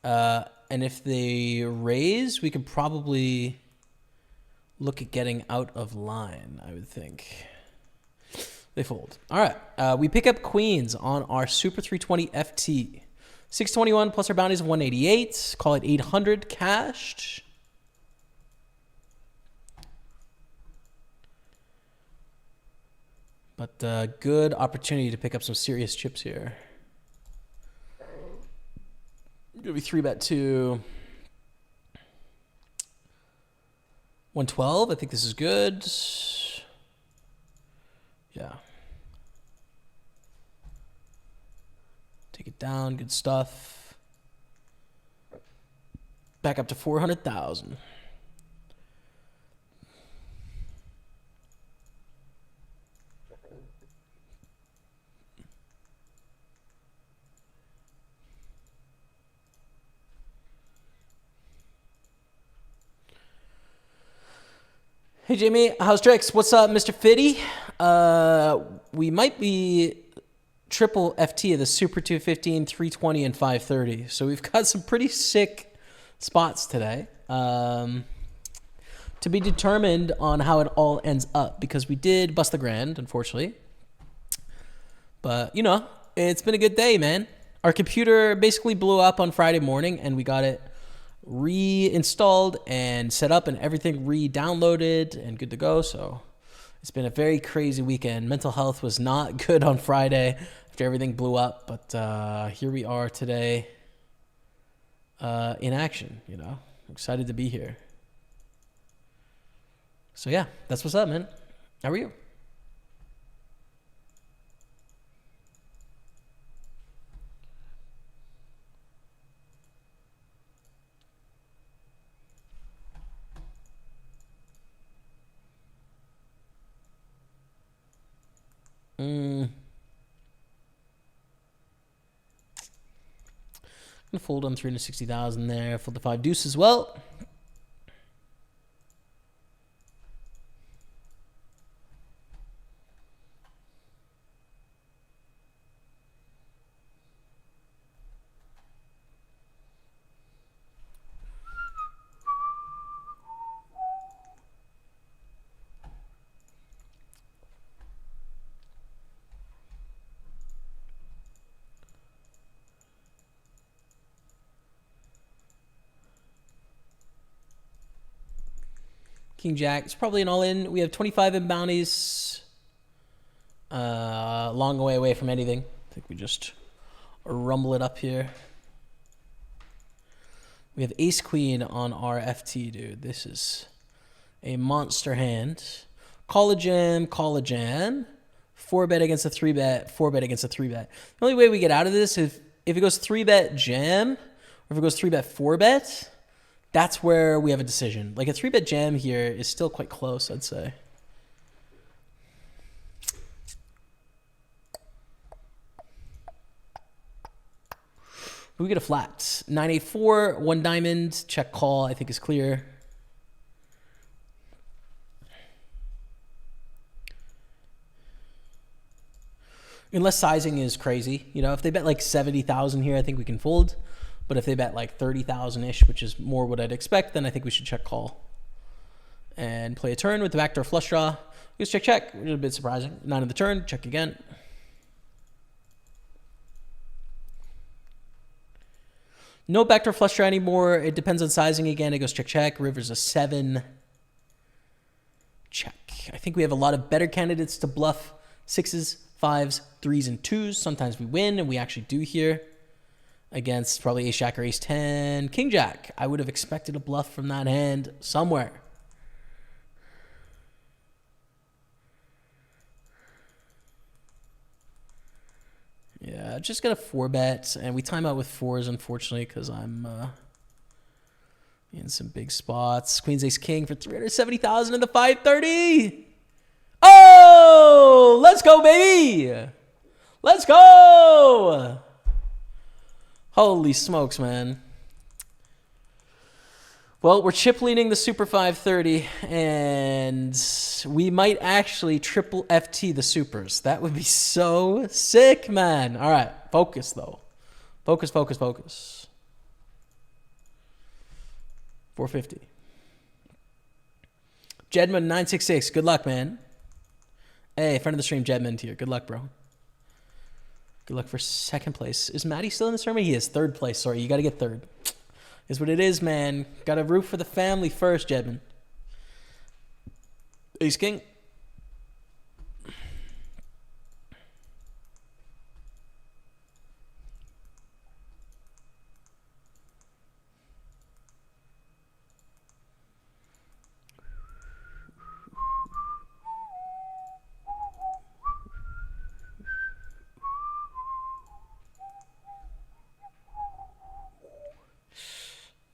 And if they raise, we could probably look at getting out of line, I would think. They fold. All right. We pick up queens on our Super 320 FT. 621 plus our bounties of 188. Call it 800 cashed. But good opportunity to pick up some serious chips here. Gonna be 3-bet to 112. I think this is good. Yeah. Take it down. Good stuff. Back up to 400,000. Hey, Jamie. How's tricks? What's up, Mr. Fitty? We might be triple FT of the Super 215, 320, and 530. So we've got some pretty sick spots today. To be determined on how it all ends up, because we did bust the grand, unfortunately. But, you know, it's been a good day, man. Our computer basically blew up on Friday morning, and we got it reinstalled and set up and everything re-downloaded and good to go. So it's been a very crazy weekend. Mental health was not good on Friday after everything blew up, but here we are today in action, you know. I'm excited to be here. So yeah, that's what's up, man. How are you? I'm gonna fold on 360,000 there. Fold the 5 deuce as well. King Jack. It's probably an all-in. We have 25 in bounties. Long way away from anything. I think we just rumble it up here. We have ace queen on our FT, dude. This is a monster hand. Call a jam, call a jam. 4-bet against a 3-bet, 4-bet against a 3-bet. The only way we get out of this is if it goes 3-bet jam, or if it goes 3-bet, 4-bet. That's where we have a decision. Like a 3-bet jam here is still quite close, I'd say. We get a flat. 9-8-4, 1 diamond, check call, I think is clear. Unless sizing is crazy. You know, if they bet like 70,000 here, I think we can fold. But if they bet like 30,000-ish, which is more what I'd expect, then I think we should check call. And play a turn with the backdoor flush draw. Just check, check. Which is a bit surprising. 9 of the turn, check again. No backdoor flush draw anymore. It depends on sizing again. It goes check, check. River's a 7. Check. I think we have a lot of better candidates to bluff 6s, 5s, 3s, and 2s. Sometimes we win, and we actually do here. Against probably ace jack or ace 10. King jack. I would have expected a bluff from that hand somewhere. Yeah, just gonna 4-bet, and we time out with 4s, unfortunately, because I'm in some big spots. Queen's ace king for 370,000 in the 530. Oh, let's go, baby. Let's go. Holy smokes, man. Well, we're chip leading the Super 530, and we might actually triple FT the Supers. That would be so sick, man. All right, focus, though. Focus, focus, focus. 450. Jedman966, good luck, man. Hey, friend of the stream, Jedman here. Good luck, bro. Good luck for second place. Is Matty still in the tournament? He is third place. Sorry, you got to get third. Is what it is, man. Got to root for the family first, Jedman. Ace King.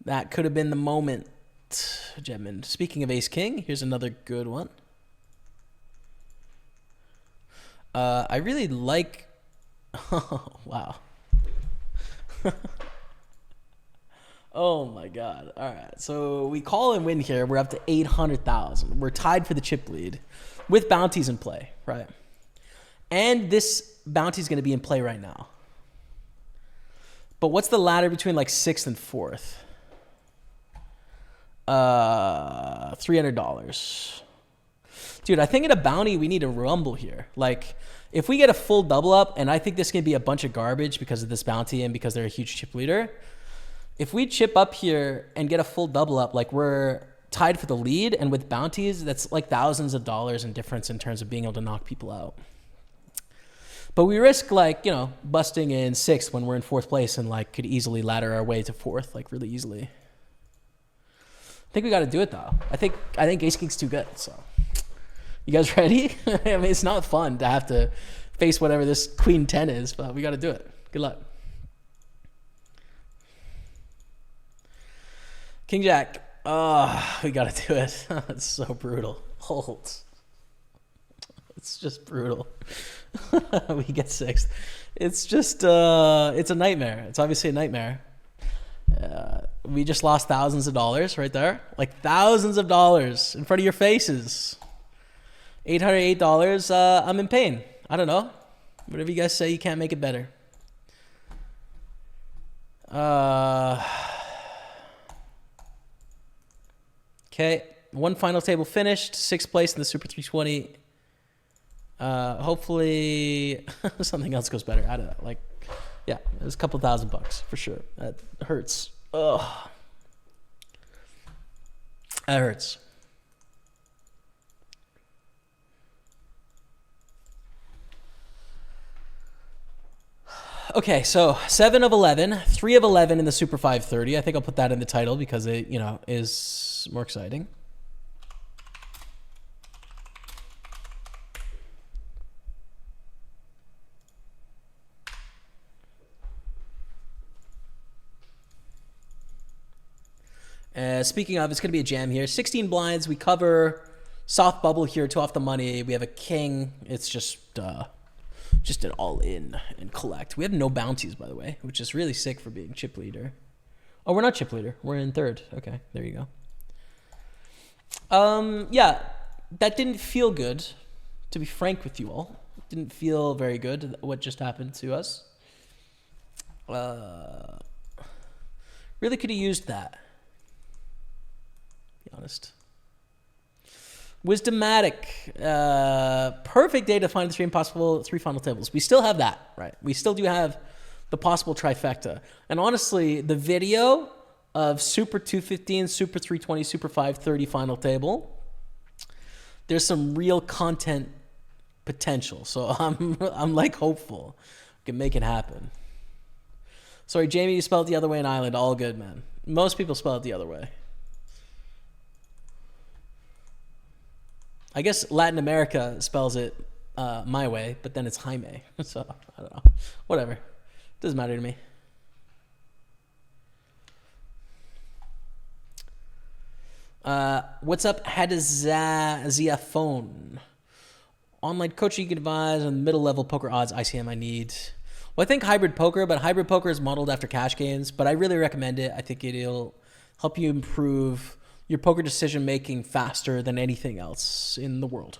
That could have been the moment, Jedman. Speaking of Ace King, here's another good one. I really like... Oh, wow. Oh, my God. All right. So we call and win here. We're up to 800,000. We're tied for the chip lead with bounties in play, right? And this bounty is going to be in play right now. But what's the ladder between like 6th and 4th? $300. Dude, I think in a bounty, we need a rumble here. Like, if we get a full double up, and I think this can be a bunch of garbage because of this bounty and because they're a huge chip leader. If we chip up here and get a full double up, like we're tied for the lead, and with bounties, that's like thousands of dollars in difference in terms of being able to knock people out. But we risk, like, you know, busting in 6th when we're in 4th place and like could easily ladder our way to 4th, like really easily. I think we got to do it though. I think Ace King's too good. So, you guys ready? I mean, it's not fun to have to face whatever this Queen 10 is, but we got to do it. Good luck. King Jack. Oh, we got to do it. It's so brutal. Hold. It's just brutal. We get 6th. It's just it's a nightmare. It's obviously a nightmare. We just lost thousands of dollars right there. Like thousands of dollars in front of your faces. $808. I'm in pain. I don't know. Whatever you guys say, you can't make it better. Okay. One final table finished. 6th place in the Super 320. Hopefully something else goes better. I don't know. Like, yeah, it was a couple $1,000 for sure. That hurts. Ugh. That hurts. Okay, so 7 of 11, 3 of 11 in the Super 530. I think I'll put that in the title because it, you know, is more exciting. Speaking of, it's going to be a jam here. 16 blinds. We cover soft bubble here, 2 off the money. We have a king. It's just an all-in and collect. We have no bounties, by the way, which is really sick for being chip leader. Oh, we're not chip leader. We're in 3rd. Okay, there you go. Yeah, that didn't feel good, to be frank with you all. It didn't feel very good, what just happened to us. Really could have used that. Be honest. Wisdomatic. Perfect day to find the 3 impossible 3 final tables. We still have that, right? We still do have the possible trifecta. And honestly, the video of Super 215, Super 320, Super 530 final table, there's some real content potential. So I'm like hopeful we can make it happen. Sorry, Jamie, you spelled it the other way in Ireland. All good, man. Most people spell it the other way. I guess Latin America spells it my way, but then it's Jaime. So, I don't know. Whatever. Doesn't matter to me. What's up, Hadazia phone? Online coaching you can advise on middle level poker odds ICM I need. Well, I think hybrid poker, but hybrid poker is modeled after cash games, but I really recommend it. I think it'll help you improve your poker decision making faster than anything else in the world.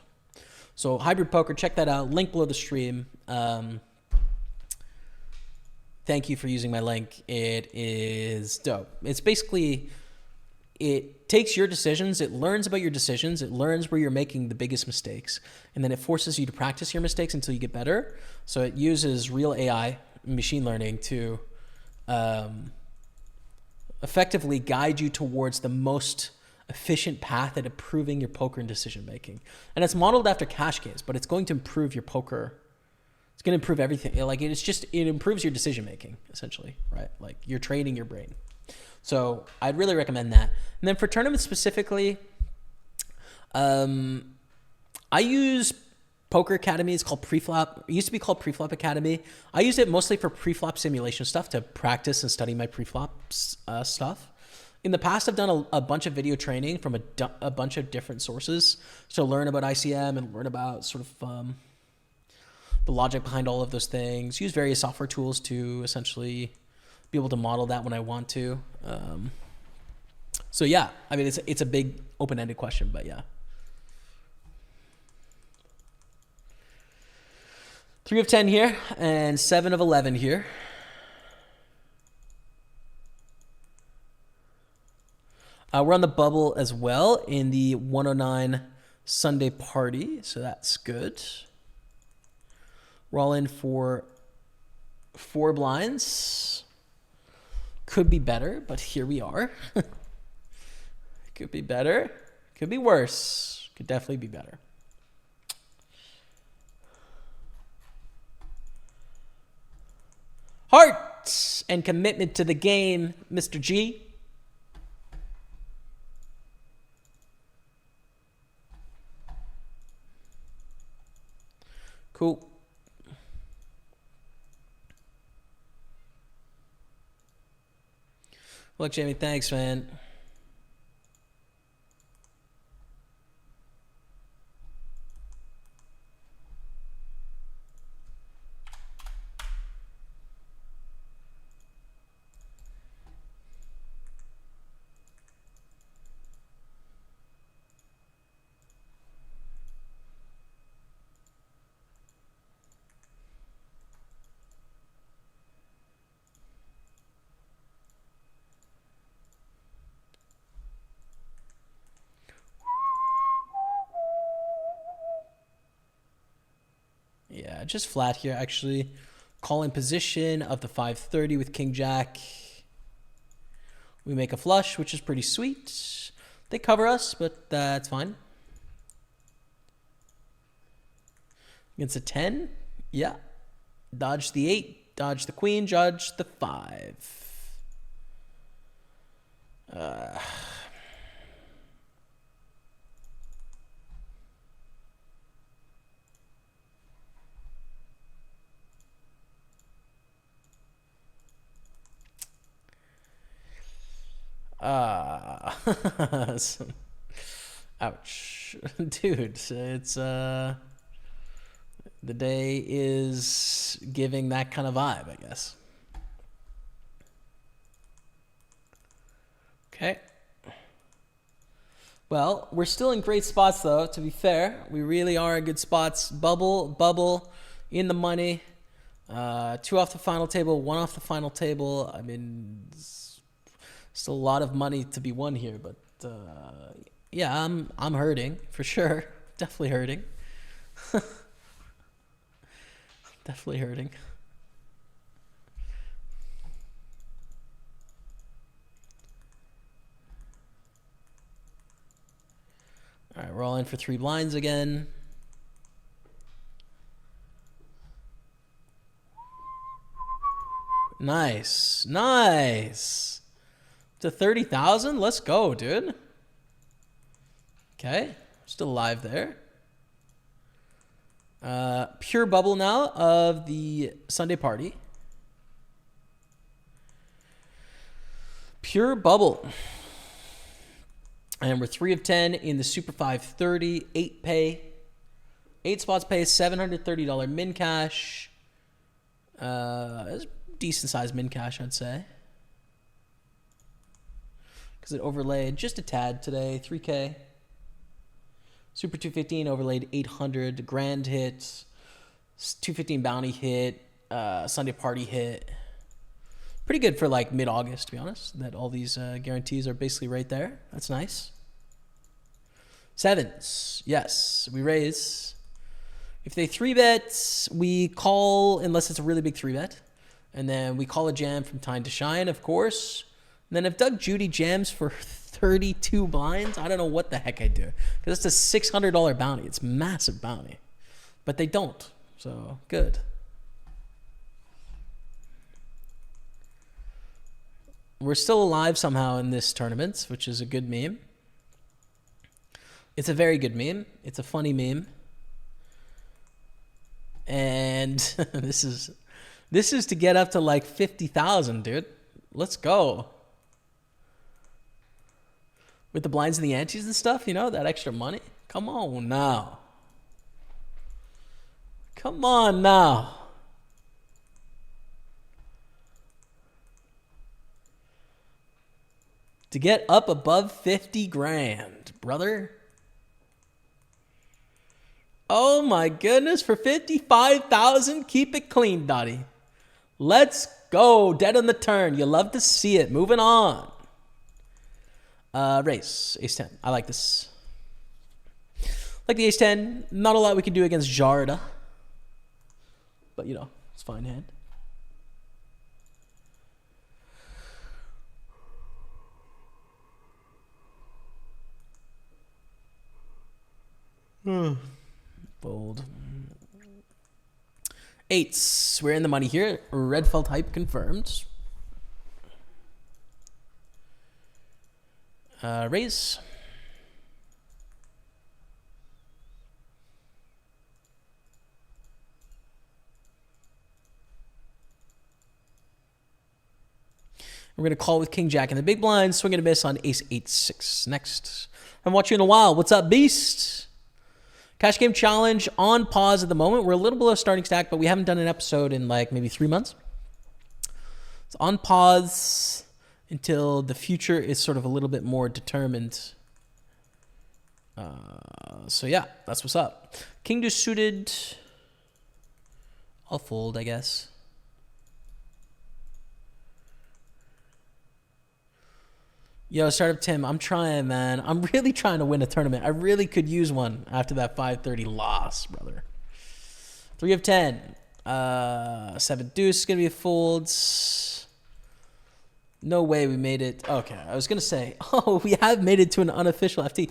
So hybrid poker, check that out. Link below the stream. Thank you for using my link. It is dope. It's basically, it takes your decisions, it learns about your decisions, it learns where you're making the biggest mistakes, and then it forces you to practice your mistakes until you get better. So it uses real AI, machine learning, to effectively guide you towards the most efficient path at improving your poker and decision making. And it's modeled after cash games, but it's going to improve your poker. It's going to improve everything. Like it improves your decision making, essentially, right? Like you're training your brain. So I'd really recommend that. And then for tournaments specifically, I use Poker Academy. It's called Preflop. It used to be called Preflop Academy. I use it mostly for preflop simulation stuff, to practice and study my preflop stuff. In the past, I've done a bunch of video training from a bunch of different sources to learn about ICM and learn about sort of the logic behind all of those things. Use various software tools to essentially be able to model that when I want to. So yeah, I mean, it's a big open-ended question, but yeah. 3 of 10 here and 7 of 11 here. We're on the bubble as well in the 109 Sunday party, so that's good. We're all in for 4 blinds. Could be better, but here we are. Could be better. Could be worse. Could definitely be better. Heart and commitment to the game, Mr. G. Cool. Look, Jamie, thanks, man. Yeah, just flat here, actually. Calling position of the 530 with King Jack. We make a flush, which is pretty sweet. They cover us, but that's fine. Against a 10, yeah. Dodge the 8, dodge the queen, dodge the 5. Ouch. Dude, it's the day is giving that kind of vibe, I guess. Okay. Well, we're still in great spots though, to be fair. We really are in good spots. Bubble in the money. 2 off the final table, 1 off the final table. I mean, still a lot of money to be won here, but yeah, I'm hurting for sure. Definitely hurting. Definitely hurting. All right, we're all in for 3 blinds again. Nice, nice. To 30,000, let's go, dude. Okay, still alive there. Pure bubble now of the Sunday party. Pure bubble. And we're 3 of 10 in the Super 530, 8 pay. 8 spots pay $730 min cash. It's decent sized min cash, I'd say. Because it overlaid just a tad today, 3K. Super 215 overlaid 800. Grand hit. 215 bounty hit. Sunday party hit. Pretty good for like mid-August, to be honest. That all these guarantees are basically right there. That's nice. Sevens. Yes, we raise. If they 3-bet, we call, unless it's a really big 3-bet. And then we call a jam from time to shine, of course. And then if Doug Judy jams for 32 blinds, I don't know what the heck I do. Because it's a $600 bounty. It's massive bounty. But they don't. So, good. We're still alive somehow in this tournament, which is a good meme. It's a very good meme. It's a funny meme. And this is to get up to like 50,000, dude. Let's go. With the blinds and the antes and stuff, you know, that extra money. Come on now. Come on now. To get up above 50 grand, brother. Oh my goodness, for 55,000, keep it clean, Dottie. Let's go. Dead on the turn. You love to see it. Moving on. Race. Ace 10. I like this. Like the Ace 10. Not a lot we can do against Jarda. But, you know, it's fine hand. Fold. Eights. We're in the money here. Red felt hype confirmed. Raise. We're going to call with King Jack in the big blind. Swing and a miss on Ace 8-6. Next. I'm watching in a while. What's up, Beast? Cash Game Challenge on pause at the moment. We're a little below starting stack, but we haven't done an episode in like maybe 3 months. It's on pause until the future is sort of a little bit more determined. So yeah, that's what's up. King Deuce suited. I'll fold, I guess. Yo, Startup Tim, I'm trying, man. I'm really trying to win a tournament. I really could use one after that 530 loss, brother. 3 of 10. 7 deuce is going to be a fold. No way we made it. Okay, I was going to say, oh, we have made it to an unofficial FT.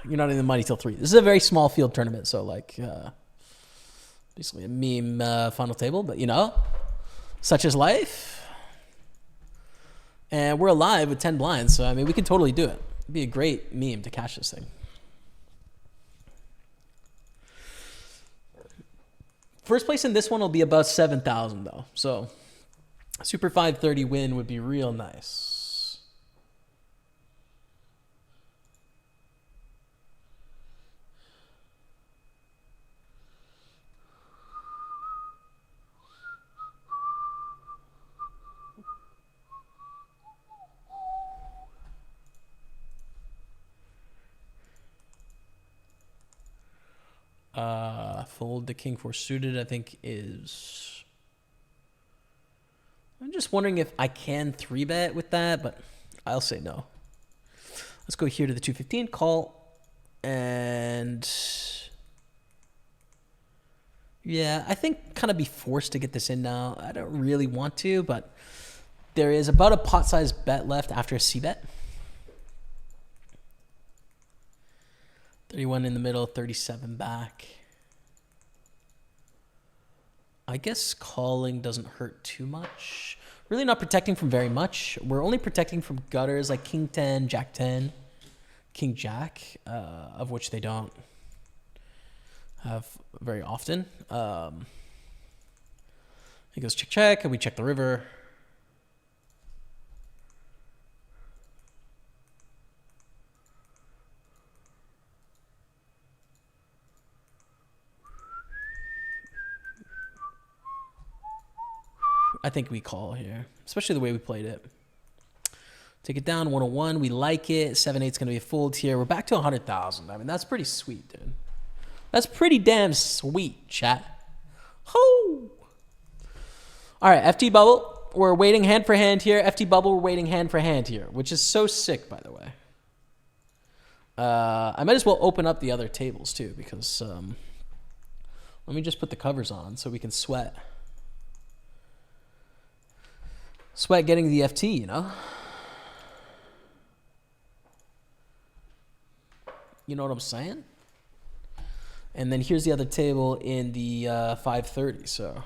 You're not in the money till 3. This is a very small field tournament, so like basically a meme final table, but you know, such is life. And we're alive with 10 blinds, so I mean, we can totally do it. It'd be a great meme to cash this thing. First place in this one will be about 7,000 though, so Super 530 win would be real nice. Fold the King 4 suited, I think is... I'm just wondering if I can 3-bet with that, but I'll say no. Let's go here to the 215, call, and... yeah, I think kind of be forced to get this in now. I don't really want to, but there is about a pot-sized bet left after a C-bet. 31 in the middle, 37 back. I guess calling doesn't hurt too much. Really not protecting from very much. We're only protecting from gutters like King 10, Jack 10, King Jack, of which they don't have very often. He goes check, check, and we check the river. I think we call here, especially the way we played it. Take it down 101. We like it. 7-8's going to be a fold here. We're back to 100,000. I mean, that's pretty sweet, dude. That's pretty damn sweet, chat. Ho! All right, FT bubble. We're waiting hand for hand here. FT bubble, we're waiting hand for hand here, which is so sick, by the way. I might as well open up the other tables, too, because let me just put the covers on so we can sweat. Sweat getting the FT, you know? You know what I'm saying? And then here's the other table in the 530. So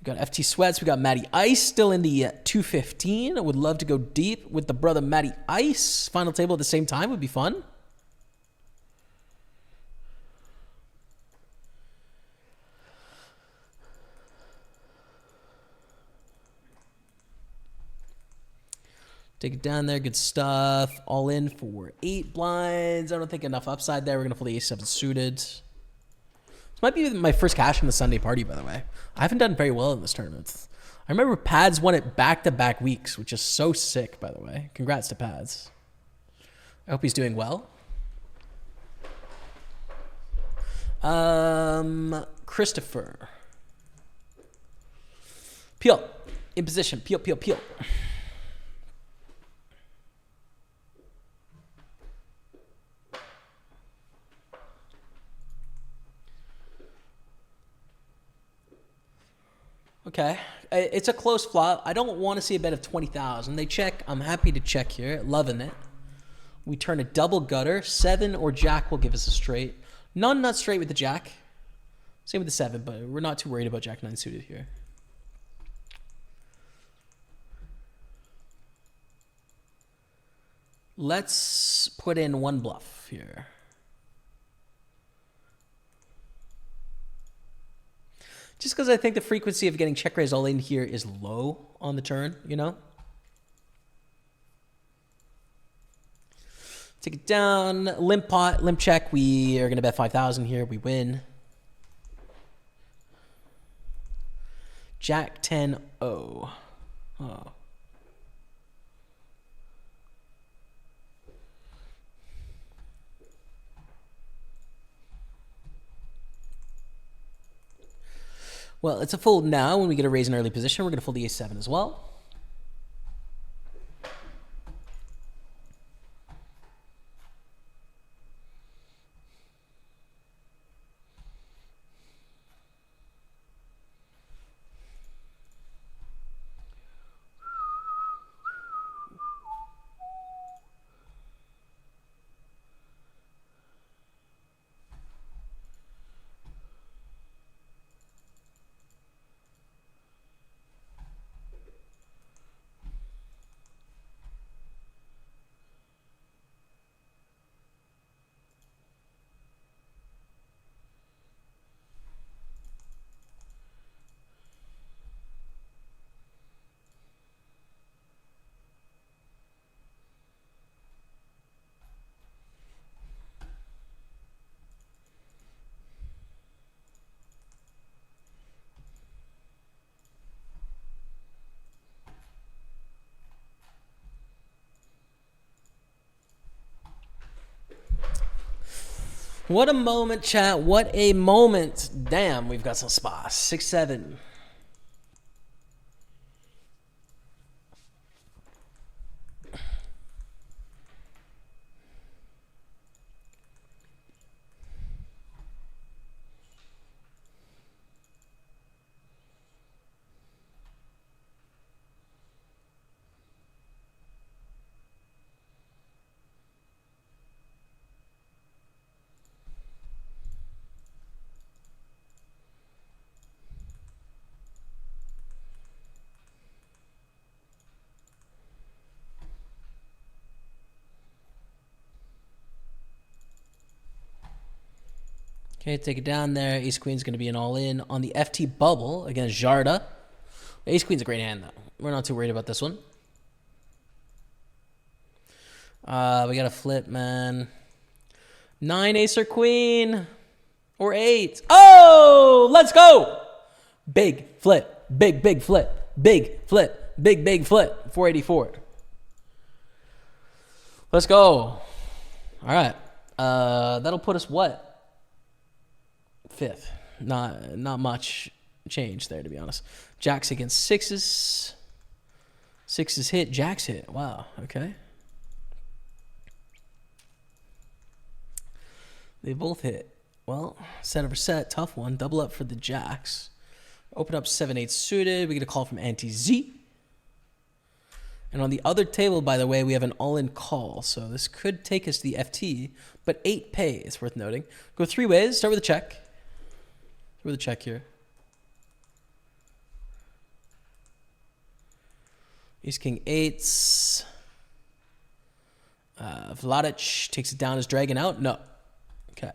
we got FT Sweats. We got Matty Ice still in the 215. I would love to go deep with the brother Matty Ice. Final table at the same time would be fun. Take it down there. Good stuff. All in for 8 blinds. I don't think enough upside there. We're going to pull the ace-7 suited. This might be my first cash in the Sunday party, by the way. I haven't done very well in this tournament. I remember Pads won it back-to-back weeks, which is so sick, by the way. Congrats to Pads. I hope he's doing well. Christopher. Peel. In position. Peel, peel, peel. Okay, it's a close flop. I don't want to see a bet of 20,000. They check. I'm happy to check here. Loving it. We turn a double gutter. 7 or jack will give us a straight. None not straight with the jack. Same with the 7, but we're not too worried about jack 9 suited here. Let's put in one bluff here. Just because I think the frequency of getting check raise all in here is low on the turn, you know? Take it down. Limp pot, limp check. We are going to bet 5,000 here. We win. Jack 10 0. Oh. Well, it's a fold now. When we get a raise in early position, we're going to fold the ace-7 as well. What a moment, chat. What a moment. Damn, we've got some spots. 6-7. Okay, take it down there. Ace Queen's going to be an all-in on the FT bubble against Jarda. Ace Queen's a great hand, though. We're not too worried about this one. We got a flip, man. 9 ace or queen. Or 8. Oh, let's go. Big flip. Big, big flip. big flip, big flip, 484. Let's go. All right. That'll put us what? Fifth. Not much change there, to be honest. Jacks against sixes. Sixes hit, jacks hit. Wow, okay. They both hit. Well, set over set, tough one. Double up for the jacks. Open up 7-8 suited. We get a call from Anti-Z. And on the other table, by the way, we have an all-in call. So this could take us to the FT, but 8 pay, it's worth noting. Go 3 ways. Start with a check. Start with a check here. Ace, king, eights. Vladic takes it down. Is dragging out? No. Okay.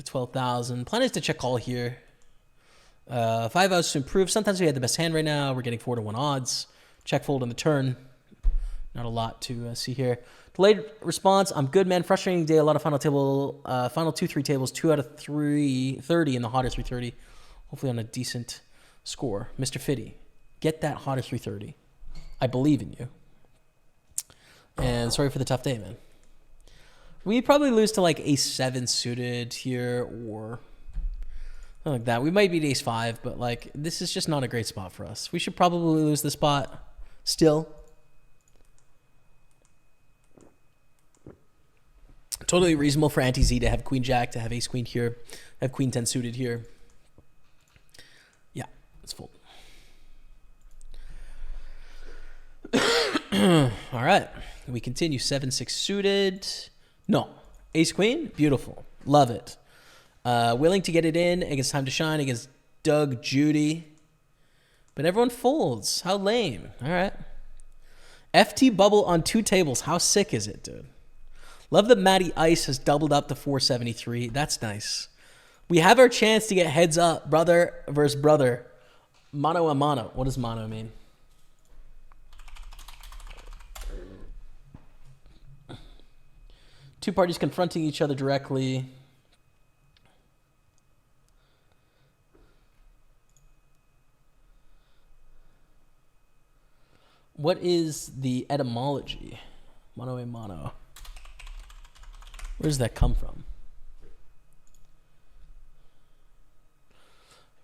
12,000. Plan is to check call here. 5 outs to improve. Sometimes we had the best hand right now. We're getting 4-1 odds. Check fold on the turn. Not a lot to see here. Delayed response. I'm good, man. Frustrating day. A lot of final 2-3 tables. 2 out of 330 in the hotter 330. Hopefully on a decent score. Mr. Fitty, get that hotter 330. I believe in you. And sorry for the tough day, man. We probably lose to like ace 7 suited here or something like that. We might beat ace 5, but like this is just not a great spot for us. We should probably lose the spot still. Totally reasonable for Anti-Z to have queen jack, to have ace queen here, have queen 10 suited here. Yeah, let's fold. All right, we continue 7-6 suited. No, ace queen, beautiful, love it. Willing to get it in against Time to Shine against Doug Judy, but everyone folds. How lame. All right, FT bubble on 2 tables. How sick is it, dude? Love that Matty Ice has doubled up to 473. That's nice. We have our chance to get heads up, brother versus brother. Mano a mano. What does mano mean? Two parties confronting each other directly. What is the etymology? Mano a mano. Where does that come from?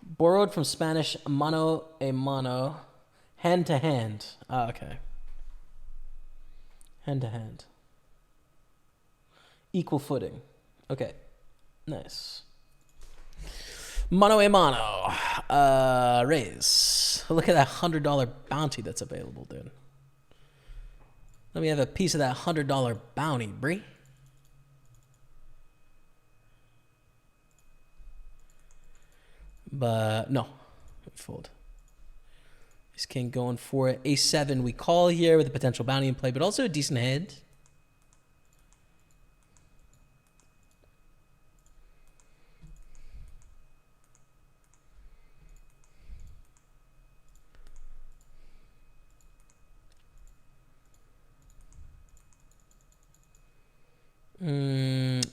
Borrowed from Spanish mano a mano, hand to hand. Ah, okay. Hand to hand. Equal footing. Okay. Nice. Mano a mano. Raise. Look at that $100 bounty that's available, dude. Let me have a piece of that $100 bounty, Bree. But no, fold. Ace king going for it. Ace 7 we call here with a potential bounty in play, but also a decent hand.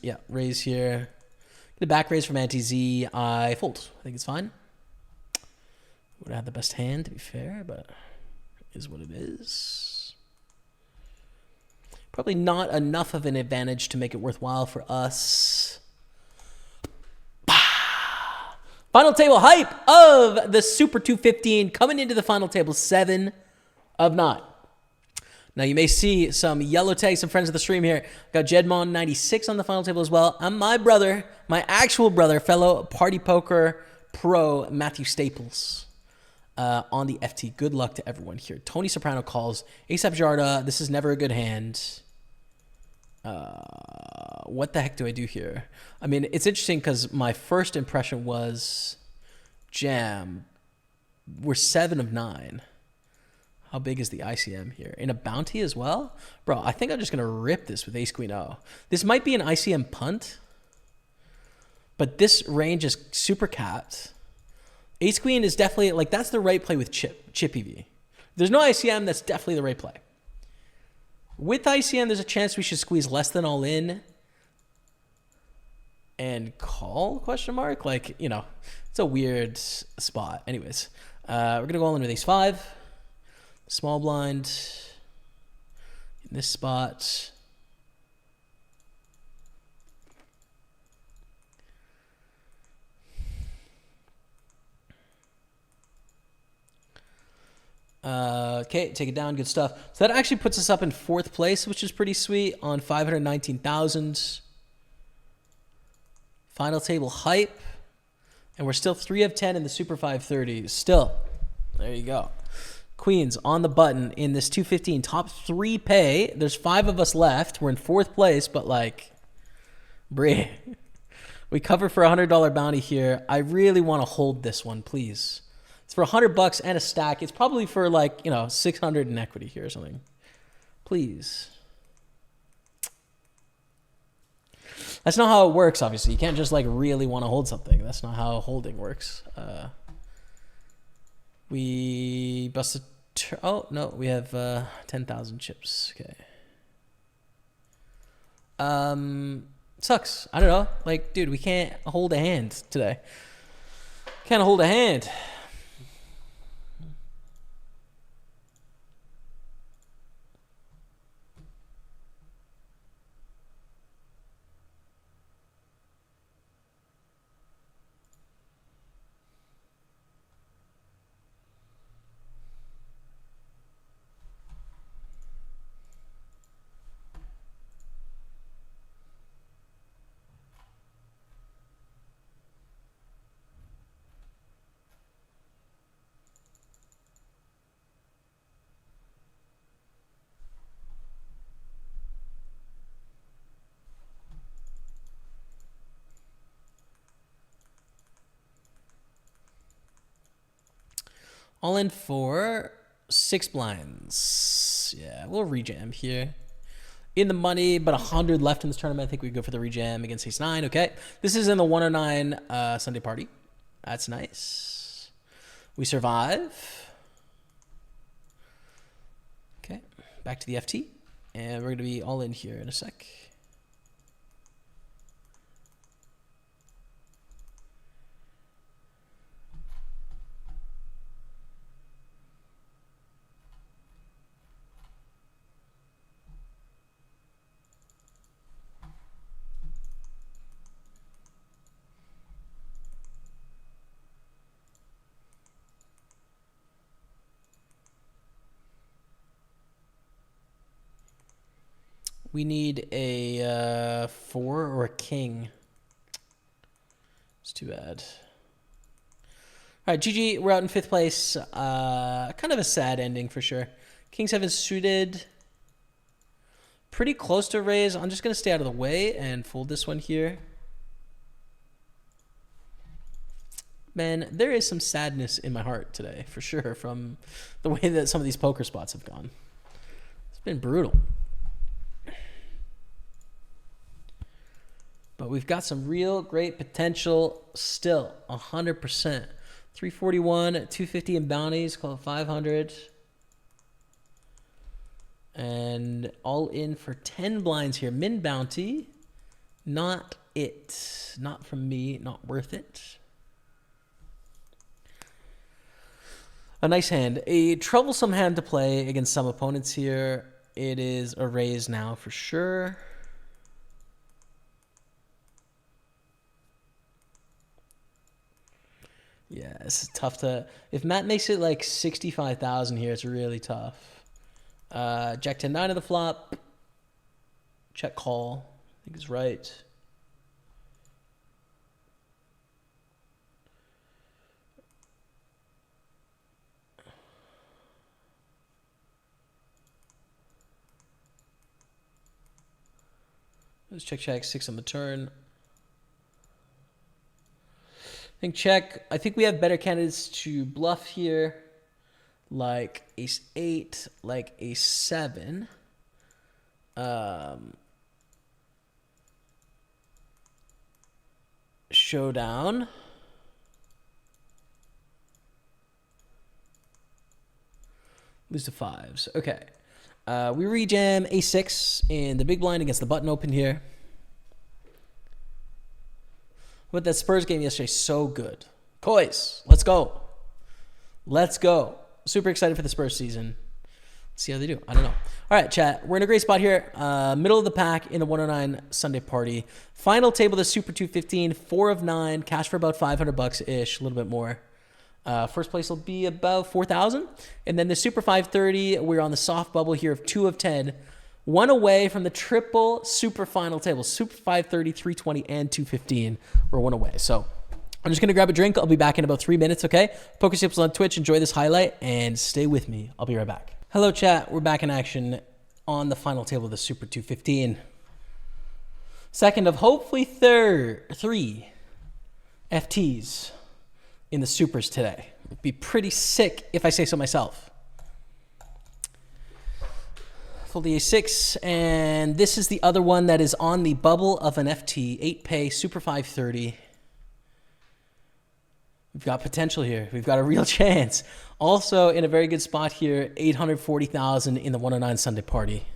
Yeah, raise here. The back raise from Anti-Z, I fold. I think it's fine. Would have had the best hand, to be fair, but it is what it is. Probably not enough of an advantage to make it worthwhile for us. Final table hype of the Super 215 coming into the final table, 7 of 9. Now, you may see some yellow tags, some friends of the stream here. Got Jedmon96 on the final table as well. I'm my brother, my actual brother, fellow Party Poker pro Matthew Staples on the FT. Good luck to everyone here. Tony Soprano calls. Ace-Up Jarda, this is never a good hand. What the heck do I do here? I mean, it's interesting because my first impression was jam. We're 7 of 9. How big is the ICM here? In a bounty as well? Bro, I think I'm just going to rip this with ace queen O. This might be an ICM punt, but this range is super capped. Ace queen is definitely, like, that's the right play with chip EV. If there's no ICM, that's definitely the right play. With ICM, there's a chance we should squeeze less than all in. and call, question mark? Like, you know, it's a weird spot. Anyways, we're going to go all in with ace-5. Small blind in this spot. Okay, take it down. Good stuff. So that actually puts us up in 4th place, which is pretty sweet, on 519,000. Final table hype. And we're still 3 of 10 in the Super 530. Still. There you go. Queens on the button in this 215 top 3 pay. There's 5 of us left. We're in 4th place, but like, Brie. We cover for $100 bounty here. I really want to hold this one, please. It's for $100 and a stack. It's probably for like, you know, 600 in equity here or something. Please. That's not how it works, obviously. You can't just like really want to hold something. That's not how holding works. We busted. Oh, no, we have 10,000 chips. Okay. Sucks. I don't know. Like, dude, we can't hold a hand today. Can't hold a hand. All in for 6 blinds. Yeah, we'll rejam here. In the money, but 100 left in this tournament. I think we go for the rejam against ace-9. Okay. This is in the 109 Sunday party. That's nice. We survive. Okay. Back to the FT. And we're going to be all in here in a sec. We need a 4 or a king. It's too bad. All right, GG. We're out in 5th place. Kind of a sad ending for sure. King 7 suited. Pretty close to raise. I'm just going to stay out of the way and fold this one here. Man, there is some sadness in my heart today, for sure, from the way that some of these poker spots have gone. It's been brutal. But we've got some real great potential still, 100%. 341, 250 in bounties, call it 500. And all in for 10 blinds here. Min bounty, not it. Not from me, not worth it. A nice hand. A troublesome hand to play against some opponents here. It is a raise now for sure. Yeah, it's tough to... If Matt makes it like 65,000 here, it's really tough. Jack 10-9 of the flop. Check call. I think is right. Let's check 6 on the turn. I think check. I think we have better candidates to bluff here, like ace-8, like ace-7. Showdown. Lose to 5s. Okay. We rejam ace-6 in the big blind against the button open here. But that Spurs game yesterday, so good. Boys, let's go. Let's go. Super excited for the Spurs season. Let's see how they do. I don't know. All right, chat. We're in a great spot here. Middle of the pack in the 109 Sunday party. Final table, the Super 215, 4 of 9, cash for about $500-ish, a little bit more. First place will be about 4,000. And then the Super 530, we're on the soft bubble here of 2 of 10. 1 away from the triple super final table. Super 530, 320, and 215. We're 1 away. So I'm just going to grab a drink. I'll be back in about 3 minutes, okay? Pokerstaples on Twitch. Enjoy this highlight and stay with me. I'll be right back. Hello, chat. We're back in action on the final table of the Super 215. Second of hopefully 3 FTs in the Supers today. It'd be pretty sick if I say so myself. Fold the A6, and this is the other one that is on the bubble of an FT, 8 pay, Super 530. We've got potential here. We've got a real chance. Also in a very good spot here, 840,000 in the 109 Sunday party.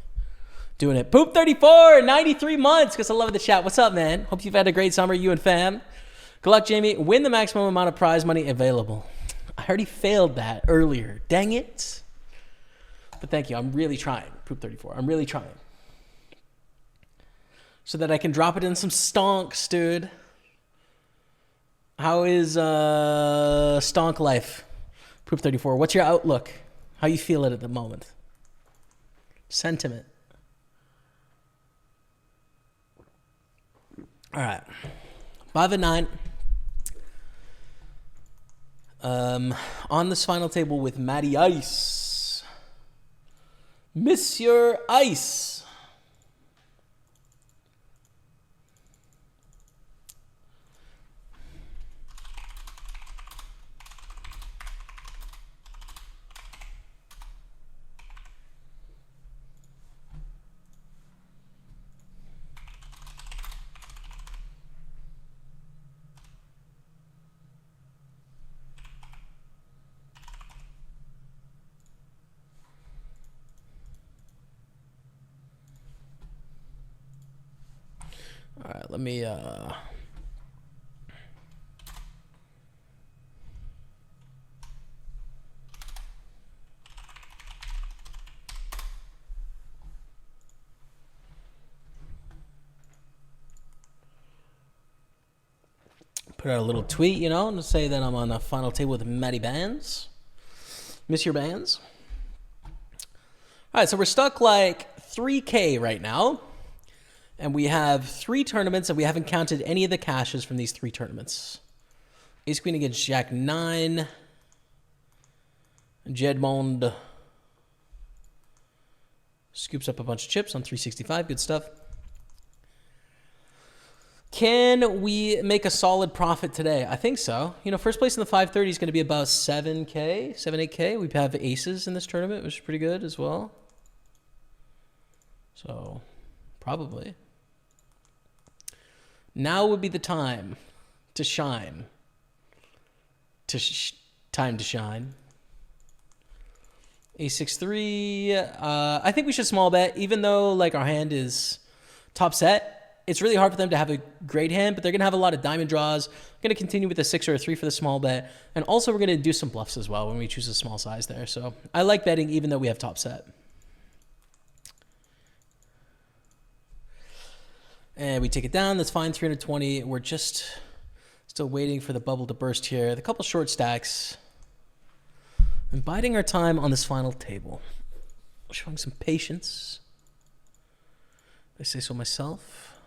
Doing it. Poop 34, 93 months, because I love the chat. What's up, man? Hope you've had a great summer, you and fam. Good luck, Jamie. Win the maximum amount of prize money available. I already failed that earlier. Dang it. But thank you. I'm really trying. Poop 34. I'm really trying. So that I can drop it in some stonks, dude. How is stonk life? Poop 34. What's your outlook? How you feel it at the moment? Sentiment. All right. 5 and 9. On this final table with Matty Ice. Monsieur Ice. All right, let me put out a little tweet, you know, to say that I'm on the final table with Matty Bands. Miss your bands. All right, so we're stuck like 3K right now. And we have 3 tournaments, and we haven't counted any of the cashes from these 3 tournaments. Ace Queen against Jack 9. Jedmond scoops up a bunch of chips on 365. Good stuff. Can we make a solid profit today? I think so. You know, first place in the 530 is going to be about 7K, 8K. We have aces in this tournament, which is pretty good as well. So, probably. Now would be the time to shine. Time to shine. A6-3. I think we should small bet, even though like our hand is top set. It's really hard for them to have a great hand, but they're going to have a lot of diamond draws. We're going to continue with a 6 or a 3 for the small bet. And also we're going to do some bluffs as well when we choose a small size there. So I like betting even though we have top set. And we take it down. That's fine. 320. We're just still waiting for the bubble to burst here. The couple short stacks. And biding our time on this final table. Showing some patience. If I say so myself.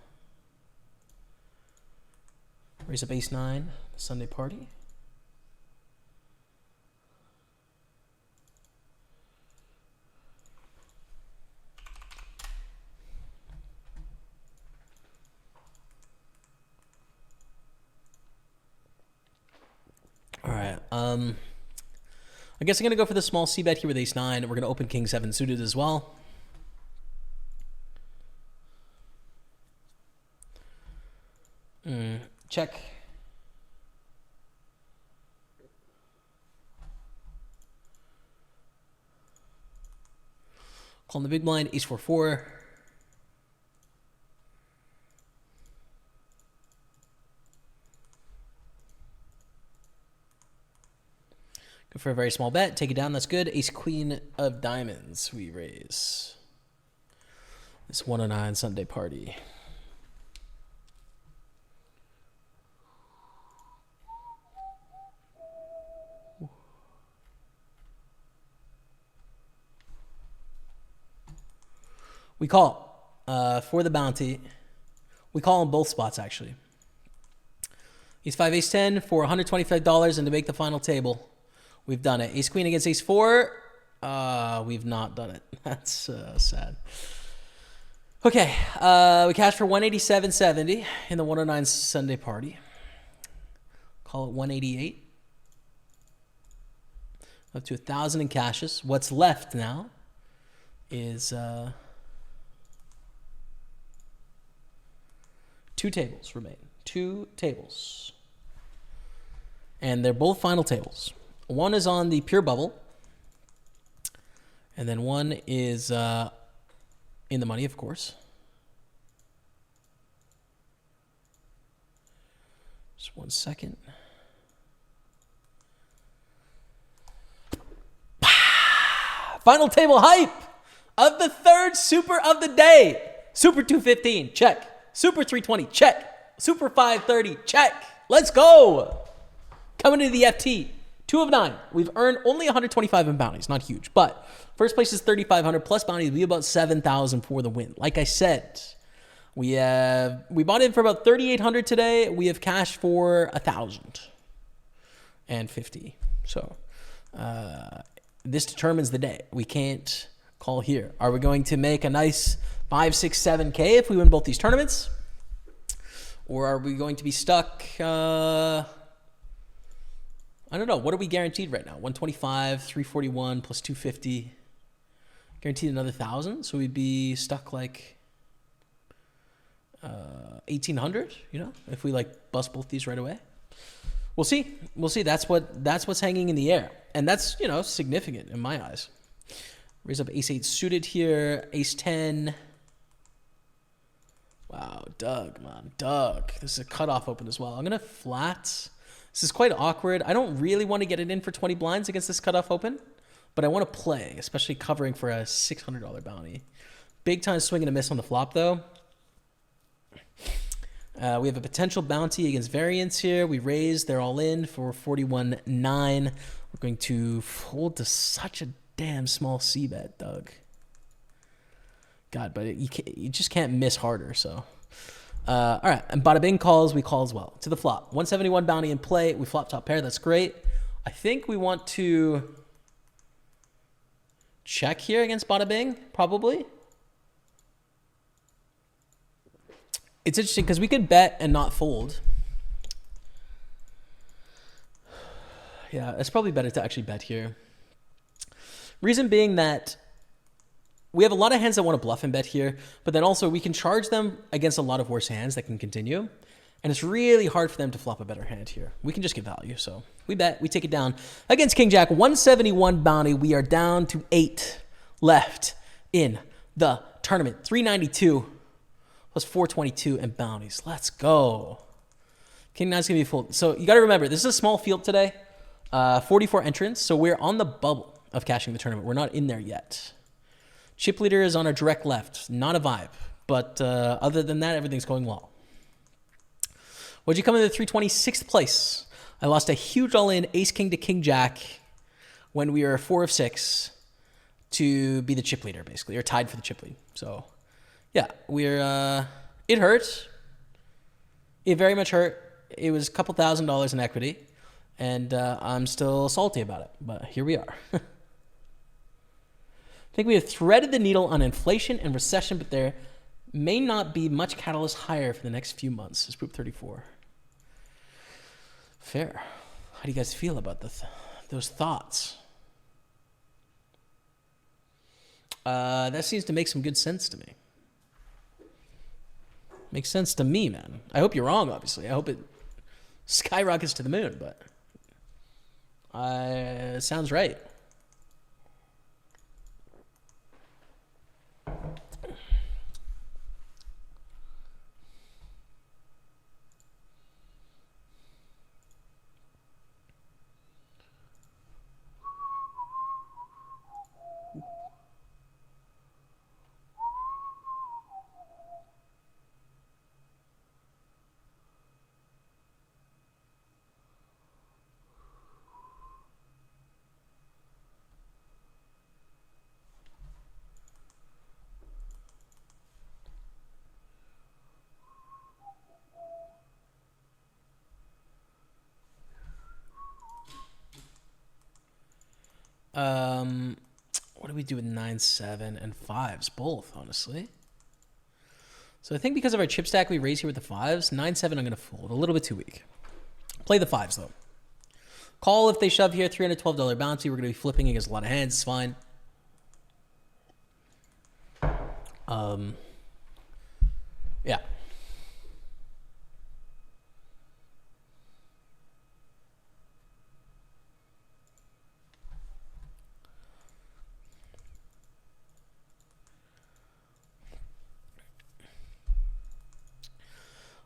Raise up ace 9. The Sunday party. All right. I guess I'm going to go for the small c-bet here with ace 9. We're going to open king 7 suited as well. Check. Calling the big blind, ace 4-4. For a very small bet, take it down. That's good. Ace queen of diamonds. We raise. This 109 Sunday party. We call for the bounty. We call on both spots, actually. Ace 5, Ace 10 for $125 and to make the final table. We've done it. Ace Queen against Ace 4. We've not done it. That's sad. Okay, we cashed for $187.70 in the 109 Sunday party. Call it 188. Up to 1,000 in cashes. What's left now is 2 tables remain. 2 tables. And they're both final tables. One is on the pure bubble. And then one is in the money, of course. Just 1 second. Final table hype of the third super of the day. Super 215, check. Super 320, check. Super 530, check. Let's go. Coming to the FT, 2 of 9. We've earned only 125 in bounties, not huge. But first place is 3,500 plus bounties. We have about 7,000 for the win. Like I said, we bought in for about 3,800 today. We have cash for 1,050. So this determines the day. We can't call here. Are we going to make a nice 5, 6, 7K if we win both these tournaments? Or are we going to be stuck? I don't know. What are we guaranteed right now? 125, 341 plus 250. Guaranteed another 1,000. So we'd be stuck like 1,800, you know, if we like bust both these right away. We'll see. We'll see. That's what's hanging in the air. And that's, you know, significant in my eyes. Raise up Ace 8 suited here. Ace 10. Wow, Doug, man. Doug. This is a cutoff open as well. I'm going to flat. This is quite awkward. I don't really want to get it in for 20 blinds against this cutoff open, but I want to play, especially covering for a $600 bounty. Big time swing and a miss on the flop, though. We have a potential bounty against variance here. We raise. They're all in for 41.9. We're going to fold to such a damn small c-bet, Doug. God, but you just can't miss harder, so... all right, and bada bing calls, we call as well. To the flop. 171 bounty in play. We flop top pair. That's great. I think we want to check here against bada bing, probably. It's interesting because we could bet and not fold. Yeah, it's probably better to actually bet here. Reason being that we have a lot of hands that want to bluff and bet here, but then also we can charge them against a lot of worse hands that can continue. And it's really hard for them to flop a better hand here. We can just get value. So we bet, we take it down. Against King Jack, 171 bounty. We are down to 8 left in the tournament. 392 plus 422 and bounties. Let's go. King 9's going to be full. So you got to remember, this is a small field today. 44 entrants. So we're on the bubble of cashing the tournament. We're not in there yet. Chip leader is on our direct left. Not a vibe. But other than that, everything's going well. What'd you come in the 326th place? I lost a huge all-in ace king to king jack when we were 4 of 6 to be the chip leader, basically, or tied for the chip lead. So, yeah, we're, it hurt. It very much hurt. It was a couple $1,000s in equity, and I'm still salty about it, but here we are. I think we have threaded the needle on inflation and recession, but there may not be much catalyst higher for the next few months. It's Group 34. Fair. How do you guys feel about those thoughts? That seems to make some good sense to me. Makes sense to me, man. I hope you're wrong, obviously. I hope it skyrockets to the moon, but it sounds right. do we do with 9-7 and 5s? Both, honestly. So I think because of our chip stack, we raise here with the 5s. 9-7, I'm going to fold. A little bit too weak. Play the 5s, though. Call if they shove here. $312 bounty. We're going to be flipping against a lot of hands. It's fine. Yeah.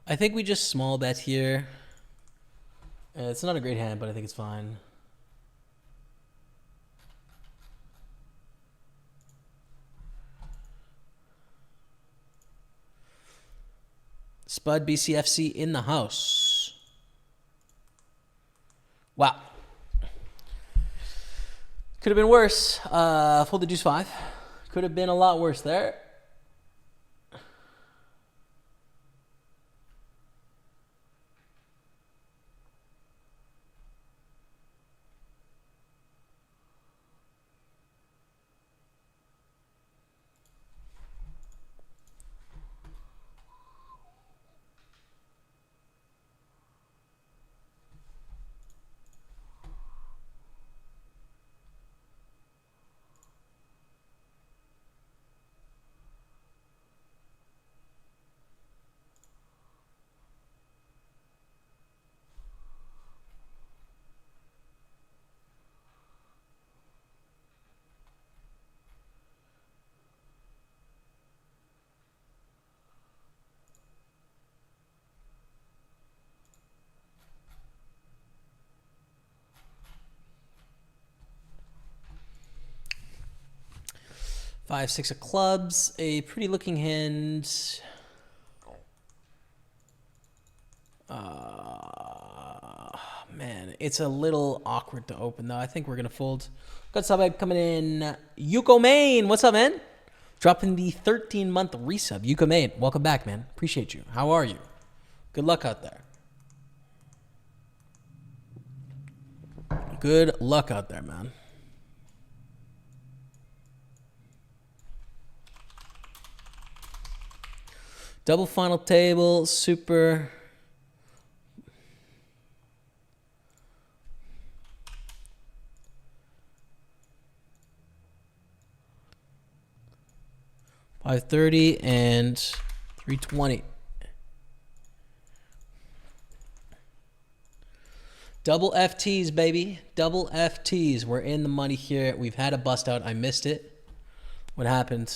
I think we just small bet here. It's not a great hand, but I think it's fine. Spud BCFC in the house. Wow. Could have been worse. Fold the deuce 5. Could have been a lot worse there. Five, 6 of clubs, a pretty looking hand. Man, it's a little awkward to open though. I think we're gonna fold. Got sub coming in. Yuko Main, what's up, man? Dropping the 13-month resub. Yuko Main, welcome back, man. Appreciate you. How are you? Good luck out there. Good luck out there, man. Double final table, super. $530 and $320. Double FTs, baby. Double FTs. We're in the money here. We've had a bust out. I missed it. What happened?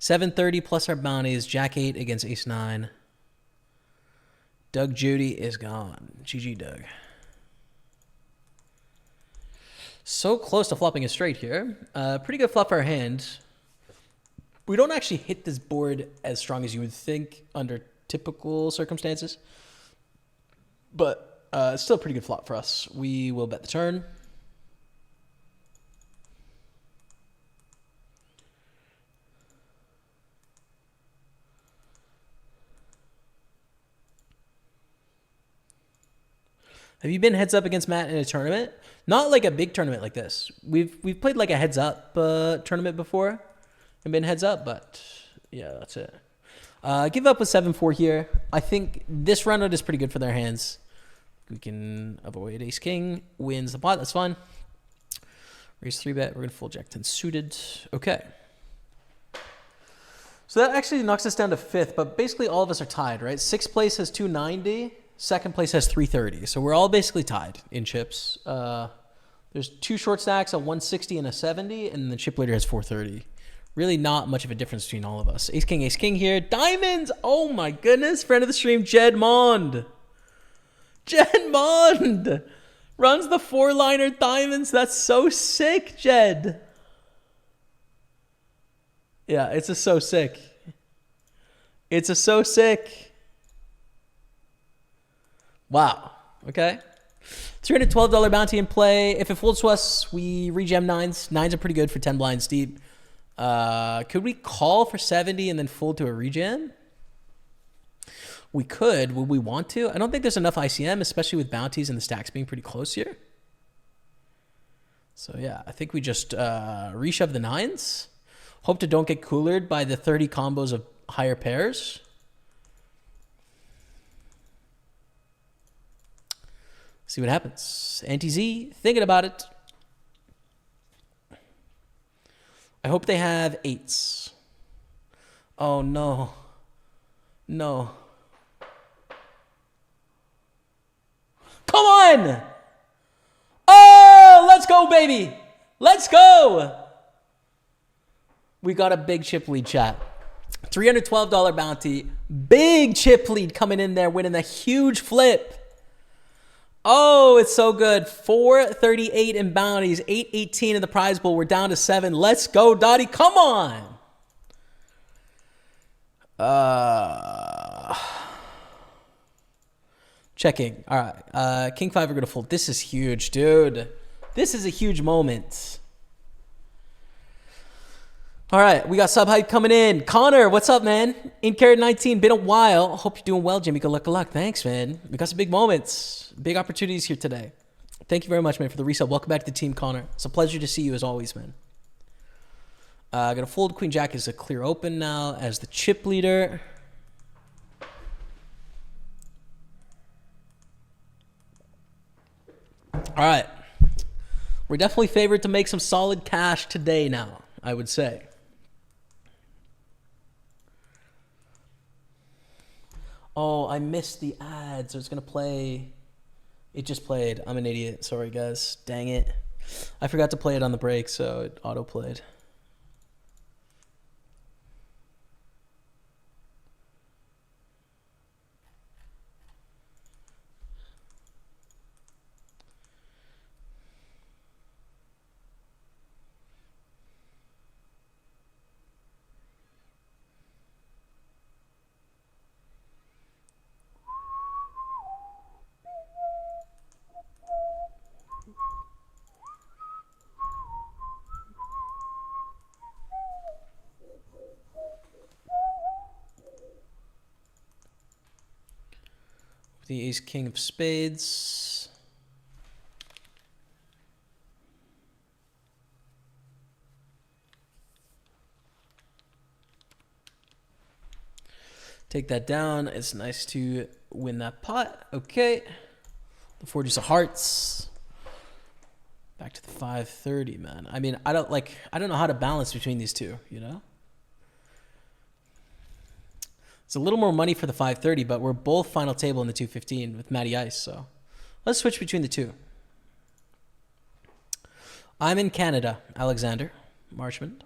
730 plus our bounties. Jack 8 against Ace 9. Doug Judy is gone. GG, Doug. So close to flopping a straight here. Pretty good flop for our hand. We don't actually hit this board as strong as you would think under typical circumstances. But it's still a pretty good flop for us. We will bet the turn. Have you been heads up against Matt in a tournament? Not like a big tournament like this. We've played like a heads up tournament before and been heads up, but yeah, that's it. Give up with 7-4 here. I think this run out is pretty good for their hands. We can avoid ace king, wins the pot. That's fine. Raise 3-bet. We're gonna full jack 10 suited. Okay. So that actually knocks us down to 5th, but basically all of us are tied, right? 6th place has 290. Second place has 330. So we're all basically tied in chips. There's 2 short stacks, a 160 and a 70, and the chip leader has 430. Really not much of a difference between all of us. Ace king here. Diamonds! Oh my goodness. Friend of the stream, Jed Mond. Jed Mond runs the 4-liner diamonds. That's so sick, Jed. Yeah, it's a so sick. It's a so sick. Wow. Okay. $312 bounty in play. If it folds to us, we rejam 9s. 9s are pretty good for 10 blinds deep. Could we call for 70 and then fold to a rejam? We could. Would we want to? I don't think there's enough ICM, especially with bounties and the stacks being pretty close here. So yeah, I think we just reshove the nines. Hope to don't get coolered by the 30 combos of higher pairs. See what happens. Anti-Z, thinking about it. I hope they have eights. Oh, no. No. Come on! Oh, let's go, baby. Let's go. We got a big chip lead, chat. $312 bounty. Big chip lead coming in there, winning a huge flip. Oh, it's so good. 438 in bounties, 818 in the prize pool. We're down to 7. Let's go, Dottie. Come on. Checking. All right. King 5 are going to fold. This is huge, dude. This is a huge moment. All right. We got sub hype coming in. Connor, what's up, man? In carrot 19. Been a while. Hope you're doing well, Jimmy. Good luck, good luck. Thanks, man. We got some big moments. Big opportunities here today. Thank you very much, man, for the resub. Welcome back to the team, Connor. It's a pleasure to see you as always, man. Gonna fold Queen Jack as a clear open now as the chip leader. All right. We're definitely favored to make some solid cash today now, I would say. Oh, I missed the ads. I was going to play. It just played. I'm an idiot. Sorry, guys. Dang it. I forgot to play it on the break, so it auto-played. The ace king of spades. Take that down. It's nice to win that pot. Okay. The 4 deuce of hearts. Back to the 530, man. I mean, I don't know how to balance between these two, you know? It's a little more money for the 530, but we're both final table in the 215 with Matty Ice, so let's switch between the two. I'm in Canada, Alexander Marshman.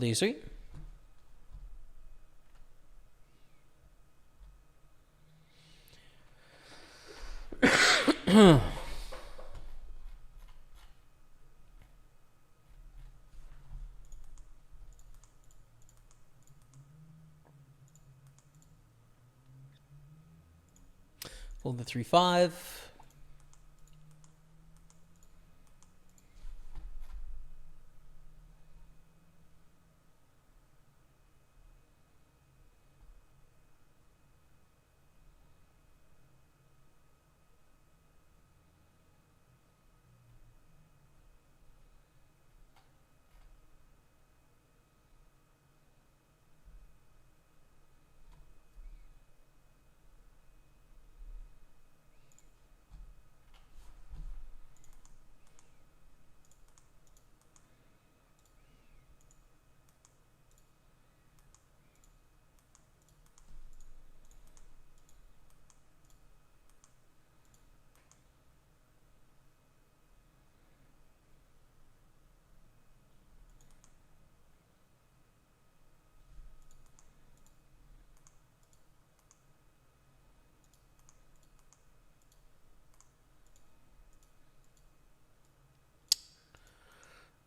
Laser. Hold the 3-5.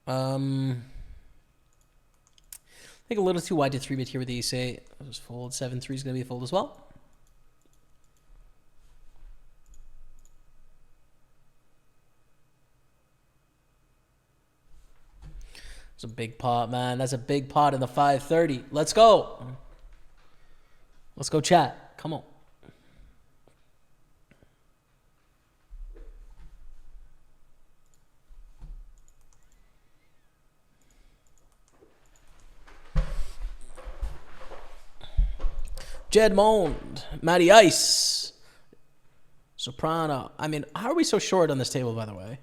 I think a little too wide to 3-bet here with the ace-8. I'll just fold. 7-3 is going to be a fold as well. It's a big pot, man. That's a big pot in the 530. Let's go. Let's go, chat. Come on. Jed Mond, Matty Ice, Soprano. I mean, how are we so short on this table, by the way?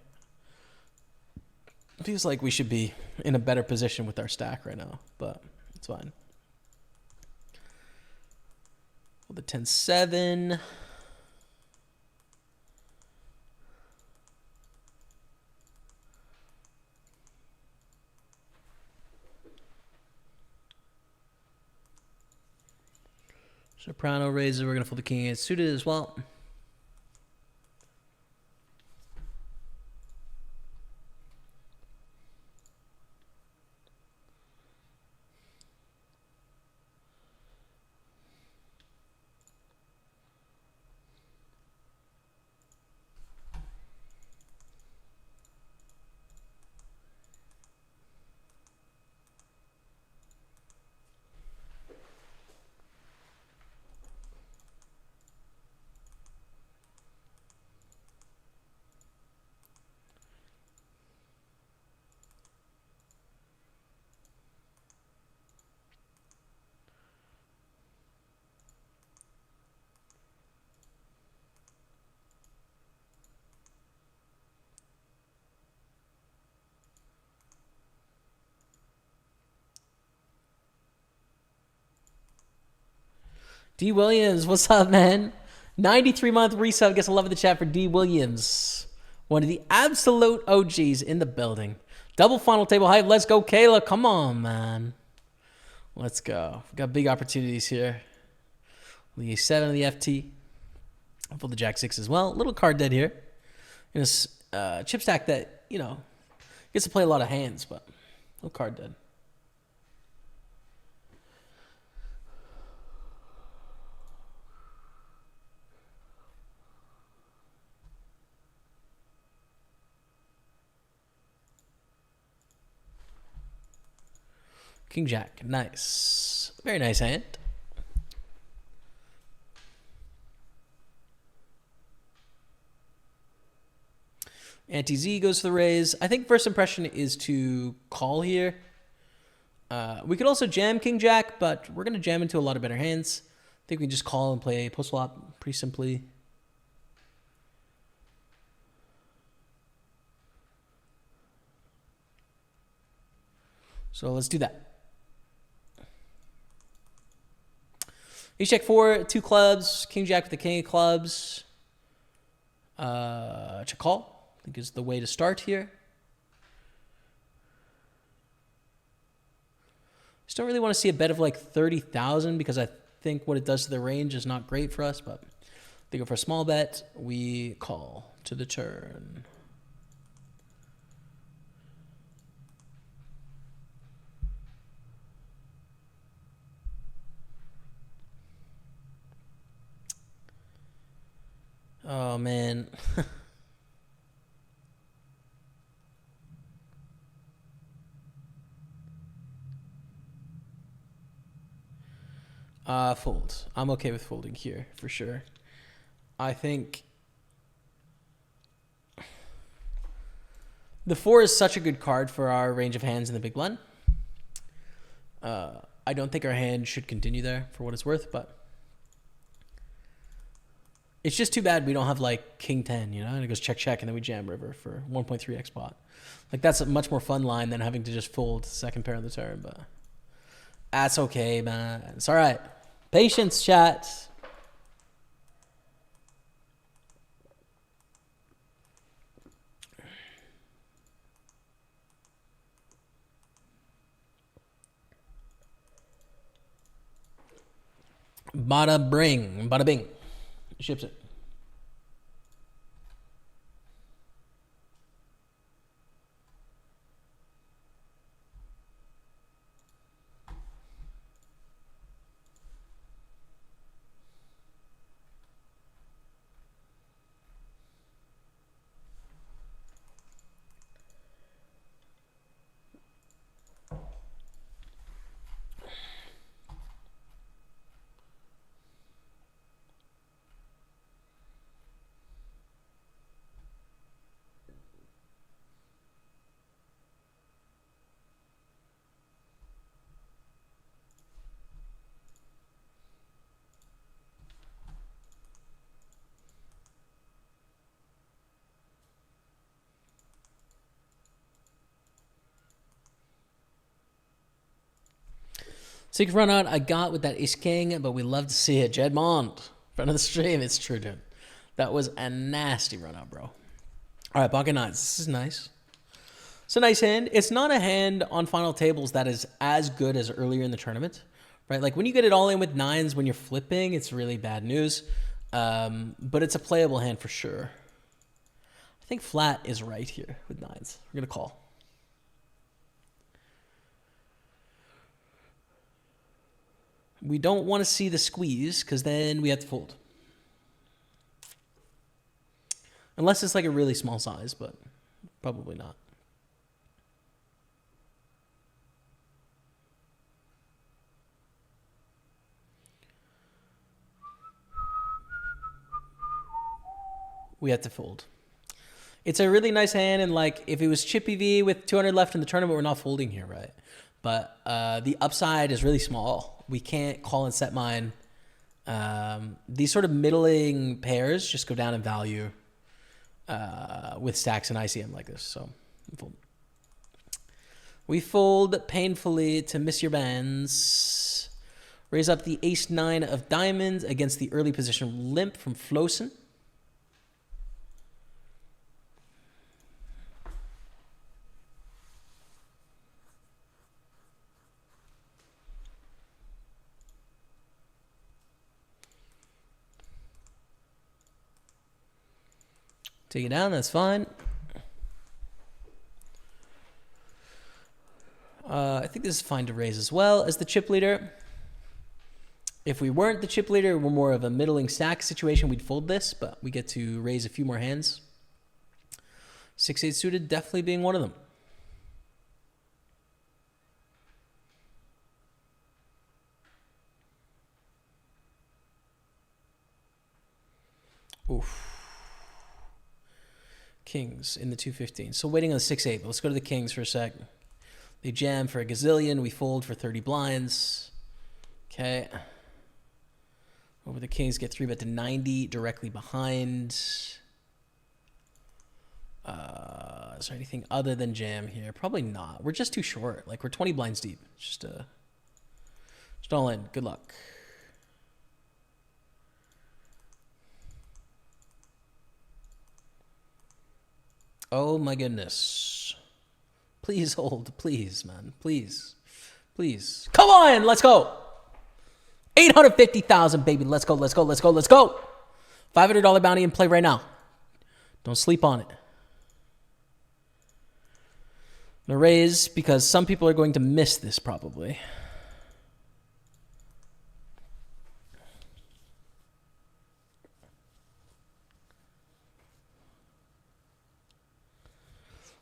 It feels like we should be in a better position with our stack right now, but it's fine. Well, the 10-7. Soprano raises. We're going to fold the king eight suited as well. D. Williams, what's up, man? 93-month resub. Guess I love the chat for D. Williams. One of the absolute OGs in the building. Double final table hype. Let's go, Kayla. Come on, man. Let's go. We've got big opportunities here. The 7 on the FT. I'll pull the Jack 6 as well. Little card dead here. In a chip stack that, you know, gets to play a lot of hands, but little card dead. King Jack, nice. Very nice hand. Anti-Z goes for the raise. I think first impression is to call here. We could also jam King Jack, but we're going to jam into a lot of better hands. I think we can just call and play post flop pretty simply. So let's do that. Ace Jack 4, 2 clubs, King Jack with the king of clubs. Check call, I think is the way to start here. Just don't really want to see a bet of like 30,000 because I think what it does to the range is not great for us, but they go for a small bet. We call to the turn. Oh, man. Fold. I'm okay with folding here for sure. I think the 4 is such a good card for our range of hands in the big blind. I don't think our hand should continue there for what it's worth, but it's just too bad we don't have like King 10, you know, and it goes check, check, and then we jam river for 1.3x pot. Like that's a much more fun line than having to just fold second pair on the turn, but that's okay, man. It's all right. Patience, chat. Bada bring, bada bing. Ships it. Sick run out I got with that ace king, but we love to see it. Jedmond, front of the stream. It's true, dude. That was a nasty run out, bro. All right, pocket nines. This is nice. It's a nice hand. It's not a hand on final tables that is as good as earlier in the tournament, right? Like when you get it all in with nines when you're flipping, it's really bad news. But it's a playable hand for sure. I think flat is right here with nines. We're going to call. We don't want to see the squeeze because then we have to fold. Unless it's like a really small size, but probably not. We have to fold. It's a really nice hand, and like if it was chippy V with 200 left in the tournament, we're not folding here, right? But the upside is really small. We can't call and set mine. These sort of middling pairs just go down in value with stacks and ICM like this. So we fold painfully to miss your bands. Raise up the ace-9 of diamonds against the early position limp from Flosen. Take it down, that's fine. I think this is fine to raise as well as the chip leader. If we weren't the chip leader, we're more of a middling stack situation, we'd fold this, but we get to raise a few more hands. 6-8 suited definitely being one of them. Oof. Kings in the 215. So waiting on the 6-8, but let's go to the kings for a sec. They jam for a gazillion. We fold for 30 blinds. Okay. Over the kings, get 3-bet to 90 directly behind. Is there anything other than jam here? Probably not. We're just too short. Like we're 20 blinds deep. Just all in. Good luck. Oh my goodness. Please hold. Please, man. Please. Please. Come on. Let's go. 850,000, baby. Let's go. Let's go. Let's go. Let's go. $500 bounty in play right now. Don't sleep on it. I'm going to raise because some people are going to miss this probably.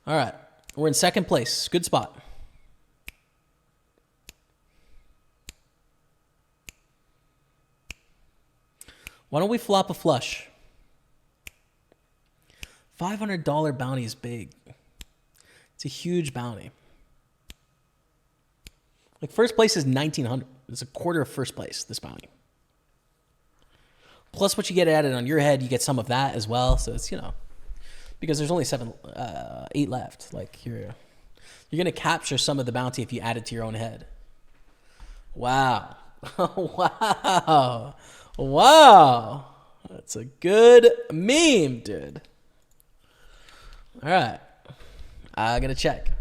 All right, we're in second place. Good spot. Why don't we flop a flush? $500 bounty is big. It's a huge bounty. Like first place is $1,900. It's a quarter of first place, this bounty. Plus what you get added on your head, you get some of that as well. So it's, you know. Because there's only 8 left. Like you're gonna capture some of the bounty if you add it to your own head. Wow. Wow. Wow. That's a good meme, dude. All right. I gotta check.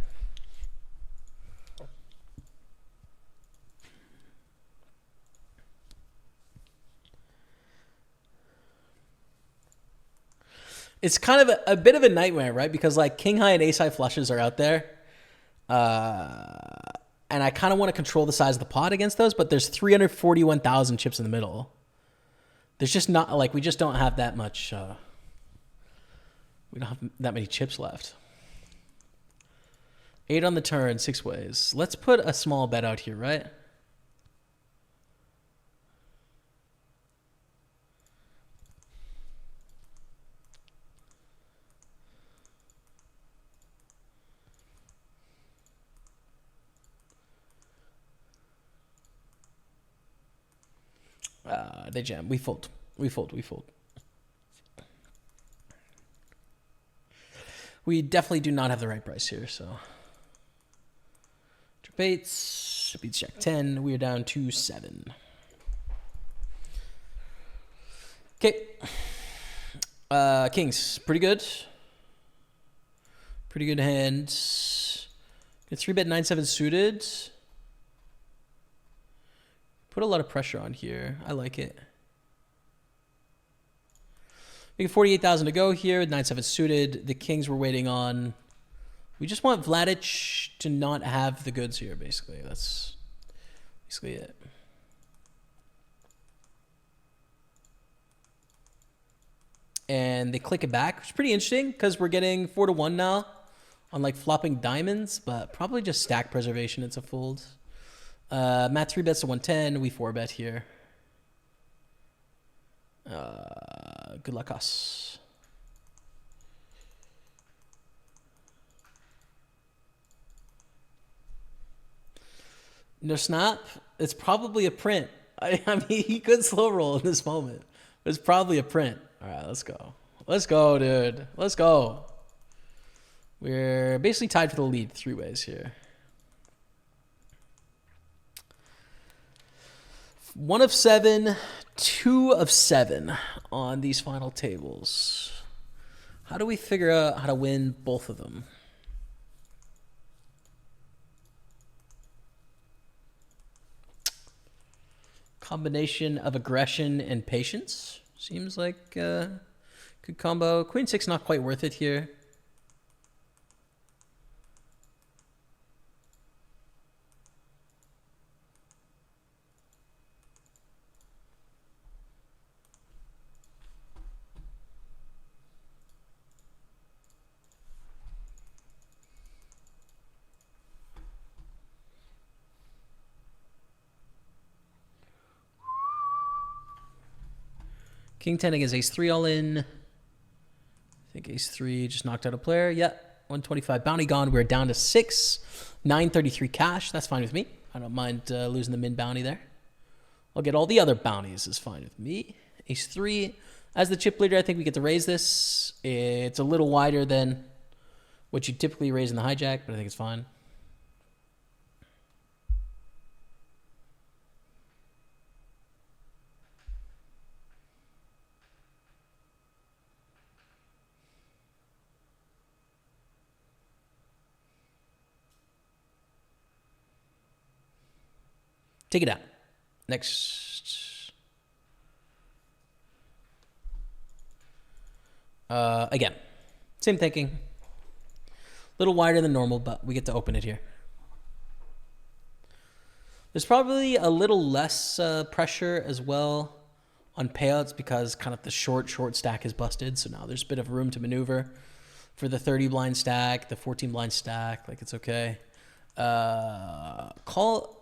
It's kind of a bit of a nightmare, right? Because like king high and ace high flushes are out there. And I kind of want to control the size of the pot against those, but there's 341,000 chips in the middle. There's just not like, we just don't have that much, we don't have that many chips left. 8 on the turn, 6 ways. Let's put a small bet out here, right? They jam. We fold. We fold. We fold. We definitely do not have the right price here, so. Debates. beats Jack 10. We are down to 7. Okay. Kings, pretty good. Pretty good hand. 3-bet 9-7 suited. Put a lot of pressure on here. I like it. We get 48,000 to go here with 9-7 suited. The kings we're waiting on. We just want Vladic to not have the goods here, basically. That's basically it. And they click it back, which is pretty interesting because we're getting 4-1 now on like flopping diamonds, but probably just stack preservation. It's a fold. Matt 3-bets to 110. We 4-bet here. Good luck us. No snap. It's probably a print. I mean, he could slow roll in this moment. But it's probably a print. All right, let's go. Let's go, dude. Let's go. We're basically tied for the lead 3 ways here. 1 of 7, 2 of 7 on these final tables. How do we figure out how to win both of them? Combination of aggression and patience. Seems like good combo. Queen 6 not quite worth it here. King 10 against ace 3 all in. I think ace 3 just knocked out a player. Yeah, 125 bounty gone. We're down to 6. 933 cash. That's fine with me. I don't mind losing the min bounty there. I'll get all the other bounties. Is fine with me. Ace 3. As the chip leader, I think we get to raise this. It's a little wider than what you typically raise in the hijack, but I think it's fine. Take it out. Next. Again, same thinking. A little wider than normal, but we get to open it here. There's probably a little less pressure as well on payouts because kind of the short stack is busted. So now there's a bit of room to maneuver for the 30 blind stack, the 14 blind stack. Like, it's okay. Call.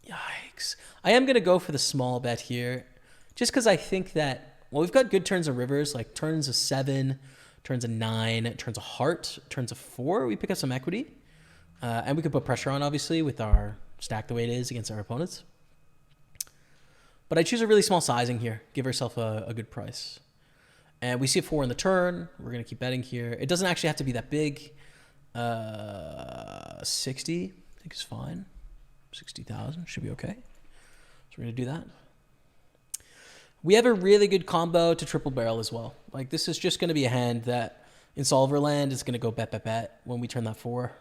Yikes. I am going to go for the small bet here just because I think that, well, we've got good turns of rivers, like turns of 7, turns of 9, turns of heart, turns of 4. We pick up some equity. And we could put pressure on, obviously, with our stack the way it is against our opponents. But I choose a really small sizing here. Give ourselves a good price. And we see a 4 in the turn. We're going to keep betting here. It doesn't actually have to be that big. 60, I think is fine. 60,000 should be okay. So we're going to do that. We have a really good combo to triple barrel as well. Like, this is just going to be a hand that in solver land is going to go bet when we turn that 4.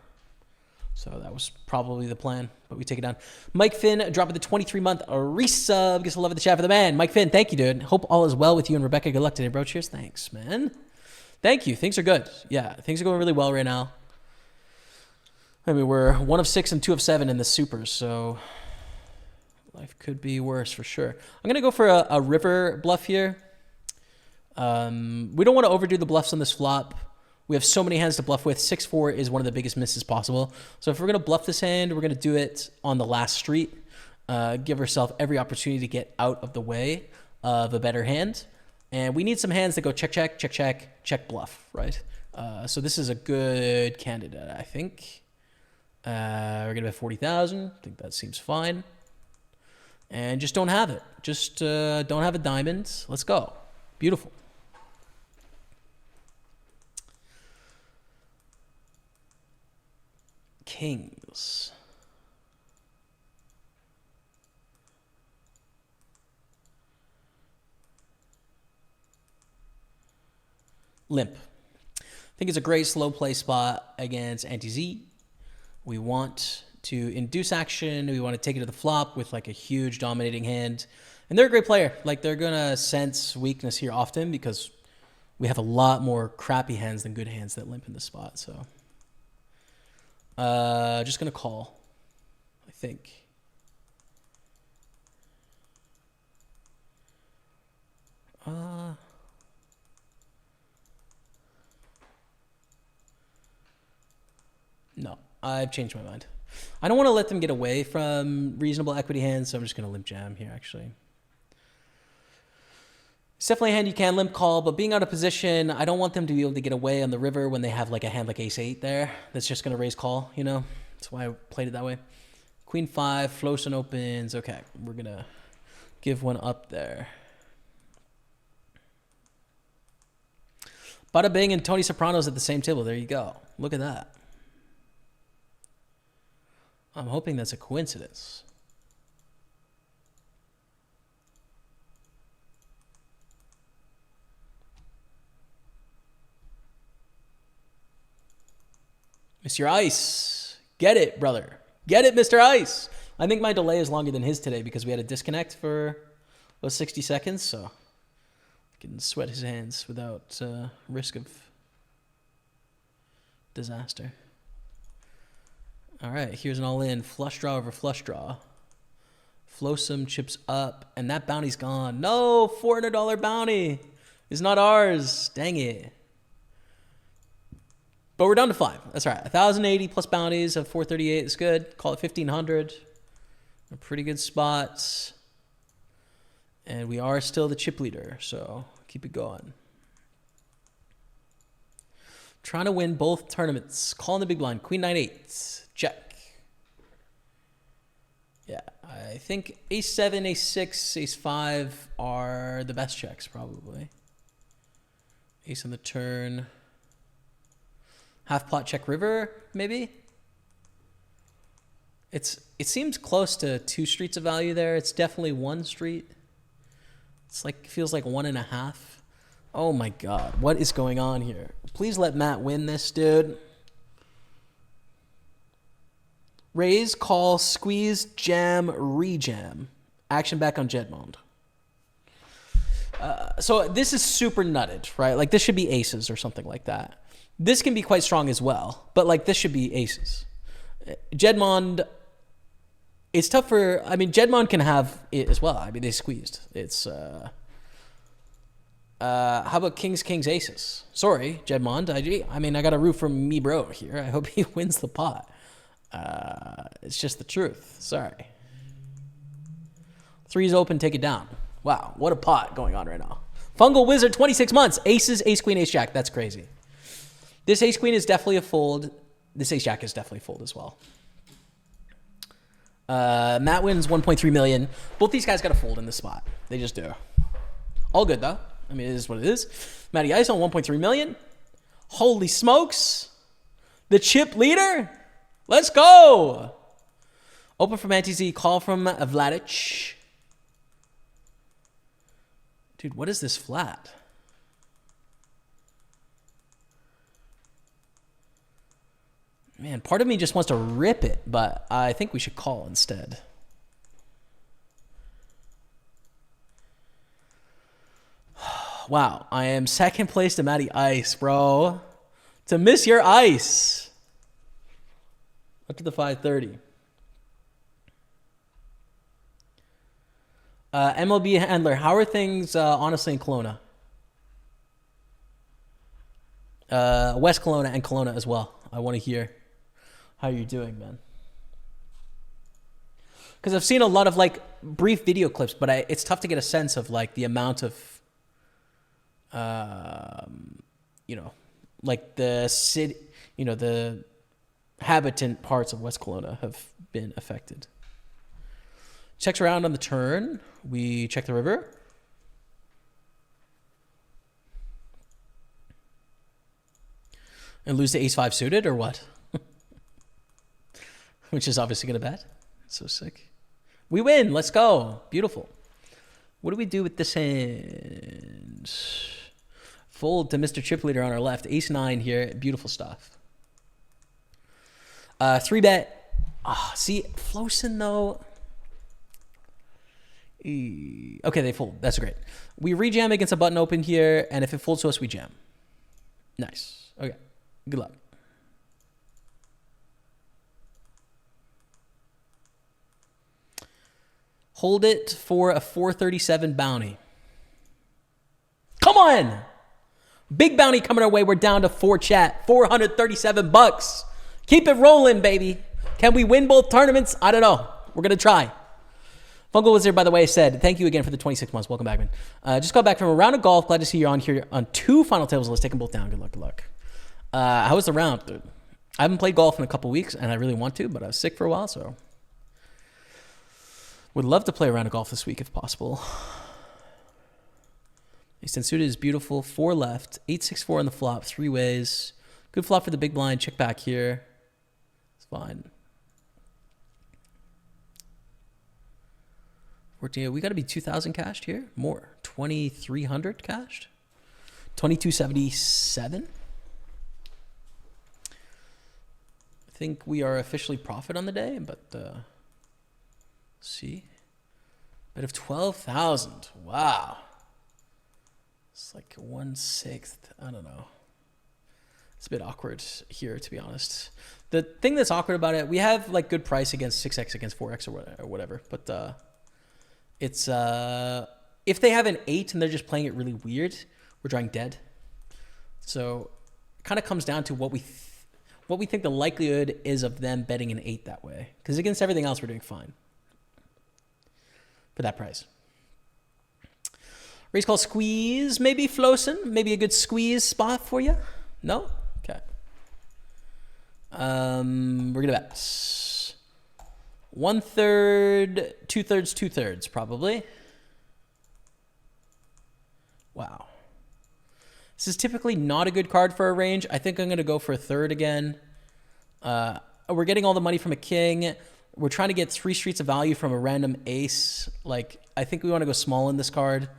So that was probably the plan, but we take it down. Mike Finn dropping the 23-month resub. Gets a love of the chat for the man. Mike Finn, thank you, dude. Hope all is well with you and Rebecca. Good luck today, bro. Cheers. Thanks, man. Thank you. Things are good. Yeah, things are going really well right now. I mean, we're 1 of 6 and 2 of 7 in the supers, so life could be worse for sure. I'm going to go for a river bluff here. We don't want to overdo the bluffs on this flop. We have so many hands to bluff with. 6-4 is one of the biggest misses possible. So if we're going to bluff this hand, we're going to do it on the last street. Give ourselves every opportunity to get out of the way of a better hand. And we need some hands that go check, check, check, check, check, bluff, right? So this is a good candidate, I think. We're going to bet 40,000. I think that seems fine. And just don't have it. Just don't have a diamond. Let's go. Beautiful. Kings. limp. I think it's a great slow play spot against anti-Z. We want to induce action. We want to take it to the flop with like a huge dominating hand. And they're a great player. Like they're going to sense weakness here often because we have a lot more crappy hands than good hands that limp in this spot. So just going to call, I think. No, I've changed my mind. I don't want to let them get away from reasonable equity hands, so I'm just going to limp jam here, actually. It's definitely a hand you can limp call, but being out of position, I don't want them to be able to get away on the river when they have like a hand like ace-8 there. That's just going to raise call, you know? That's why I played it that way. Queen 5, floats and opens. Okay, we're going to give one up there. Bada Bing and Tony Soprano's at the same table. There you go. Look at that. I'm hoping that's a coincidence. Mr. Ice. Get it, brother. Get it, Mr. Ice. I think my delay is longer than his today because we had a disconnect for about 60 seconds, so I can sweat his hands without risk of disaster. All right, here's an all-in. Flush draw over flush draw. Flowsome chips up, and that bounty's gone. No, $400 bounty is not ours. Dang it. But we're down to 5. That's all right. 1,080 plus bounties of 438 is good. Call it 1,500. A pretty good spot. And we are still the chip leader, so keep it going. Trying to win both tournaments. Calling the big blind. Queen 9-8. Check. Yeah, I think ace-7, ace-6, ace-5 are the best checks, probably. Ace on the turn. Half pot check river, maybe? It seems close to 2 streets of value there. It's definitely 1 street. It's like, feels like 1.5. Oh my God, what is going on here? Please let Matt win this, dude. Raise, call, squeeze, jam, rejam. Action back on Jedmond. So this is super nutted, right? Like this should be aces or something like that. This can be quite strong as well, but like this should be aces. Jedmond, it's tough for, I mean, Jedmond can have it as well. I mean, they squeezed. It's, how about kings, kings, aces? Sorry, Jedmond. I mean, I got a root from me bro here. I hope he wins the pot. It's just the truth. Sorry. 3's open, take it down. Wow, what a pot going on right now. Fungal Wizard, 26 months. Aces, ace, queen, ace, jack. That's crazy. This ace, queen is definitely a fold. This ace, jack is definitely a fold as well. Matt wins 1.3 million. Both these guys got a fold in this spot. They just do. All good, though. I mean, it is what it is. Matty Ice on 1.3 million. Holy smokes. The chip leader. Let's go. Open from Anti-Z. Call from Vladic. Dude, what is this flat? Man, part of me just wants to rip it, but I think we should call instead. Wow, I am second place to Matty Ice, bro. To miss your ice. Up to the 530. MLB Handler, how are things honestly in Kelowna? West Kelowna and Kelowna as well. I want to hear how you're doing, man. Because I've seen a lot of like brief video clips, but it's tough to get a sense of like the amount of, you know, like the city, you know, the habitant parts of West Kelowna have been affected. Checks around on the turn. We check the river. And lose to ace-5 suited or what? Which is obviously going to bet. So sick. We win. Let's go. Beautiful. What do we do with this hand? Fold to Mr. Chip Leader on our left. Ace 9 here. Beautiful stuff. 3-bet. Oh, see, Flosin though. Okay, they fold. That's great. We rejam against a button open here, and if it folds to us, we jam. Nice. Okay. Good luck. Hold it for a 437 bounty. Come on! Big bounty coming our way. We're down to 4 chat. 437 bucks. Keep it rolling, baby. Can we win both tournaments? I don't know. We're going to try. Fungal Wizard, by the way, said, thank you again for the 26 months. Welcome back, man. Just got back from a round of golf. Glad to see you on here on 2 final tables. Let's take them both down. Good luck, good luck. How was the round, dude? I haven't played golf in a couple weeks, and I really want to, but I was sick for a while, so would love to play a round of golf this week if possible. Ace 10 suited is beautiful. 4 left. 8-6-4 on the flop. 3 ways. Good flop for the big blind. Check back here. It's fine. 14. We got to be 2,000 cashed here. More. 2,300 cashed. 2,277. I think we are officially profit on the day, but see. Bet of 12,000. Wow. It's like 1/6. I don't know. It's a bit awkward here, to be honest. The thing that's awkward about it, we have like good price against 6x against 4x or whatever, but it's if they have an 8 and they're just playing it really weird, we're drawing dead. So it kind of comes down to what we think the likelihood is of them betting an 8 that way. Because against everything else, we're doing fine for that price. Race call squeeze, maybe Flosin, maybe a good squeeze spot for you. No? Okay. We're gonna bet 1/3, 2/3, 2/3, probably. Wow. This is typically not a good card for a range. I think I'm gonna go for a 1/3 again. We're getting all the money from a king. We're trying to get 3 streets of value from a random ace. Like, I think we want to go small in this card.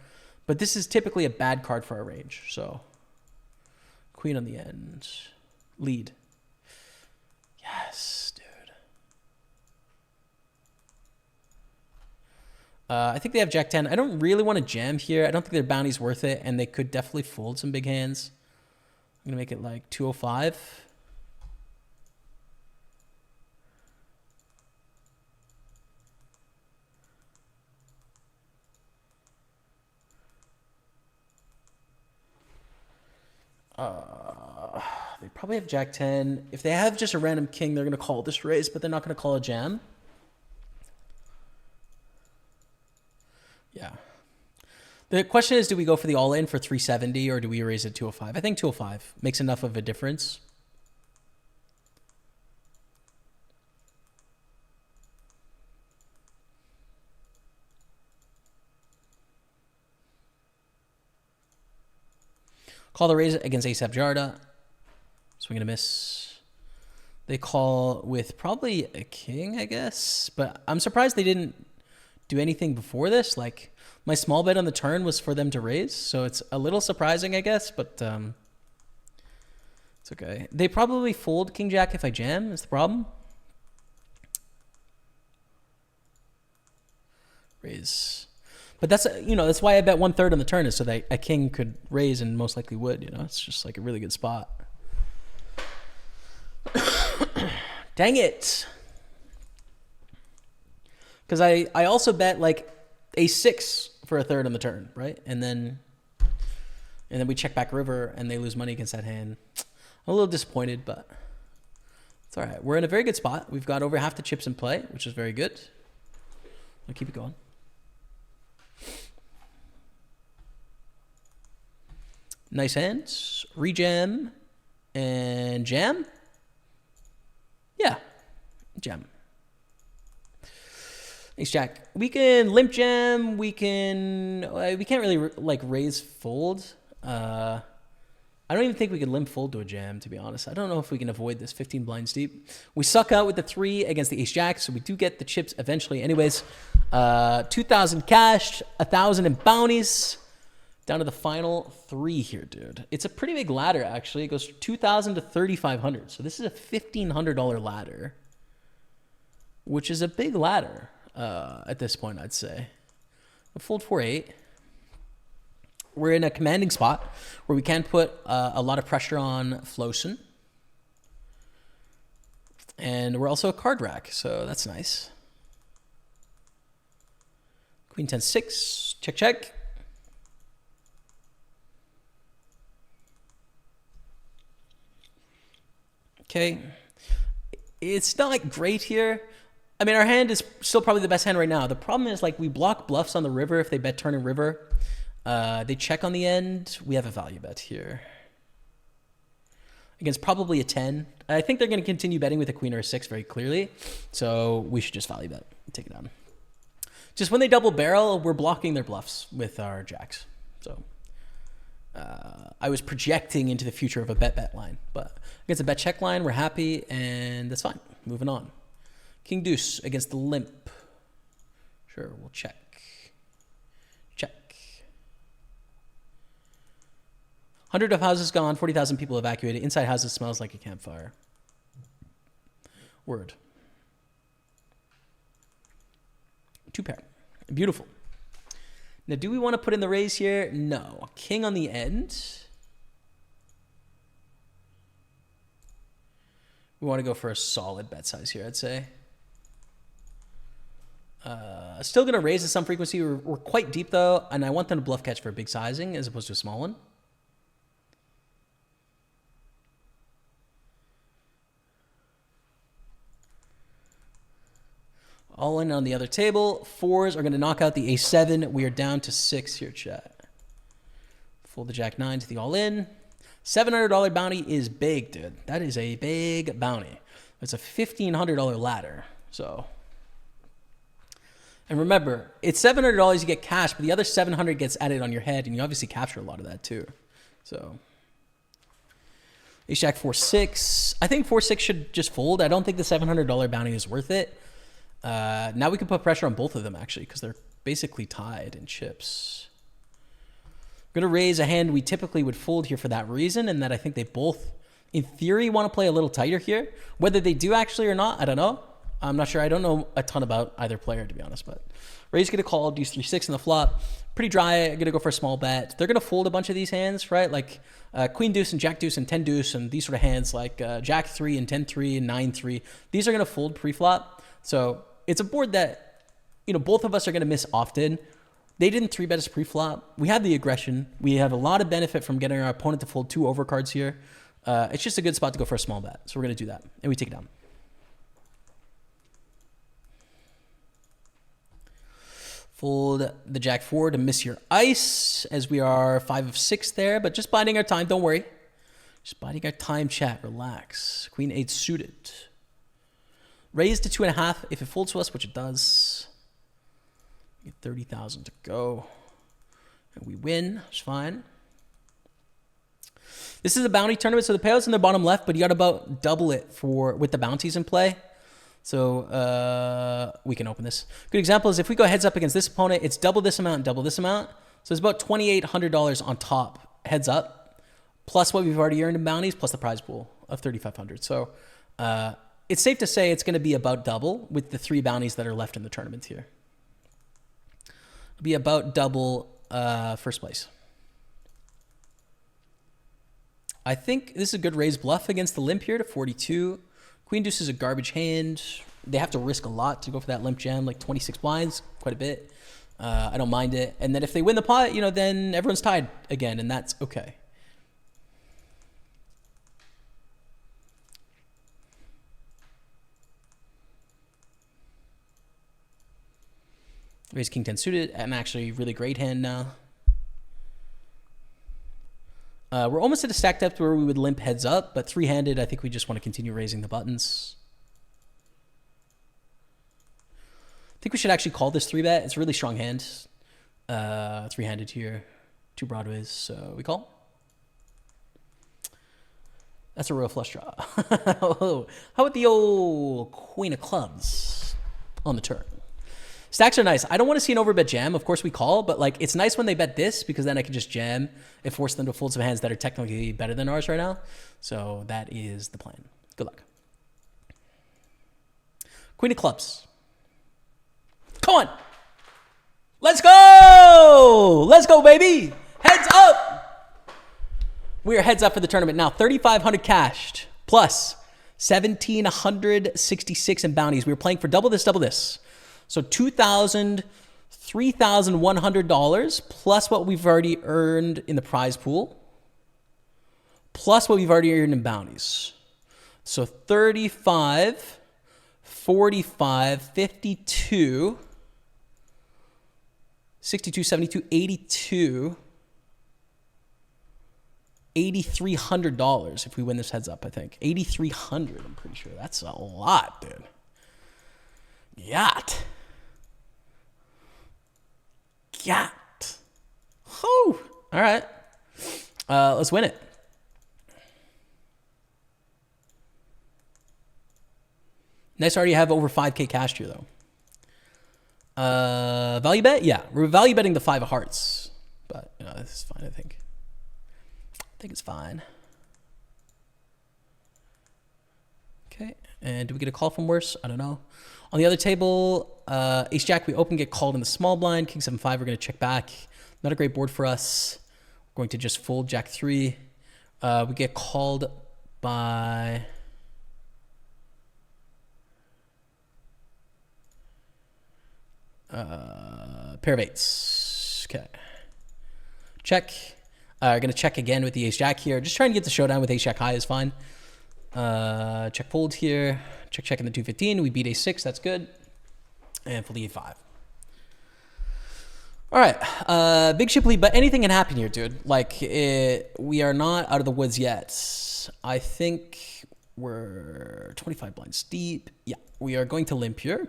But this is typically a bad card for our range. So, queen on the end. Lead. Yes, dude. I think they have Jack 10. I don't really want to jam here. I don't think their bounty's worth it. And they could definitely fold some big hands. I'm going to make it like 205. They probably have Jack 10. If they have just a random king, they're going to call this raise, but they're not going to call a jam. Yeah. The question is, do we go for the all-in for 370 or do we raise it 205? I think 205 makes enough of a difference. Call the raise against Ace Abjarda. Swing and a miss. They call with probably a king, I guess. But I'm surprised they didn't do anything before this. Like, my small bet on the turn was for them to raise. So it's a little surprising, I guess. But it's okay. They probably fold King Jack if I jam, is the problem. Raise. But that's, that's why I bet 1/3 on the turn is so that a king could raise and most likely would, It's just like a really good spot. Dang it. Because I also bet like a6 for a 1/3 on the turn, right? And then we check back river and they lose money against that hand. I'm a little disappointed, but it's all right. We're in a very good spot. We've got over half the chips in play, which is very good. I'll keep it going. Nice hands. Rejam and jam. Yeah, jam. Ace Jack. We can limp jam. We can't really like raise fold. I don't even think we can limp fold to a jam, to be honest. I don't know if we can avoid this 15 blinds deep. We suck out with the 3 against the Ace Jack, so we do get the chips eventually. Anyways, 2,000 cash, 1,000 in bounties. Down to the final 3 here, dude. It's a pretty big ladder, actually. It goes from 2,000 to 3,500. So this is a $1,500 ladder, which is a big ladder at this point, I'd say. A fold 4-8. We're in a commanding spot where we can put a lot of pressure on Flosen. And we're also a card rack, so that's nice. Queen 10-6, check, check. Okay. It's not like great here. I mean, our hand is still probably the best hand right now. The problem is, like, we block bluffs on the river if they bet turn and river. They check on the end. We have a value bet here. Against probably a 10. I think they're going to continue betting with a queen or a 6 very clearly. So we should just value bet and take it down. Just when they double barrel, we're blocking their bluffs with our jacks. So I was projecting into the future of a bet line. But against a bet check line, we're happy, and that's fine. Moving on. King deuce against the limp. Sure, we'll check. Check. 100 of houses gone, 40,000 people evacuated. Inside houses smells like a campfire. Word. 2 pair. Beautiful. Now, do we want to put in the raise here? No. King on the end. We want to go for a solid bet size here, I'd say. Still going to raise at some frequency. We're quite deep, though, and I want them to bluff catch for a big sizing as opposed to a small one. All in on the other table. 4s are going to knock out the a7. We are down to 6 here, chat. Fold the jack 9 to the all in. $700 bounty is big, dude. That is a big bounty. It's a $1,500 ladder. So, and remember, it's $700 you get cash, but the other $700 gets added on your head, and you obviously capture a lot of that too. So, ace jack 4-6. I think 4-6 should just fold. I don't think the $700 bounty is worth it. Now we can put pressure on both of them, actually, because they're basically tied in chips. I'm going to raise a hand we typically would fold here for that reason, and that I think they both, in theory, want to play a little tighter here. Whether they do actually or not, I don't know. I'm not sure. I don't know a ton about either player, to be honest, but raise going to call, deuce 3-6 in the flop. Pretty dry. I'm going to go for a small bet. They're going to fold a bunch of these hands, right? Like queen deuce and jack deuce and 10 deuce and these sort of hands like jack 3 and 10-3 and 9-3. These are going to fold pre-flop. So it's a board that, you know, both of us are going to miss often. They didn't 3-bet us pre-flop. We had the aggression. We have a lot of benefit from getting our opponent to fold 2 overcards here. It's just a good spot to go for a small bet. So we're going to do that. And we take it down. Fold the jack 4 to miss your ice, as we are 5 of 6 there. But just biding our time. Don't worry. Just biding our time, chat. Relax. Queen 8 suited. Raise to 2.5 if it folds to us, which it does. We get 30,000 to go. And we win. It's fine. This is a bounty tournament, so the payout's in the bottom left, but you got to about double it with the bounties in play. So we can open this. Good example is if we go heads up against this opponent, it's double this amount and double this amount. So it's about $2,800 on top, heads up, plus what we've already earned in bounties, plus the prize pool of $3,500. So it's safe to say it's going to be about double with the 3 bounties that are left in the tournament here. It'll be about double first place. I think this is a good raise bluff against the limp here to 42. Queen deuce is a garbage hand. They have to risk a lot to go for that limp jam, like 26 blinds, quite a bit. I don't mind it. And then if they win the pot, you know, then everyone's tied again, and that's okay. Raise king 10 suited. I'm actually really great hand now. We're almost at a stack depth where we would limp heads up, but 3-handed, I think we just want to continue raising the buttons. I think we should actually call this 3-bet. It's a really strong hand. 3-handed here, 2 broadways, so we call. That's a real flush draw. How about the old queen of clubs on the turn? Stacks are nice. I don't want to see an overbet jam. Of course we call, but like it's nice when they bet this because then I can just jam and force them to fold some hands that are technically better than ours right now. So that is the plan. Good luck. Queen of clubs. Come on. Let's go. Let's go, baby. Heads up. We are heads up for the tournament now. 3,500 cashed plus 1,766 in bounties. We were playing for double this, double this. So $2,000, $3,100 plus what we've already earned in the prize pool, plus what we've already earned in bounties. So 35, 45, 52, 62, 72, 82, $8,300 if we win this heads up, I think. 8,300, I'm pretty sure. That's a lot, dude. Yacht. Yacht. Whew. All right. Let's win it. Nice already have over 5K cashed here, though. Value bet? Yeah. We're value betting the 5 of hearts. But, you know, this is fine, I think. I think it's fine. Okay. And do we get a call from worse? I don't know. On the other table, ace jack, we open, get called in the small blind. King 7-5, we're going to check back. Not a great board for us. We're going to just fold jack 3. We get called by pair of 8s. Okay. Check. We're going to check again with the ace jack here. Just trying to get the showdown with ace jack high is fine. Check fold here. Check in the 215. We beat a6. That's good. And fold the a5. All right. Big ship lead, but anything can happen here, dude. Like, we are not out of the woods yet. I think we're 25 blinds deep. Yeah, we are going to limp here.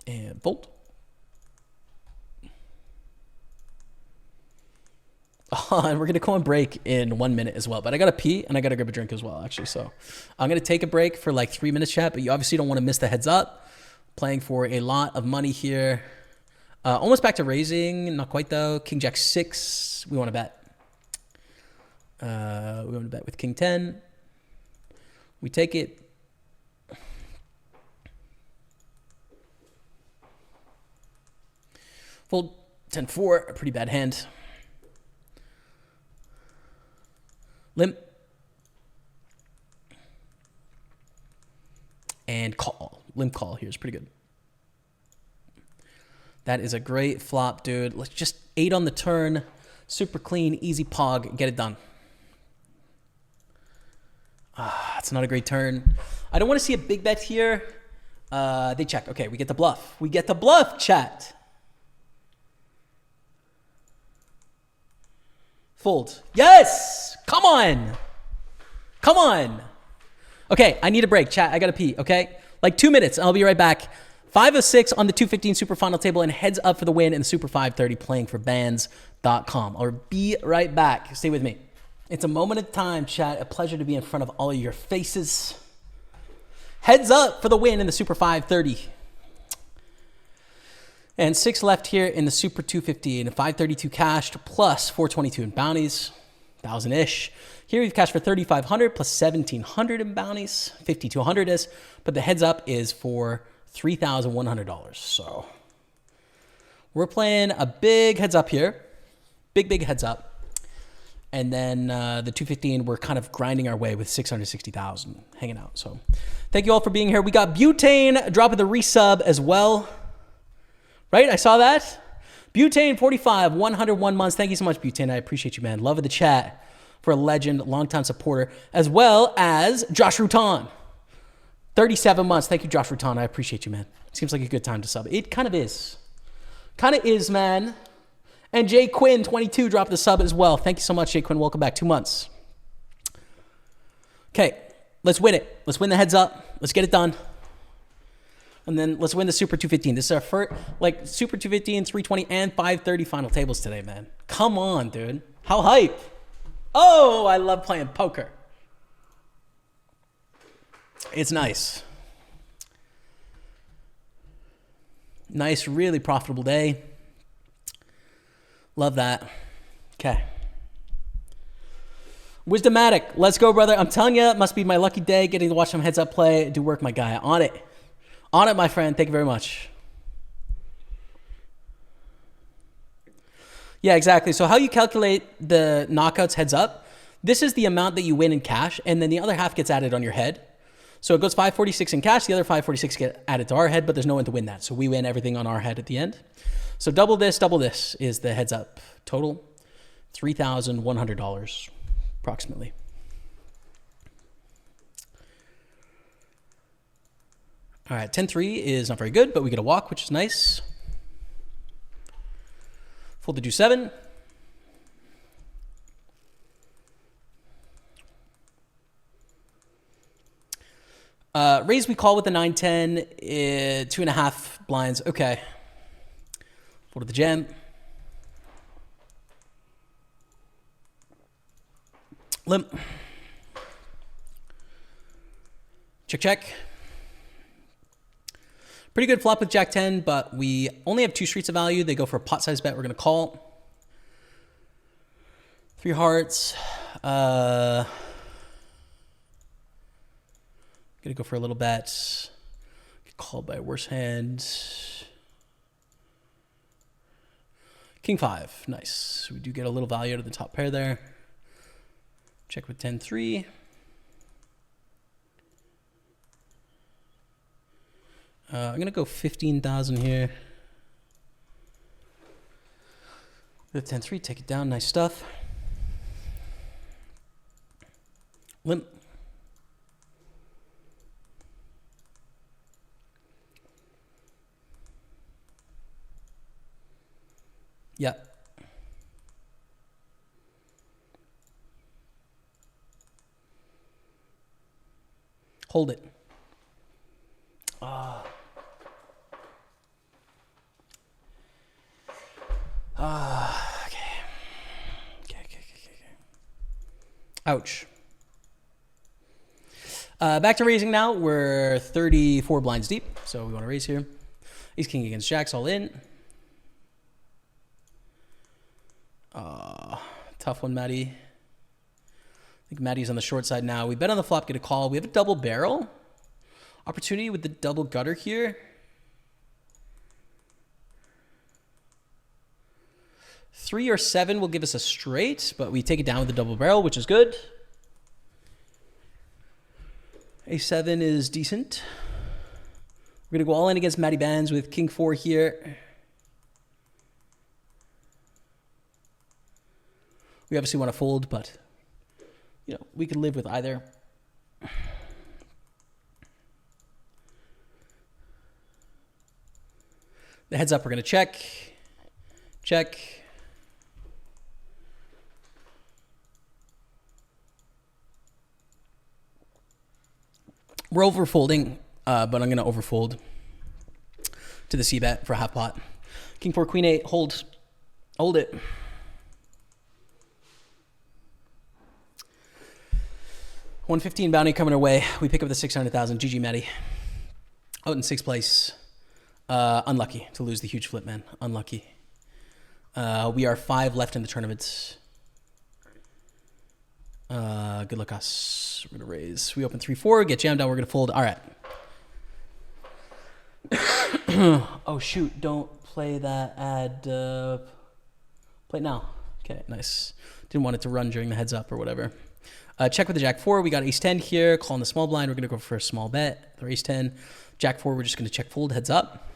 And fold. And we're going to go on break in 1 minute as well. But I got to pee and I got to grab a drink as well, actually. So I'm going to take a break for like 3 minutes, chat. But you obviously don't want to miss the heads up. Playing for a lot of money here. Almost back to raising. Not quite, though. King Jack 6. We want to bet. We want to bet with King 10. We take it. Fold 10-4. A pretty bad hand. Limp. And call. Limp call here is pretty good. That is a great flop, dude. Let's just 8 on the turn. Super clean, easy pog. Get it done. It's not a great turn. I don't want to see a big bet here. They check. Okay, we get the bluff. We get the bluff, chat. Fold. Yes! Come on! Come on! Okay, I need a break, chat. I gotta pee, okay? Like 2 minutes, and I'll be right back. 5 of 6 on the 215 Super Final table, and heads up for the win in the Super 530 playing for bands.com. I'll be right back. Stay with me. It's a moment of time, chat. A pleasure to be in front of all of your faces. Heads up for the win in the Super 530. And 6 left here in the Super 215. 532 cashed plus 422 in bounties. 1,000-ish. Here we've cashed for 3,500 plus 1,700 in bounties. 5,200 is. But the heads up is for $3,100. So we're playing a big heads up here. Big heads up. And then the 215, we're kind of grinding our way with 660,000 hanging out. So thank you all for being here. We got Butane dropping the resub as well. Right? I saw that. Butane 45, 101 months. Thank you so much, Butane. I appreciate you, man. Love of the chat for a legend, longtime supporter, as well as Josh Rutan. 37 months. Thank you, Josh Rutan. I appreciate you, man. Seems like a good time to sub. It kind of is. Kind of is, man. And Jay Quinn, 22, dropped the sub as well. Thank you so much, Jay Quinn. Welcome back. 2 months. Okay, let's win it. Let's win the heads up. Let's get it done. And then let's win the Super 215. This is our first, like, Super 215, 320, and 530 final tables today, man. Come on, dude. How hype. Oh, I love playing poker. It's nice. Nice, really profitable day. Love that. Okay. Wisdomatic, let's go, brother. I'm telling you, it must be my lucky day getting to watch some heads up play. Do work, my guy. On it. On it, my friend. Thank you very much. Yeah, exactly. So how you calculate the knockouts heads up, this is the amount that you win in cash, and then the other half gets added on your head. So it goes 546 in cash, the other 546 get added to our head, but there's no one to win that. So we win everything on our head at the end. So double this is the heads up total. $3,100 approximately. All right, 10-3 is not very good, but we get a walk, which is nice. Fold to do 7. Raise we call with the 9-10, 2.5 blinds. Okay. Fold to the jam. Limp. Check, check. Pretty good flop with Jack 10, but we only have 2 streets of value. They go for a pot size bet. We're going to call. 3 hearts. Going to go for a little bet. Get called by a worse hand. King 5. Nice. We do get a little value out of the top pair there. Check with 10-3. I'm going to go 15,000 here. With 10-3, take it down. Nice stuff. Limp. Yeah. Hold it. Okay. Ouch. Back to raising now. We're 34 blinds deep, so we want to raise here. Ace King against Jacks all in. Tough one, Matty. I think Matty's on the short side now. We bet on the flop, get a call. We have a double barrel. Opportunity with the double gutter here. 3 or 7 will give us a straight, but we take it down with the double barrel, which is good. A7 is decent. We're going to go all in against Matty Bands with King 4 here. We obviously want to fold, but you know, we can live with either. The heads up, we're going to check. Check. We're overfolding, but I'm going to overfold to the C-bet for a half pot. King 4, Queen 8, hold. Hold it. $115 bounty coming our way. We pick up the 600,000. GG, Matty. Out in 6th place. Unlucky to lose the huge flip, man. Unlucky. We are 5 left in the tournament. Good luck us. We're going to raise. We open 3-4, get jammed out. We're going to fold. All right. Oh, shoot. Don't play that ad. Play it now. Okay, nice. Didn't want it to run during the heads up or whatever. Check with the Jack 4. We got Ace 10 here. Calling the small blind. We're going to go for a small bet. Or Ace 10. Jack 4, we're just going to check fold heads up.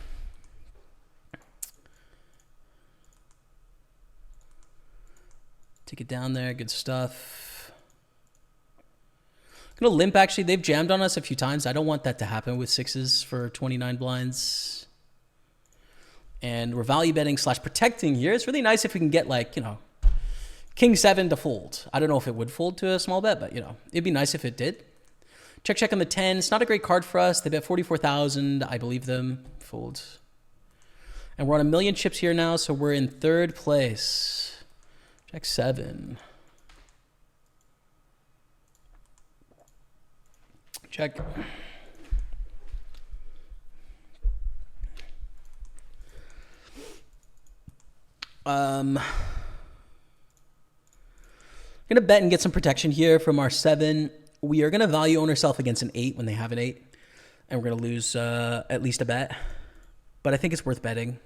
Take it down there. Good stuff. I'm going to limp, actually. They've jammed on us a few times. I don't want that to happen with 6s for 29 blinds. And we're value betting / protecting here. It's really nice if we can get, like, you know, King 7 to fold. I don't know if it would fold to a small bet, but, you know, it'd be nice if it did. Check, check on the 10. It's not a great card for us. They bet 44,000. I believe them. Fold. And we're on 1 million chips here now, so we're in 3rd place. Jack 7. Check. I'm gonna bet and get some protection here from our 7. We are gonna value own ourselves against an 8 when they have an 8, and we're gonna lose at least a bet. But I think it's worth betting.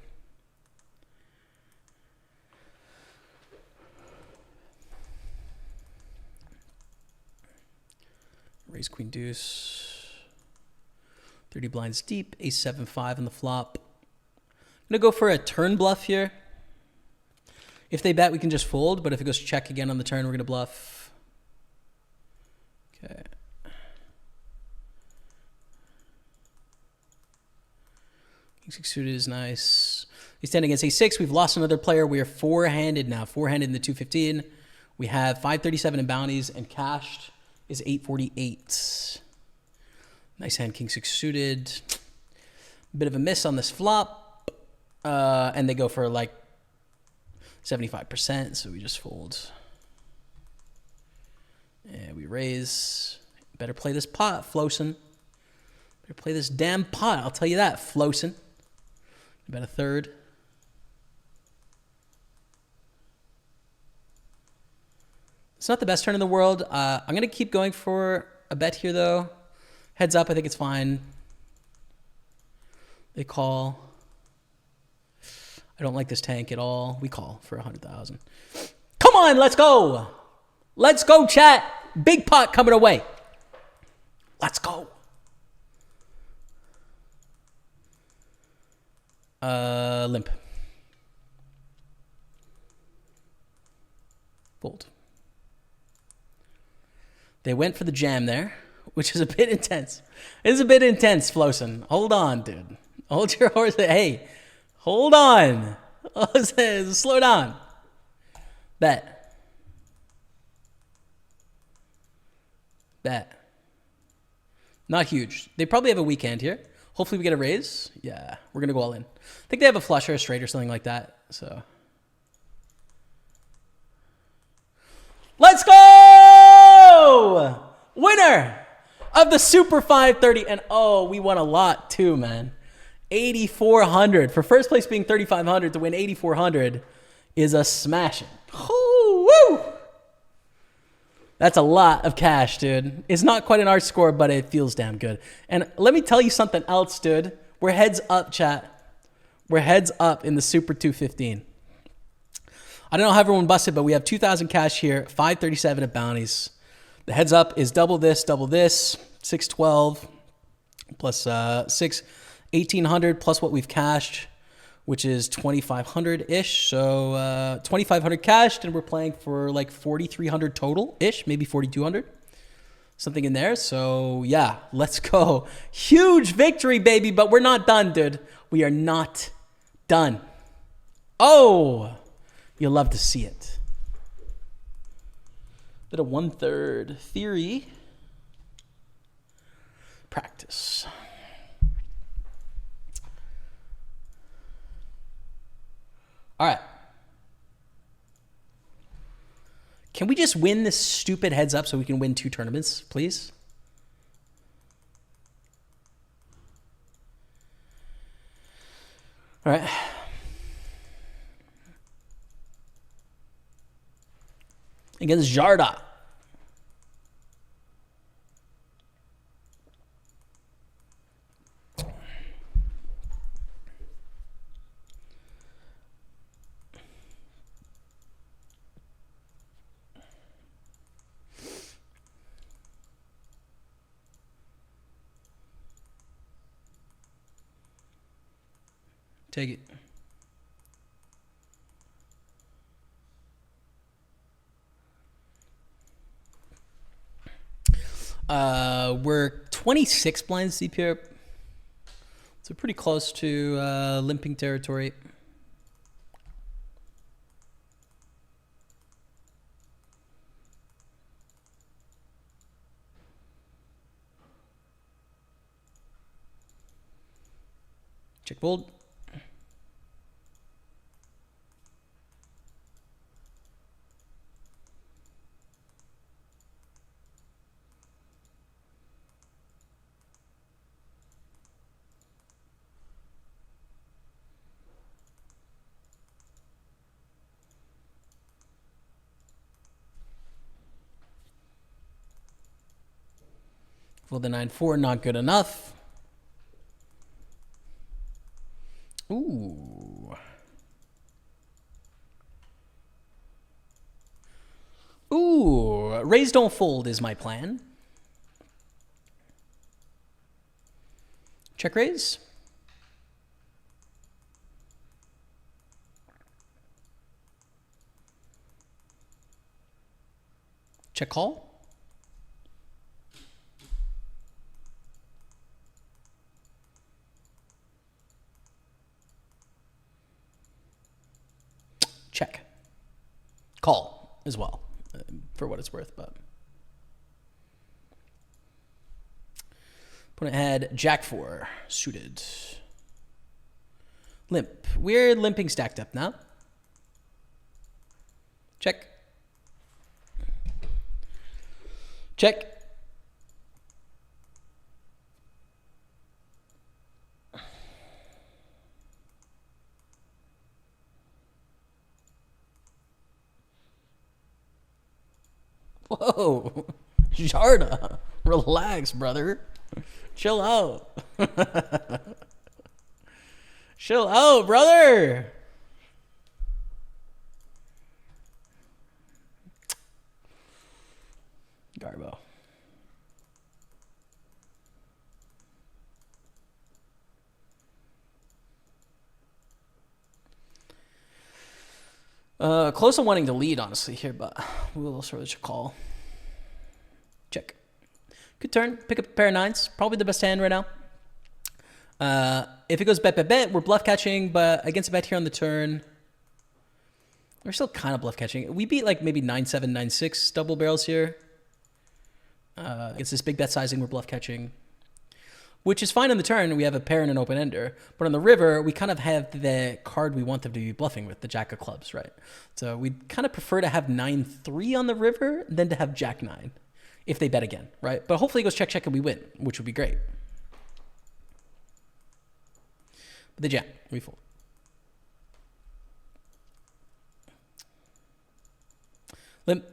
Raise queen deuce. 30 blinds deep. Ace 7-5 on the flop. I'm gonna go for a turn bluff here. If they bet, we can just fold, but if it goes check again on the turn, we're gonna bluff. Okay. King 6 suited is nice. He's standing against A6. We've lost another player. We are four-handed now. Four-handed in the 215. We have 537 in bounties, and cashed is 848. Nice hand, King 6 suited. Bit of a miss on this flop. And they go for like 75%, so we just fold. And we raise. Better play this pot, Flosin. Better play this damn pot, I'll tell you that, Flosin. Bet a third. It's not the best turn in the world. I'm going to keep going for a bet here, though. Heads up, I think it's fine. They call. I don't like this tank at all. We call for 100,000. Come on, let's go. Let's go, chat. Big pot coming away. Let's go. Limp. Fold. They went for the jam there, which is a bit intense. It is a bit intense, Flosin. Hold on, dude. Hold your horse. Hey, hold on. Slow down. Bet. Bet. Not huge. They probably have a weak hand here. Hopefully we get a raise. Yeah, we're going to go all in. I think they have a flush or a straight or something like that. So, let's go! Winner of the Super 530. And oh, we won a lot too, man. 8,400. For first place being 3,500 to win 8,400 is a smashing. Woo! That's a lot of cash, dude. It's not quite an art score, but it feels damn good. And let me tell you something else, dude. We're heads up, chat. We're heads up in the Super 215. I don't know how everyone busted, but we have 2,000 cash here, 537 at bounties. The heads up is double this, 612 plus 1,800 plus what we've cashed, which is 2,500-ish. So 2,500 cashed, and we're playing for like 4,300 total-ish, maybe 4,200. Something in there. So yeah, let's go. Huge victory, baby, but we're not done, dude. We are not done. Oh, you'll love to see it. Bit of 1/3 theory. Practice. All right. Can we just win this stupid heads up so we can win 2 tournaments, please? All right. Against Jarda. Take it. We're 26 blinds deep here. So pretty close to limping territory. Check fold. Fold the 9-4, not good enough. Ooh. Ooh, raise don't fold is my plan. Check raise. Check call. Check. Call as well, for what it's worth, but. Opponent had Jack 4, suited. Limp. We're limping stacked up now. Check. Check. Whoa. Jarda. Relax, brother. Chill out. Chill out, brother. Garbo. Close to wanting to lead, honestly, here, but we'll sort of call. Check. Good turn. Pick up a pair of nines. Probably the best hand right now. If it goes bet, bet, bet, we're bluff catching, but against a bet here on the turn, we're still kind of bluff catching. We beat like maybe 9-7, 9-6 double barrels here. Against this big bet sizing, we're bluff catching, which is fine on the turn. We have a pair and an open ender, but on the river, we kind of have the card we want them to be bluffing with, the jack of clubs, right? So we'd kind of prefer to have 9-3 on the river than to have jack 9 if they bet again, right? But hopefully it goes check, check, and we win, which would be great. But the jam, we fold. Limp.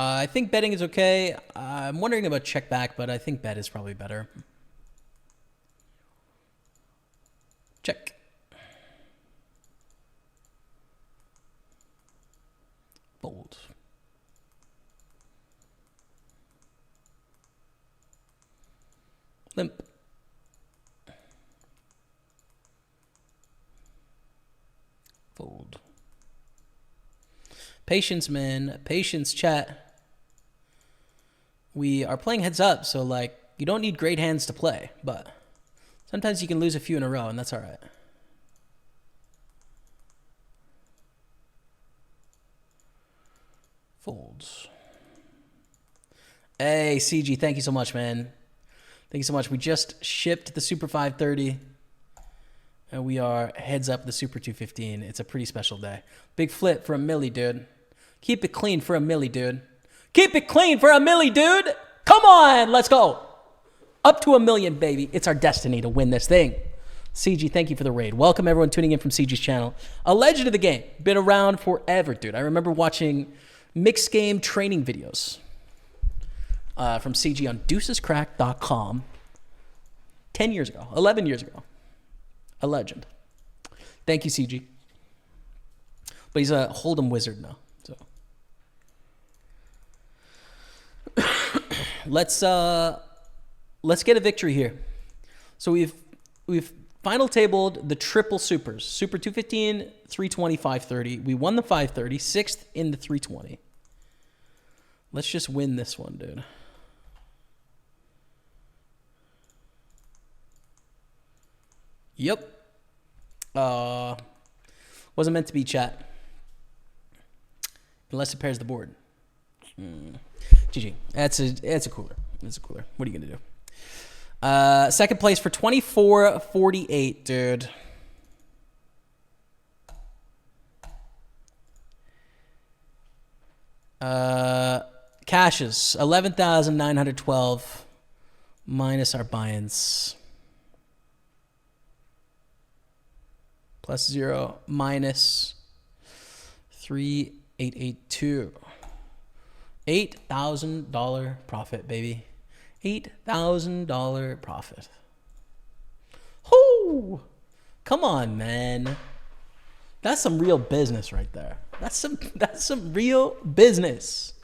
I think betting is okay. I'm wondering about check back, but I think bet is probably better. Check. Fold. Limp. Fold. Patience, man. Patience, chat. We are playing heads up, so like you don't need great hands to play, but sometimes you can lose a few in a row, and that's all right. Folds. Hey, CG, thank you so much, man. Thank you so much. We just shipped the Super 530, and we are heads up the Super 215. It's a pretty special day. Big flip for a milli, dude. Keep it clean for a milli, dude. Keep it clean for a milli, dude. Come on, let's go. Up to 1 million, baby. It's our destiny to win this thing. CG, thank you for the raid. Welcome everyone tuning in from CG's channel. A legend of the game. Been around forever, dude. I remember watching mixed game training videos from CG on deucescrack.com 10 years ago, 11 years ago. A legend. Thank you, CG. But he's a Hold'em wizard now. So let's get a victory here. So we've final tabled the triple supers. Super 215, 320, 530. We won the 530, 6th in the 320. Let's just win this one, dude. Yep. Wasn't meant to be, chat. Unless it pairs the board. GG. That's a cooler. That's a cooler. What are you going to do? Second place for 24.48, dude. Cashes 11,912 minus our buy-ins. plus 0 minus 3,882. $8,000 profit, baby. $8,000 profit. Whoo! Come on, man. That's some real business right there. That's some real business.